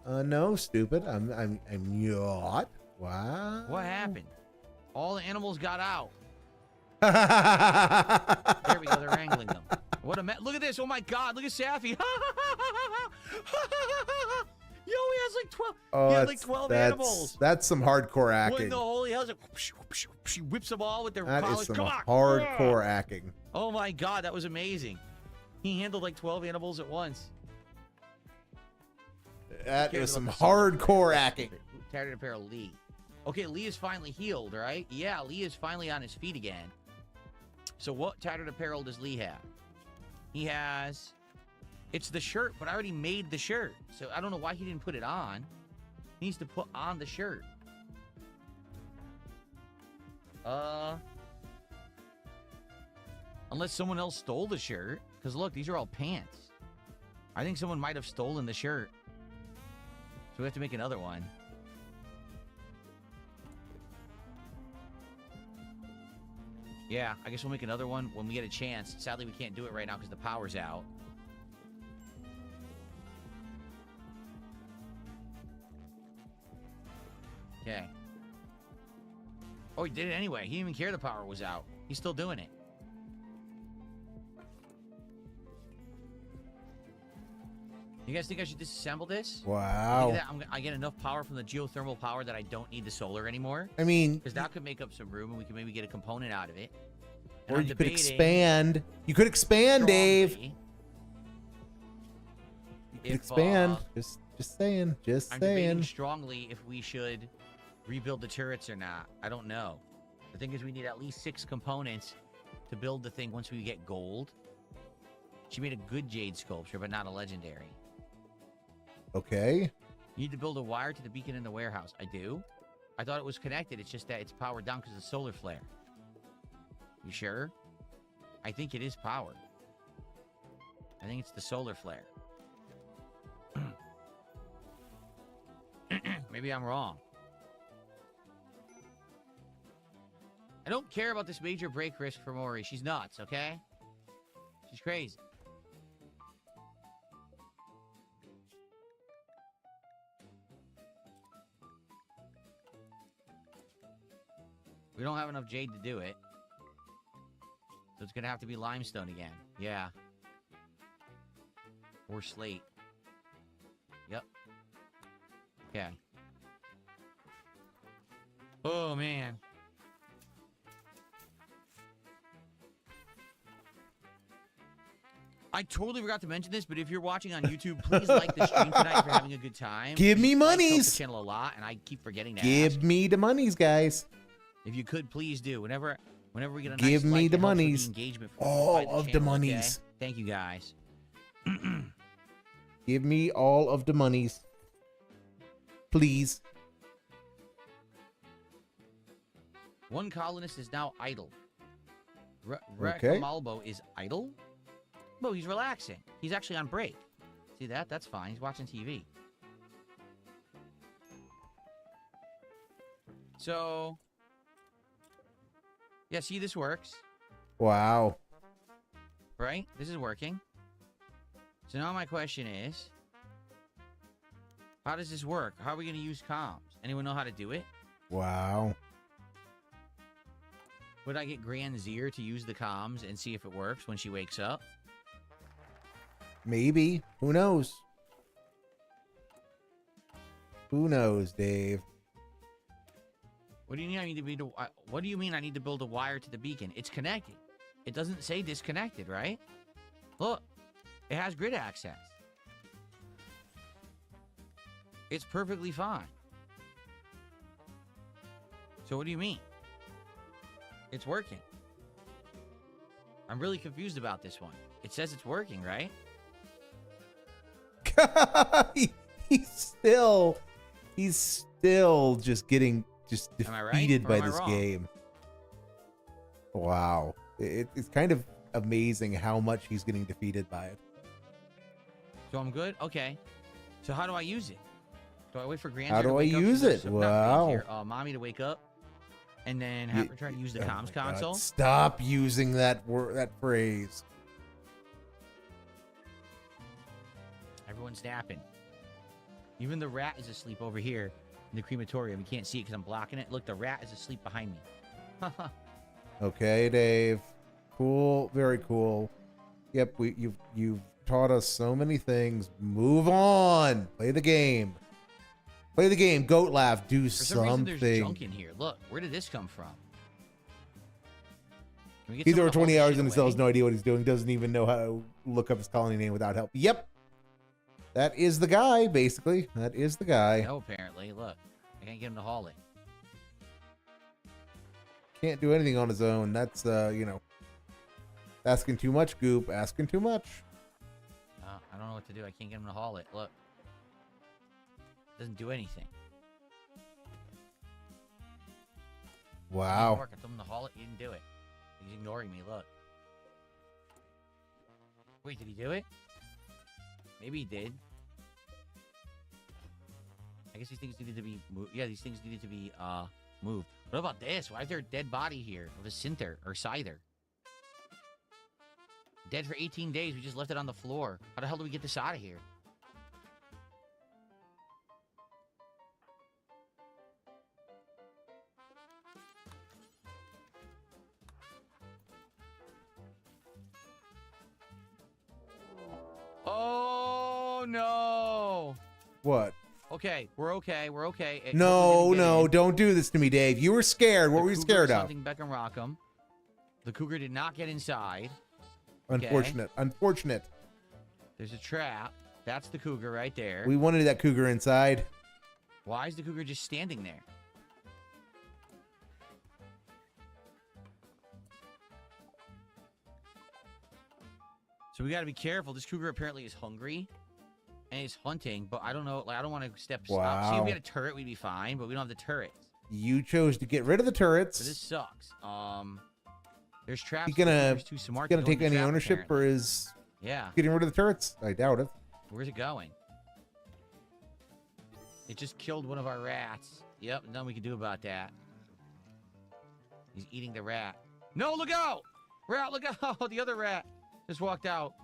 No, stupid. I'm not. Wow. What happened? All the animals got out. There There we go. They're wrangling them. What a look at this. Oh my God. Look at Safi. Yo, he has like 12. Oh, he has like 12 animals. That's some hardcore What acting. in the holy hell? Like, she whips them all with their That collars. is some Come on. hardcore acting. Oh my God. That was amazing. He handled like 12 animals at once. That Cares is some about the song. hardcore acting. Tattered apparel Lee. Okay, Lee is finally healed, right? Yeah, Lee is finally on his feet again. So what tattered apparel does Lee have? He has... It's the shirt, but I already made the shirt. So I don't know why he didn't put it on. He needs to put on the shirt. Unless someone else stole the shirt. Because look, these are all pants. I think someone might have stolen the shirt. So we have to make another one. Yeah, I guess we'll make another one when we get a chance. Sadly, we can't do it right now because the power's out. Okay. Oh, he did it anyway. He didn't even care the power was out. He's still doing it. You guys think I should disassemble this? Wow. Look at that. I get enough power from the geothermal power that I don't need the solar anymore. I mean, Because that could make up some room and we can maybe get a component out of it. And or I'm you could debating expand. You could expand, Dave. strongly You could if, expand. Just saying. Just I'm debating saying. strongly if we should rebuild the turrets or not. I don't know. The thing is, we need at least 6 components to build the thing once we get gold. She made a good jade sculpture, but not a legendary. Okay. You need to build a wire to the beacon in the warehouse. I do. I thought it was connected. It's just that it's powered down because of the solar flare. You sure? I think it is powered. I think it's the solar flare. Maybe I'm wrong. I don't care about this major break risk for Maury. She's nuts, okay? She's crazy. We don't have enough jade to do it. So it's gonna have to be limestone again. Yeah. Or slate. Yep. Okay. Oh, man. I totally forgot to mention this, but if you're watching on YouTube, please like the stream tonight if you're having a good time. Give me Please like, help monies. the channel a lot, and I keep forgetting to Give ask. me the monies, guys. If you could, please do. Whenever we get a Give nice me like, the it helps with monies. engagement All by of the channel, monies. okay? Thank you, guys. Give me all of the monies. Please. One colonist is now idle. Okay. Malbo is idle? Well, he's relaxing. He's actually on break. See that? That's fine. He's watching TV. So, yeah, see, this works, Wow. right? This is working. So now my question is, how does this work? How are we going to use comms? Anyone know how to do it? Wow. Would I get Grand Zir to use the comms and see if it works when she wakes up? Maybe. Who knows? Who knows, Dave? What do you mean I need to be to, what do you mean I need to build a wire to the beacon? It's connected. It doesn't say disconnected, right? Look, it has grid access. It's perfectly fine. So what do you mean? It's working. I'm really confused about this one. It says it's working, right? he's still just getting Am I right, defeated or by am I this wrong? game. Wow. It's kind of amazing how much he's getting defeated by it. So I'm good? Okay. So how do I use it? Do I wait for Grand How to do I wake up? use Not it? Grand Wow. Zir, Mommy to wake up? And then have her try to use the Oh comms my God, console? Stop using that that phrase. Everyone's napping. Even the rat is asleep over here in the crematorium. You can't see it because I'm blocking it. Look, the rat is asleep behind me. Okay, Dave. Cool. Very cool. Yep. You've taught us so many things. Move on. Play the game. Play the game. Goat laugh. Do For some reason, there's something. junk in here. Look, where did this come from? Can we get He's someone over to haul 20 this hours shit and still has away? no idea what he's doing. Doesn't even know how to look up his colony name without help. Yep. That is the guy, basically. That is the guy. No, apparently. Look, I can't get him to haul it. Can't do anything on his own. That's, asking too much, Goop. Asking too much. I don't know what to do. I can't get him to haul it. Look. Doesn't do anything. Wow. Work. I told him to haul it. He didn't do it. He's ignoring me. Look. Wait, did he do it? Maybe he did. I guess these things needed to be moved. Yeah, these things needed to be moved. What about this? Why is there a dead body here of a Sinther or Scyther? Dead for 18 days. We just left it on the floor. How the hell do we get this out of here? Oh, no. What? Okay, we're okay. We're okay. No, no, don't do this to me, Dave. You were scared. What were you scared of? Something Beck and Rockham. The cougar did not get inside. Unfortunate. Okay. Unfortunate. There's a trap. That's the cougar right there. We wanted that cougar inside. Why is the cougar just standing there? So we got to be careful. This cougar apparently is hungry and is hunting, but I don't know. Like, I don't want to step. Wow. See, if we had a turret, we'd be fine, but we don't have the turrets. You chose to get rid of the turrets. So this sucks. There's traps. He's gonna too smart take to go in the any trap, ownership apparently. for his Yeah. getting rid of the turrets? I doubt it. Where's it going? It just killed one of our rats. Yep, nothing we can do about that. He's eating the rat. No, look out! Rat, look out! The other rat just walked out.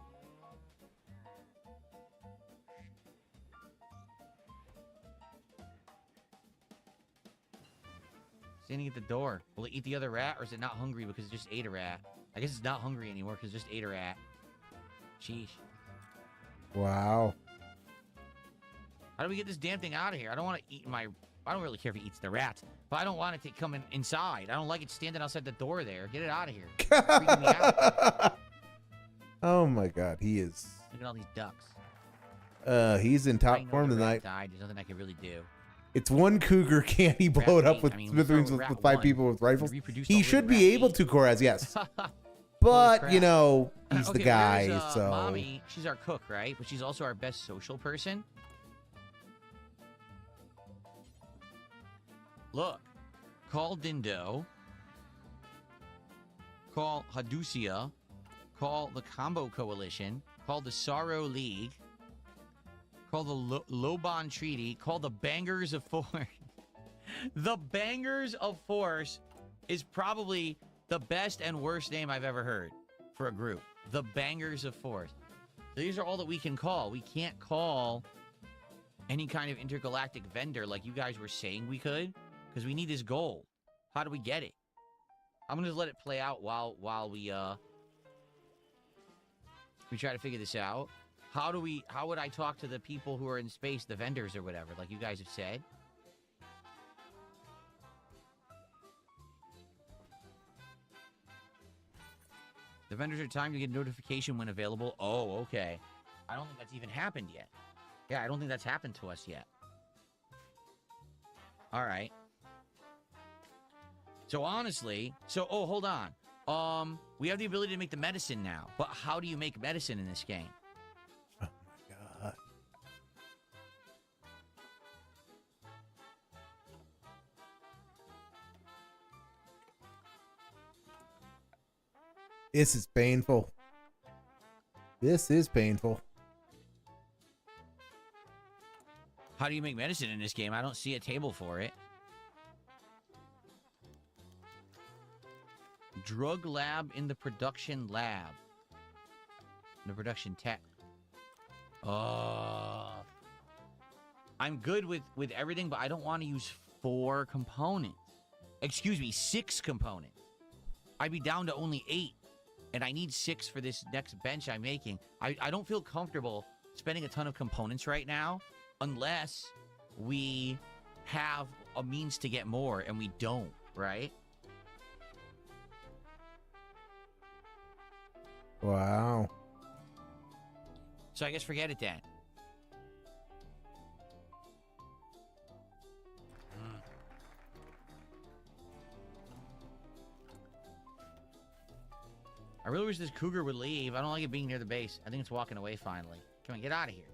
Standing at the door. Will it eat the other rat, or is it not hungry because it just ate a rat? I guess it's not hungry anymore because it just ate a rat. Sheesh. Wow. How do we get this damn thing out of here? I don't want to eat my... I don't really care if he eats the rats, but I don't want it to come inside. I don't like it standing outside the door there. Get it out of here. It's freaking me out. Oh my God, he is. Look at all these ducks. He's in I top know form the rat tonight. died. There's nothing I can really do. It's one cougar. Can't he blow it Rat up with eight. I mean, smithereens we with saw rat 5 one. people with rifles? Reproduced all He the way should to be rat able eight. to, Koraz, yes. Holy But, crap. you know, he's Okay, the guy, there's, so... Mommy, she's our cook, right? But she's also our best social person. Look. Call Dindo. Call Hadusia. Call the Combo Coalition. Call the Sorrow League. Call the Lobon Treaty. Call the Bangers of Force. The Bangers of Force is probably the best and worst name I've ever heard for a group. The Bangers of Force. So these are all that we can call. We can't call any kind of intergalactic vendor like you guys were saying we could, because we need his gold. How do we get it? I'm gonna just let it play out while we try to figure this out. How would I talk to the people who are in space, the vendors or whatever, like you guys have said? The vendors are timed to get notification when available. Oh, okay. I don't think that's even happened yet. Yeah, I don't think that's happened to us yet. All right. So honestly, oh, hold on. We have the ability to make the medicine now, but how do you make medicine in this game? Oh my God. This is painful. This is painful. How do you make medicine in this game? I don't see a table for it. Drug lab in the production lab. The production tech. I'm good with everything, but I don't want to use 4 components. Excuse me, 6 components. I'd be down to only 8. And I need 6 for this next bench I'm making. I don't feel comfortable spending a ton of components right now unless we have a means to get more, and we don't, right? Wow. So I guess forget it then. I really wish this cougar would leave. I don't like it being near the base. I think it's walking away finally. Come on, get out of here.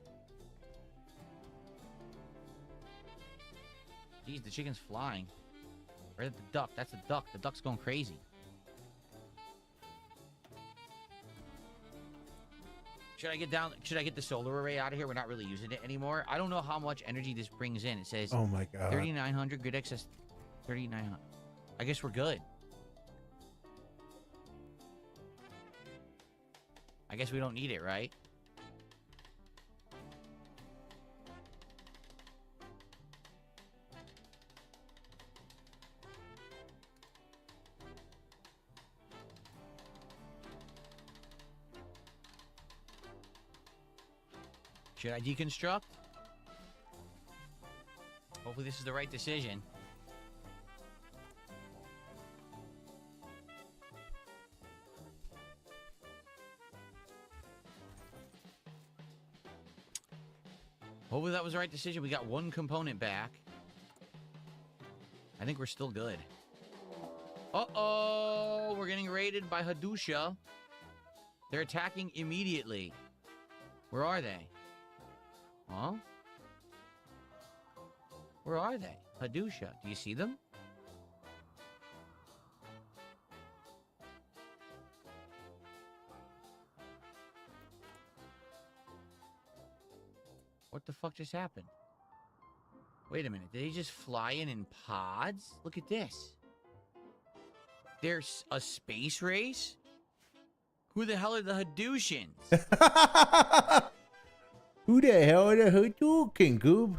Jeez, the chicken's flying. Or is that the duck? That's the duck. The duck's going crazy. Should I get the solar array out of here? We're not really using it anymore. I don't know how much energy this brings in. It says Oh my god. 3,900 grid excess. 3,900. I guess we're good. I guess we don't need it, right? Should I deconstruct? Hopefully this is the right decision. Hopefully that was the right decision. We got one component back. I think we're still good. Uh-oh! We're getting raided by Hadusha. They're attacking immediately. Where are they? Huh? Where are they? Hadusha. Do you see them? What the fuck just happened? Wait a minute. Did they just fly in pods? Look at this. There's a space race? Who the hell are the Hadushans? Who the hell are the Hadouken, Goob?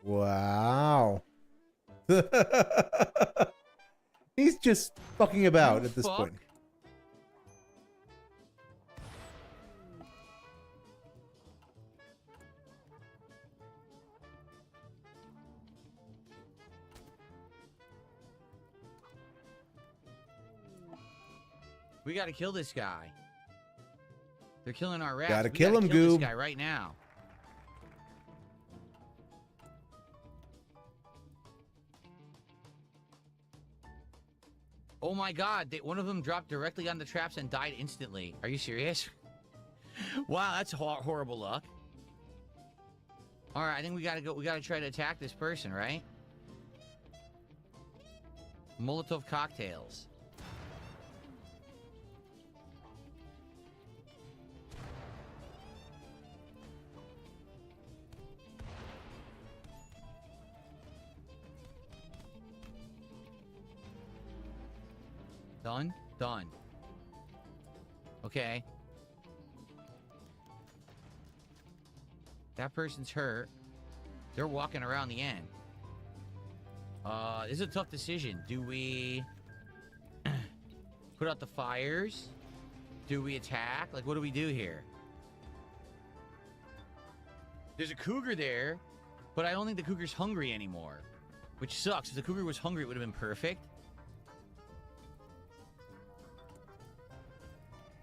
Wow. He's just fucking about at this point. We gotta kill this guy. They're killing our rats. Gotta We kill him, Goob. This guy right now. Oh my god, one of them dropped directly on the traps and died instantly. Are you serious? Wow, that's horrible luck. Alright, I think we gotta go. We gotta try to attack this person, right? Molotov cocktails. Done? Done. Okay. That person's hurt. They're walking around the end. This is a tough decision. Do we put out the fires? Do we attack? Like, what do we do here? There's a cougar there, but I don't think the cougar's hungry anymore, which sucks. If the cougar was hungry, it would have been perfect.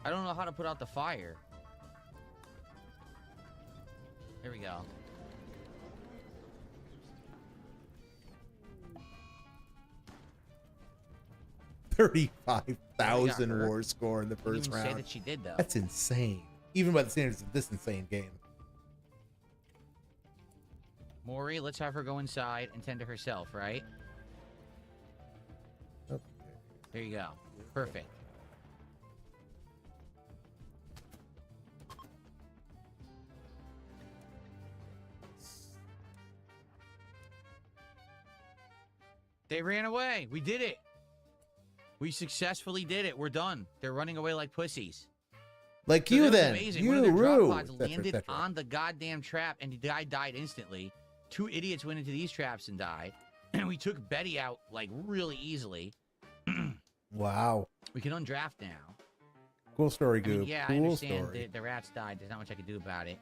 I don't know how to put out the fire. There we go. $35,000 war score in the first Say round. that she did though. That's insane. Even by the standards of this insane game. Maury, let's have her go inside and tend to herself, right? Okay. There you go. Perfect. They ran away. We did it. We successfully did it. We're done. They're running away like pussies. Like So you that was then. amazing. You, One of their drop Rue. pods et cetera, et landed cetera. on the goddamn trap, and the guy died instantly. 2 idiots went into these traps and died. And we took Betty out, like, really easily. Wow. We can undraft now. Cool story, I Goob. mean, yeah, cool I understand story. the rats died. There's not much I can do about it.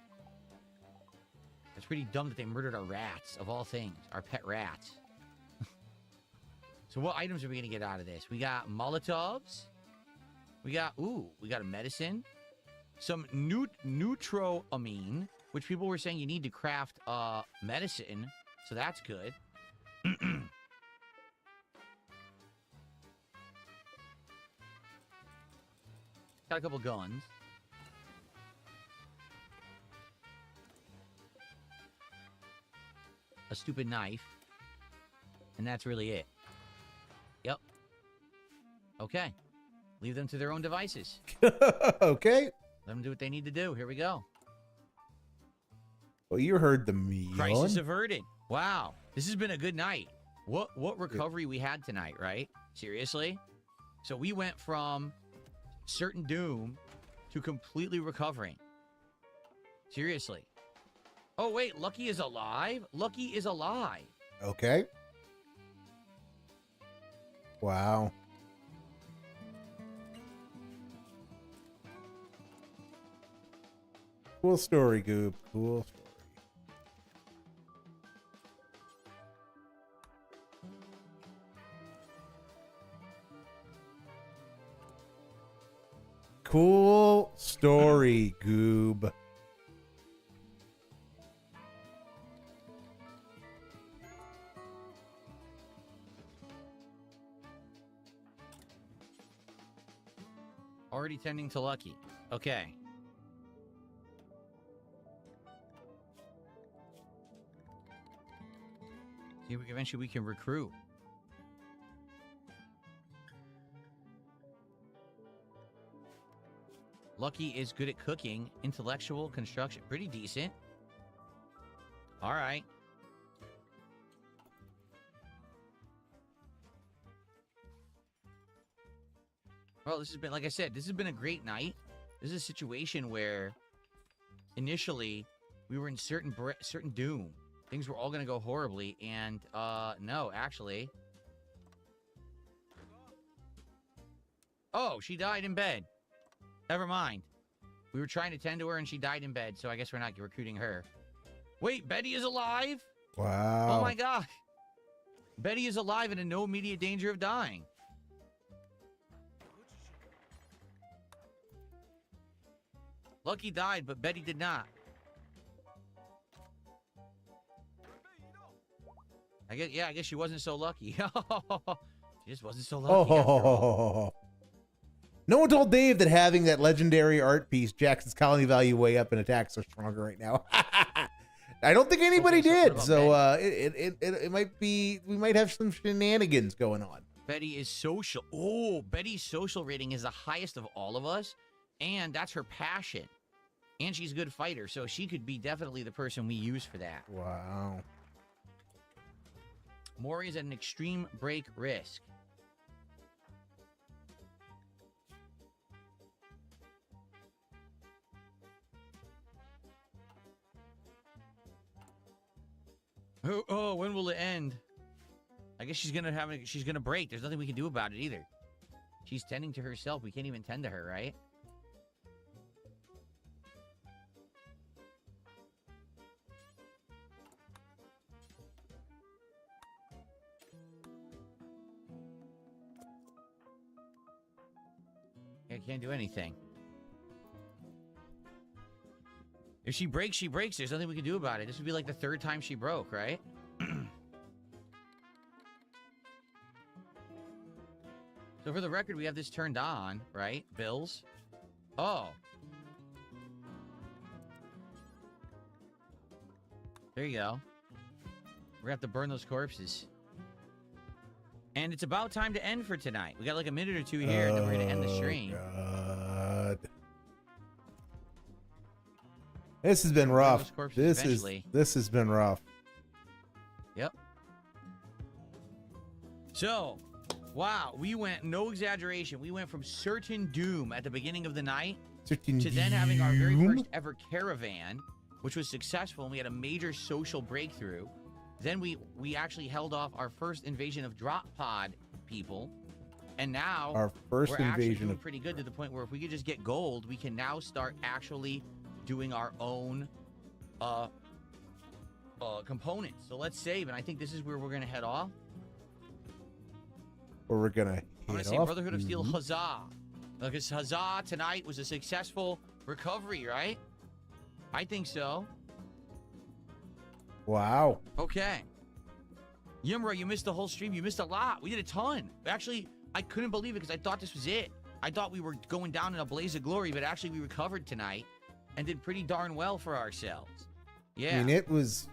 It's pretty dumb that they murdered our rats, of all things. Our pet rats. So what items are we going to get out of this? We got Molotovs. We got a medicine. Some neutroamine, which people were saying you need to craft medicine. So that's good. Got a couple guns. A stupid knife. And that's really it. Yep. Okay. Leave them to their own devices. Okay. Let them do what they need to do. Here we go. Well, you heard the meal. Crisis averted. Wow. This has been a good night. What recovery we had tonight, right? Seriously? So we went from certain doom to completely recovering. Seriously. Oh, wait. Lucky is alive? Lucky is alive. Okay. Wow. Cool story, Goob. Cool story. Cool story, Goob. Already tending to Lucky. Okay. See, eventually we can recruit. Lucky is good at cooking, intellectual, construction. Pretty decent. All right. Well, this has been, like I said, this has been a great night. This is a situation where initially we were in certain doom. Things were all going to go horribly, and no, actually. Oh, she died in bed. Never mind. We were trying to tend to her, and she died in bed, so I guess we're not recruiting her. Wait, Betty is alive? Wow. Oh, my gosh. Betty is alive and in no immediate danger of dying. Lucky died, but Betty did not. I guess she wasn't so lucky. She just wasn't so lucky after all. No one told Dave that having that legendary art piece, Jackson's colony value way up and attacks are stronger right now. I don't think anybody did. So it might be, we might have some shenanigans going on. Betty is social. Oh, Betty's social rating is the highest of all of us. And that's her passion. And she's a good fighter. So she could be definitely the person we use for that. Wow. Maury is at an extreme break risk. Oh, when will it end? I guess she's gonna break. There's nothing we can do about it either. She's tending to herself. We can't even tend to her, right? I can't do anything. If she breaks, she breaks. There's nothing we can do about it. This would be like the third time she broke, right? So for the record, we have this turned on, right? Bills. Oh. There you go. We're gonna have to burn those corpses. And it's about time to end for tonight. We got like a minute or two here, and then we're gonna end the stream. God. This has been rough. This has been rough. Yep. So, wow, we went, no exaggeration, we went from certain doom at the beginning of the night to then having our very first ever caravan, which was successful, and we had a major social breakthrough. Then we actually held off our first invasion of drop pod people, and now our first we're actually invasion doing pretty good to the point where if we could just get gold, we can now start actually doing our own components. So let's save, and I think this is where we're gonna head off. Or we're gonna I'm gonna say Brotherhood of Steel, huzzah! Because huzzah tonight was a successful recovery, right? I think so. Wow. Okay. Yimra, you missed the whole stream. You missed a lot. We did a ton. Actually, I couldn't believe it because I thought this was it. I thought we were going down in a blaze of glory, but actually we recovered tonight and did pretty darn well for ourselves. Yeah. I mean, it was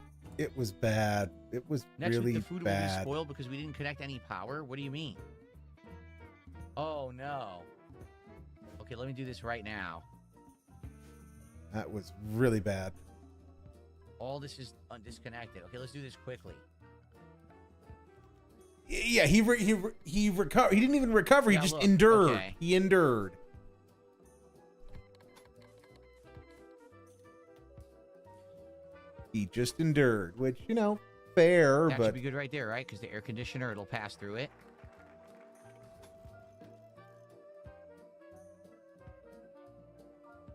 bad. It was Next really week the food will bad. be spoiled because we didn't connect any power? What do you mean? Oh, no. Okay, let me do this right now. That was really bad. All this is disconnected. Okay, let's do this quickly. Yeah, he recovered. He didn't even recover. He Yeah, just look, endured. okay. He endured. He just endured, which, you know, fair, That but should be good right there, right? Because the air conditioner, it'll pass through it.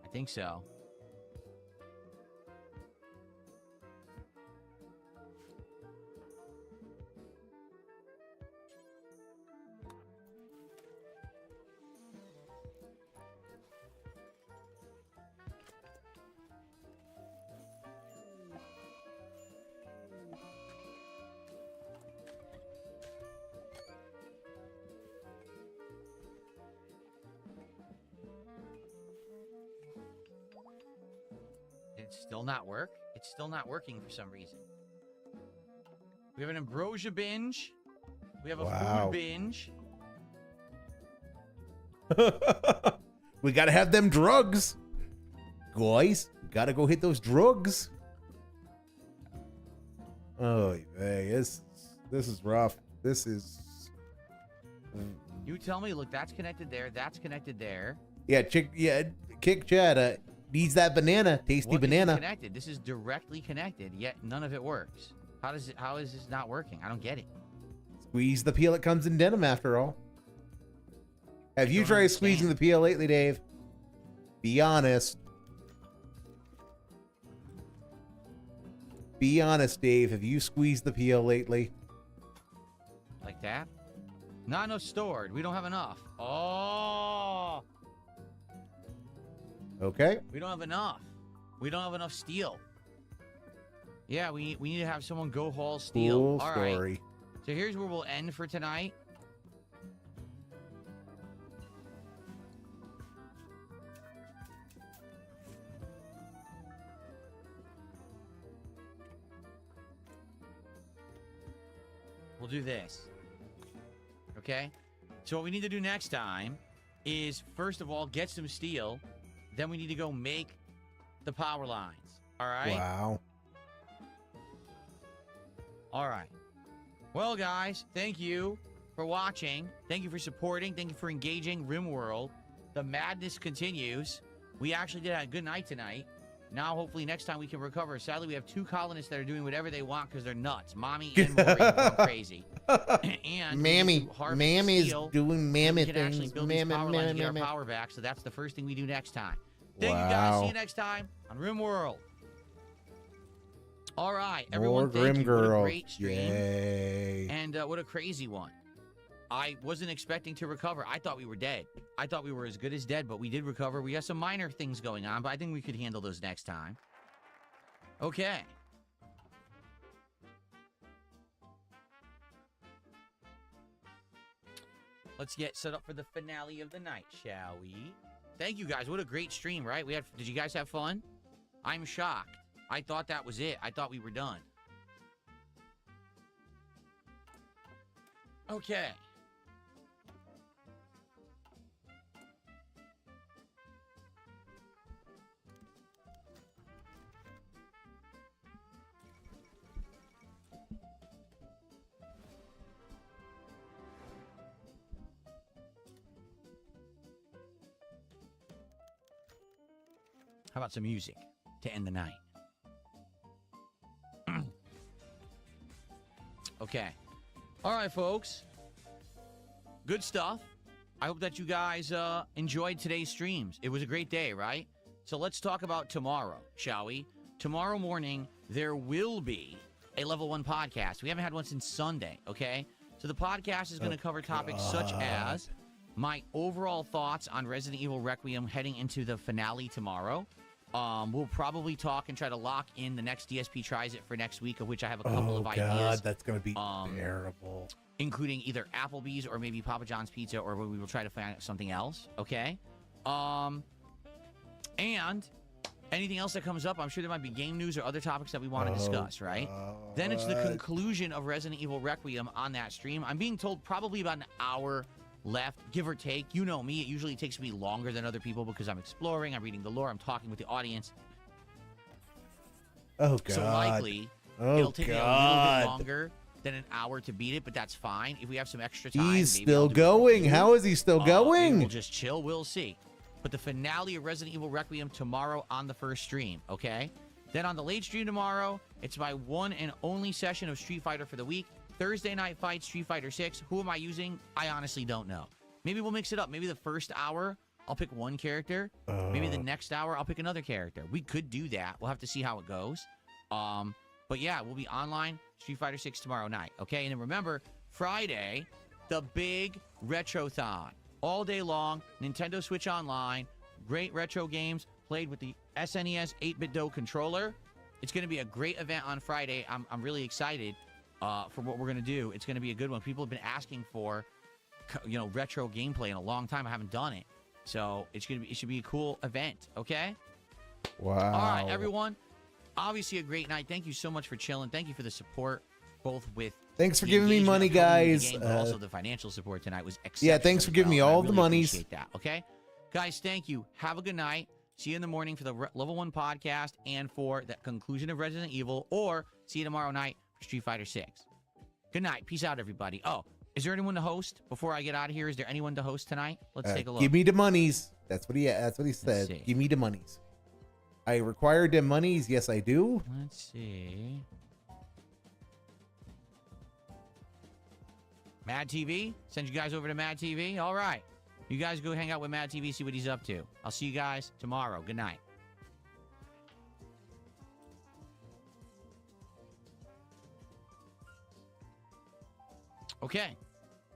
I think so. It's still not work. It's still not working for some reason. We have an ambrosia binge. We have a Wow. food binge. we gotta have them drugs, guys. We gotta go hit those drugs. Oh, hey, this is rough. This is. You tell me. Look, that's connected there. That's connected there. Yeah, Kick Chad needs that banana, tasty What banana. Is connected. This is directly connected, yet none of it works. How is this not working? I don't get it. Squeeze the peel. It comes in denim after all. Have you don't tried understand. squeezing the peel lately, Dave? Be honest. Be honest, Dave. Have you squeezed the peel lately? Like that? Not enough stored. We don't have enough. Oh, Okay. we don't have enough. We don't have enough steel. Yeah, we need to have someone go haul steel. Cool All right. story. So here's where we'll end for tonight. We'll do this. Okay? So what we need to do next time is, first of all, get some steel. Then we need to go make the power lines. All right? Wow. All right. Well, guys, thank you for watching. Thank you for supporting. Thank you for engaging Rimworld. The madness continues. We actually did have a good night tonight. Now, hopefully, next time we can recover. Sadly, we have 2 colonists that are doing whatever they want because they're nuts. Mommy and Maury are going crazy. And Mammy. to harvest Mammy's steel, doing mammy we can actually things. build these power lines and get our power back. So that's the first thing we do next time. Thank you, guys. See Wow. you next time on Rimworld. All right, More everyone, thank Grim you. What a Girls. great stream. Yay. And what a crazy one. I wasn't expecting to recover. I thought we were dead. I thought we were as good as dead, but we did recover. We got some minor things going on, but I think we could handle those next time. Okay. Let's get set up for the finale of the night, shall we? Thank you, guys. What a great stream, right? Did you guys have fun? I'm shocked. I thought that was it. I thought we were done. Okay. How about some music to end the night? Okay. All right, folks. Good stuff. I hope that you guys enjoyed today's streams. It was a great day, right? So let's talk about tomorrow, shall we? Tomorrow morning, there will be a Level 1 podcast. We haven't had one since Sunday, okay? So the podcast is going to cover topics such as my overall thoughts on Resident Evil Requiem heading into the finale tomorrow. We'll probably talk and try to lock in the next DSP Tries It for next week, of which I have a couple of ideas. God, that's gonna be terrible. including either Applebee's or maybe Papa John's Pizza, or we will try to find something else, okay? And anything else that comes up, I'm sure there might be game news or other topics that we want to discuss, right? Then it's the conclusion of Resident Evil Requiem on that stream. I'm being told probably about an hour left, give or take. You know me, it usually takes me longer than other people because I'm exploring, I'm reading the lore, I'm talking with the audience. Oh, God. So likely, it'll take me a little bit longer than an hour to beat it, but that's fine. If we have some extra time, He's maybe still I'll do going. it. How is he still going? We'll just chill. We'll see. But the finale of Resident Evil Requiem tomorrow on the first stream, okay? Then on the late stream tomorrow, it's my one and only session of Street Fighter for the week. Thursday night fight, Street Fighter 6. Who am I using? I honestly don't know. Maybe we'll mix it up. Maybe the first hour, I'll pick one character. Maybe the next hour, I'll pick another character. We could do that. We'll have to see how it goes. But yeah, we'll be online Street Fighter 6 tomorrow night, okay? And then remember, Friday, the big Retrothon. All day long, Nintendo Switch Online, great retro games played with the SNES 8-bit controller. It's going to be a great event on Friday. I'm really excited for what we're going to do. It's going to be a good one. People have been asking for, retro gameplay in a long time. I haven't done it. So it should be a cool event, okay? Wow. All right, everyone. Obviously a great night. Thank you so much for chilling. Thank you for the support, both with Thanks for the giving me engagement money, of coming into the guys. game, but also the financial support tonight was exceptional. Yeah, thanks for giving me all the monies. Appreciate that, okay? Guys, thank you. Have a good night. See you in the morning for the Level 1 podcast and for the conclusion of Resident Evil, or see you tomorrow night for Street Fighter 6. Good night. Peace out, everybody. Oh, is there anyone to host before I get out of here? Is there anyone to host tonight? Let's take a look. Give me the monies. That's what he said. Give me the monies. I require the monies. Yes, I do. Let's see. Mad TV? Send you guys over to Mad TV? All right. You guys go hang out with Mad TV, see what he's up to. I'll see you guys tomorrow. Good night. Okay.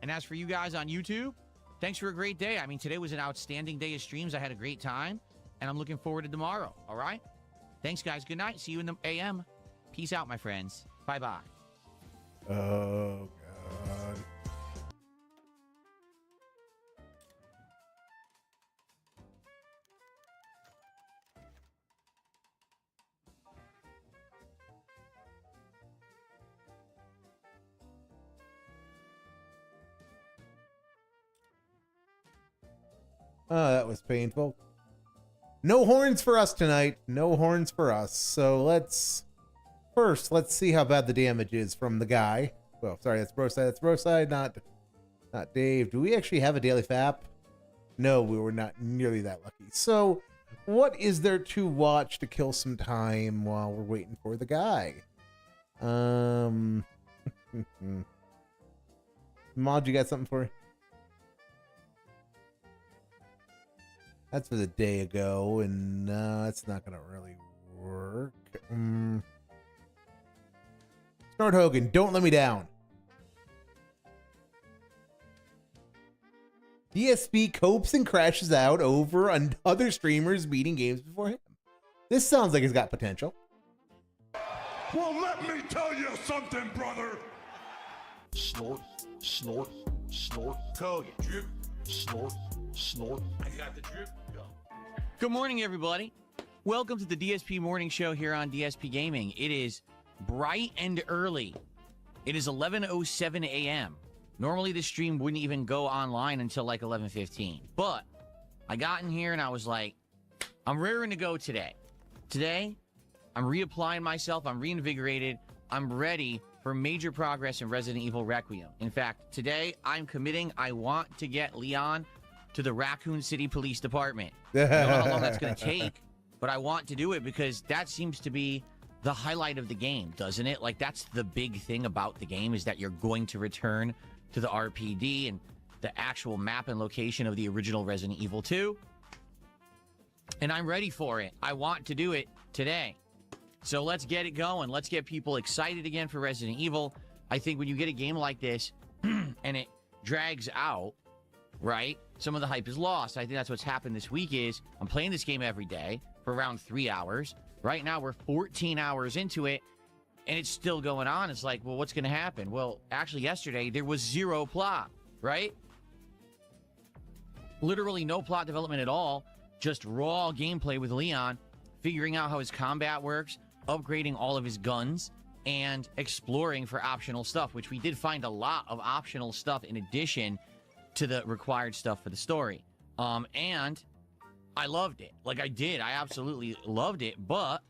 And as for you guys on YouTube, thanks for a great day. I mean, today was an outstanding day of streams. I had a great time, and I'm looking forward to tomorrow. All right? Thanks, guys. Good night. See you in the AM. Peace out, my friends. Bye-bye. Oh, God. Oh, that was painful. No horns for us tonight. No horns for us. So let's see how bad the damage is from the guy. Well, sorry, that's bro side. That's bro side, not Dave. Do we actually have a daily FAP? No, we were not nearly that lucky. So what is there to watch to kill some time while we're waiting for the guy? Mod, you got something for me? That's for the day ago, and that's not gonna really work. Snort Hogan, don't let me down. DSP copes and crashes out over other streamers beating games before him. This sounds like it's got potential. Well, let me tell you something, brother. Snort, snort, snort. Hogan, drip. Snort, snort. I got the drip. Go. Good morning, everybody. Welcome to the DSP Morning Show here on DSP Gaming. It is bright and early. It is 11:07 a.m. Normally, this stream wouldn't even go online until like 11:15. But I got in here and I was like, I'm raring to go today. Today, I'm reapplying myself. I'm reinvigorated. I'm ready for major progress in Resident Evil Requiem. In fact, today, I'm committing. I want to get Leon to the Raccoon City Police Department. I don't know how long that's going to take, but I want to do it because that seems to be the highlight of the game, doesn't it? Like, that's the big thing about the game, is that you're going to return to the RPD and the actual map and location of the original Resident Evil 2. And I'm ready for it. I want to do it today. So let's get it going. Let's get people excited again for Resident Evil. I think when you get a game like this and it drags out, right, some of the hype is lost. I think that's what's happened this week is I'm playing this game every day for around 3 hours. Right now, we're 14 hours into it, and it's still going on. It's like, well, what's going to happen? Well, actually, yesterday, there was zero plot, right? Literally no plot development at all. Just raw gameplay with Leon, figuring out how his combat works, upgrading all of his guns, and exploring for optional stuff, which we did find a lot of optional stuff in addition to the required stuff for the story. And I loved it. Like, I did. I absolutely loved it. But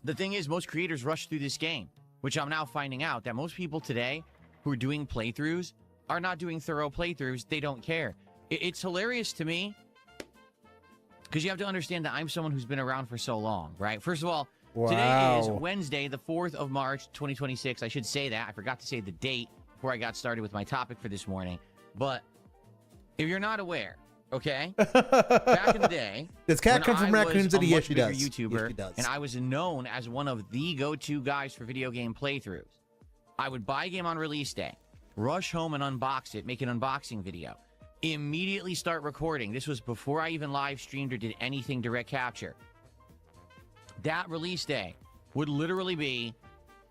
the thing is, most creators rush through this game, which I'm now finding out that most people today who are doing playthroughs are not doing thorough playthroughs. They don't care. It's hilarious to me because you have to understand that I'm someone who's been around for so long, right? First of all, today is Wednesday, the 4th of March, 2026. I should say that. I forgot to say the date before I got started with my topic for this morning. But if you're not aware, okay, back in the day, Does cat come from Raccoon City? Yes, she does. YouTuber, Yes, she does. And I was known as one of the go-to guys for video game playthroughs. I would buy a game on release day, rush home and unbox it, make an unboxing video, immediately start recording. This was before I even live streamed or did anything direct capture. That release day would literally be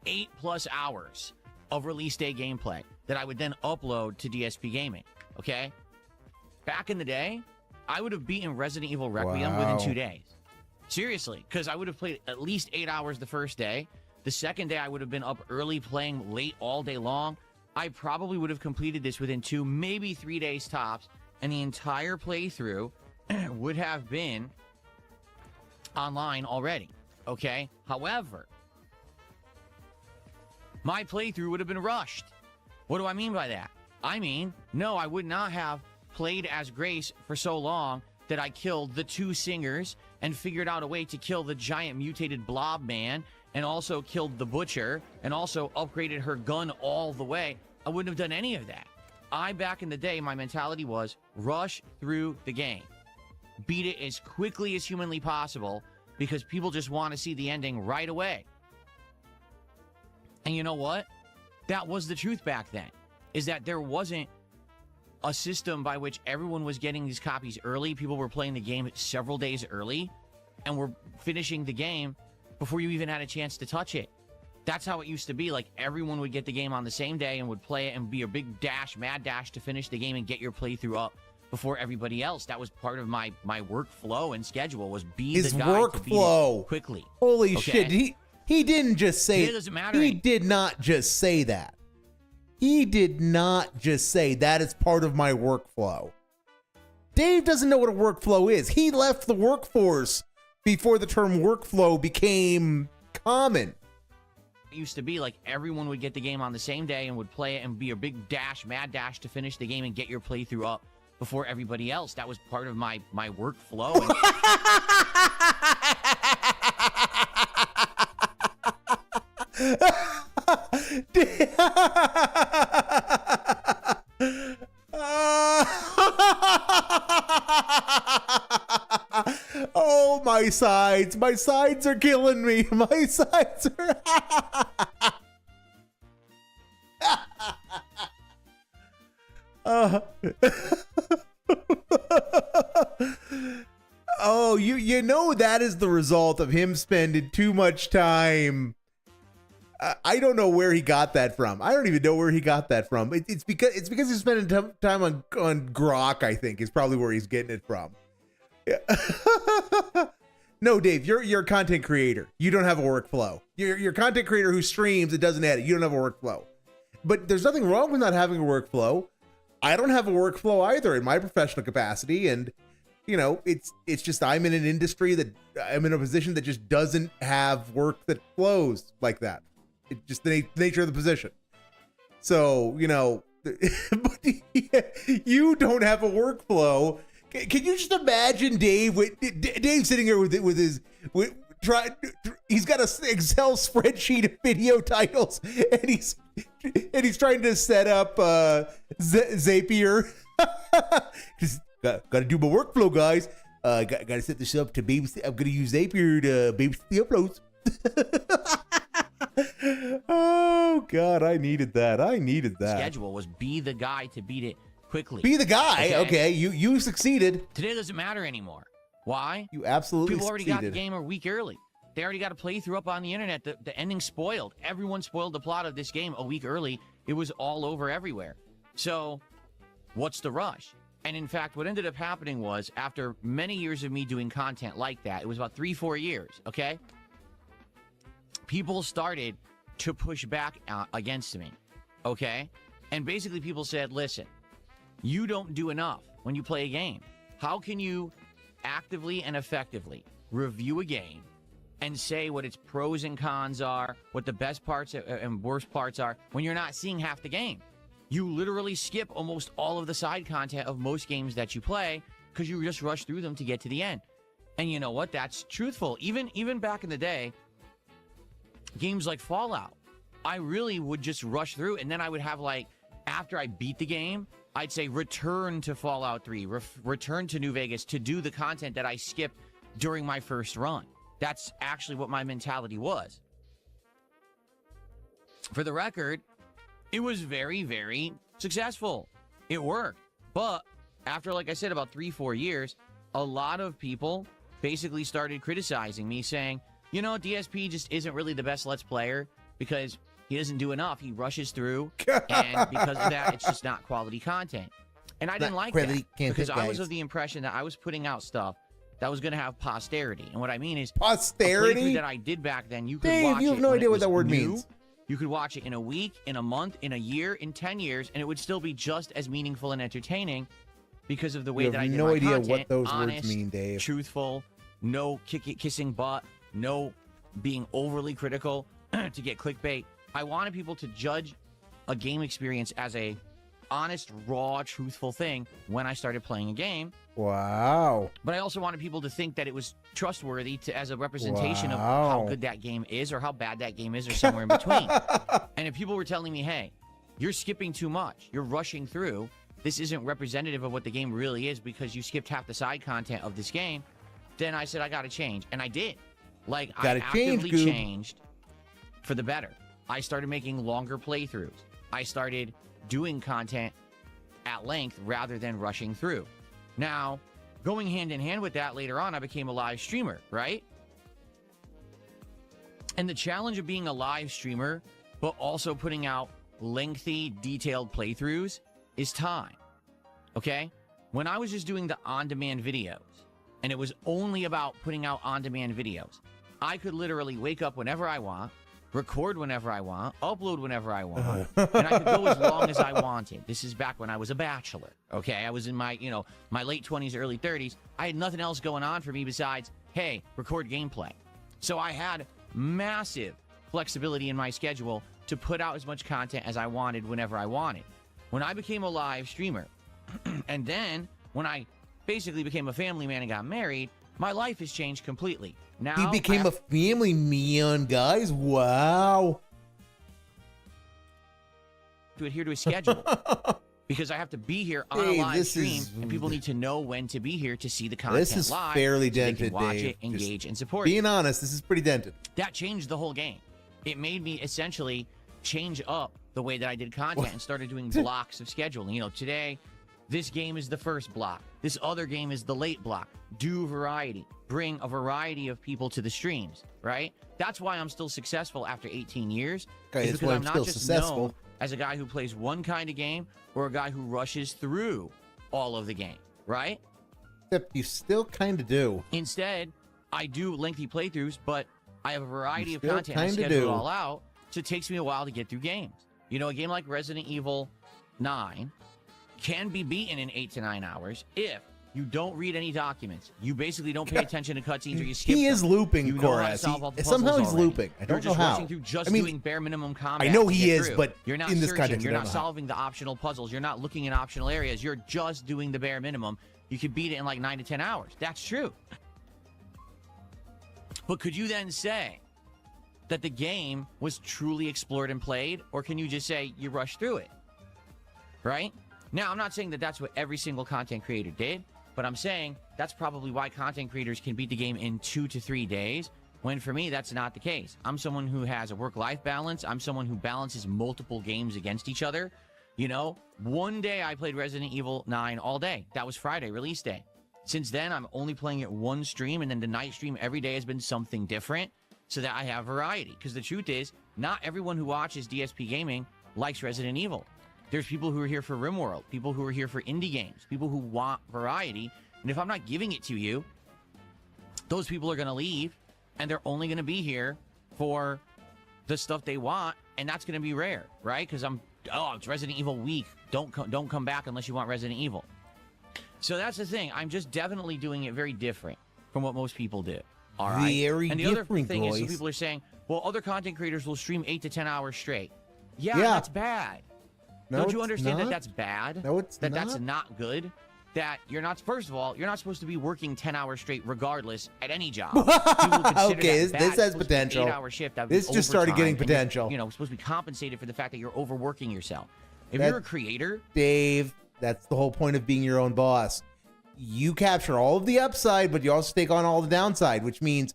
8+ hours of release day gameplay that I would then upload to DSP Gaming, okay? Back in the day, I would have beaten Resident Evil Requiem within 2 days. Seriously, because I would have played at least 8 hours the first day. The second day, I would have been up early playing late all day long. I probably would have completed this within 2, maybe 3 days tops, and the entire playthrough would have been online already, okay? However, my playthrough would have been rushed. What do I mean by that? I mean, no, I would not have played as Grace for so long that I killed the 2 singers and figured out a way to kill the giant mutated blob man and also killed the butcher and also upgraded her gun all the way. I wouldn't have done any of that. Back in the day, my mentality was rush through the game. Beat it as quickly as humanly possible because people just want to see the ending right away. And you know what? That was the truth back then, is that there wasn't a system by which everyone was getting these copies early. People were playing the game several days early and were finishing the game before you even had a chance to touch it. That's how it used to be. Like, everyone would get the game on the same day and would play it and be a big dash, mad dash to finish the game and get your playthrough up before everybody else. That was part of my workflow and schedule, was be the guy to beat it quickly. Holy shit. He didn't just say it doesn't matter. He did not just say that. He did not just say that is part of my workflow. Dave doesn't know what a workflow is. He left the workforce before the term workflow became common. It used to be like everyone would get the game on the same day and would play it and be a big dash, mad dash to finish the game and get your playthrough up before everybody else. That was part of my workflow. Oh, my sides. My sides are killing me. My sides are... Oh, you know that is the result of him spending too much time. I don't know where he got that from. I don't even know where he got that from. It's because he's spending time on Grok, I think, is probably where he's getting it from. Yeah. No, Dave, you're a content creator. You don't have a workflow. You're a content creator who streams and doesn't edit. You don't have a workflow. But there's nothing wrong with not having a workflow. I don't have a workflow either in my professional capacity, and you know, it's just I'm in an industry that I'm in a position that just doesn't have work that flows like that. It's just the nature of the position. So, you know, but you don't have a workflow. Can you just imagine Dave sitting here with his he's got an Excel spreadsheet of video titles and he's trying to set up Zapier. Just gotta do my workflow, guys. Gotta set this up to babysit. I'm gonna use Zapier to babysit the uploads. Oh God, I needed that. Schedule was be the guy to beat it quickly. Be the guy. Okay, you succeeded. Today doesn't matter anymore. Why? You absolutely People already succeeded. got the game a week early. They already got a playthrough up on the internet. The ending spoiled. Everyone spoiled the plot of this game a week early. It was all over everywhere. So, what's the rush? And in fact, what ended up happening was, after many years of me doing content like that, it was about 3-4 years, okay? People started to push back against me, okay? And basically people said, listen, you don't do enough when you play a game. How can you actively and effectively review a game and say what its pros and cons are, what the best parts and worst parts are, when you're not seeing half the game? You literally skip almost all of the side content of most games that you play because you just rush through them to get to the end. And you know what? That's truthful. Even back in the day, games like Fallout, I really would just rush through, and then I would have, like, after I beat the game, I'd say return to Fallout 3, return to New Vegas to do the content that I skipped during my first run. That's actually what my mentality was. For the record, it was very, very successful. It worked. But after, like I said, about 3-4 years, a lot of people basically started criticizing me, saying, you know, DSP just isn't really the best Let's Player because he doesn't do enough. He rushes through, and because of that, it's just not quality content. And I didn't like that because I was of the impression that I was putting out stuff that was going to have posterity. And what I mean is, posterity? A playthrough that I did back then, you could Dave, watch it. you have no idea what that word new. means. You could watch it in a week, in a month, in a year, in 10 years, and it would still be just as meaningful and entertaining because of the way that I did no my idea content. what those Honest, words mean, Dave. Truthful, no kissing butt, no being overly critical to get clickbait. I wanted people to judge a game experience as a honest, raw, truthful thing when I started playing a game. Wow. But I also wanted people to think that it was trustworthy as a representation of how good that game is or how bad that game is or somewhere in between. And if people were telling me, hey, you're skipping too much, you're rushing through, this isn't representative of what the game really is because you skipped half the side content of this game, then I said I got to change. And I did. Like, I actively changed for the better. I started making longer playthroughs. I started doing content at length rather than rushing through. Now, going hand in hand with that, later on, I became a live streamer, right? And the challenge of being a live streamer, but also putting out lengthy, detailed playthroughs is time, okay? When I was just doing the on-demand videos, and it was only about putting out on-demand videos, I could literally wake up whenever I want, record whenever I want, upload whenever I want, and I could go as long as I wanted. This is back when I was a bachelor, okay? I was in my, my late 20s, early 30s. I had nothing else going on for me besides, hey, record gameplay. So I had massive flexibility in my schedule to put out as much content as I wanted whenever I wanted. When I became a live streamer, and then when I basically became a family man and got married, my life has changed completely. Now He became a family man, guys. Wow. To adhere to a schedule because I have to be here on a live stream, and people need to know when to be here to see the content live. This is fairly dented, so they can watch Dave. it, engage, and support. Being honest, this is pretty dented. That changed the whole game. It made me essentially change up the way that I did content and started doing blocks of scheduling. Today, this game is the first block. This other game is the late block. Do variety. Bring a variety of people to the streams, right? That's why I'm still successful after 18 years. Okay, is that's because why I'm I'm not still just successful. known as a guy who plays one kind of game or a guy who rushes through all of the game, right? Except you still kind of do. Instead, I do lengthy playthroughs, but I have a variety of still content. I kinda schedule do. it all out, so it takes me a while to get through games. A game like Resident Evil 9 can be beaten in 8 to 9 hours if you don't read any documents. You basically don't pay attention to cutscenes or you skip He is them. looping, You know how to Koraz. solve all the Somehow puzzles he's already. looping. I You're don't know just how. rushing through just I mean, doing bare minimum combat. I know to he get is, through. but you're not in this searching. context, You're I not don't know how. solving the optional puzzles. You're not looking at optional areas. You're just doing the bare minimum. You could beat it in like 9 to 10 hours. That's true. But could you then say that the game was truly explored and played, or can you just say you rushed through it? Right? Now, I'm not saying that that's what every single content creator did, but I'm saying that's probably why content creators can beat the game in 2 to 3 days, when for me, that's not the case. I'm someone who has a work-life balance. I'm someone who balances multiple games against each other. One day I played Resident Evil 9 all day. That was Friday, release day. Since then, I'm only playing it one stream, and then the night stream every day has been something different. so that I have variety. Because the truth is, not everyone who watches DSP Gaming likes Resident Evil. There's people who are here for Rimworld, people who are here for indie games, people who want variety. And if I'm not giving it to you, those people are going to leave, and they're only going to be here for the stuff they want, and that's going to be rare, right? Because it's Resident Evil week. Don't come back unless you want Resident Evil. So that's the thing. I'm just definitely doing it very different from what most people do. All right. Very and the other different, thing is, boys. some people are saying, well, other content creators will stream 8 to 10 hours straight. Yeah, that's bad. No, Don't you it's understand not. that that's bad? No, it's that not. That's not good. That you're not. First of all, you're not supposed to be working 10 hours straight, regardless, at any job. Okay, this has potential. 8-hour shift. This just started getting potential. You know, supposed to be compensated for the fact that you're overworking yourself. If That- you're a creator, Dave, that's the whole point of being your own boss. You capture all of the upside, but you also take on all the downside, which means,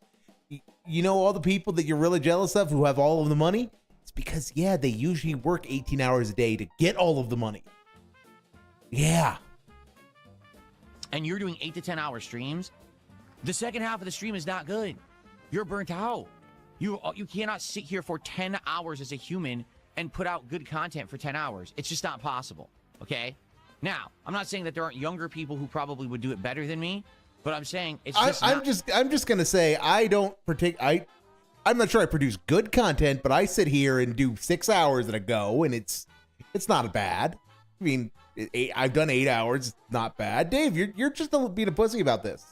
you know, all the people that you're really jealous of who have all of the money, it's because, yeah, they usually work 18 hours a day to get all of the money. Yeah. and you're doing 8 to 10 hour streams, the second half of the stream is not good. You're burnt out. You cannot sit here for 10 hours as a human and put out good content for 10 hours. It's just not possible, okay? Now, I'm not saying that there aren't younger people who probably would do it better than me, but I'm saying it's just I'm just gonna say I'm not sure I produce good content, but I sit here and do 6 hours at a go, and it's not bad. I mean, I've done 8 hours, it's not bad. Dave, you're just being a pussy about this.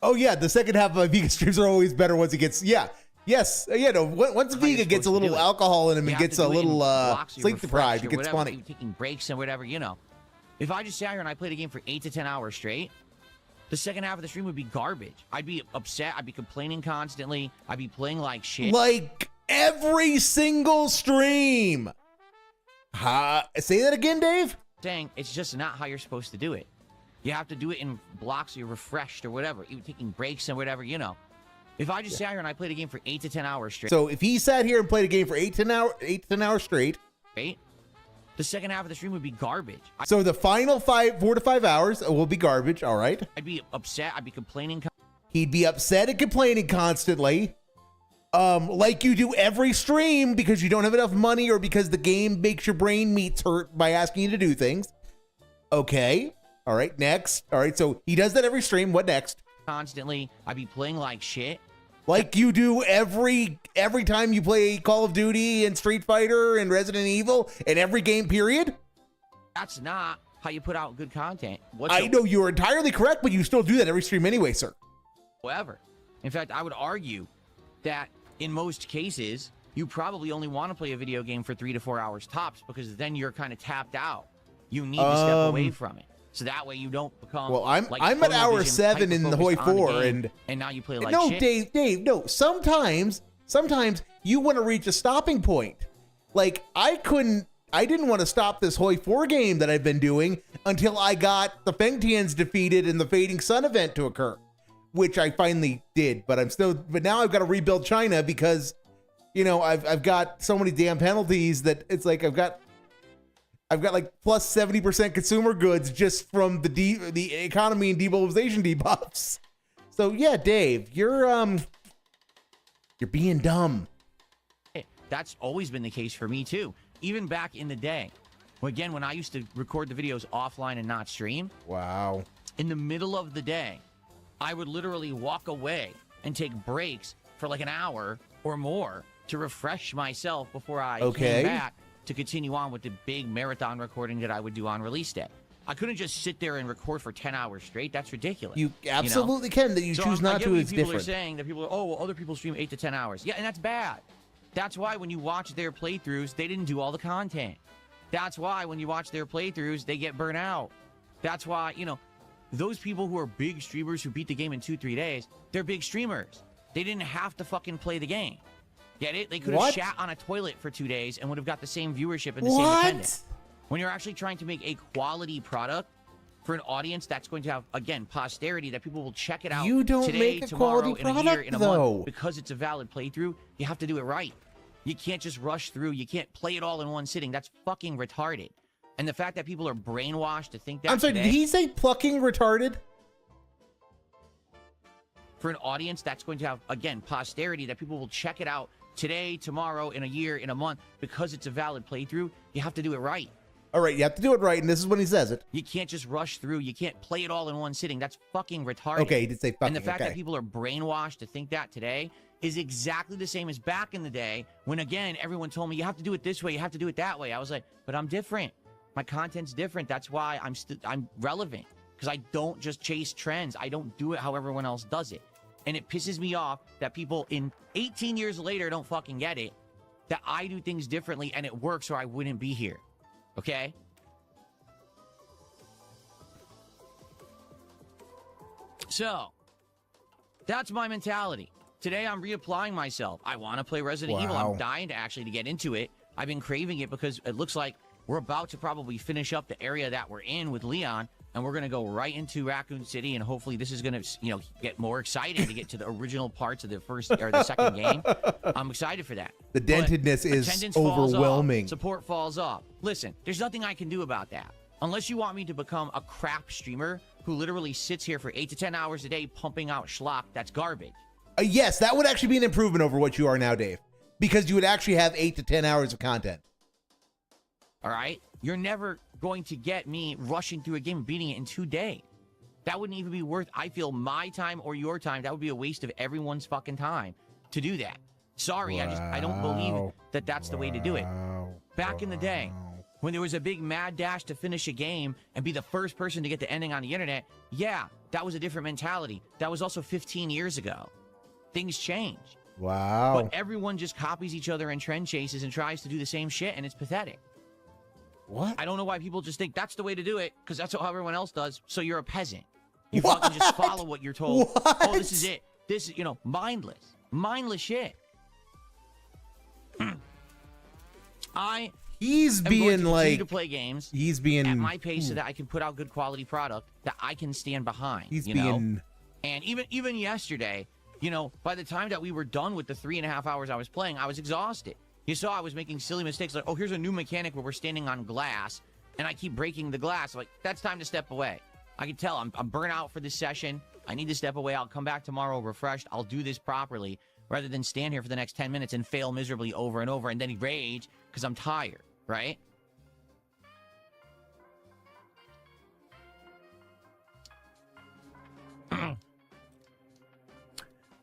Oh yeah, the second half of my vegan streams are always better once it gets once Vega gets a little alcohol in him and gets a little sleep deprived, it gets funny. Taking breaks and whatever, you know. If I just sat here and I played a game for 8 to 10 hours straight, the second half of the stream would be garbage. I'd be upset. I'd be complaining constantly. I'd be playing like shit. Like every single stream. Say that again, Dave? Saying it's just not how you're supposed to do it. You have to do it in blocks so you're refreshed or whatever. Even taking breaks and whatever, you know. If I just sat here and I played a game for 8 to 10 hours straight. So if he sat here and played a game for 8 to 10 hours straight, the second half of the stream would be garbage. So the final 4 to 5 hours will be garbage, all right? I'd be upset. I'd be complaining. He'd be upset and complaining constantly. Like you do every stream because you don't have enough money or because the game makes your brain meats hurt by asking you to do things. Okay. All right, next. All right, so he does that every stream. What next? Constantly. I'd be playing like shit. Like you do every time you play Call of Duty and Street Fighter and Resident Evil and every game period? That's not how you put out good content. I know you're entirely correct, but you still do that every stream anyway, sir. However, in fact, I would argue that in most cases, you probably only want to play a video game for 3 to 4 hours tops because then you're kind of tapped out. You need to step away from it. So that way you don't become. Well, I'm at hour 7 in the Hoi 4, and now you play like No, shit. Dave, no. Sometimes you want to reach a stopping point. Like I didn't want to stop this Hoi 4 game that I've been doing until I got the Fengtians defeated and the Fading Sun event to occur, which I finally did. But now I've got to rebuild China because, you know, I've got so many damn penalties that it's like I've got like plus 70% consumer goods just from the economy and demobilization debuffs. So yeah, Dave, you're being dumb. That's always been the case for me too. Even back in the day, again, when I used to record the videos offline and not stream. Wow. In the middle of the day, I would literally walk away and take breaks for like an hour or more to refresh myself before I came back to continue on with the big marathon recording that I would do on release day. I couldn't just sit there and record for 10 hours straight. That's ridiculous. You absolutely can. That you choose not to is different. People are saying that people are, oh, well, other people stream 8 to 10 hours. Yeah, and that's bad. That's why when you watch their playthroughs, they didn't do all the content. That's why when you watch their playthroughs, they get burnt out. That's why, you know, those people who are big streamers who beat the game in 2-3 days, they're big streamers. They didn't have to fucking play the game. Get it? They could have shat on a toilet for 2 days and would have got the same viewership and the same attendance. When you're actually trying to make a quality product for an audience that's going to have, again, posterity, that people will check it out you don't today, make a tomorrow, quality in a product, year, in a though. month, because it's a valid playthrough, you have to do it right. You can't just rush through. You can't play it all in one sitting. That's fucking retarded. And the fact that people are brainwashed to think that I'm sorry, did he say plucking retarded? for an audience that's going to have, again, posterity, that people will check it out today, tomorrow, in a year, in a month, because it's a valid playthrough, you have to do it right. All right, you have to do it right, and this is when he says it. You can't just rush through. You can't play it all in one sitting. That's fucking retarded. Okay, he did say fucking, and the fact okay. that people are brainwashed to think that today is exactly the same as back in the day when, again, everyone told me, you have to do it this way, you have to do it that way. I was like, but I'm different. My content's different. That's why I'm relevant, because I don't just chase trends. I don't do it how everyone else does it. And it pisses me off that people in 18 years later don't fucking get it, that I do things differently and it works, or I wouldn't be here. Okay? So, that's my mentality. Today, I'm reapplying myself. I want to play Resident Evil. I'm dying to get into it. I've been craving it because it looks like we're about to probably finish up the area that we're in with Leon, and we're going to go right into Raccoon City, and hopefully this is going to, get more exciting to get to the original parts of the first or the second game. I'm excited for that. The dentedness is overwhelming. Support falls off. Listen, there's nothing I can do about that. Unless you want me to become a crap streamer who literally sits here for 8 to 10 hours a day pumping out schlock that's garbage. Yes, that would actually be an improvement over what you are now, Dave, because you would actually have 8 to 10 hours of content. All right? You're never going to get me rushing through a game and beating it in 2 days. That wouldn't even be worth, I feel, my time or your time. That would be a waste of everyone's fucking time to do that. Sorry, I don't believe that that's the way to do it. Back in the day, when there was a big mad dash to finish a game and be the first person to get the ending on the internet, yeah, that was a different mentality. That was also 15 years ago. Things change. Wow. But everyone just copies each other and trend chases and tries to do the same shit, and it's pathetic. What? I don't know why people just think that's the way to do it, because that's how everyone else does, so you're a peasant. You fucking just follow what you're told. What? Oh, this is it. This is, mindless. Mindless shit. He's being like to play games. He's being at my pace so that I can put out good quality product that I can stand behind. He's being, and even yesterday, by the time that we were done with the 3.5 hours I was playing, I was exhausted. You saw I was making silly mistakes like, oh, here's a new mechanic where we're standing on glass, and I keep breaking the glass. Like, that's time to step away. I can tell I'm burnt out for this session. I need to step away. I'll come back tomorrow refreshed. I'll do this properly, rather than stand here for the next 10 minutes and fail miserably over and over and then rage because I'm tired, right?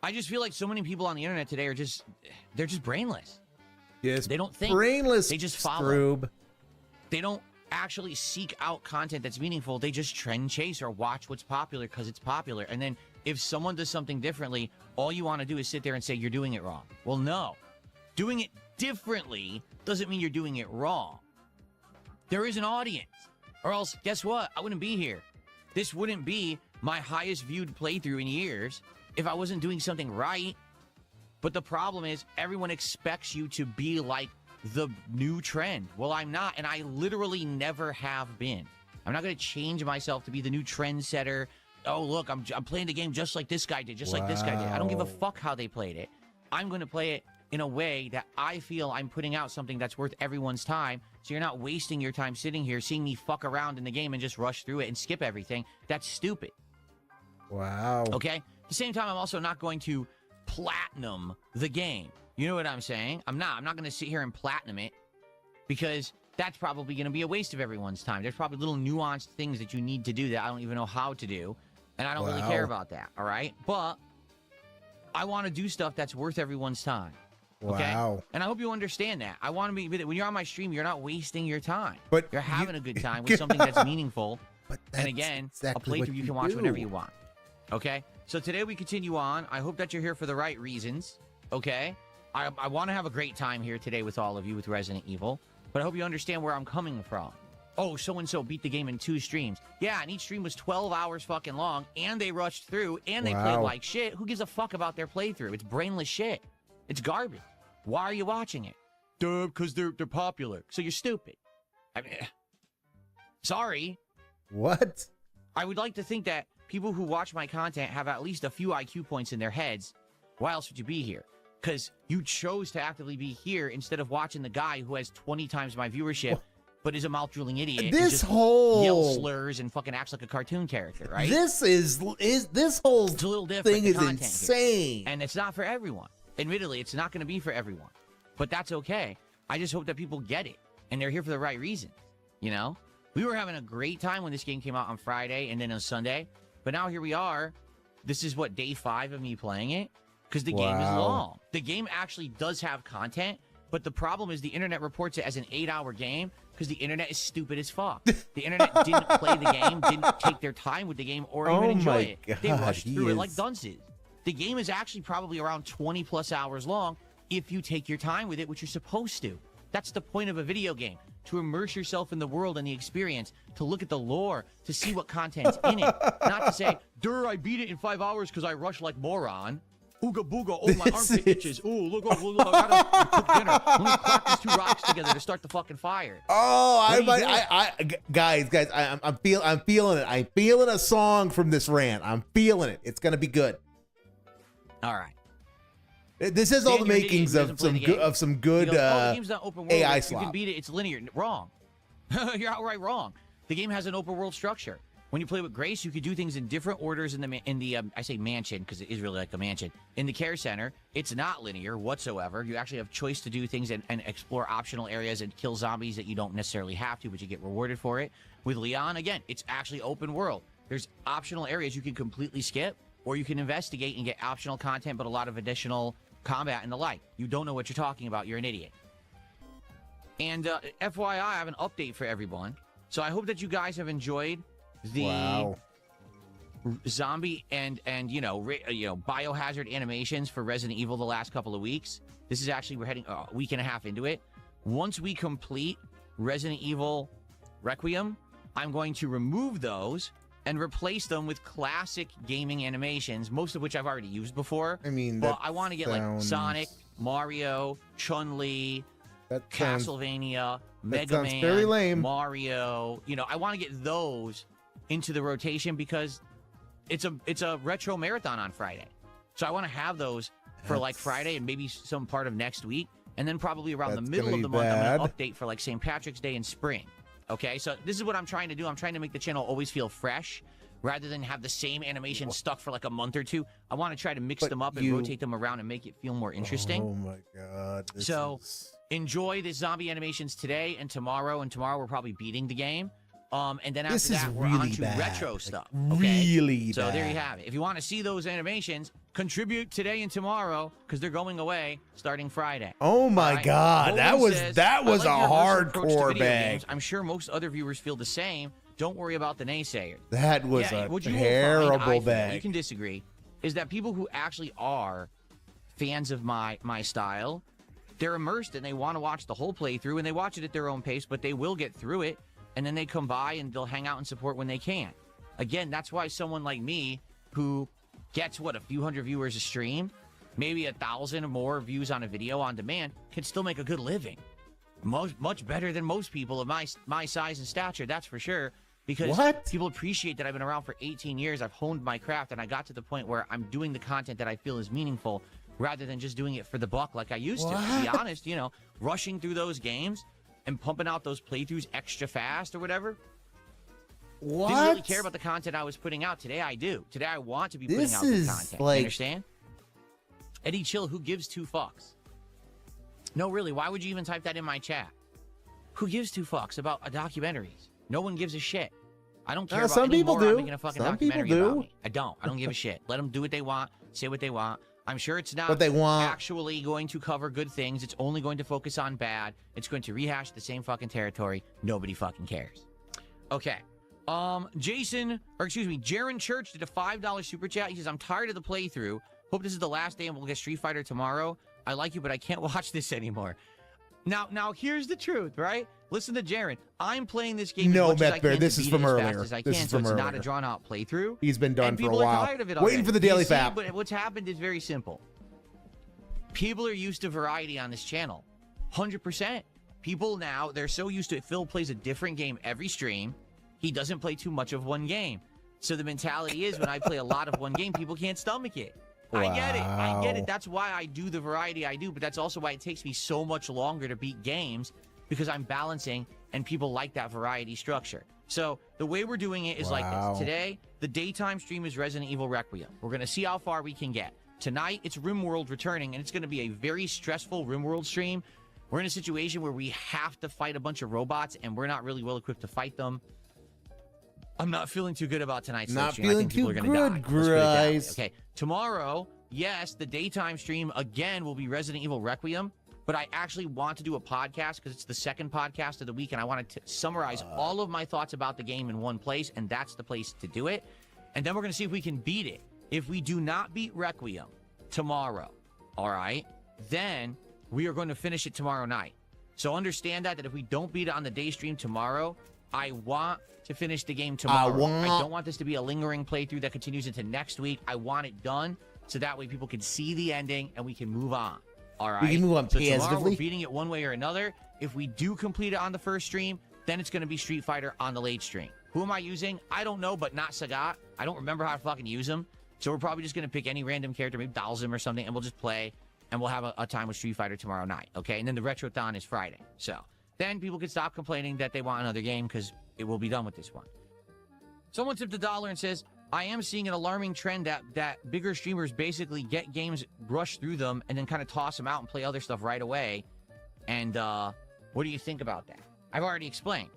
I just feel like so many people on the internet today are they're just brainless. Yes, they don't think. Brainless. They just follow. Stroob. They don't actually seek out content that's meaningful. They just trend chase or watch what's popular because it's popular. And then if someone does something differently, all you want to do is sit there and say you're doing it wrong. Well, no. Doing it differently doesn't mean you're doing it wrong. There is an audience. Or else, guess what? I wouldn't be here. This wouldn't be my highest viewed playthrough in years if I wasn't doing something right. But the problem is everyone expects you to be like the new trend. Well, I'm not, and I literally never have been. I'm not going to change myself to be the new trendsetter. Oh, look, I'm playing the game just like this guy did, just like this guy did. I don't give a fuck how they played it. I'm going to play it in a way that I feel I'm putting out something that's worth everyone's time, so you're not wasting your time sitting here seeing me fuck around in the game and just rush through it and skip everything. That's stupid. Wow. Okay? At the same time, I'm also not going to platinum the game. You know what I'm saying? I'm not going to sit here and platinum it, because that's probably going to be a waste of everyone's time. There's probably little nuanced things that you need to do that I don't even know how to do, and I don't really care about that, all right? But I want to do stuff that's worth everyone's time. Okay? Wow. And I hope you understand that. I want to be, when you're on my stream, you're not wasting your time. But you're having a good time with something that's meaningful. But and again, exactly a playthrough you can watch whenever you want. Okay? So today we continue on. I hope that you're here for the right reasons. Okay? I want to have a great time here today with all of you with Resident Evil. But I hope you understand where I'm coming from. Oh, so-and-so beat the game in 2 streams. Yeah, and each stream was 12 hours fucking long, and they rushed through, and they played like shit. Who gives a fuck about their playthrough? It's brainless shit. It's garbage. Why are you watching it? Duh, because they're popular. So you're stupid. I mean, sorry. What? I would like to think that people who watch my content have at least a few IQ points in their heads. Why else would you be here? Because you chose to actively be here instead of watching the guy who has 20 times my viewership but is a mouth-drooling idiot. and This just whole yells slurs and fucking acts like a cartoon character, right? This whole It's a little different. thing the is content here. insane. And it's not for everyone. Admittedly, it's not going to be for everyone. But that's okay. I just hope that people get it. And they're here for the right reason. You know? We were having a great time when this game came out on Friday and then on Sunday. But now here we are. This is what, day 5 of me playing it? Because the game is long. The game actually does have content. But the problem is the internet reports it as an 8-hour game because the internet is stupid as fuck. The internet didn't play the game, didn't take their time with the game, or even enjoy it. God, They rushed through it like dunces. The game is actually probably around 20 plus hours long if you take your time with it, which you're supposed to. That's the point of a video game, to immerse yourself in the world and the experience, to look at the lore, to see what content's in it. Not to say, "Durr, I beat it in 5 hours because I rushed like moron." Ooga booga, oh, my armpit itches. Ooh, look, I gotta cook dinner. Let me crack these 2 rocks together to start the fucking fire. Oh, guys, I'm feeling it. I'm feeling a song from this rant. I'm feeling it. It's gonna be good. All right. This is all the makings of some good the game's not open world. AI You slop. can beat it. It's linear. Wrong. You're outright wrong. The game has an open world structure. When you play with Grace, you could do things in different orders in the I say mansion because it is really like a mansion. In the care center, it's not linear whatsoever. You actually have choice to do things and explore optional areas and kill zombies that you don't necessarily have to, but you get rewarded for it. With Leon, again, it's actually open world. There's optional areas you can completely skip, or you can investigate and get optional content, but a lot of additional combat and the like. You don't know what you're talking about. You're an idiot. And FYI, I have an update for everyone. So I hope that you guys have enjoyed the zombie and biohazard animations for Resident Evil the last couple of weeks. This is actually, we're heading a week and a half into it. Once we complete Resident Evil Requiem, I'm going to remove those and replace them with classic gaming animations, most of which I've already used before. I mean, but I want to get like Sonic, Mario, Chun-Li, Castlevania, Mega Man, very lame. Mario. I want to get those into the rotation because it's a retro marathon on Friday. So I want to have those for like Friday and maybe some part of next week. And then probably around the middle of the month, I'm going to update for like St. Patrick's Day in spring. Okay, so this is what I'm trying to do. I'm trying to make the channel always feel fresh rather than have the same animation stuck for like a month or two. I want to try to mix them up and rotate them around and make it feel more interesting. Oh my God. Enjoy the zombie animations today and tomorrow we're probably beating the game. And then after that, we're on to retro stuff. Okay? Really So there you have it. If you want to see those animations, contribute today and tomorrow because they're going away starting Friday. Oh my God, that was a hardcore bag. I'm sure most other viewers feel the same. Don't worry about the naysayers. That was a terrible bag. You can disagree. Is that people who actually are fans of my style, they're immersed and they want to watch the whole playthrough and they watch it at their own pace, but they will get through it. And then they come by and they'll hang out and support when they can. Again, that's why someone like me who gets, a few hundred viewers a stream, maybe 1,000 or more views on a video on demand, can still make a good living. Much better than most people of my size and stature, that's for sure. Because people appreciate that I've been around for 18 years, I've honed my craft, and I got to the point where I'm doing the content that I feel is meaningful rather than just doing it for the buck like I used to. To be honest, rushing through those games and pumping out those playthroughs extra fast or whatever. Didn't really care about the content I was putting out. Today I do. Today I want to be putting out the content. You understand? Eddie Chill, who gives 2 fucks? No, really, why would you even type that in my chat? Who gives 2 fucks about documentaries? No one gives a shit. I don't care about some people do. making a fucking documentary about me. I don't give a shit. Let them do what they want, say what they want. I'm sure it's not actually going to cover good things. It's only going to focus on bad. It's going to rehash the same fucking territory. Nobody fucking cares. Okay. Jaron Church did a $5 super chat. He says, I'm tired of the playthrough. Hope this is the last day and we'll get Street Fighter tomorrow. I like you, but I can't watch this anymore. Now here's the truth, right? Listen to Jaron. I'm playing this game as much as I can this is from earlier. It's not a drawn-out playthrough. He's been done for a while. People are tired of it already. Waiting for the daily fap. But what's happened is very simple. People are used to variety on this channel. 100%. People now, they're so used to it. Phil plays a different game every stream. He doesn't play too much of one game. So the mentality is when I play a lot of one game, people can't stomach it. Wow. I get it. That's why I do the variety I do, but that's also why it takes me so much longer to beat games because I'm balancing and people like that variety structure. So the way we're doing it is like this. Today, the daytime stream is Resident Evil Requiem. We're going to see how far we can get. Tonight, it's Rimworld returning, and it's going to be a very stressful Rimworld stream. We're in a situation where we have to fight a bunch of robots, and we're not really well equipped to fight them. I'm not feeling too good about tonight's stream. I think people are going to die. Let's put it that way. Okay, tomorrow, yes, the daytime stream again will be Resident Evil Requiem, but I actually want to do a podcast because it's the second podcast of the week, and I wanted to summarize all of my thoughts about the game in one place, and that's the place to do it. And then we're going to see if we can beat it. If we do not beat Requiem tomorrow, all right, then we are going to finish it tomorrow night. So understand that if we don't beat it on the day stream tomorrow, I want to finish the game tomorrow. I don't want this to be a lingering playthrough that continues into next week. I want it done so that way people can see the ending and we can move on. All right. We can move on so tomorrow we're beating it one way or another. If we do complete it on the first stream, then it's going to be Street Fighter on the late stream. Who am I using? I don't know, but not Sagat. I don't remember how to fucking use him. So we're probably just going to pick any random character, maybe Dalsim or something, and we'll just play, and we'll have a time with Street Fighter tomorrow night, okay? And then the Retrothon is Friday. So then people can stop complaining that they want another game because it will be done with this one. Someone tipped $1 and says, I am seeing an alarming trend that bigger streamers basically get games, rush through them, and then kind of toss them out and play other stuff right away. And what do you think about that? I've already explained.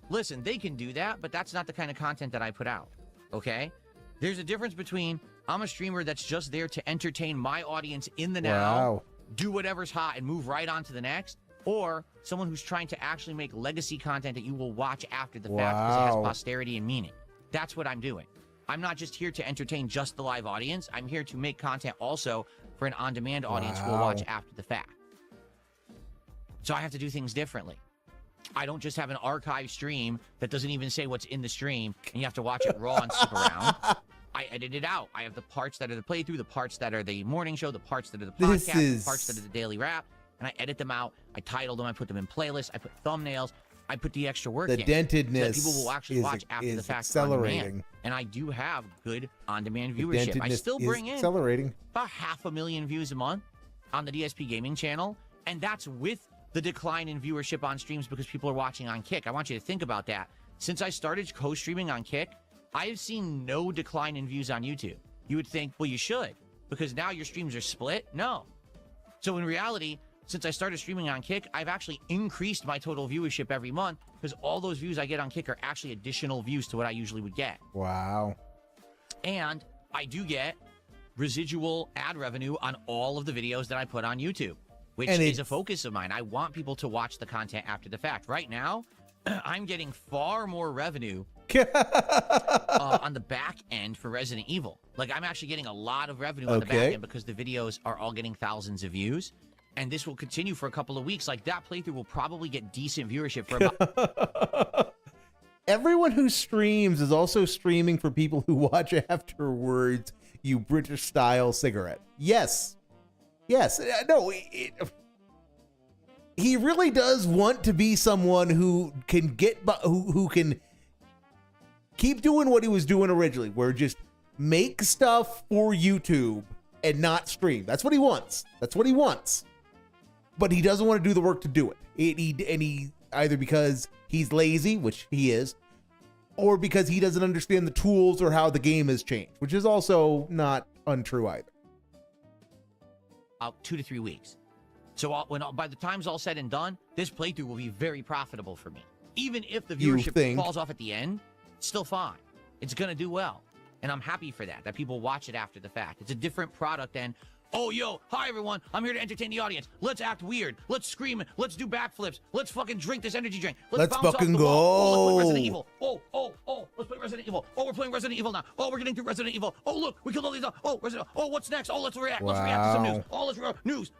Listen, they can do that, but that's not the kind of content that I put out, okay? There's a difference between I'm a streamer that's just there to entertain my audience in the now, do whatever's hot, and move right on to the next, or someone who's trying to actually make legacy content that you will watch after the fact because it has posterity and meaning. That's what I'm doing. I'm not just here to entertain just the live audience. I'm here to make content also for an on-demand audience who will watch after the fact. So I have to do things differently. I don't just have an archive stream that doesn't even say what's in the stream, and you have to watch it raw and skip around. I edit it out. I have the parts that are the playthrough, the parts that are the morning show, the parts that are the podcast, the parts that are the daily wrap, and I edit them out. I title them. I put them in playlists. I put thumbnails. I put the extra work in. The dentedness so that people will actually watch after the fact. Accelerating. And I do have good on-demand viewership. I still bring in about 500,000 views a month on the DSP Gaming channel, and that's with the decline in viewership on streams because people are watching on Kick. I want you to think about that. Since I started co-streaming on Kick, I have seen no decline in views on YouTube. You would think, well, you should, because now your streams are split. No. So in reality, since I started streaming on Kick, I've actually increased my total viewership every month because all those views I get on Kick are actually additional views to what I usually would get. Wow. And I do get residual ad revenue on all of the videos that I put on YouTube, which is a focus of mine. I want people to watch the content after the fact. Right now, I'm getting far more revenue on the back end for Resident Evil. Like, I'm actually getting a lot of revenue on the back end because the videos are all getting thousands of views. And this will continue for a couple of weeks. Like, that playthrough will probably get decent viewership for about... Everyone who streams is also streaming for people who watch afterwards, you British-style cigarette. Yes. Yes. No, he really does want to be someone who can who can keep doing what he was doing originally, where just make stuff for YouTube and not stream. That's what he wants. That's what he wants. But he doesn't want to do the work to do it. He either because he's lazy, which he is, or because he doesn't understand the tools or how the game has changed, which is also not untrue either. 2 to 3 weeks. So by the time's all said and done, this playthrough will be very profitable for me. Even if the viewership falls off at the end, it's still fine. It's going to do well. And I'm happy for that people watch it after the fact. It's a different product than, oh, yo, hi, everyone. I'm here to entertain the audience. Let's act weird. Let's scream. Let's do backflips. Let's fucking drink this energy drink. Let's bounce fucking off the go. wall. Oh, let's play Resident Evil. Oh, let's play Resident Evil. Oh, we're playing Resident Evil now. Oh, we're getting through Resident Evil. Oh, look, we killed all these. Oh, Resident Evil. Oh, what's next? Oh, let's react. Let's react to some news. Oh, let's react. News.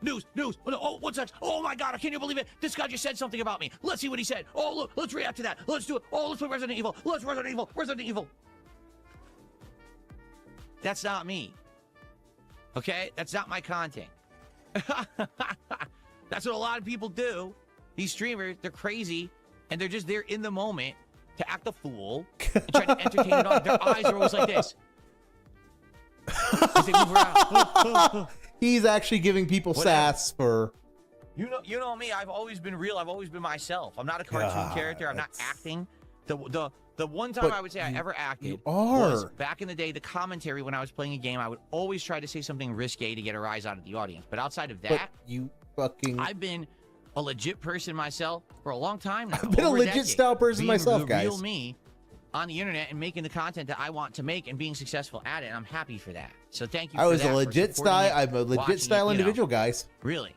Oh, what's next? Oh, my God, I can't even believe it. This guy just said something about me. Let's see what he said. Oh, look, let's react to that. Let's do it. Oh, let's play Resident Evil. Let's Resident Evil. That's not me. Okay? That's not my content. That's what a lot of people do. These streamers, they're crazy, and they're just there in the moment to act a fool and try to entertain it on. Their eyes are always like this. As they move around. He's actually giving people sass for You know me. I've always been real. I've always been myself. I'm not a cartoon character. I'm not acting. The one time I would say I ever acted was back in the day. The commentary when I was playing a game, I would always try to say something risque to get a rise out of the audience. But outside of that, I've been a legit person myself for a long time now. I've been a legit style person myself, guys. Real me on the internet and making the content that I want to make and being successful at it. And I'm happy for that. So thank you. I'm a legit style individual, guys. Really.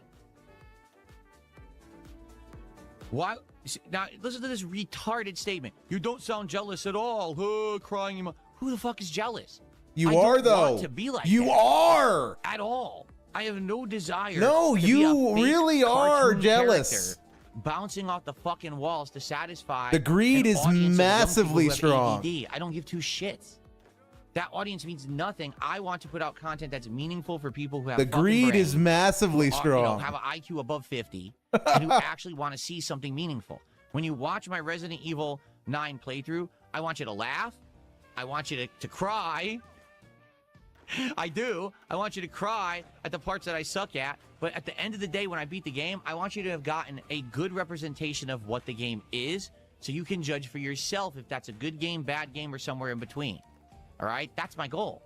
Why? Now listen to this retarded statement. You don't sound jealous at all. Crying. Who the fuck is jealous? You are though. Want to be like you that are at all. I have no desire. No, you really are jealous. Bouncing off the fucking walls to satisfy. The greed is massively strong. I don't give two shits. That audience means nothing. I want to put out content that's meaningful for people who have the greed is massively strong. Have an IQ above 50 and who actually want to see something meaningful. When you watch my Resident Evil 9 playthrough, I want you to laugh. I want you to cry. I do. I want you to cry at the parts that I suck at. But at the end of the day, when I beat the game, I want you to have gotten a good representation of what the game is so you can judge for yourself if that's a good game, bad game, or somewhere in between. All right? That's my goal.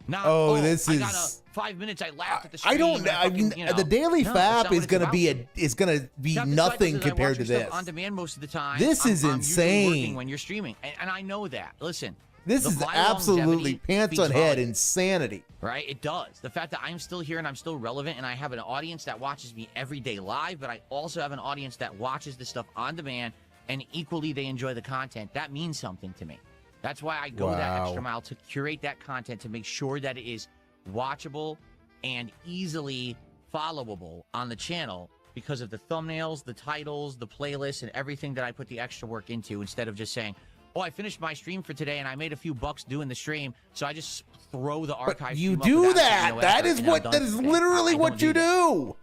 Not, I got 5 minutes, I laughed at the stream. The daily FAP is going to be nothing compared to this. On demand most of the time. This is insane. When you're streaming, and I know that. Listen. This is absolutely pants on head insanity. Right? It does. The fact that I'm still here and I'm still relevant and I have an audience that watches me every day live, but I also have an audience that watches the stuff on demand and equally they enjoy the content. That means something to me. That's why I go that extra mile to curate that content to make sure that it is watchable and easily followable on the channel because of the thumbnails, the titles, the playlists, and everything that I put the extra work into instead of just saying, oh, I finished my stream for today and I made a few bucks doing the stream, so I just throw the archive. But you do that. That is literally what you do.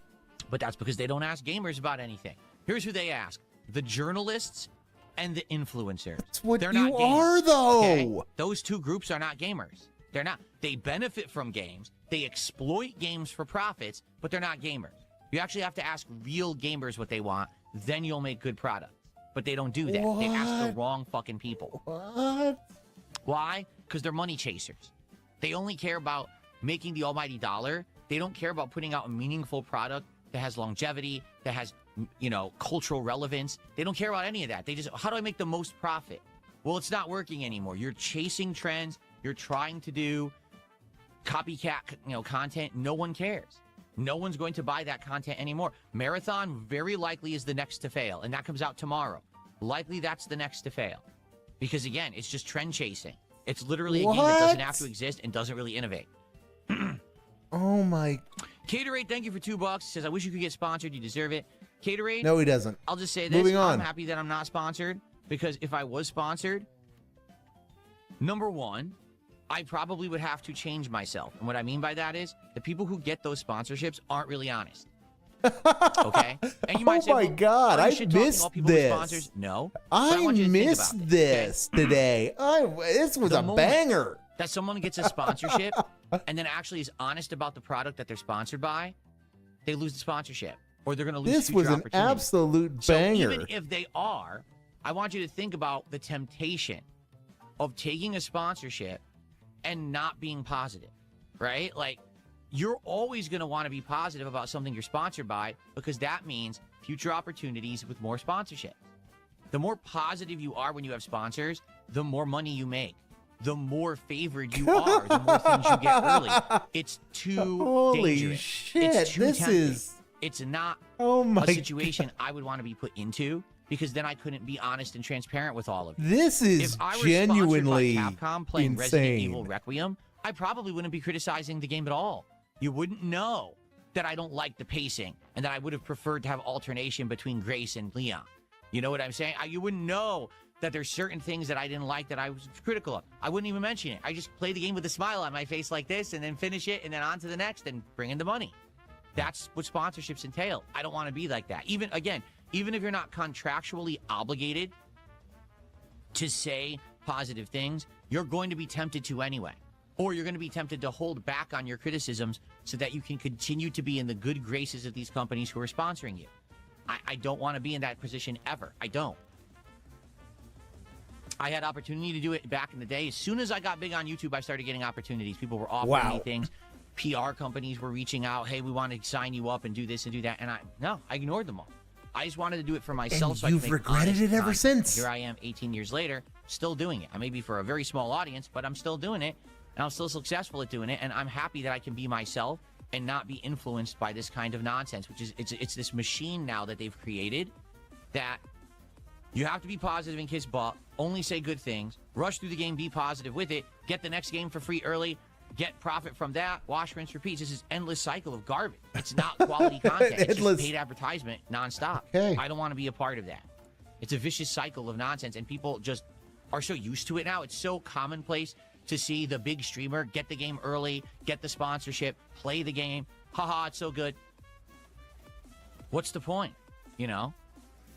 But that's because they don't ask gamers about anything. Here's who they ask: the journalists and the influencers. That's what you are, though. Okay? Those two groups are not gamers. They're not. They benefit from games. They exploit games for profits, but they're not gamers. You actually have to ask real gamers what they want. Then you'll make good product. But they don't do that. What? They ask the wrong fucking people. What? Why? Because they're money chasers. They only care about making the almighty dollar. They don't care about putting out a meaningful product that has longevity, that has, cultural relevance. They don't care about any of that. They just, how do I make the most profit? Well, it's not working anymore. You're chasing trends. You're trying to do copycat, content. No one cares. No one's going to buy that content anymore. Marathon very likely is the next to fail, and that comes out tomorrow. Likely that's the next to fail. Because, again, it's just trend chasing. It's literally a game that doesn't have to exist and doesn't really innovate. Oh, my... Caterade, thank you for $2. He says, I wish you could get sponsored. You deserve it. Caterade... No, he doesn't. I'll just say this. Moving on. I'm happy that I'm not sponsored, because if I was sponsored, number one, I probably would have to change myself. And what I mean by that is the people who get those sponsorships aren't really honest. Okay? And you might say, my God, I missed this. Sponsors? No. I missed this today. This was a banger. That someone gets a sponsorship and then actually is honest about the product that they're sponsored by, they lose the sponsorship. Or they're going to lose this was an absolute banger. So even if they are, I want you to think about the temptation of taking a sponsorship and not being positive, right? Like, you're always going to want to be positive about something you're sponsored by because that means future opportunities with more sponsorship. The more positive you are when you have sponsors, the more money you make. The more favored you are, the more things you get early. It's too Holy dangerous. Shit, it's too this tempting. is... It's not a situation I would want to be put into because then I couldn't be honest and transparent with all of you. This is genuinely if I were sponsored by Capcom playing insane. Resident Evil Requiem, I probably wouldn't be criticizing the game at all. You wouldn't know that I don't like the pacing and that I would have preferred to have alternation between Grace and Leon. You know what I'm saying? You wouldn't know that there's certain things that I didn't like that I was critical of. I wouldn't even mention it. I just play the game with a smile on my face like this and then finish it and then on to the next and bring in the money. That's what sponsorships entail. I don't want to be like that. Even if you're not contractually obligated to say positive things, you're going to be tempted to anyway. or you're going to be tempted to hold back on your criticisms so that you can continue to be in the good graces of these companies who are sponsoring you. I don't want to be in that position ever. I don't. I had opportunity to do it back in the day. As soon as I got big on YouTube, I started getting opportunities. People were offering me things. PR companies were reaching out. Hey, we want to sign you up and do this and do that. And I ignored them all. I just wanted to do it for myself. And so you've I could make regretted it ever since. Here I am 18 years later, still doing it. I may be for a very small audience, but I'm still doing it. And I'm still successful at doing it. And I'm happy that I can be myself and not be influenced by this kind of nonsense, which is it's this machine now that they've created that you have to be positive and kiss butt, only say good things, rush through the game, be positive with it, get the next game for free early, get profit from that, wash, rinse, repeat. This is endless cycle of garbage. It's not quality content. It's just paid advertisement nonstop. Okay. I don't want to be a part of that. It's a vicious cycle of nonsense, and people just are so used to it now. It's so commonplace to see the big streamer get the game early, get the sponsorship, play the game. Haha, it's so good. What's the point? You know?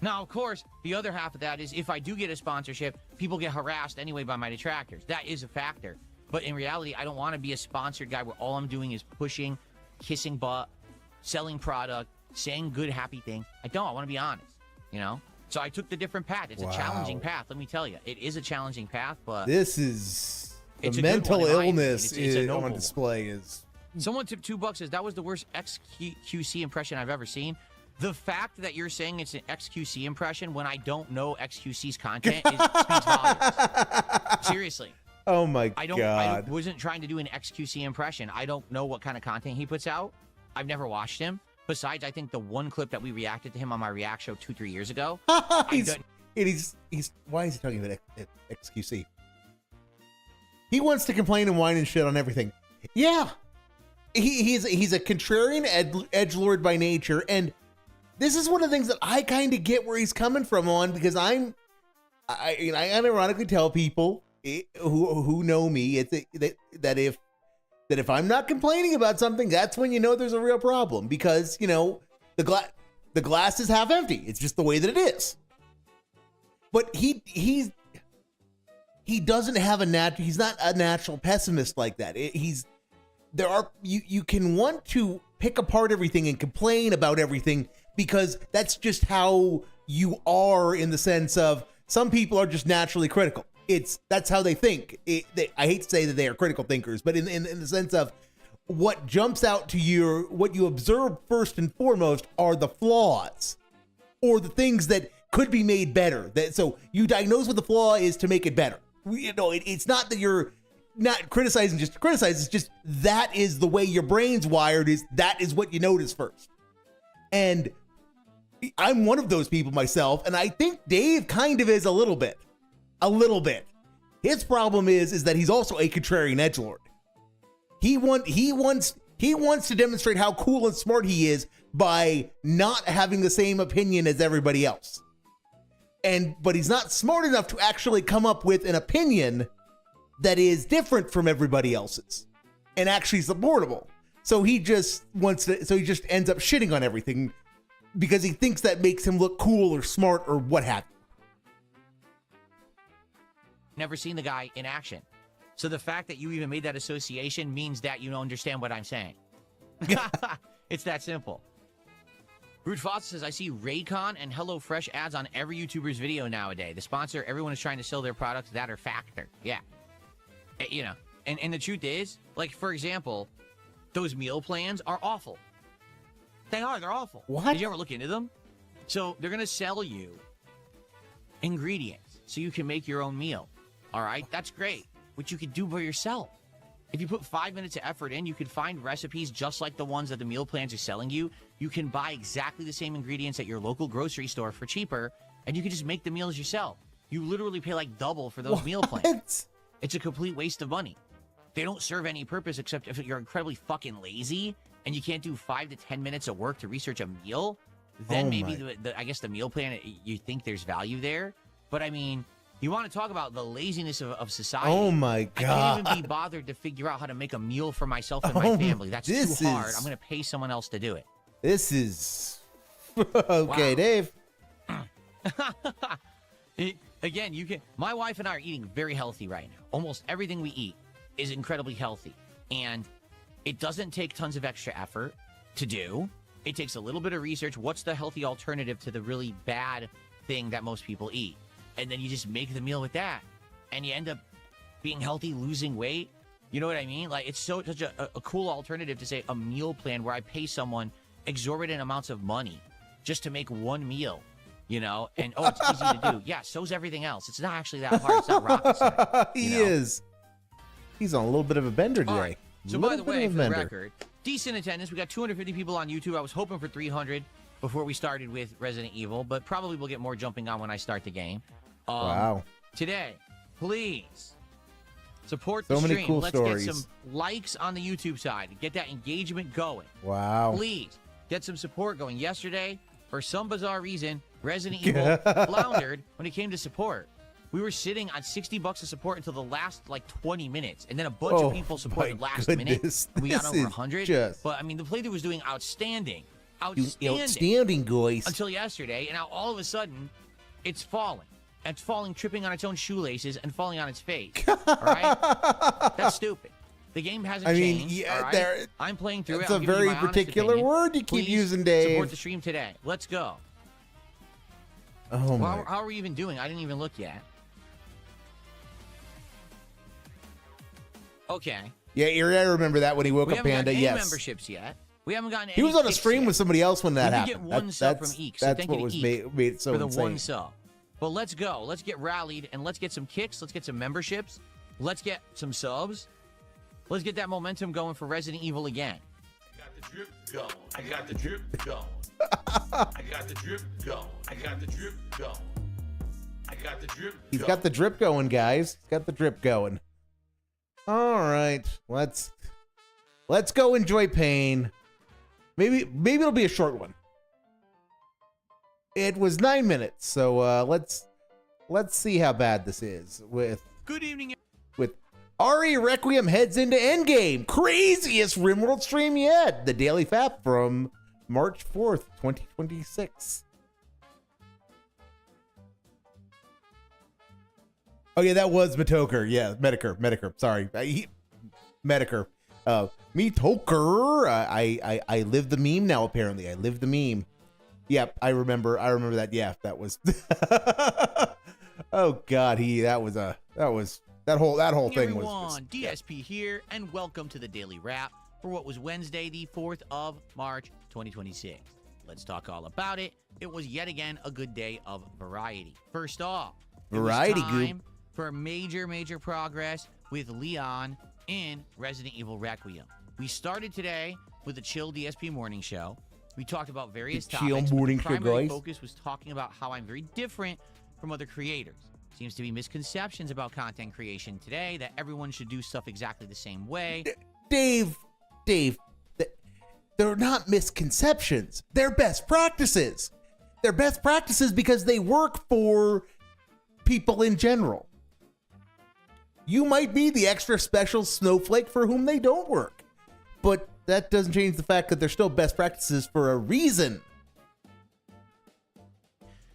Now, of course, the other half of that is if I do get a sponsorship, people get harassed anyway by my detractors. That is a factor. But in reality, I don't want to be a sponsored guy where all I'm doing is pushing, kissing butt, selling product, saying good, happy things. I don't. I want to be honest, you know? So I took the different path. It's a challenging path, let me tell you. It is a challenging path, but... This is... It's the a good mental one, in my illness opinion. It's a noble on one. display is... Someone tipped $2 says, that was the worst XQC impression I've ever seen. The fact that you're saying it's an XQC impression when I don't know XQC's content speaks volumes. Seriously. Oh my I God. wasn't trying to do an XQC impression. I don't know what kind of content he puts out. I've never watched him. Besides, I think the one clip that we reacted to him on my React show 2-3 years ago. he's why is he talking about XQC? He wants to complain and whine and shit on everything. Yeah. He's a contrarian edgelord by nature, and this is one of the things that I kind of get where he's coming from on, because I unironically tell people who know me that if I'm not complaining about something, that's when you know there's a real problem, because you know the glass is half empty. It's just the way that it is. But he doesn't have he's not a natural pessimist like that. You can want to pick apart everything and complain about everything, because that's just how you are, in the sense of some people are just naturally critical. That's how they think. I hate to say that they are critical thinkers, but in the sense of what jumps out to you, what you observe first and foremost are the flaws or the things that could be made better. So you diagnose what the flaw is to make it better. It's not that you're not criticizing just to criticize. It's just that is the way your brain's wired. That is what you notice first. And I'm one of those people myself, and I think Dave kind of is a little bit. His problem is that he's also a contrarian edgelord. He wants to demonstrate how cool and smart he is by not having the same opinion as everybody else. But he's not smart enough to actually come up with an opinion that is different from everybody else's and actually supportable. So he just ends up shitting on everything because he thinks that makes him look cool or smart or what have you. Never seen the guy in action. So the fact that you even made that association means that you don't understand what I'm saying. It's that simple. Root Foster says, I see Raycon and HelloFresh ads on every YouTuber's video nowadays. The sponsor, everyone is trying to sell their products that are factor. Yeah. You know, and the truth is, like, for example, those meal plans are awful. They're awful. What? Did you ever look into them? So they're going to sell you ingredients so you can make your own meal. All right? That's great. Which you could do by yourself. If you put 5 minutes of effort in, you could find recipes just like the ones that the meal plans are selling you. You can buy exactly the same ingredients at your local grocery store for cheaper, and you can just make the meals yourself. You literally pay like double for those meal plans. It's a complete waste of money. They don't serve any purpose except if you're incredibly fucking lazy and you can't do 5 to 10 minutes of work to research a meal. Then maybe I guess the meal plan, you think there's value there. But I mean, you want to talk about the laziness of society. Oh my God. I can't even be bothered to figure out how to make a meal for myself and my family. That's too hard. I'm going to pay someone else to do it. This is... Okay, Dave. Again, my wife and I are eating very healthy right now. Almost everything we eat is incredibly healthy. And it doesn't take tons of extra effort to do. It takes a little bit of research. What's the healthy alternative to the really bad thing that most people eat? And then you just make the meal with that. And you end up being healthy, losing weight. You know what I mean? Like, it's such a cool alternative to, say, a meal plan where I pay someone exorbitant amounts of money just to make one meal, you know? And, oh, it's easy to do. Yeah, so's everything else. It's not actually that hard. It's not rocket science. He is. He's on a little bit of a bender today. Right. So, by the way, for the record, decent attendance. We got 250 people on YouTube. I was hoping for 300 before we started with Resident Evil, but probably we'll get more jumping on when I start the game. Wow. Today, please support the so many stream. cool Let's stories. get some likes on the YouTube side and get that engagement going. Wow. Please get some support going. Yesterday, for some bizarre reason, Resident Evil floundered when it came to support. We were sitting on $60 of support until the last, like, 20 minutes. And then a bunch of people supported last minute. We got over 100. But, I mean, the playthrough was doing outstanding. Outstanding, guys. Until yesterday. And now, all of a sudden, it's falling. It's falling, tripping on its own shoelaces and falling on its face. All right? That's stupid. The game hasn't changed. Yeah, all right? I'm playing through it. That's a I'm giving you very my honest particular opinion. word you keep Please using, Dave. Support the stream today. Let's go. Oh, my. How are we even doing? I didn't even look yet. Okay. Yeah, I remember that when he woke We up, haven't Panda. gotten any Yes. membership yet. We haven't gotten any He was on a kicks stream yet. with somebody else when that We happened. did get one sub from Eek, so that's thank what you was to made it so for the insane. one sub. But let's go. Let's get rallied and let's get some kicks. Let's get some memberships. Let's get some subs. Let's get that momentum going for Resident Evil again. I got the drip going. I got the drip going. I got the drip going. I got the drip going. I got the drip He's got the drip going, guys. He's got the drip going. All right, let's go enjoy pain. Maybe it'll be a short one. It was 9 minutes, so let's see how bad this is with Good evening. Ari Requiem heads into Endgame. Craziest Rimworld stream yet. The Daily Fap from March 4th, 2026. Oh, yeah, that was Metoker. Yeah, Metoker. Sorry. Metoker. Metoker. I live the meme now, apparently. I live the meme. Yep, I remember that. Yeah, that was... Oh, God, that whole thing was everyone, DSP here, and welcome to the Daily Wrap for what was Wednesday, the 4th of March, 2026. Let's talk all about it. It was yet again a good day of variety. First off, Variety it was time goop. for major progress with Leon in Resident Evil Requiem. We started today with a chill DSP morning show. We talked about various The chill topics. But morning the show, primary guys. focus was talking about how I'm very different from other creators. Seems to be misconceptions about content creation today, that everyone should do stuff exactly the same way. Dave, they're not misconceptions. They're best practices. They're best practices because they work for people in general. You might be the extra special snowflake for whom they don't work, but that doesn't change the fact that they're still best practices for a reason.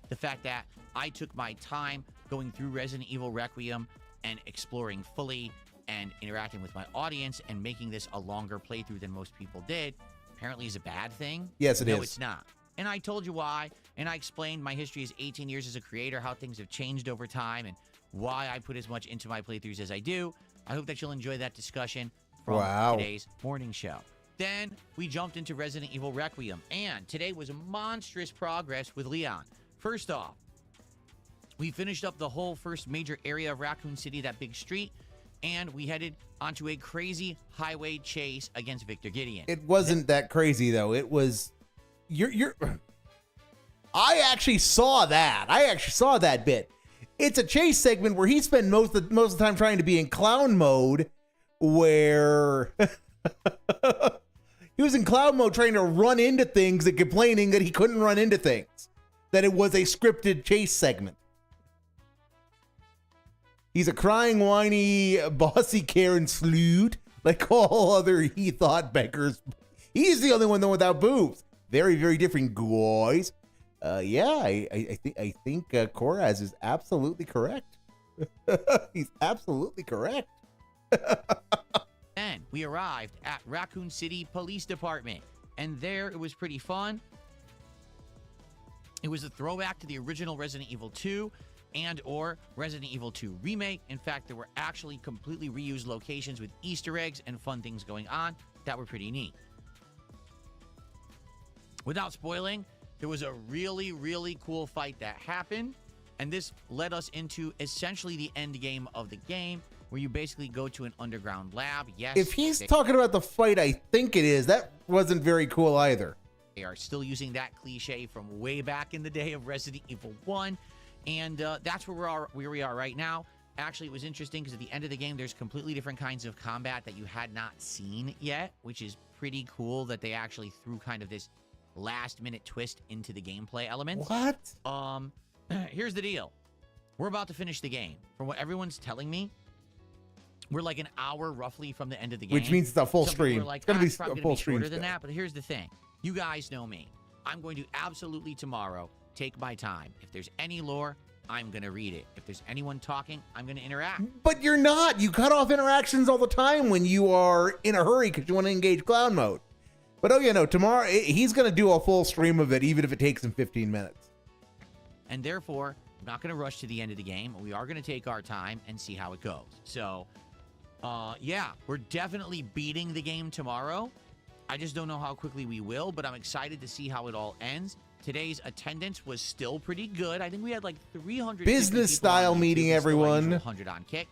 The fact that I took my time going through Resident Evil Requiem and exploring fully and interacting with my audience and making this a longer playthrough than most people did apparently is a bad thing. Yes, it No, is. it's not. And I told you why, and I explained my history as 18 years as a creator, how things have changed over time, and why I put as much into my playthroughs as I do. I hope that you'll enjoy that discussion from today's morning show. Then we jumped into Resident Evil Requiem, and today was monstrous progress with Leon. First off, we finished up the whole first major area of Raccoon City, that big street, and we headed onto a crazy highway chase against Victor Gideon. It wasn't that crazy though. It was I actually saw that. I actually saw that bit. It's a chase segment where he spent most of the time trying to be in clown mode, where he was in clown mode trying to run into things and complaining that he couldn't run into things, that it was a scripted chase segment. He's a crying, whiny, bossy Karen sloot, like all other he thought beggars. He's the only one though without boobs. Very, very different, guys. I think Koraz is absolutely correct. He's absolutely correct. Then we arrived at Raccoon City Police Department, and there it was pretty fun. It was a throwback to the original Resident Evil 2 and or Resident Evil 2 Remake. In fact, there were actually completely reused locations with Easter eggs and fun things going on that were pretty neat. Without spoiling, there was a really, really cool fight that happened, and this led us into essentially the end game of the game, where you basically go to an underground lab. Yes. If he's talking about the fight, I think it is. That wasn't very cool either. They are still using that cliche from way back in the day of Resident Evil 1, and that's where we are right now. Actually, it was interesting because at the end of the game, there's completely different kinds of combat that you had not seen yet, which is pretty cool that they actually threw kind of this last-minute twist into the gameplay elements. What? Here's the deal. We're about to finish the game. From what everyone's telling me, we're like an hour roughly from the end of the game. Which means it's a full Some people stream. are like, It's going to be probably a full gonna be stream. shorter than that, but here's the thing. You guys know me. I'm going to absolutely tomorrow take my time. If there's any lore, I'm going to read it. If there's anyone talking, I'm going to interact. But you're not. You cut off interactions all the time when you are in a hurry because you want to engage clown mode. But oh yeah, no, tomorrow he's going to do a full stream of it, even if it takes him 15 minutes. And therefore, I'm not going to rush to the end of the game. We are going to take our time and see how it goes. So, yeah, we're definitely beating the game tomorrow. I just don't know how quickly we will, but I'm excited to see how it all ends. Today's attendance was still pretty good. I think we had like 300 Business style meeting, everyone. 100 on Kick.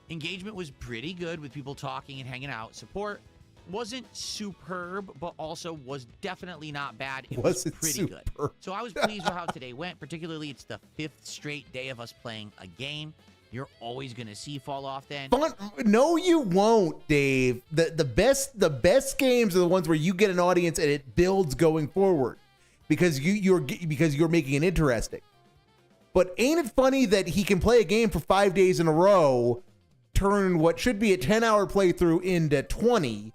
Engagement was pretty good with people talking and hanging out. Support wasn't superb, but also was definitely not bad. It was pretty good. So I was pleased with how today went. Particularly, it's the 5th straight day of us playing a game. You're always gonna see fall off then. Fun? No, you won't, Dave. The best games are the ones where you get an audience and it builds going forward because you're making it interesting. But ain't it funny that he can play a game for 5 days in a row, turn what should be a 10-hour playthrough into 20,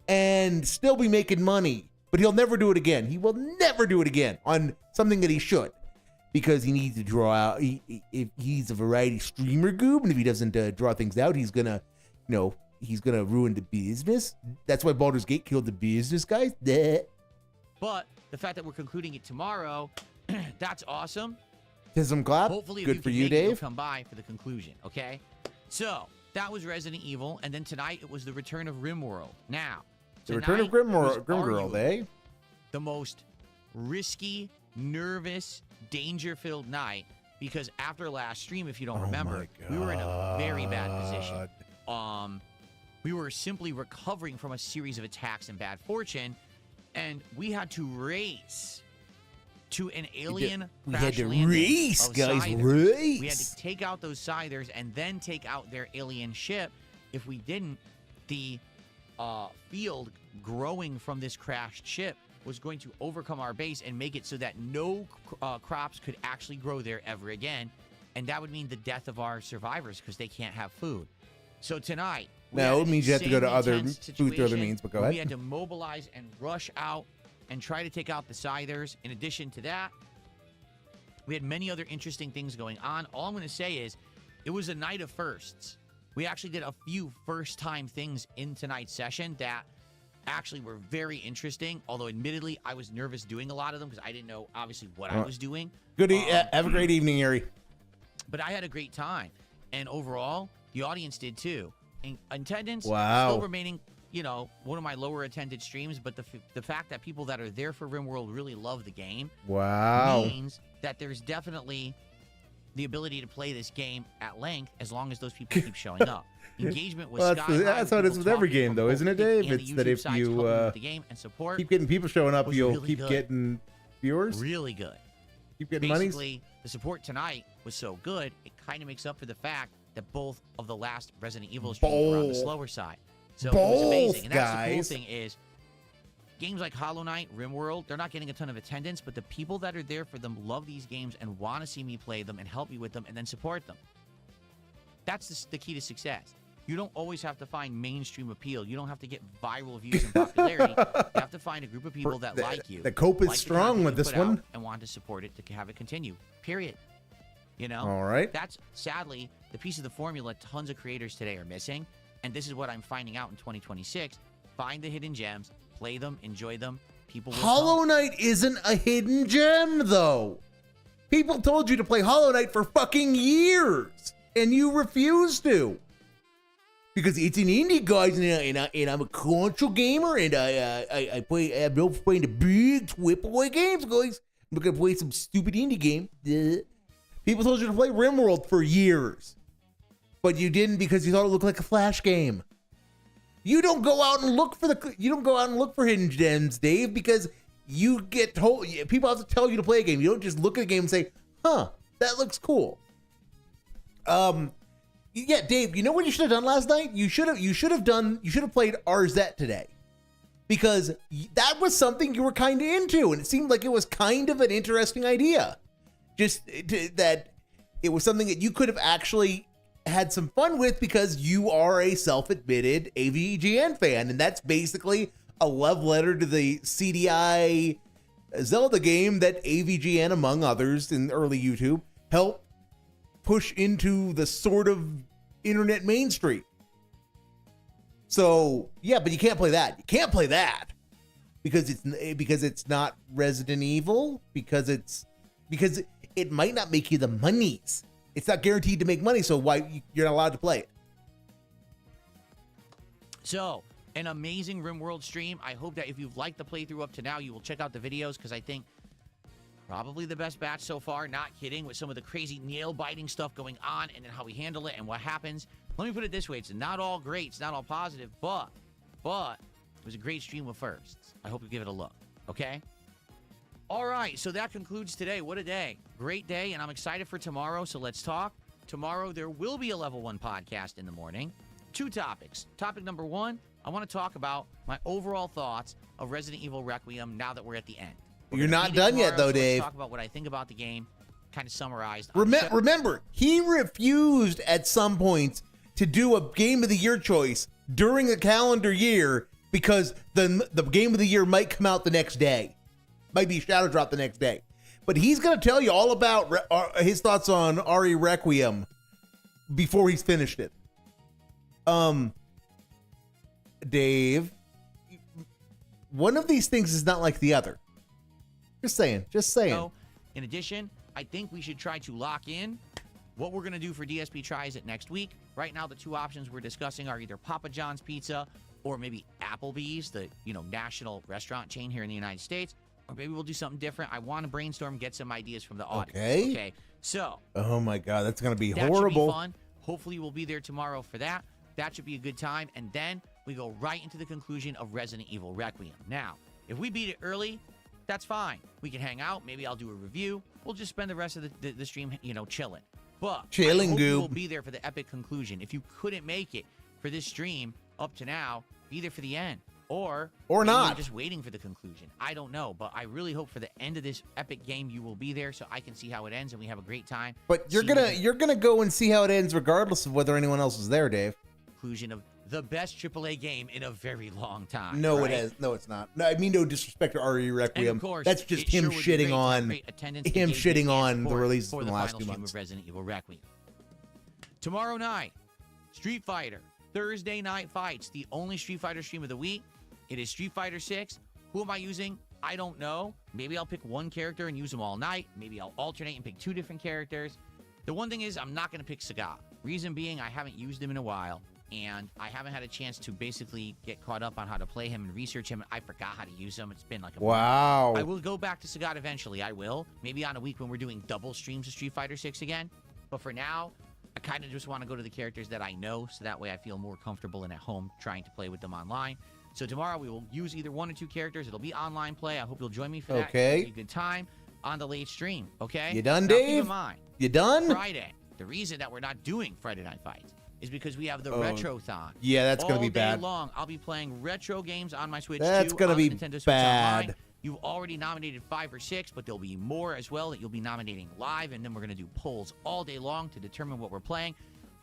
and still be making money? But he'll never do it again. He will never do it again on something that he should. Because he needs to draw out. If he's a variety streamer goob, and if he doesn't draw things out, he's gonna ruin the business. That's why Baldur's Gate killed the business guys. But the fact that we're concluding it tomorrow, that's awesome. Tism clap. Hopefully, good if for can you, make it, you'll Dave. come by for the conclusion. Okay. So that was Resident Evil, and then tonight it was the return of Rimworld. Now, The return of tonight was Grimworld, eh? the most risky, nervous, danger-filled night, because after last stream, if you don't remember, we were in a very bad position. We were simply recovering from a series of attacks and bad fortune, and we had to race to an alien We crash had to landing race, of guys, Scythers. race. We had to take out those Scythers and then take out their alien ship. If we didn't, the field growing from this crashed ship was going to overcome our base and make it so that no crops could actually grow there ever again. And that would mean the death of our survivors because they can't have food. So tonight... No, it means you have to go to other insanely food through other situation. means, but go We ahead. had to mobilize and rush out and try to take out the Scythers. In addition to that, we had many other interesting things going on. All I'm going to say is it was a night of firsts. We actually did a few first-time things in tonight's session that actually were very interesting, although admittedly I was nervous doing a lot of them because I didn't know obviously what I was doing. Have a great evening, Ari. But I had a great time, and overall the audience did too. In attendance Wow. still remaining, you know, one of my lower attended streams, but the fact that people that are there for Rimworld really love the game Wow. means that there's definitely the ability to play this game at length as long as those people keep showing up. Engagement was Well, sky that's high that's how it is people with every talking game, from though, both isn't it, the Dave? and the It's that YouTube if sides you helping with the game and support keep getting people showing up, was you'll really keep good. getting viewers. really good. Keep getting monies. Basically, the support tonight was so good, it kind of makes up for the fact that both of the last Resident Evil streams were on the Both. slower side. So it was amazing. And that's Guys. the cool thing is, games like Hollow Knight, Rimworld, they're not getting a ton of attendance, but the people that are there for them love these games and want to see me play them and help me with them and then support them. That's the key to success. You don't always have to find mainstream appeal. You don't have to get viral views and popularity. You have to find a group of people that like you. The cope is like the strong content with you this put out one. and want to support it to have it continue. Period. You know? All right. That's sadly the piece of the formula tons of creators today are missing. And this is what I'm finding out in 2026. Find the hidden gems, play them, enjoy them. People will Hollow come. Knight isn't a hidden gem, though. People told you to play Hollow Knight for fucking years, and you refused to. Because it's an indie, guys, and I'm a console gamer, and I'm not playing the big AAA games, guys. I'm gonna play some stupid indie game. People told you to play Rimworld for years, but you didn't because you thought it looked like a Flash game. You don't go out and look for hidden gems, Dave, because you get told. People have to tell you to play a game. You don't just look at a game and say, "Huh, that looks cool." Yeah, Dave, you know what you should have done last night? You should have played RZ today, because that was something you were kind of into, and it seemed like it was kind of an interesting idea. That it was something that you could have actually had some fun with, because you are a self-admitted AVGN fan, and that's basically a love letter to the CDI Zelda game that AVGN, among others in early YouTube, helped push into the sort of internet mainstream. So yeah, but you can't play that. You can't play that because it's not Resident Evil, because it might not make you the monies. It's not guaranteed to make money, so why you're not allowed to play it. So, an amazing Rimworld stream. I hope that if you've liked the playthrough up to now, you will check out the videos, because I think probably the best batch so far, not kidding, with some of the crazy nail-biting stuff going on and then how we handle it and what happens. Let me put it this way. It's not all great. It's not all positive, but it was a great stream with firsts. I hope you give it a look, okay? All right, so that concludes today. What a day. Great day, and I'm excited for tomorrow, so let's talk. Tomorrow, there will be a Level 1 podcast in the morning. 2 topics. Topic number 1, I want to talk about my overall thoughts of Resident Evil Requiem now that we're at the end. You're not done yet, though, Dave. Let's talk about what I think about the game, kind of summarized. Remember, he refused at some points to do a Game of the Year choice during the calendar year because the Game of the Year might come out the next day. Might be Shadow Drop the next day. But he's going to tell you all about his thoughts on RE Requiem before he's finished it. Dave, one of these things is not like the other. Just saying. So, in addition, I think we should try to lock in what we're going to do for DSP Tries It next week. Right now, the 2 options we're discussing are either Papa John's Pizza or maybe Applebee's, the national restaurant chain here in the United States. Or maybe we'll do something different. I want to brainstorm, get some ideas from the audience. Okay. So. Oh my God, that's going to be horrible. That should be fun. Hopefully, we'll be there tomorrow for that. That should be a good time. And then we go right into the conclusion of Resident Evil Requiem. Now, if we beat it early, that's fine. We can hang out. Maybe I'll do a review. We'll just spend the rest of the stream, chilling. But I hope you will be there for the epic conclusion. If you couldn't make it for this stream up to now, be there for the end. Or not. You're just waiting for the conclusion. I don't know, but I really hope for the end of this epic game you will be there so I can see how it ends and we have a great time. But you're gonna go and see how it ends regardless of whether anyone else is there, Dave. Conclusion of the best AAA game in a very long time. No, right? it has. No, it's not. No, I mean no disrespect to RE Requiem. And of course, that's just him shitting on the releases from the last 2 months. Of Resident Evil Requiem. Tomorrow night, Street Fighter. Thursday night fights. The only Street Fighter stream of the week. It is Street Fighter 6. Who am I using? I don't know. Maybe I'll pick one character and use them all night. Maybe I'll alternate and pick 2 different characters. The one thing is, I'm not going to pick Sagat. Reason being, I haven't used him in a while. And I haven't had a chance to basically get caught up on how to play him and research him. I forgot how to use him. It's been like a wow. month. I will go back to Sagat eventually. I will. Maybe on a week when we're doing double streams of Street Fighter 6 again. But for now, I kind of just want to go to the characters that I know. So that way I feel more comfortable and at home trying to play with them online. So tomorrow we will use either 1 or 2 characters. It'll be online play. I hope you'll join me for that. Okay. It'll be a good time on the late stream. Okay? You done, now, Dave? Keep in mind, you done? Friday. The reason that we're not doing Friday Night Fights is because we have the Retrothon. Yeah, that's going to be All bad. day long, I'll be playing retro games on my Switch. That's going to be Nintendo Switch bad. Online. You've already nominated 5 or 6, but there'll be more as well that you'll be nominating live, and then we're going to do polls all day long to determine what we're playing.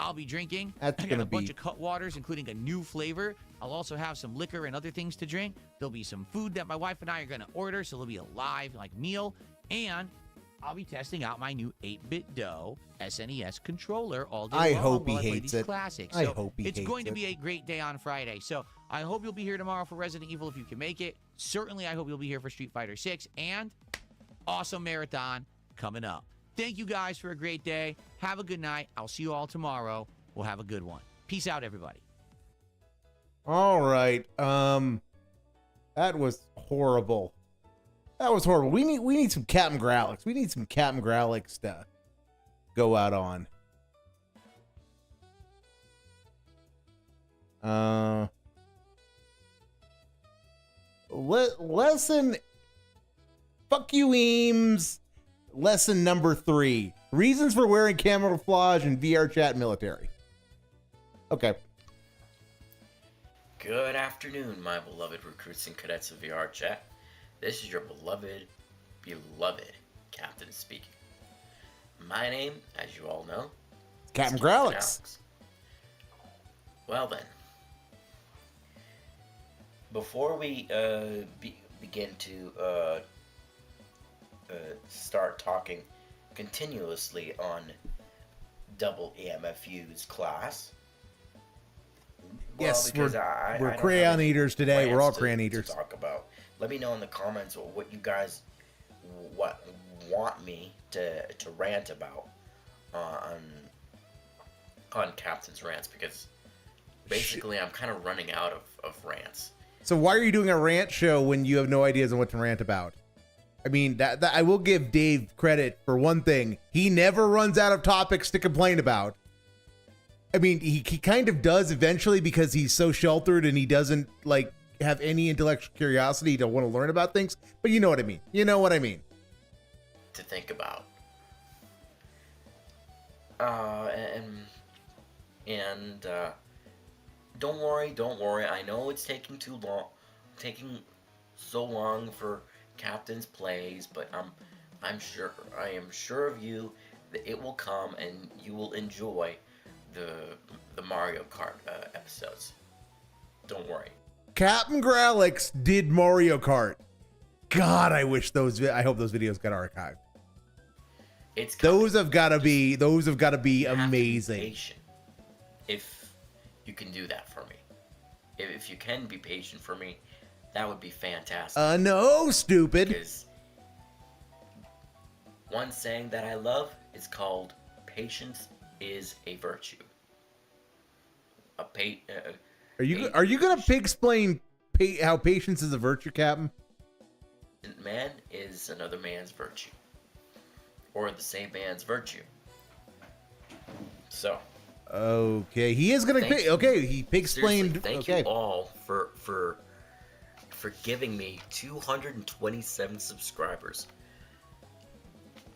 I'll be drinking. That's I got a bunch of Cutwaters, including a new flavor. I'll also have some liquor and other things to drink. There'll be some food that my wife and I are going to order, so there'll be a live meal. And I'll be testing out my new 8-bit DOE SNES controller all day I long hope he while I play hates these it. classics. I So hope he it's hates going to it. be a great day on Friday. So I hope you'll be here tomorrow for Resident Evil if you can make it. Certainly, I hope you'll be here for Street Fighter 6 and awesome marathon coming up. Thank you guys for a great day. Have a good night. I'll see you all tomorrow. We'll have a good one. Peace out, everybody. All right. That was horrible. That was horrible. We need some Captain Growlix. We need some Captain Growlix to go out on. Lesson. Fuck you, Eames. Lesson number 3. Reasons for wearing camouflage in VR chat military. Okay. Good afternoon, my beloved recruits and cadets of VR chat. This is your beloved captain speaking. My name, as you all know, Captain is Growlix. Alex. Well then, before we begin to start talking continuously on double EMFU's class. Yes, because we're I don't crayon have any eaters today. We're all rants crayon to eaters. talk about. Let me know in the comments what you guys want me to rant about on Captain's rants, because basically I'm kind of running out of rants. So why are you doing a rant show when you have no ideas on what to rant about? I mean, that I will give Dave credit for one thing. He never runs out of topics to complain about. I mean, he kind of does eventually because he's so sheltered and he doesn't like have any intellectual curiosity to want to learn about things. But you know what I mean. You know what I mean. To think about. And don't worry. I know it's taking so long for Captain's plays, but I am sure of you that it will come and you will enjoy the Mario Kart episodes. Don't worry. Captain Growlix did Mario Kart. God, I hope those videos got archived. It's coming. Those have got to be You have to be amazing. patient if you can do that for me. If you can be patient for me, that would be fantastic. No, stupid. Because one saying that I love is called "Patience is a virtue." Are you gonna explain how patience is a virtue, Captain? Man is another man's virtue, or the same man's virtue. So. Okay, he is gonna. He explained. Thank you all for giving me 227 subscribers.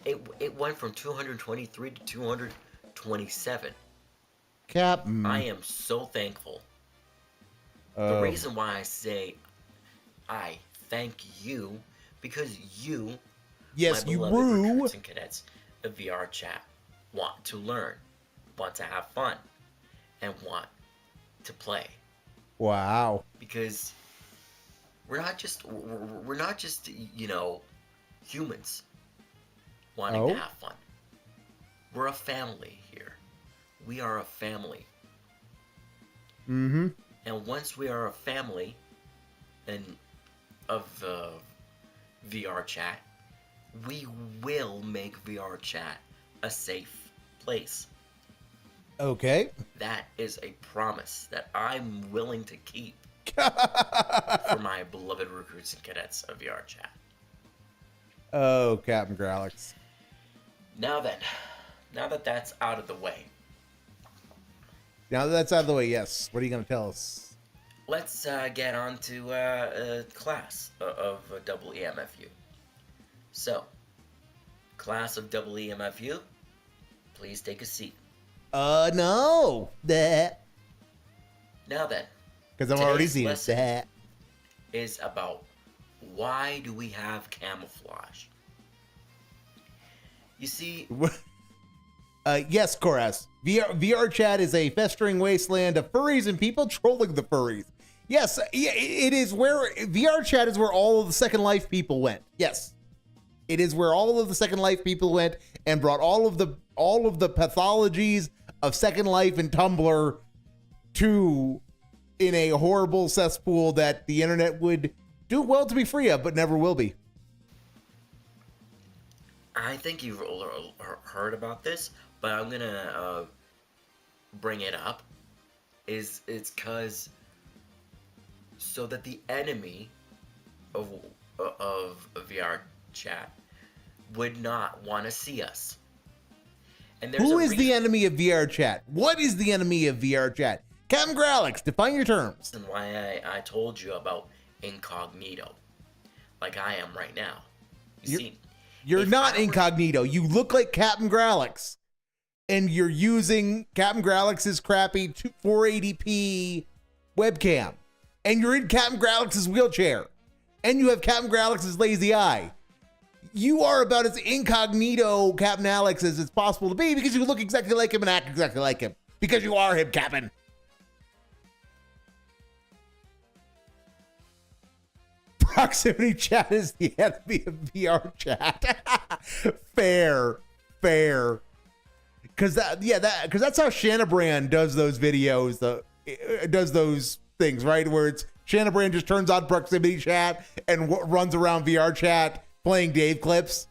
It went from 223 to 227. Captain. I am so thankful. The reason why I say I thank you, because you, yes, my you beloved rue. recruits and cadets of VR chat, want to learn, want to have fun, and want to play. Wow. Because we're not just humans wanting to have fun. We're a family here. We are a family. Mm-hmm. And once we are a family and of VR chat, we will make VR chat a safe place. Okay. That is a promise that I'm willing to keep for my beloved recruits and cadets of VR chat. Oh, Captain Growlix. Now that that's out of the way, yes. What are you going to tell us? let's get on to a class of double EMFU. So, class of double EMFU, please take a seat. No. That. Now then, Because I'm already today's seeing lesson that. is about why do we have camouflage? You see, Yes, Koras. VR chat is a festering wasteland of furries and people trolling the furries. Yes, it is where VR chat is where all of the Second Life people went. Yes. It is where all of the Second Life people went and brought all of the pathologies of Second Life and Tumblr to in a horrible cesspool that the internet would do well to be free of, but never will be. I think you've heard about this, but I'm gonna bring it up. It's because so that the enemy of VR chat would not want to see us. And Who is the enemy of VR chat? What is the enemy of VR chat? Captain Gralix, define your terms. And why I told you about incognito, like I am right now. You're not incognito. You look like Captain Gralix, and you're using Captain Gralix's crappy 480p webcam, and you're in Captain Gralix's wheelchair, and you have Captain Gralix's lazy eye. You are about as incognito Captain Alex as it's possible to be because you look exactly like him and act exactly like him because you are him, Captain. Proximity chat is the enemy of VR chat. fair. Because that's how Shanabrand does those videos. Does those things right where it's Shanabrand just turns on proximity chat and runs around VR chat playing Dave clips.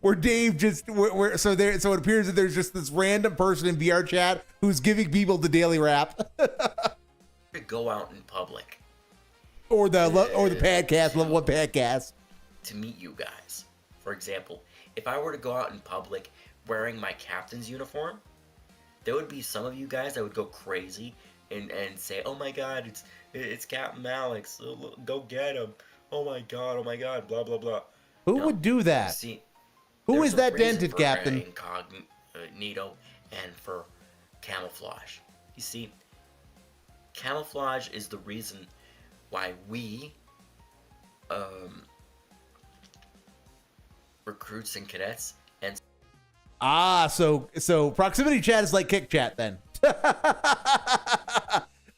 Where Dave just so it appears that there's just this random person in VR chat who's giving people the daily rap. To go out in public, or the podcast, level 1 podcast, to meet you guys. For example, if I were to go out in public wearing my captain's uniform, there would be some of you guys that would go crazy and say, "Oh my God, it's Captain Alex! Go get him! Oh my God, blah blah blah." Who would do that? See, who is that dented captain? Incognito and for camouflage. You see. Camouflage is the reason why we, recruits and cadets, and so proximity chat is like kick chat then.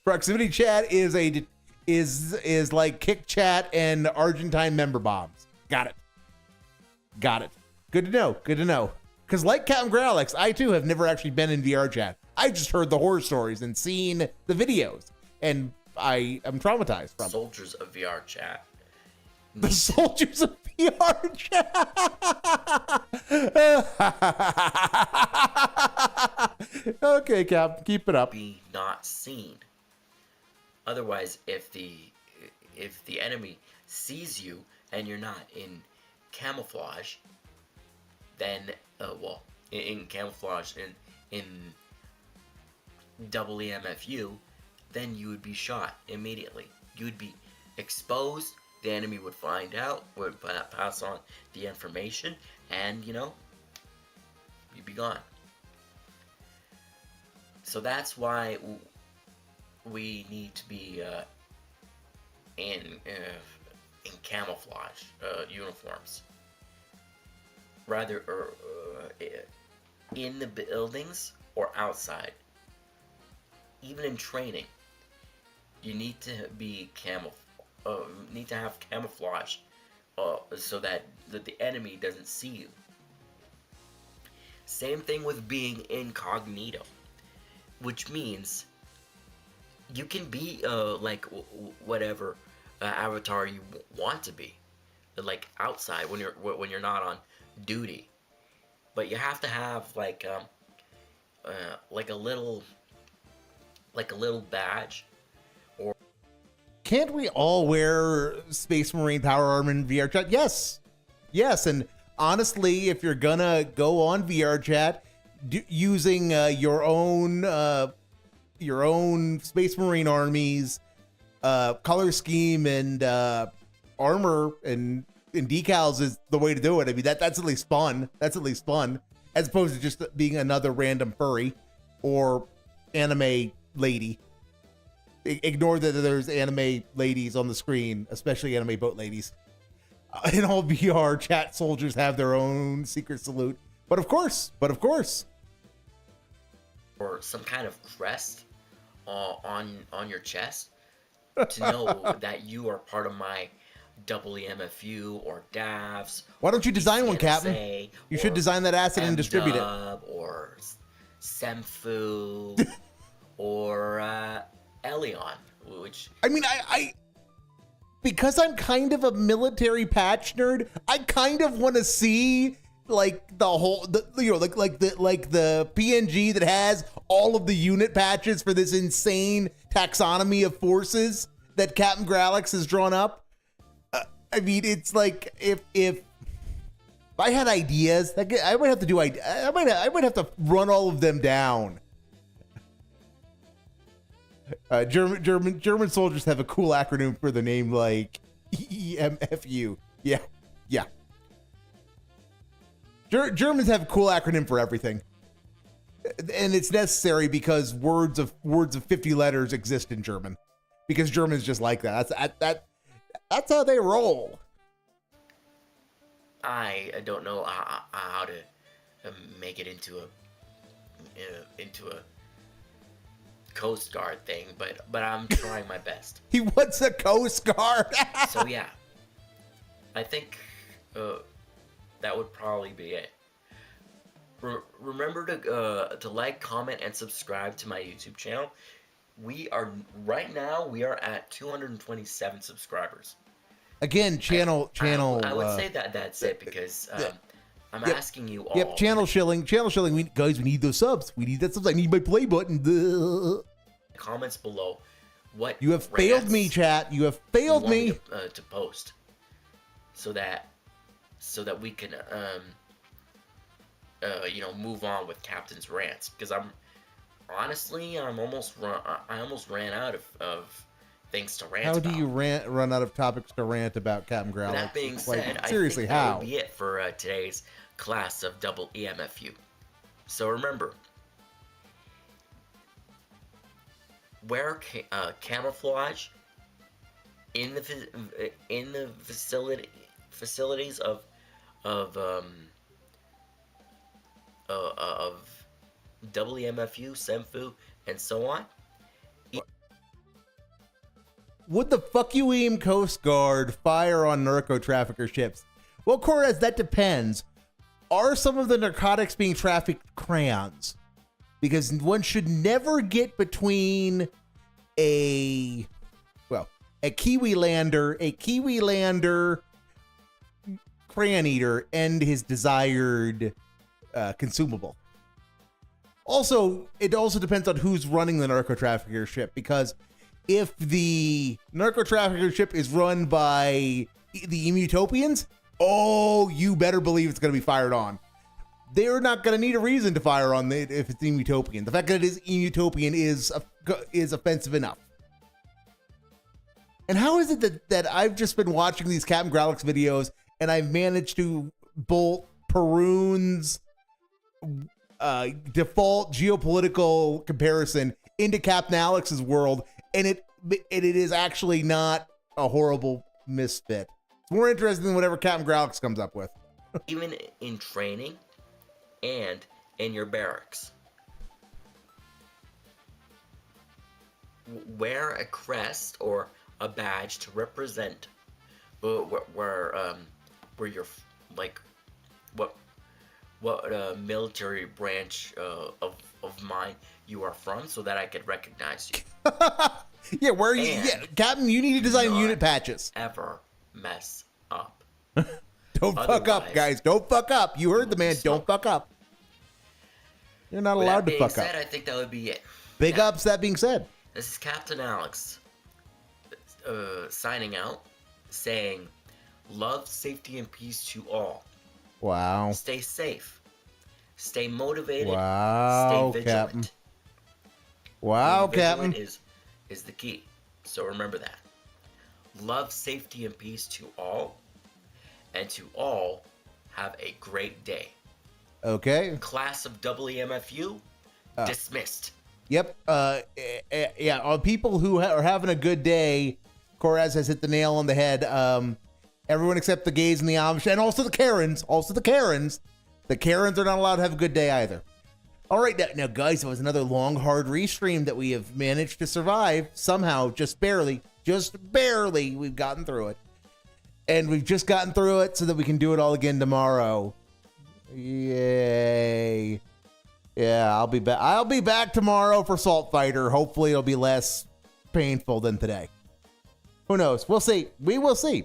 Proximity chat is like kick chat and Argentine member bombs. Got it. Good to know. Because like Captain Gralix, I too have never actually been in VR chat. I just heard the horror stories and seen the videos, and I am traumatized from soldiers of VR chat. The soldiers of VR chat. Okay, Cap, keep it up. Be not seen. Otherwise, if the enemy sees you and you're not in camouflage, then in camouflage in double EMFU, then you would be shot immediately. You would be exposed, the enemy would find out, would pass on the information, and, you'd be gone. So that's why we need to be in camouflage uniforms. Rather, in the buildings or outside. Even in training, you need to be need to have camouflage, so that the enemy doesn't see you. Same thing with being incognito, which means you can be like whatever avatar you want to be, like outside when you're not on duty, but you have to have like a little badge. Or can't we all wear Space Marine power armor in VR chat? Yes, and honestly, if you're gonna go on VR chat using your own Space Marine army's color scheme and armor and decals is the way to do it. I mean, that's at least fun. That's at least fun, as opposed to just being another random furry or anime lady. Ignore that there's anime ladies on the screen, especially anime boat ladies. In all VR, chat soldiers have their own secret salute. But of course. Or some kind of crest on your chest to know that you are part of my WMFU or DAFs. Why don't you design one, Captain? CNSA, You should or design that asset and distribute it. MDub, or Semfu, or Elion, which I mean, I because I'm kind of a military patch nerd, I kind of want to see like the whole, like the PNG that has all of the unit patches for this insane taxonomy of forces that Captain Gralix has drawn up. I mean, it's like if I had ideas, like, I might have to do. I might have to run all of them down. German soldiers have a cool acronym for the name, like EMFU. Yeah. Germans have a cool acronym for everything, and it's necessary because words of 50 letters exist in German, because Germans just like that. That's how they roll. I don't know how to make it into a Coast Guard thing, but I'm trying my best. He wants a Coast Guard. So yeah, I think that would probably be it. Remember to like, comment, and subscribe to my YouTube channel. We are at 227 subscribers. Again, channel. I would say that's it, because I'm asking you all. Yep, channel shilling. We need those subs. We need that subs. I need my play button. Duh. Comments below what you have failed me, chat. You have failed me to post, so that we can move on with Captain's rants, because I almost ran out of things to rant about. How do you run out of topics to rant about, Captain Gralix? That being said, seriously, I think that would be it for today's class of double EMFU. So remember, wear camouflage in the facilities of WMFU, Semfu, and so on. Would the fuck you aim Coast Guard fire on narco trafficker ships? Well, Cortez, that depends. Are some of the narcotics being trafficked crayons? Because one should never get between a Kiwi lander crayon eater and his desired consumable. Also, it also depends on who's running the narco trafficker ship, because if the narco trafficker ship is run by the Emutopians, oh, you better believe it's going to be fired on. They're not going to need a reason to fire on it if it's Emutopian. The fact that it is Emutopian is offensive enough. And how is it that I've just been watching these Captain Gralix videos and I've managed to bolt Perun's default geopolitical comparison into Captain Alex's world, and it is actually not a horrible misfit. It's more interesting than whatever Captain Gralix comes up with. Even in training and in your barracks, wear a crest or a badge to represent where you're, like, what military branch of mine you are from, so that I could recognize you. Yeah, where are you? Yeah, Captain, you need to design unit patches. Ever mess up. Don't fuck up, guys. Don't fuck up. You heard the man. Don't fuck up. You're not allowed to fuck up. I think that would be it. Big ups, that being said. This is Captain Alex signing out, saying, love, safety, and peace to all. Wow. Stay safe. Stay motivated. Wow, stay vigilant. Captain. Wow, Captain. Is the key. So remember that. Love, safety, and peace to all. And to all, have a great day. Okay. Class of WMFU, dismissed. Yep. Yeah. On people who are having a good day, Cortez has hit the nail on the head. Everyone except the gays and the Amish, and also the Karens. The Karens are not allowed to have a good day either. All right, now guys, it was another long, hard restream that we have managed to survive somehow, just barely. We've gotten through it. And we've just gotten through it so that we can do it all again tomorrow. Yay. Yeah, I'll be back. I'll be back tomorrow for Salt Fighter. Hopefully it'll be less painful than today. Who knows? We'll see. We will see.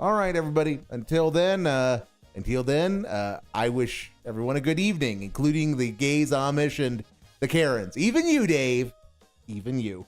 All right, everybody. Until then, I wish everyone a good evening, including the gays, Amish, and the Karens. Even you, Dave. Even you.